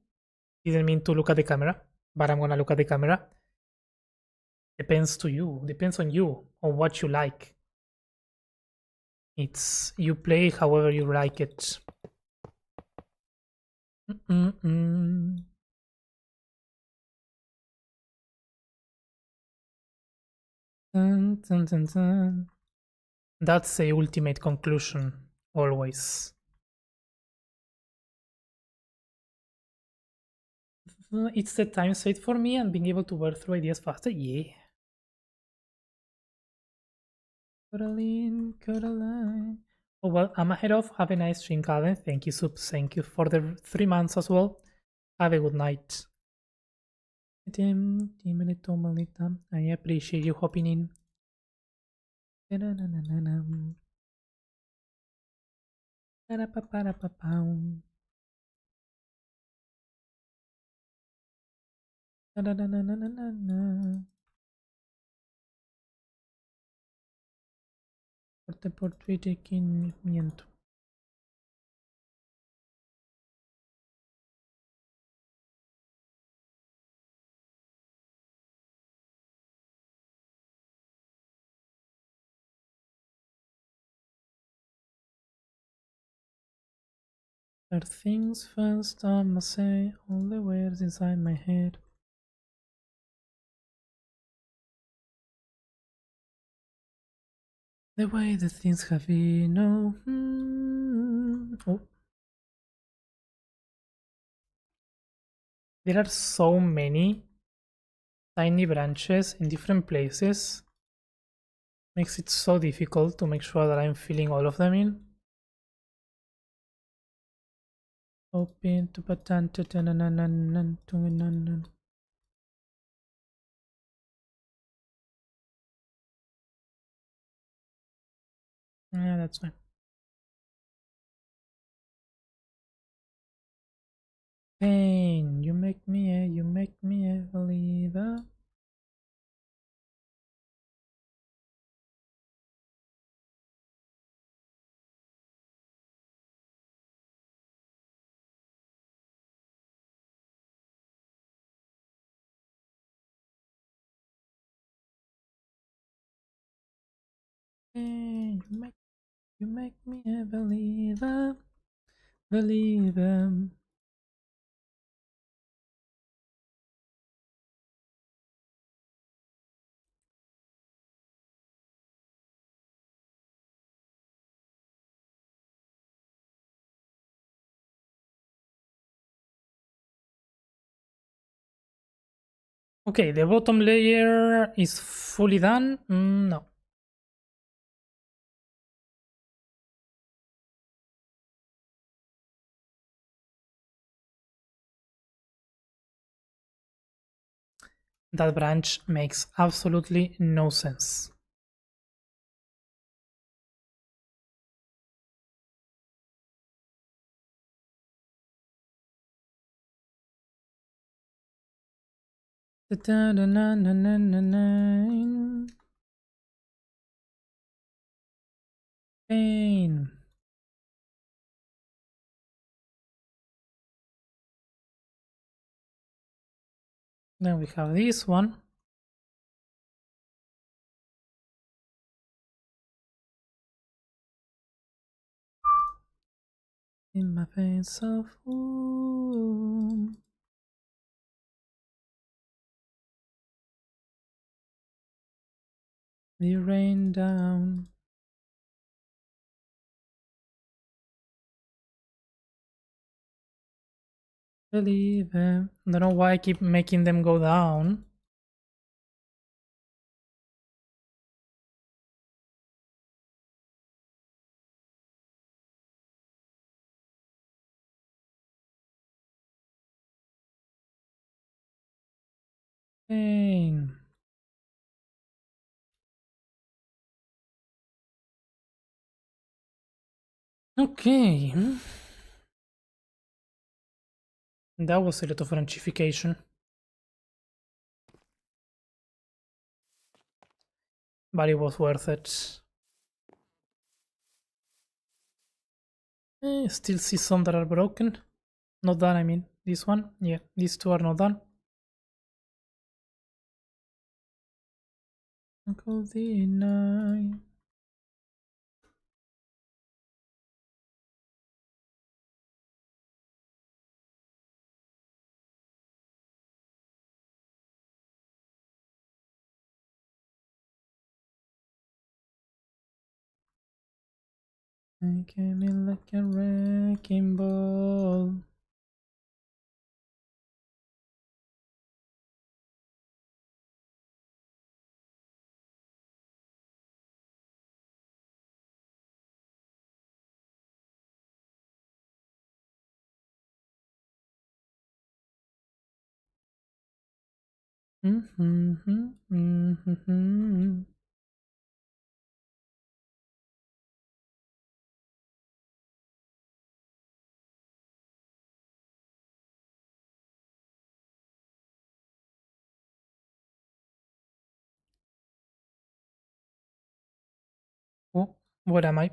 A: didn't mean to look at the camera, but I'm gonna look at the camera. Depends on you, on what you like. It's you play however you like it. Mm-mm. Dun, dun, dun, dun. That's the ultimate conclusion, always. It's the time saved for me and being able to work through ideas faster. Yeah. Coraline. Oh well, I'm ahead of. Have a nice stream, Calvin. Thank you, Subs. Thank you for the 3 months as well. Have a good night. I appreciate you hopping in. Corte por Twitter, ¿quién miento? First things first, I'ma say all the words inside my head. The way the things have been, oh. There are so many tiny branches in different places. Makes it so difficult to make sure that I'm filling all of them in. Open to button. Yeah, that's fine. Pain, you make me a believer. Pain, you make me a believer. Believer. Okay, the bottom layer is fully done. No. That branch makes absolutely no sense. Pain. Then we have this one. In my face of wound. The rain down. Believe it. I don't know why I keep making them go down. Pain. Okay. That was a lot of Frenchification. But it was worth it. Still see some that are broken. Not done, I mean. This one? Yeah, these two are not done. Uncle deny. I came in like a wrecking ball. Oh, what am I?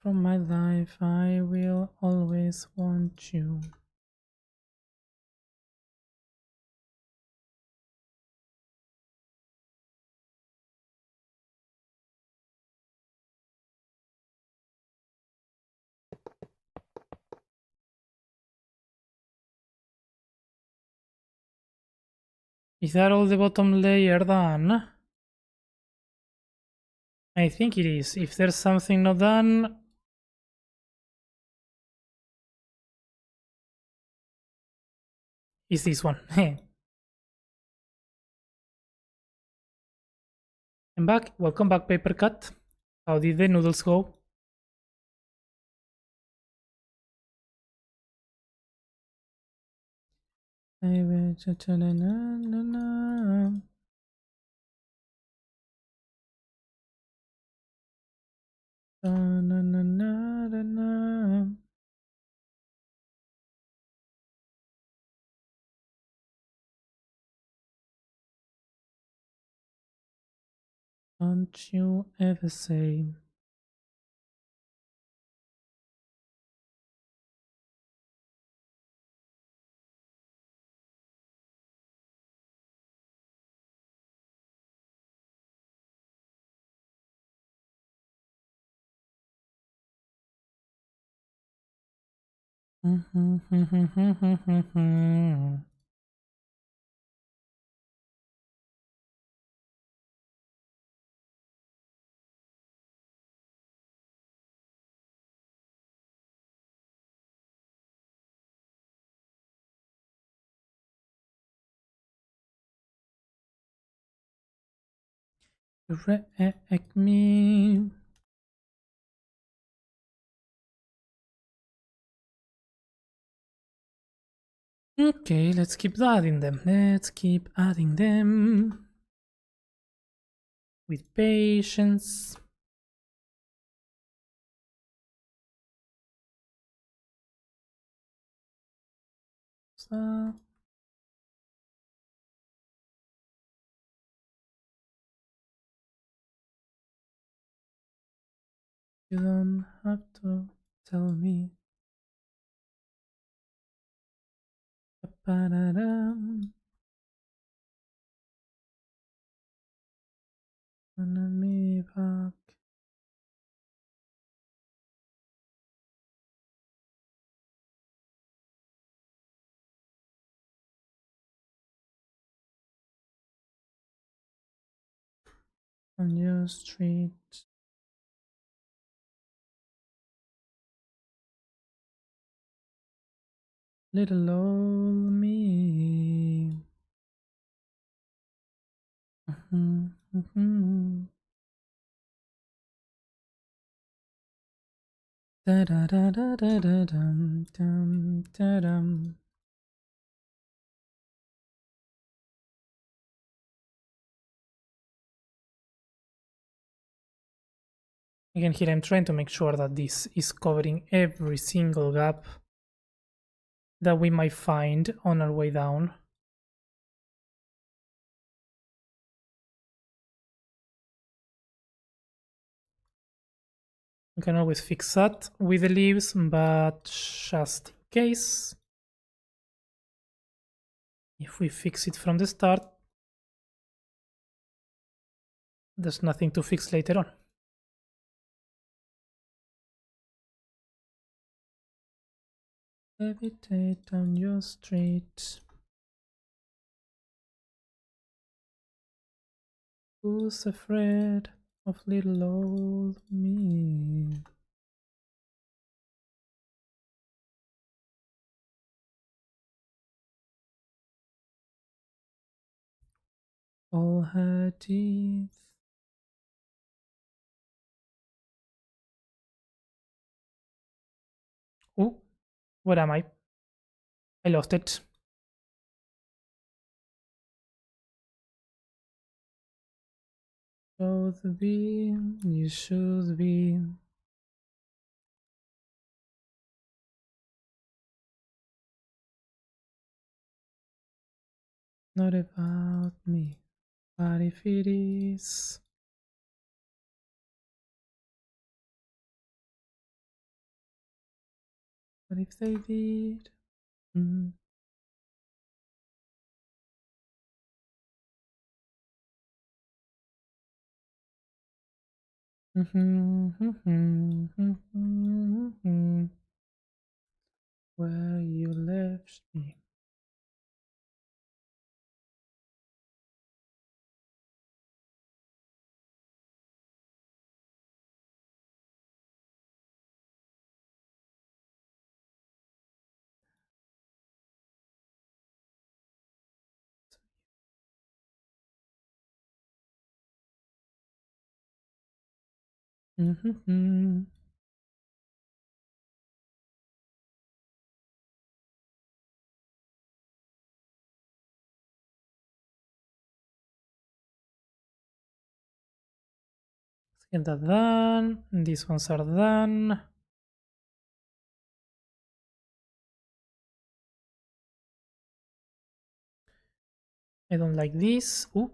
A: From my life, I will always want you. Is that all the bottom layer done? I think it is. If there's something not done, it's this one. I'm back. Welcome back, Paper Cut. How did the noodles go? Don't you ever say. Wreck me. Okay, let's keep adding them. Let's keep adding them. With patience. So, you don't have to tell me. Ba-da-dum. Me back. On your street. Little old me. Da da da da da da dum dum da dum. Again, here I'm trying to make sure that this is covering every single gap that we might find on our way down. We can always fix that with the leaves, but just in case, if we fix it from the start, there's nothing to fix later on. Levitate on your street. Who's afraid of little old me? All her teeth. Oh, where am I? I lost it. Should be, you should be. Not about me, but if it is. But if they did. Mm. Where you left me. Let's get that done. These ones are done. I don't like this. Ooh.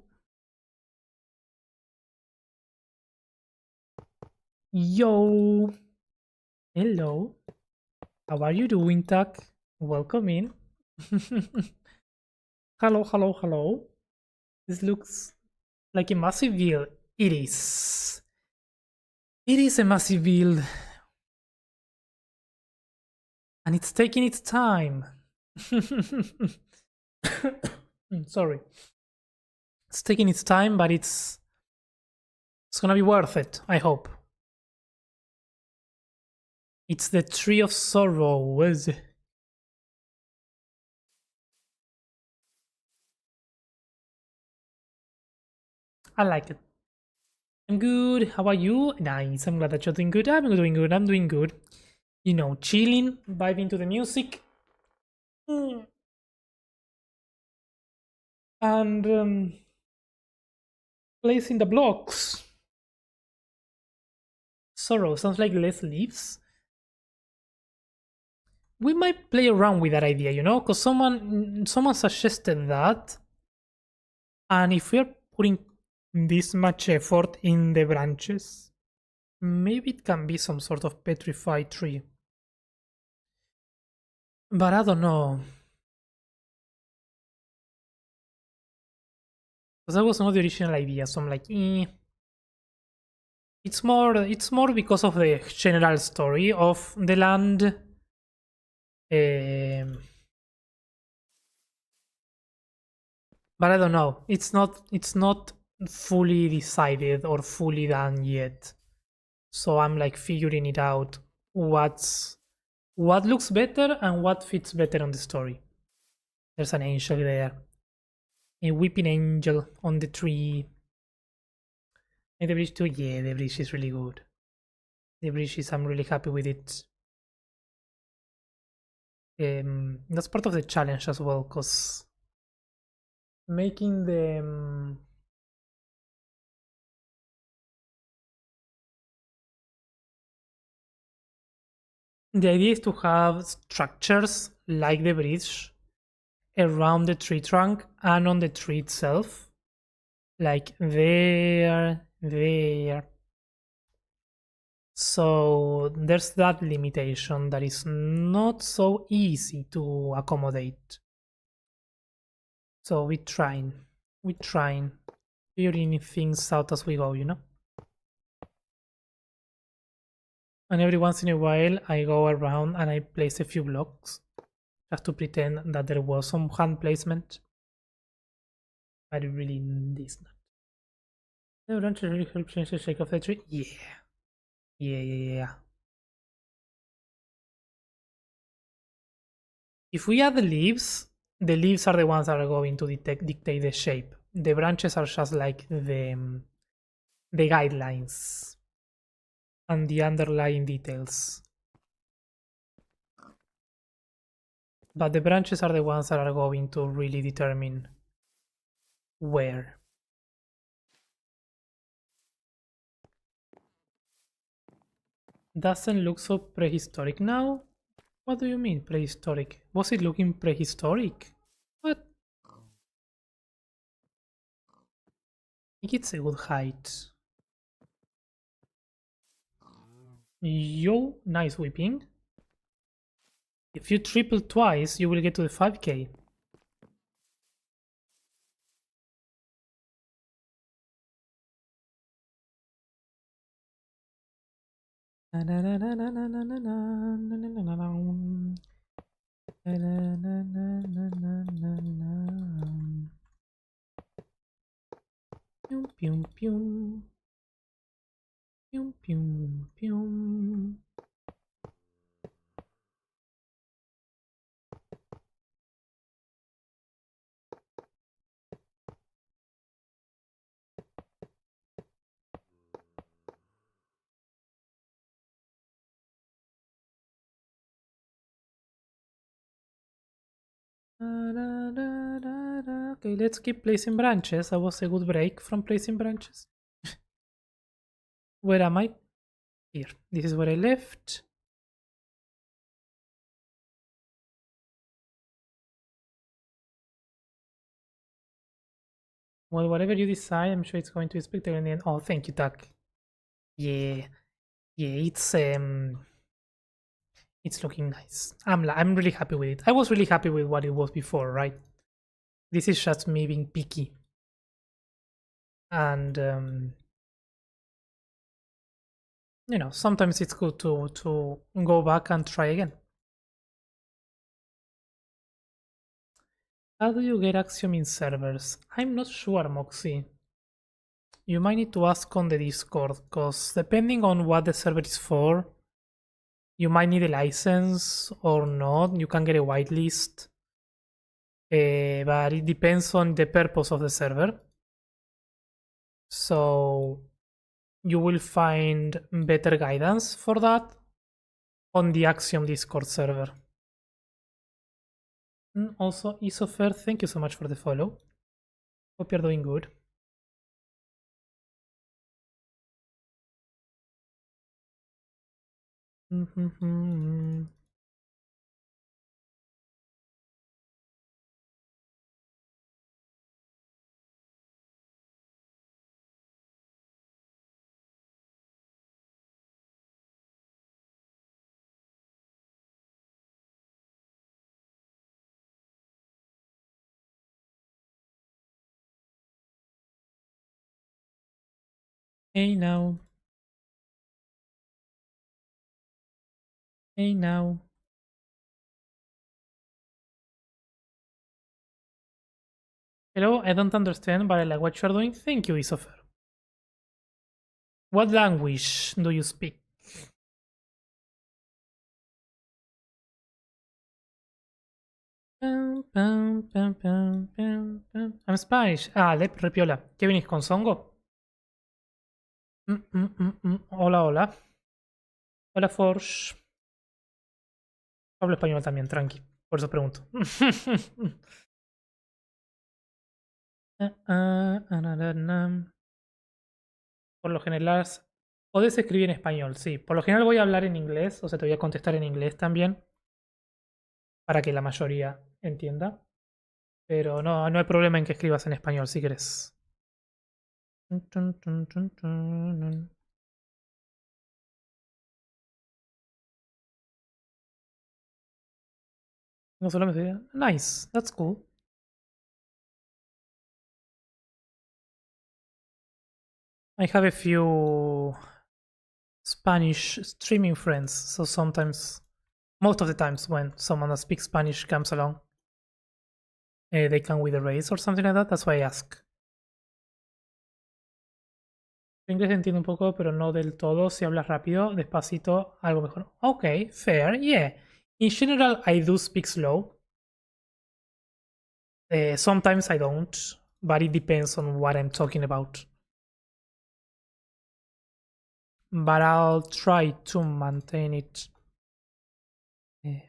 A: Yo. Hello. How are you doing, Tuck? Welcome in. Hello, hello, hello. This looks like a massive build. It is. It is a massive build. And it's taking its time. Sorry. It's taking its time, but it's gonna be worth it, I hope. It's the Tree of Sorrows. I like it. I'm good. How are you? Nice. I'm glad that you're doing good. I'm doing good. I'm doing good. You know, chilling, vibing to the music. And placing the blocks. Sorrow sounds like less leaves. we might play around with that idea, you know, because someone suggested that, and if we're putting this much effort in the branches, maybe it can be some sort of petrified tree. But I don't know. Because that was not the original idea, so I'm like, eh. It's more because of the general story of the land. But I don't know. It's not fully decided or fully done yet. So I'm like figuring it out what looks better and what fits better on the story. There's an angel there. A weeping angel on the tree. And the bridge too, yeah, the bridge is really good. The bridge is I'm really happy with it. That's part of the challenge as well, because making the idea is to have structures like the bridge around the tree trunk and on the tree itself, like there. So there's that limitation that is not so easy to accommodate. So we trying figuring things out as we go, you know. And every once in a while, I go around and I place a few blocks just to pretend that there was some hand placement. But it really is not. The branch really help change the shape of the tree. Yeah. If we add the leaves are the ones that are going to dictate the shape. The branches are just like the guidelines and the underlying details. But the branches are the ones that are going to really determine where. Doesn't look so prehistoric now? What do you mean prehistoric? Was it looking prehistoric? What? I think it's a good height. Yo, nice whipping. If you triple twice, you will get to the 5k. Pium, pium, pium. Pium, pium, pium. Okay, let's keep placing branches. That was a good break from placing branches. Where am I? Here. This is where I left. Well, whatever you decide, I'm sure it's going to be spectacular in the end. Oh, thank you, Tuck. Yeah, it's looking nice. I'm really happy with it. I was really happy with what it was before, right? This is just me being picky, and you know, sometimes it's good to go back and try again. How do you get Axium in servers? I'm not sure, Moxie. You might need to ask on the Discord, because depending on what the server is for, you might need a license or not. You can get a whitelist, but it depends on the purpose of the server. So you will find better guidance for that on the Axiom Discord server. Also, Isofer, thank you so much for the follow. Hope you're doing good. Hey now. Hey now. Hello, I don't understand, but I like what you're doing. Thank you, Isopher. What language do you speak? I'm Spanish. Ah, repiola. ¿Qué venís con Songo? Hola, hola. Hola, Forge. Hablo español también, tranqui. Por eso pregunto. Por lo general, podés escribir en español, sí. Por lo general voy a hablar en inglés, o sea, te voy a contestar en inglés también, para que la mayoría entienda. Pero no, no hay problema en que escribas en español si querés. No solamente. Nice, that's cool. I have a few Spanish streaming friends, so sometimes, most of the times, when someone that speaks Spanish comes along, they come with a race or something like that. That's why I ask. El inglés entiendo un poco, pero no del todo. Si hablas rápido, despacito, algo mejor. Okay, fair, yeah. In general, I do speak slow. Sometimes I don't, but it depends on what I'm talking about. But I'll try to maintain it, you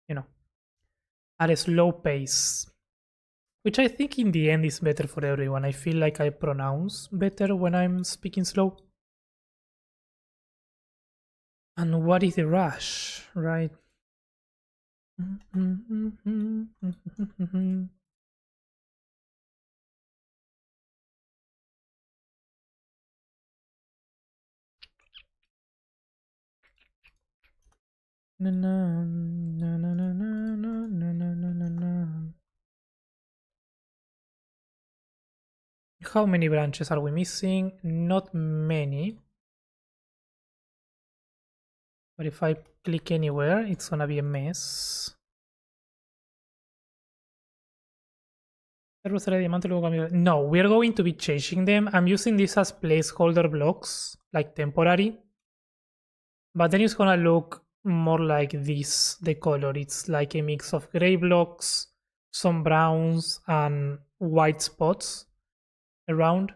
A: know, at a slow pace. Which I think in the end is better for everyone. I feel like I pronounce better when I'm speaking slow. And what is the rush, right? How many branches are we missing? Not many. But if I click anywhere, it's gonna be a mess. No, we're going to be changing them. I'm using this as placeholder blocks, like temporary. But then it's gonna look more like this, the color. It's like a mix of gray blocks, some browns, and white spots around.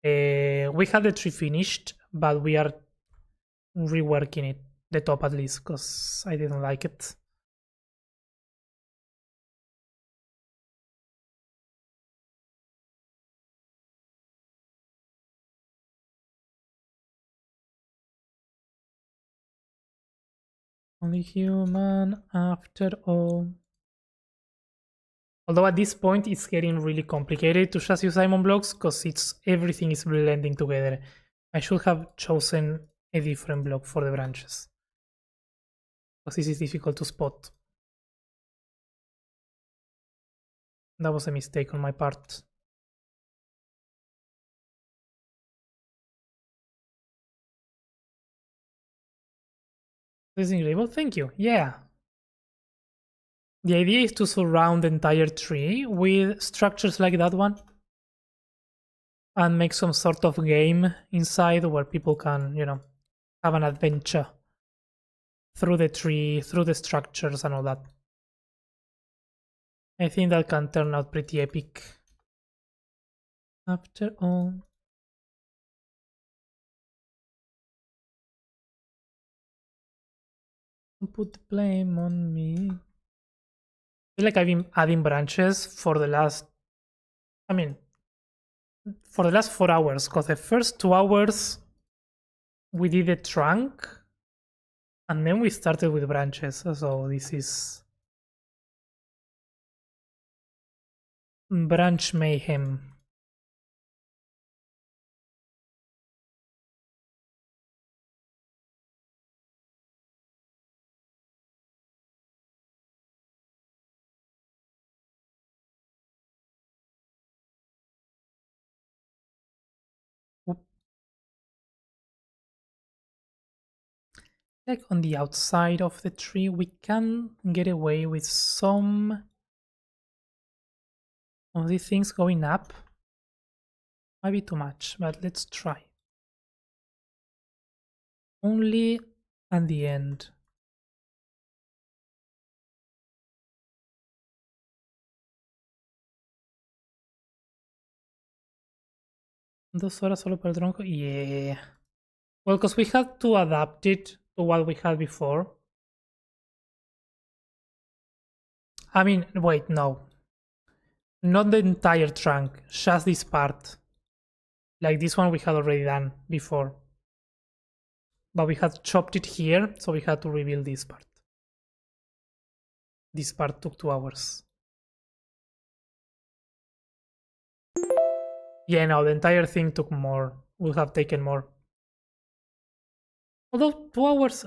A: We had the tree finished, but we are reworking it, the top at least, because I didn't like it. Only human after all. Although at this point it's getting really complicated to just use diamond blocks because everything is blending together. I should have chosen a different block for the branches, because this is difficult to spot. That was a mistake on my part. This is incredible. Thank you. Yeah. The idea is to surround the entire tree with structures like that one and make some sort of game inside where people can, have an adventure through the tree, through the structures and all that. I think that can turn out pretty epic. After all. Put the blame on me. I feel like I've been adding branches for the last 4 hours, because the first 2 hours we did the trunk and then we started with branches. So this is branch mayhem. like on the outside of the tree we can get away with some of these things going up. Might be too much, but let's try. Only at the end. 2 horas solo para el tronco? Yeah. Well, because we had to adapt it to what we had before. I mean, wait, no. Not the entire trunk, just this part. Like this one we had already done before. But we had chopped it here, so we had to rebuild this part. This part took 2 hours. Yeah, no, the entire thing took more. Would have taken more. Although 2 hours,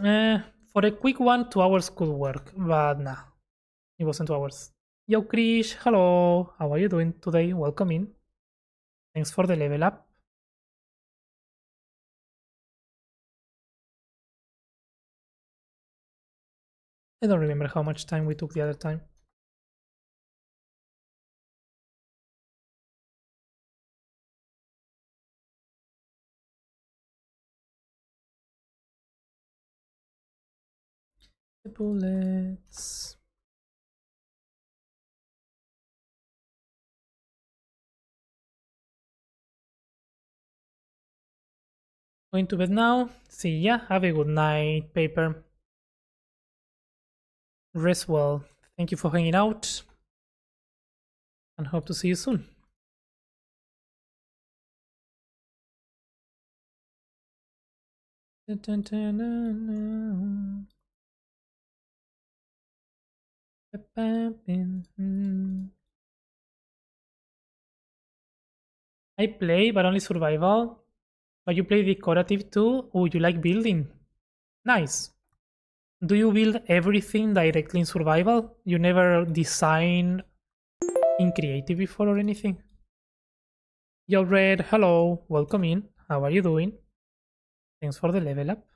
A: for a quick one, 2 hours could work. But nah, it wasn't 2 hours. Yo, Krish, hello. How are you doing today? Welcome in. Thanks for the level up. I don't remember how much time we took the other time. The bullets. Going to bed now. See ya. Have a good night, Paper. Rest well. Thank you for hanging out. And hope to see you soon. I play, but only survival. But you play decorative too? Oh, you like building. Nice. Do you build everything directly in survival? You never design in creative before or anything? Yo, Red, hello. Welcome in. How are you doing? Thanks for the level up.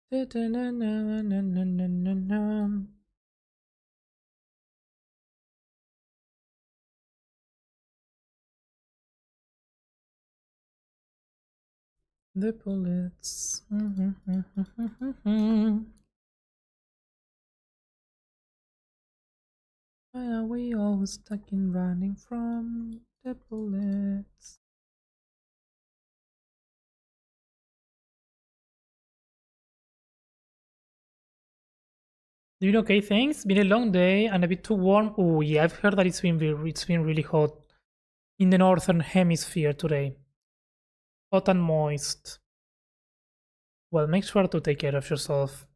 A: The bullets. Why are we always stuck in running from the bullets? Doing okay, thanks. Been a long day and a bit too warm. Oh yeah, I've heard that it's been really hot in the northern hemisphere today. Hot and moist. Well, make sure to take care of yourself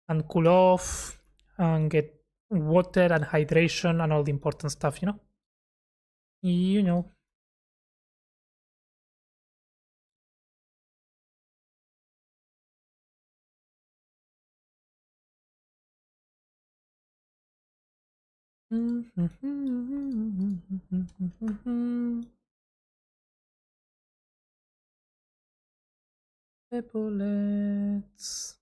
A: and cool off and get water and hydration and all the important stuff, you know? You know. The bullets.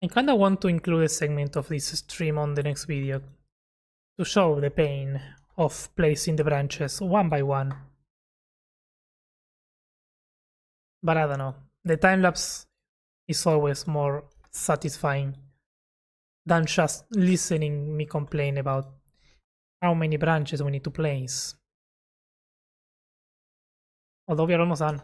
A: I kinda want to include a segment of this stream on the next video to show the pain of placing the branches one by one. But I don't know. The time lapse is always more satisfying than just listening me complain about how many branches we need to place. Although we are almost done.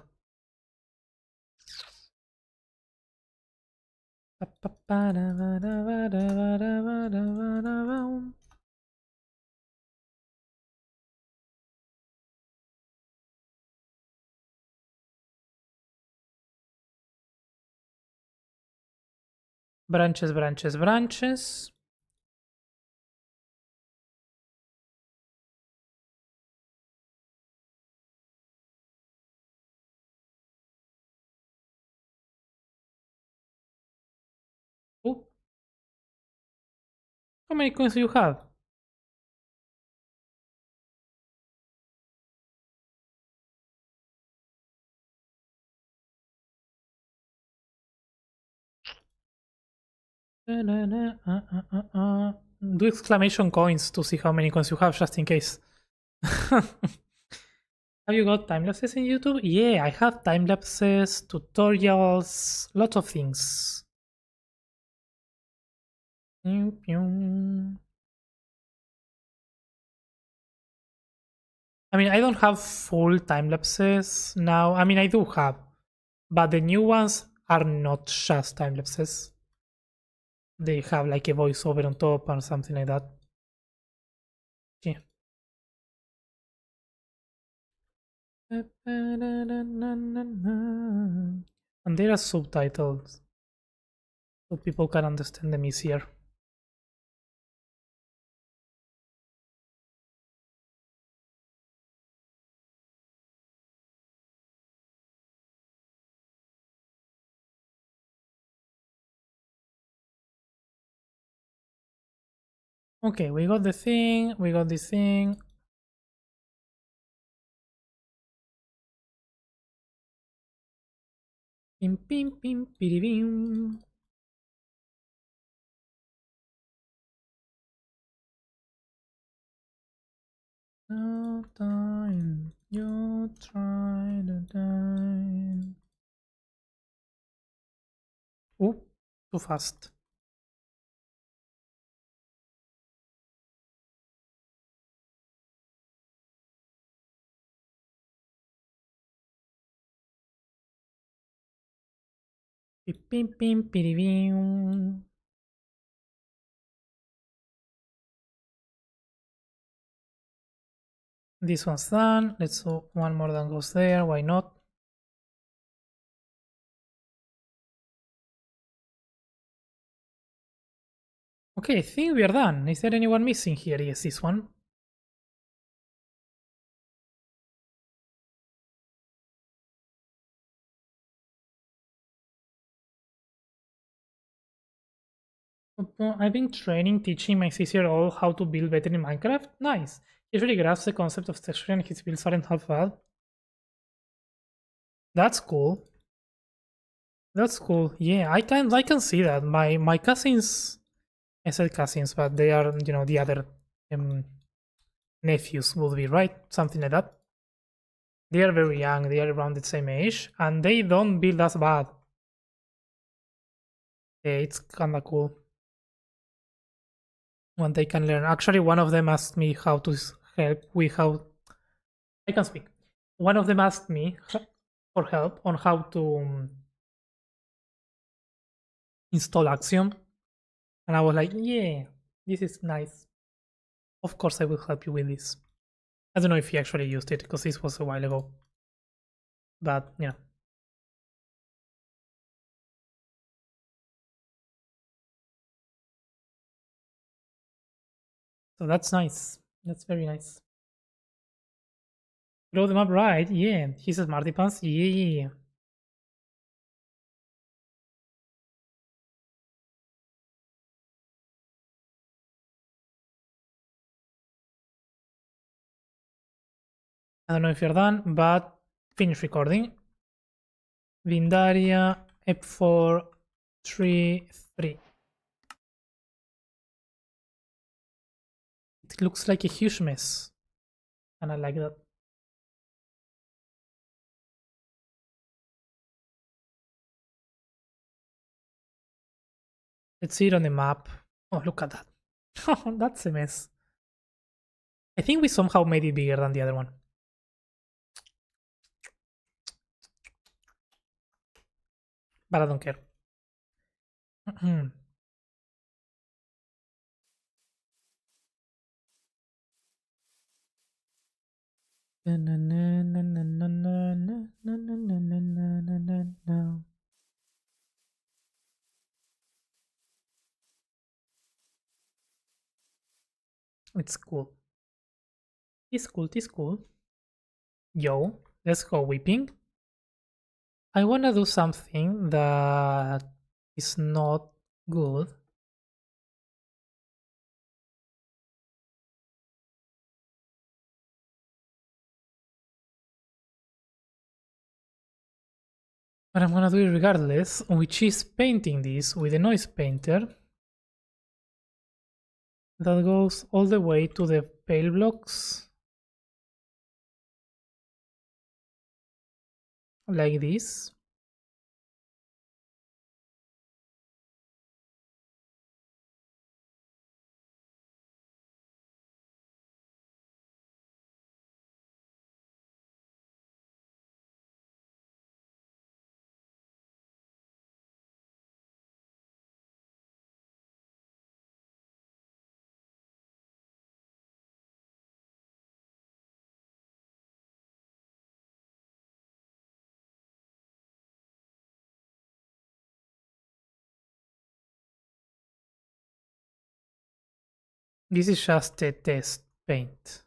A: Branches, branches, branches. How many coins do you have? Do exclamation coins to see how many coins you have, just in case. Have you got time lapses in YouTube? Yeah, I have time lapses, tutorials, lots of things. I mean, I don't have full time lapses now. I mean, I do have, but the new ones are not just time lapses. They have like a voiceover on top or something like that. Yeah. And there are subtitles so people can understand them easier. Okay, we got the thing, we got this thing. Pim pim pim piribim. No time, you try to die. Too fast. Pim pim pim piribim. This one's done. Let's do one more that goes there. Why not? Okay, I think we are done. Is there anyone missing here? Yes, this one. I've been teaching my 6-year-old how to build better in Minecraft. Nice. He usually grasps the concept of texture and his builds aren't half bad. That's cool. That's cool. Yeah, I can see that. My cousins, I said cousins, but they are the other nephews would be, right? Something like that. They are very young. They are around the same age, and they don't build as bad. Yeah, it's kinda cool when they can learn. Actually, one of them asked me how to help with how I can speak. One of them asked me for help on how to install Axium, and I was like, "Yeah, this is nice. Of course, I will help you with this." I don't know if he actually used it because this was a while ago, but yeah. So that's nice. That's very nice. Grow them up right. Yeah, he's a smarty pants. Yeah. I don't know if you're done, but finish recording. Vindaria F433. It looks like a huge mess, and I like that. Let's see it on the map. Oh, look at that. That's a mess. I think we somehow made it bigger than the other one. But I don't care. It's cool. It's cool. It's cool. Yo, let's go whipping. I wanna do something that is not good. But I'm gonna do it regardless, which is painting this with a noise painter that goes all the way to the pale blocks like this. This is just a test paint.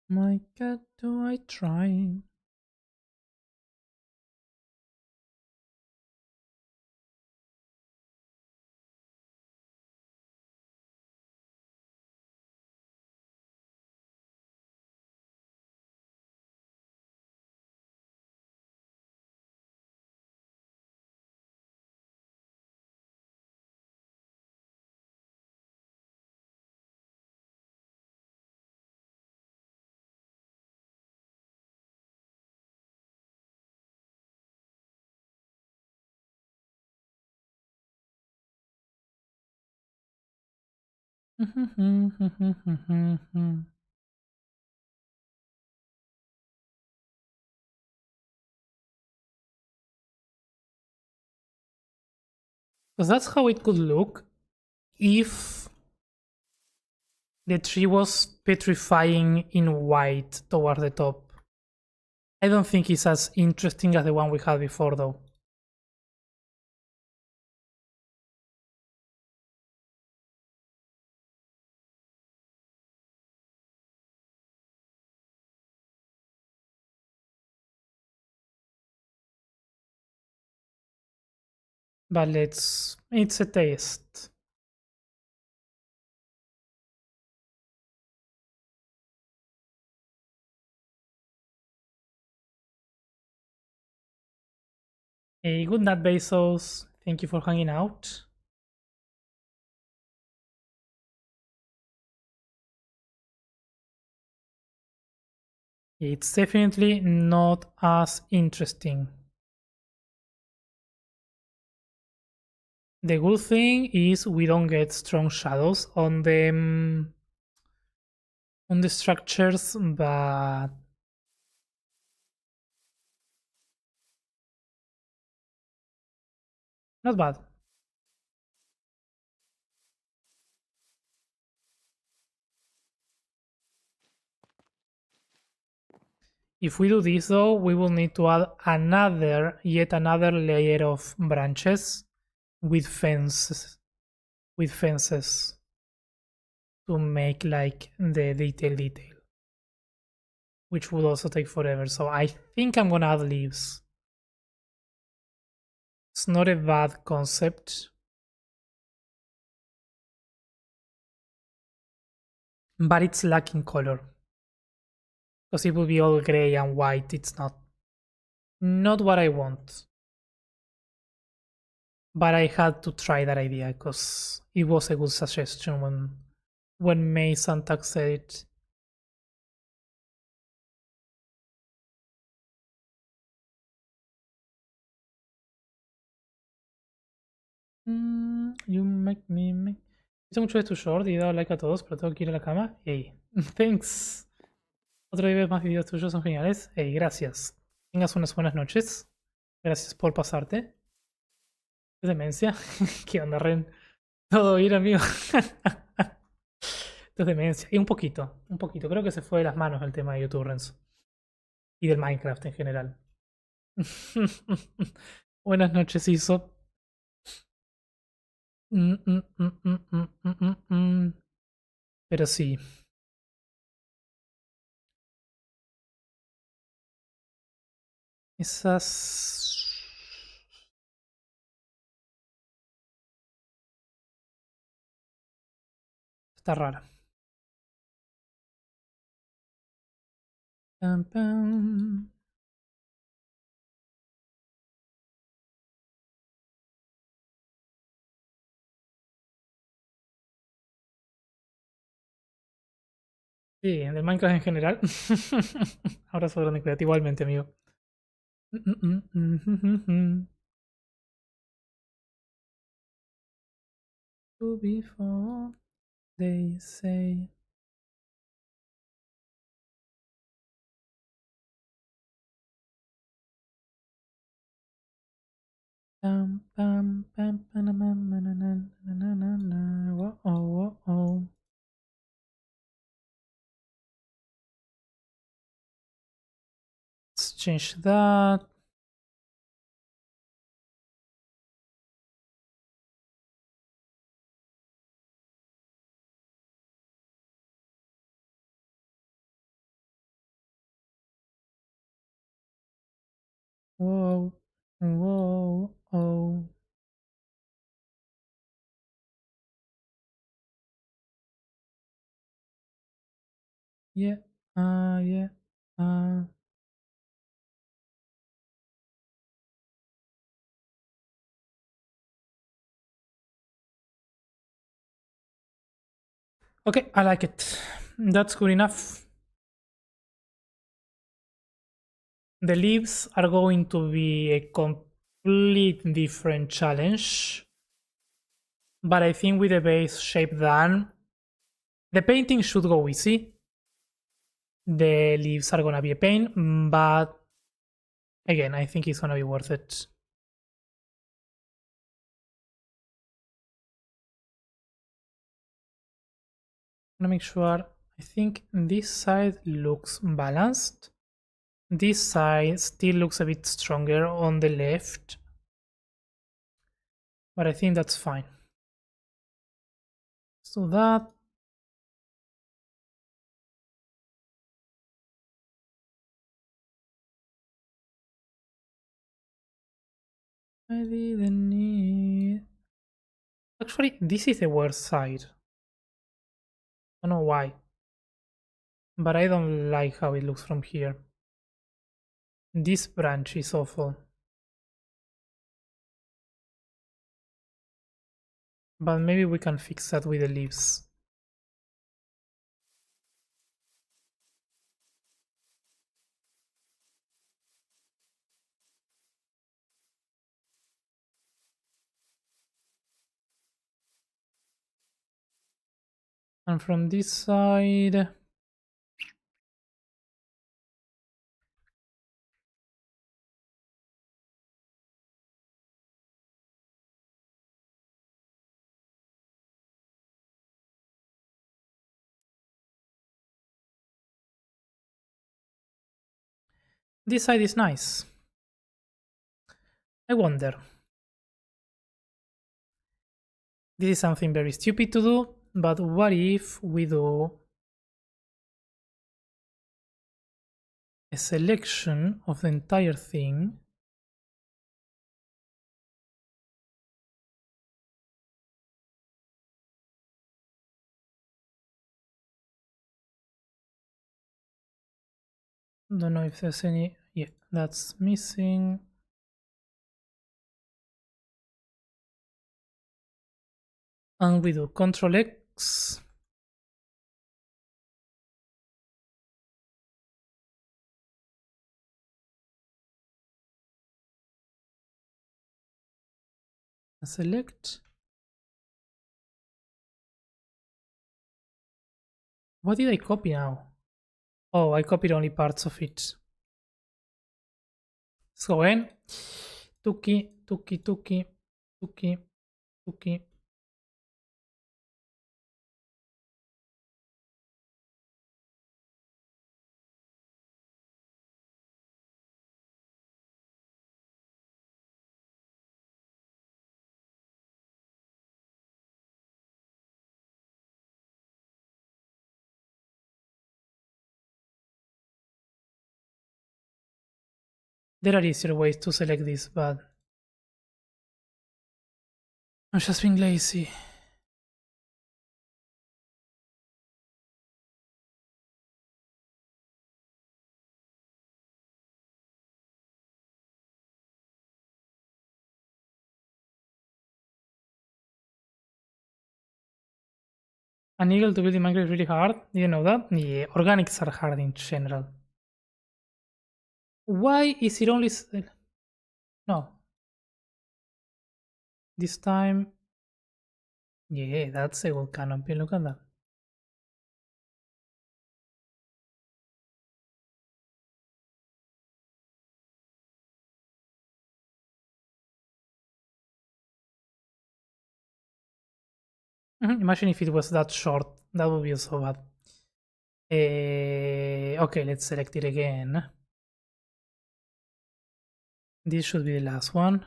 A: My God, do I try? Because that's how it could look if the tree was petrifying in white toward the top. I don't think it's as interesting as the one we had before though. But it's a taste. Hey, good night, Bezos. Thank you for hanging out. It's definitely not as interesting. The good thing is we don't get strong shadows on the structures, but not bad. If we do this though, we will need to add yet another layer of branches with fences to make like the detail, which would also take forever. So I think I'm gonna add leaves. It's not a bad concept, but it's lacking color because it would be all gray and white. It's not what I want. But I had to try that idea because it was a good suggestion when May Santak said it. You make me make. Hice mucho de tu short y he dado like a todos, pero tengo que ir a la cama. Hey, thanks. Otro día más videos tuyos son geniales. Hey, gracias. Tengas unas buenas noches. Gracias por pasarte. ¿Es demencia? ¿Qué onda, Ren? Todo bien, amigo. Esto es demencia. Y un poquito. Creo que se fue de las manos el tema de YouTube, Renzo. Y del Minecraft en general. Buenas noches, Iso. Pero sí. Esas... Está rara. Pam, pam. Sí, del Minecraft en general. Ahora sobre Minecraft igualmente, amigo. To before they say. Pam, pam, pam, Whoa, whoa, whoa. Let's change that. Whoa, whoa, oh. Yeah, yeah, Okay, I like it. That's good enough. The leaves are going to be a complete different challenge. But I think with the base shape done, the painting should go easy. The leaves are gonna be a pain, but again, I think it's gonna be worth it. I'm gonna make sure. I think this side looks balanced. This side still looks a bit stronger on the left, but I think that's fine. So that. I didn't need. Actually, this is the worst side. I don't know why, but I don't like how it looks from here. This branch is awful. But maybe we can fix that with the leaves. And from this side, this side is nice. I wonder. This is something very stupid to do, but what if we do a selection of the entire thing? Don't know if there's any. Yeah, that's missing. And we do Control X. Select. What did I copy now? Oh, I copied only parts of it. Let's go in. Tuki, tuki, tuki, tuki, tuki. There are easier ways to select this, but I'm just being lazy. An eagle to build in Minecraft is really hard. Didn't know that? Yeah, organics are hard in general. Why is it only... No. This time... Yeah, that's a good canopy. Look at that. Imagine if it was that short. That would be so bad. Okay, let's select it again. This should be the last one.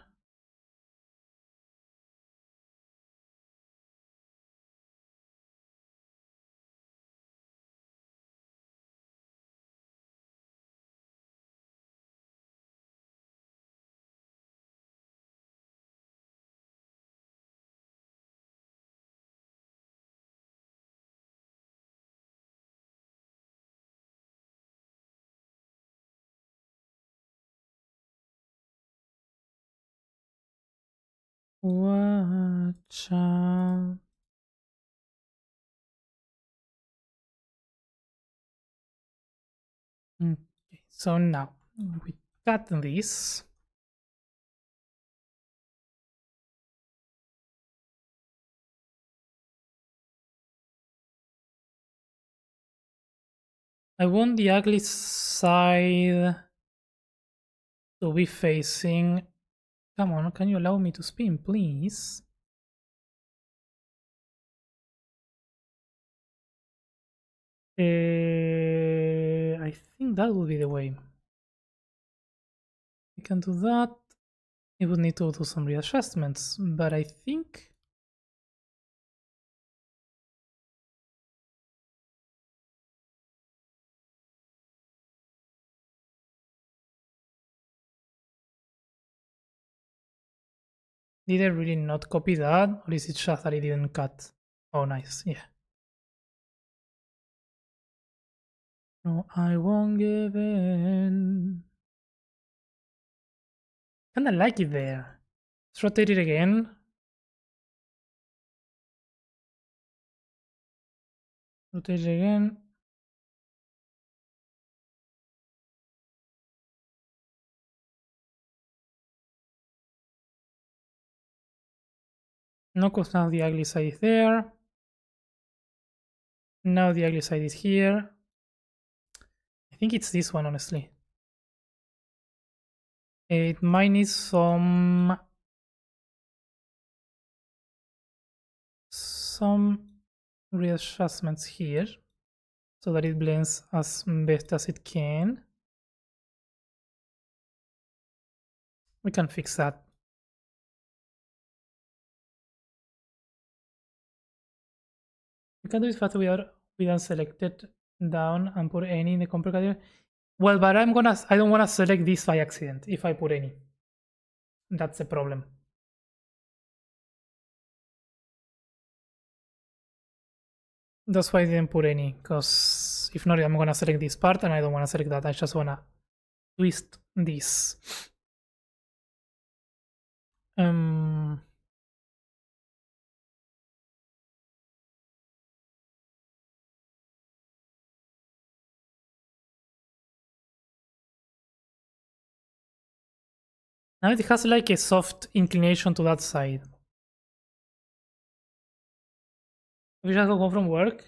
A: Watch out. Okay, so now we cut this. I want the ugly side to be facing... Come on, can you allow me to spin, please? I think that will be the way. We can do that. It would need to do some readjustments, but I think... Did I really not copy that? Or is it just that I didn't cut? Oh, nice, yeah. No, I won't give in. Kinda like it there. Let's rotate it again. Rotate it again. No, because now the ugly side is there. Now the ugly side is here. I think it's this one, honestly. It might need some readjustments here so that it blends as best as it can. We can fix that. We can do it faster without selected down and put any in the compare category. Well, but I don't wanna select this by accident if I put any. That's the problem. That's why I didn't put any, because if not, I'm gonna select this part and I don't wanna select that. I just wanna twist this. Now it has like a soft inclination to that side. We just go home from work.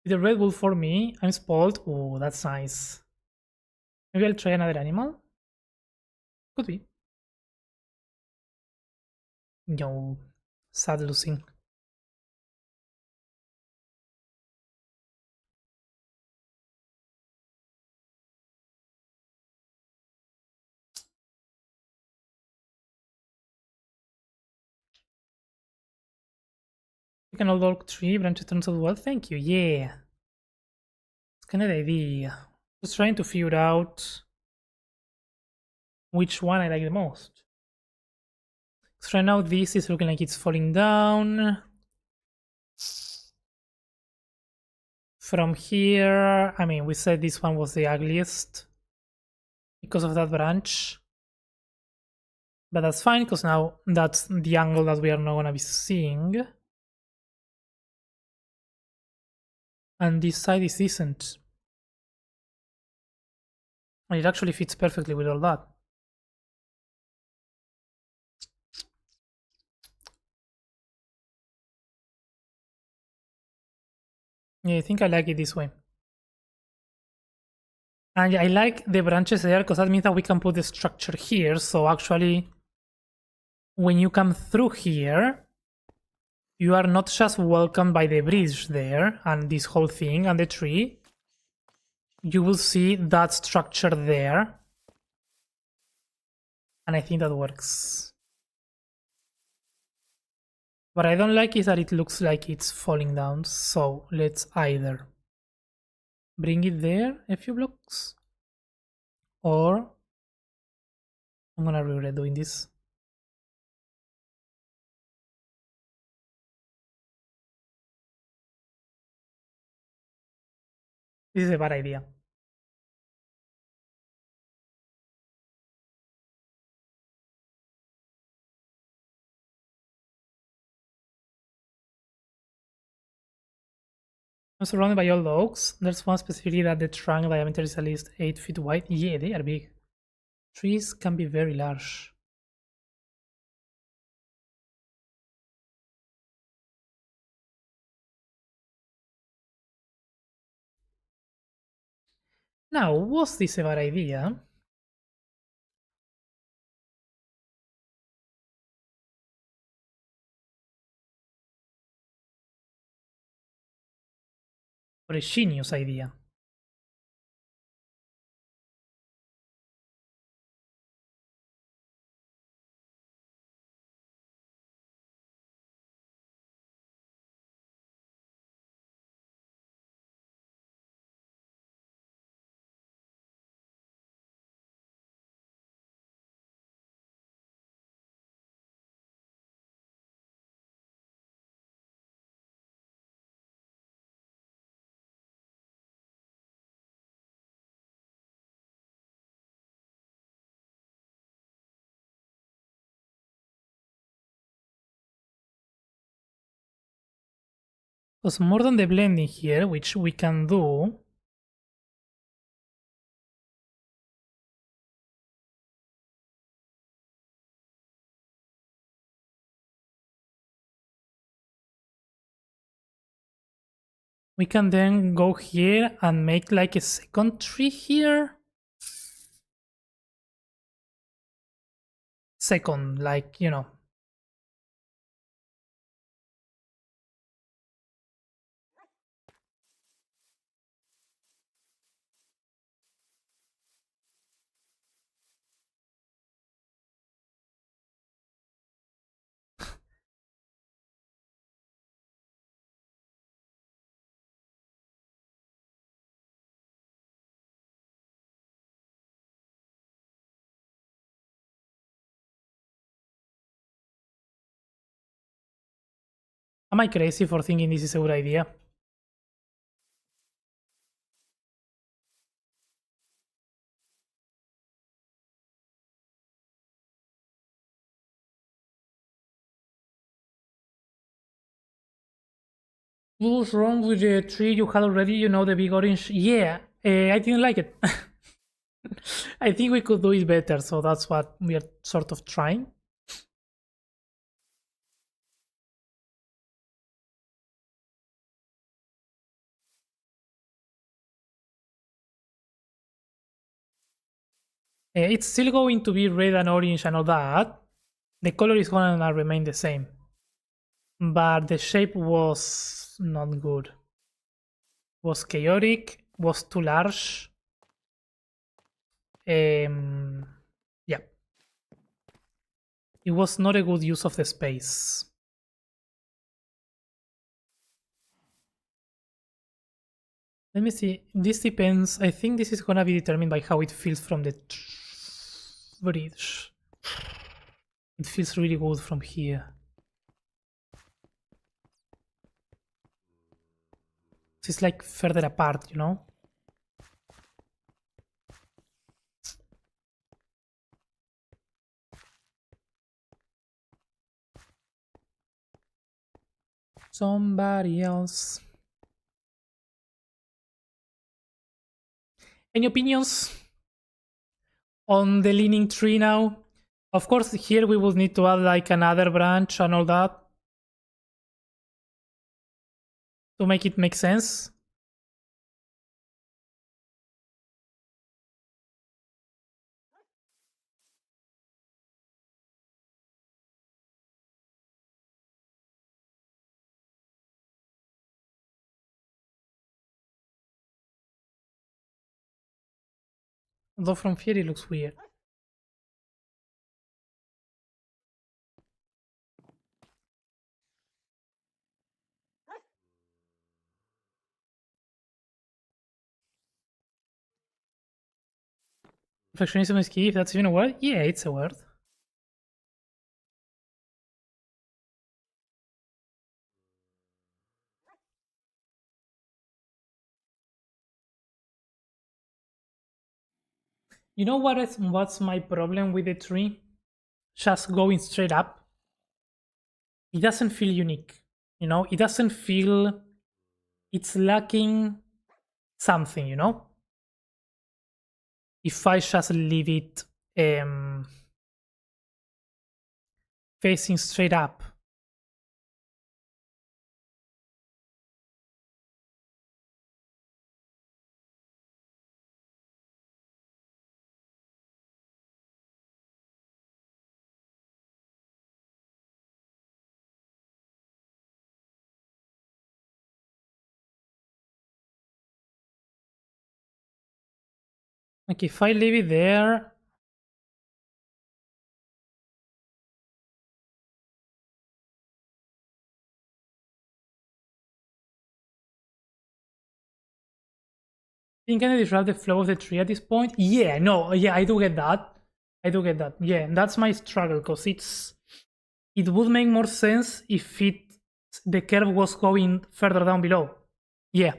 A: With a Red Bull for me, I'm spoiled. Oh, that's nice. Maybe I'll try another animal. Could be. No, sad losing. You can all log tree, branches turns out well. Thank you, yeah. It's kind of the idea. Just trying to figure out which one I like the most. So right now this is looking like it's falling down. From here, I mean, we said this one was the ugliest because of that branch. But that's fine, because now that's the angle that we are not gonna be seeing. And this side is decent. And it actually fits perfectly with all that. Yeah, I think I like it this way. And I like the branches there, because that means that we can put the structure here. So actually, when you come through here, you are not just welcomed by the bridge there and this whole thing and the tree. You will see that structure there. And I think that works. What I don't like is that it looks like it's falling down. So let's either bring it there a few blocks, or I'm gonna regret doing this. This is a bad idea. I'm surrounded by old oaks. There's one specifically that the trunk diameter is at least 8 feet wide. Yeah, they are big. Trees can be very large. Now, was this a bad idea? Or a genius idea? Because more than the blending here, which we can do, we can then go here and make like a second tree here. Second, like, you know. Am I crazy for thinking this is a good idea? What was wrong with the tree you had already? You know, the big orange? Yeah, I didn't like it. I think we could do it better, so that's what we are sort of trying. It's still going to be red and orange and all that. The color is gonna remain the same. But the shape was not good. Was chaotic, was too large. Yeah. It was not a good use of the space. Let me see. This depends. I think this is gonna be determined by how it feels from the bridge. It feels really good from here. It's like further apart, you know? Somebody else. Any opinions on the leaning tree now? Of course, here we will need to add like another branch and all that to make it make sense. Though from here it looks weird. Perfectionism is key, if that's even a word? Yeah, it's a word. You know what's my problem with the tree? Just going straight up. It doesn't feel unique. You know, it doesn't feel it's lacking something, you know? If I just leave it facing straight up. Like if I leave it there, think can I disrupt the flow of the tree at this point? Yeah, no, yeah, I do get that. I do get that. Yeah, that's my struggle because it would make more sense if the curve was going further down below. Yeah.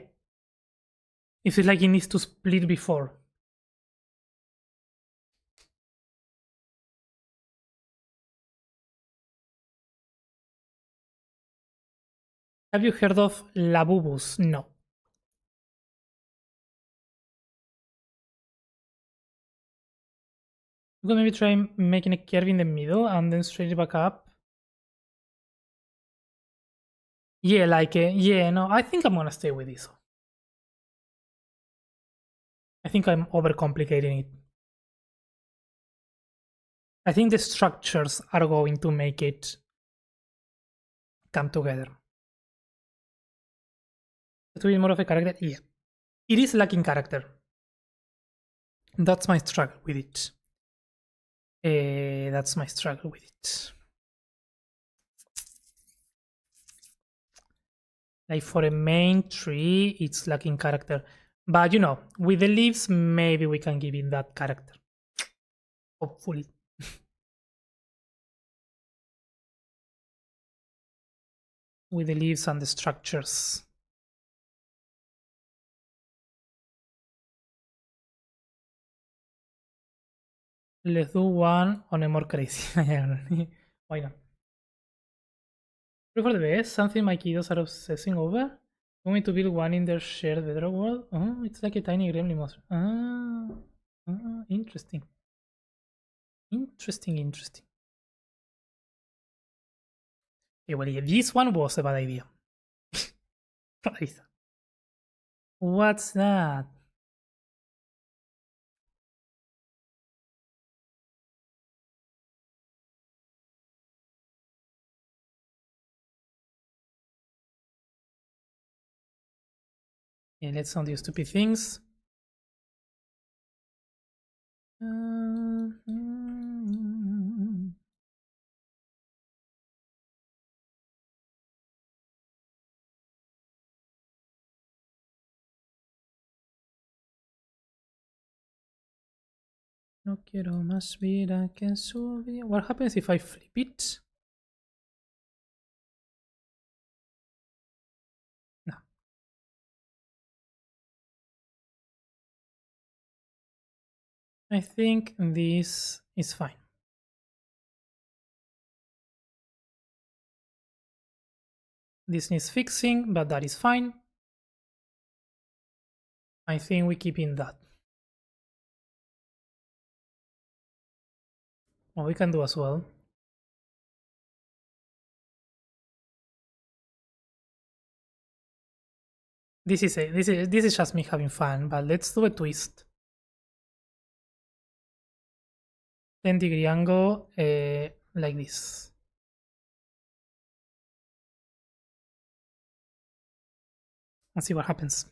A: If it's like it needs to split before. Have you heard of labubus? No. I'm gonna maybe try making a curve in the middle and then straight it back up. Yeah, like, yeah, no, I think I'm gonna stay with this. I think I'm overcomplicating it. I think the structures are going to make it come together. To be more of a character, yeah. It is lacking character. That's my struggle with it. That's my struggle with it. Like for a main tree, it's lacking character. But you know, with the leaves, maybe we can give it that character. Hopefully. With the leaves and the structures. Let's do one on a more crazy. Why not? For the best, something my kiddos are obsessing over. Want me to build one in their shared bedrock world? Oh, it's like a tiny gremlin monster. Interesting. Interesting. Okay, well, yeah, this one was a bad idea. What's that? Yeah, let's not do stupid things. No quiero más vida que su vida. What happens if I flip it? No. I think this is fine. This needs fixing, but that is fine. I think we keep in that. Well, we can do as well. This is just me having fun, but let's do a twist. 10-degree angle like this. And see what happens.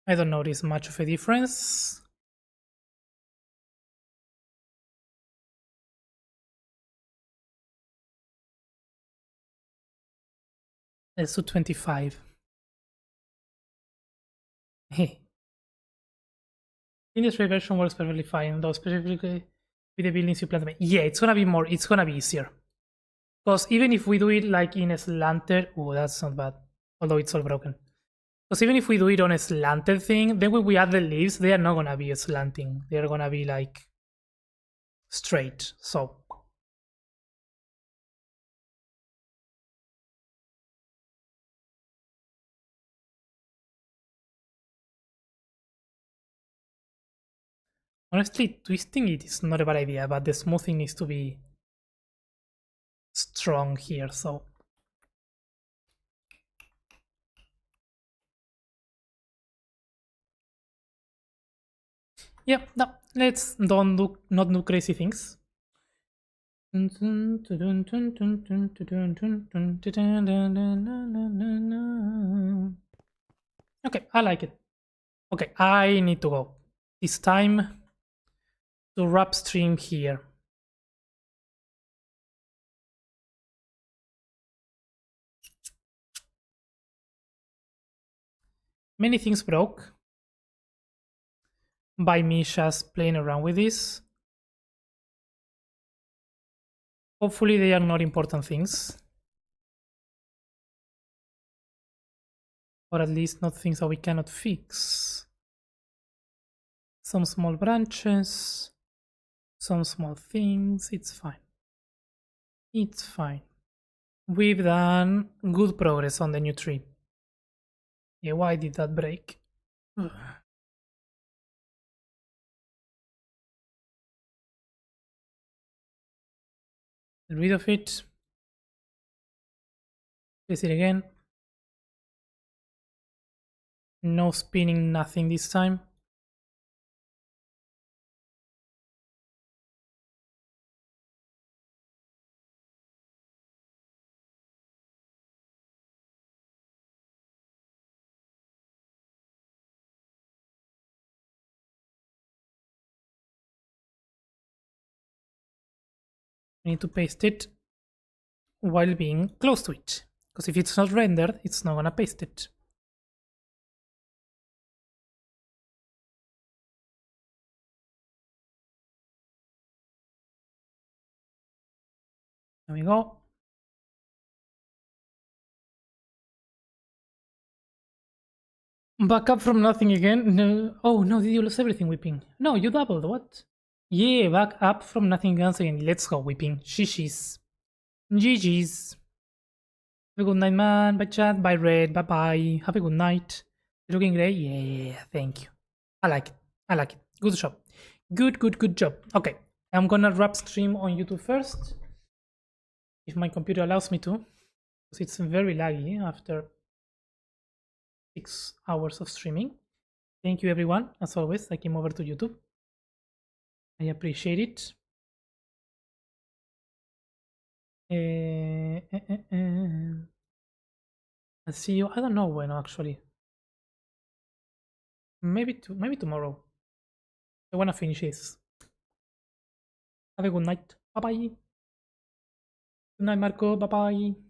A: I don't notice much of a difference. Let's do 25. Hey. Industry version works perfectly fine, though specifically with the buildings you plan to make. Yeah, it's gonna be easier. Because even if we do it like in a slanted, oh, that's not bad. Although it's all broken. Because even if we do it on a slanted thing, then when we add the leaves, they are not gonna be slanting. They are gonna be like straight. So honestly, twisting it is not a bad idea, but the smoothing needs to be strong here. So yeah, no, let's not do crazy things. Okay, I like it. Okay, I need to go. It's time to wrap stream here. Many things broke by me just playing around with this. Hopefully they are not important things. Or at least not things that we cannot fix. Some small branches, some small things, it's fine. It's fine. We've done good progress on the new tree. Yeah, why did that break? Ugh. Get rid of it. Place it again. No spinning, nothing this time. I need to paste it while being close to it. Because if it's not rendered, it's not gonna paste it. There we go. Back up from nothing again? No. Oh no, did you lose everything, Whipping? No, you doubled, what? Yeah, back up from nothing once again. Let's go, Whipping. GG's. GG's. Have a good night, man. Bye, chat. Bye, Red. Bye bye. Have a good night. You're looking great. Yeah, thank you. I like it. I like it. Good job. Good job. Okay, I'm gonna wrap stream on YouTube first. If my computer allows me to. Because it's very laggy after 6 hours of streaming. Thank you, everyone. As always, I came over to YouTube. I appreciate it. I'll see you. I don't know when actually. Maybe tomorrow. I wanna finish this. Have a good night. Bye bye. Good night, Marco. Bye bye.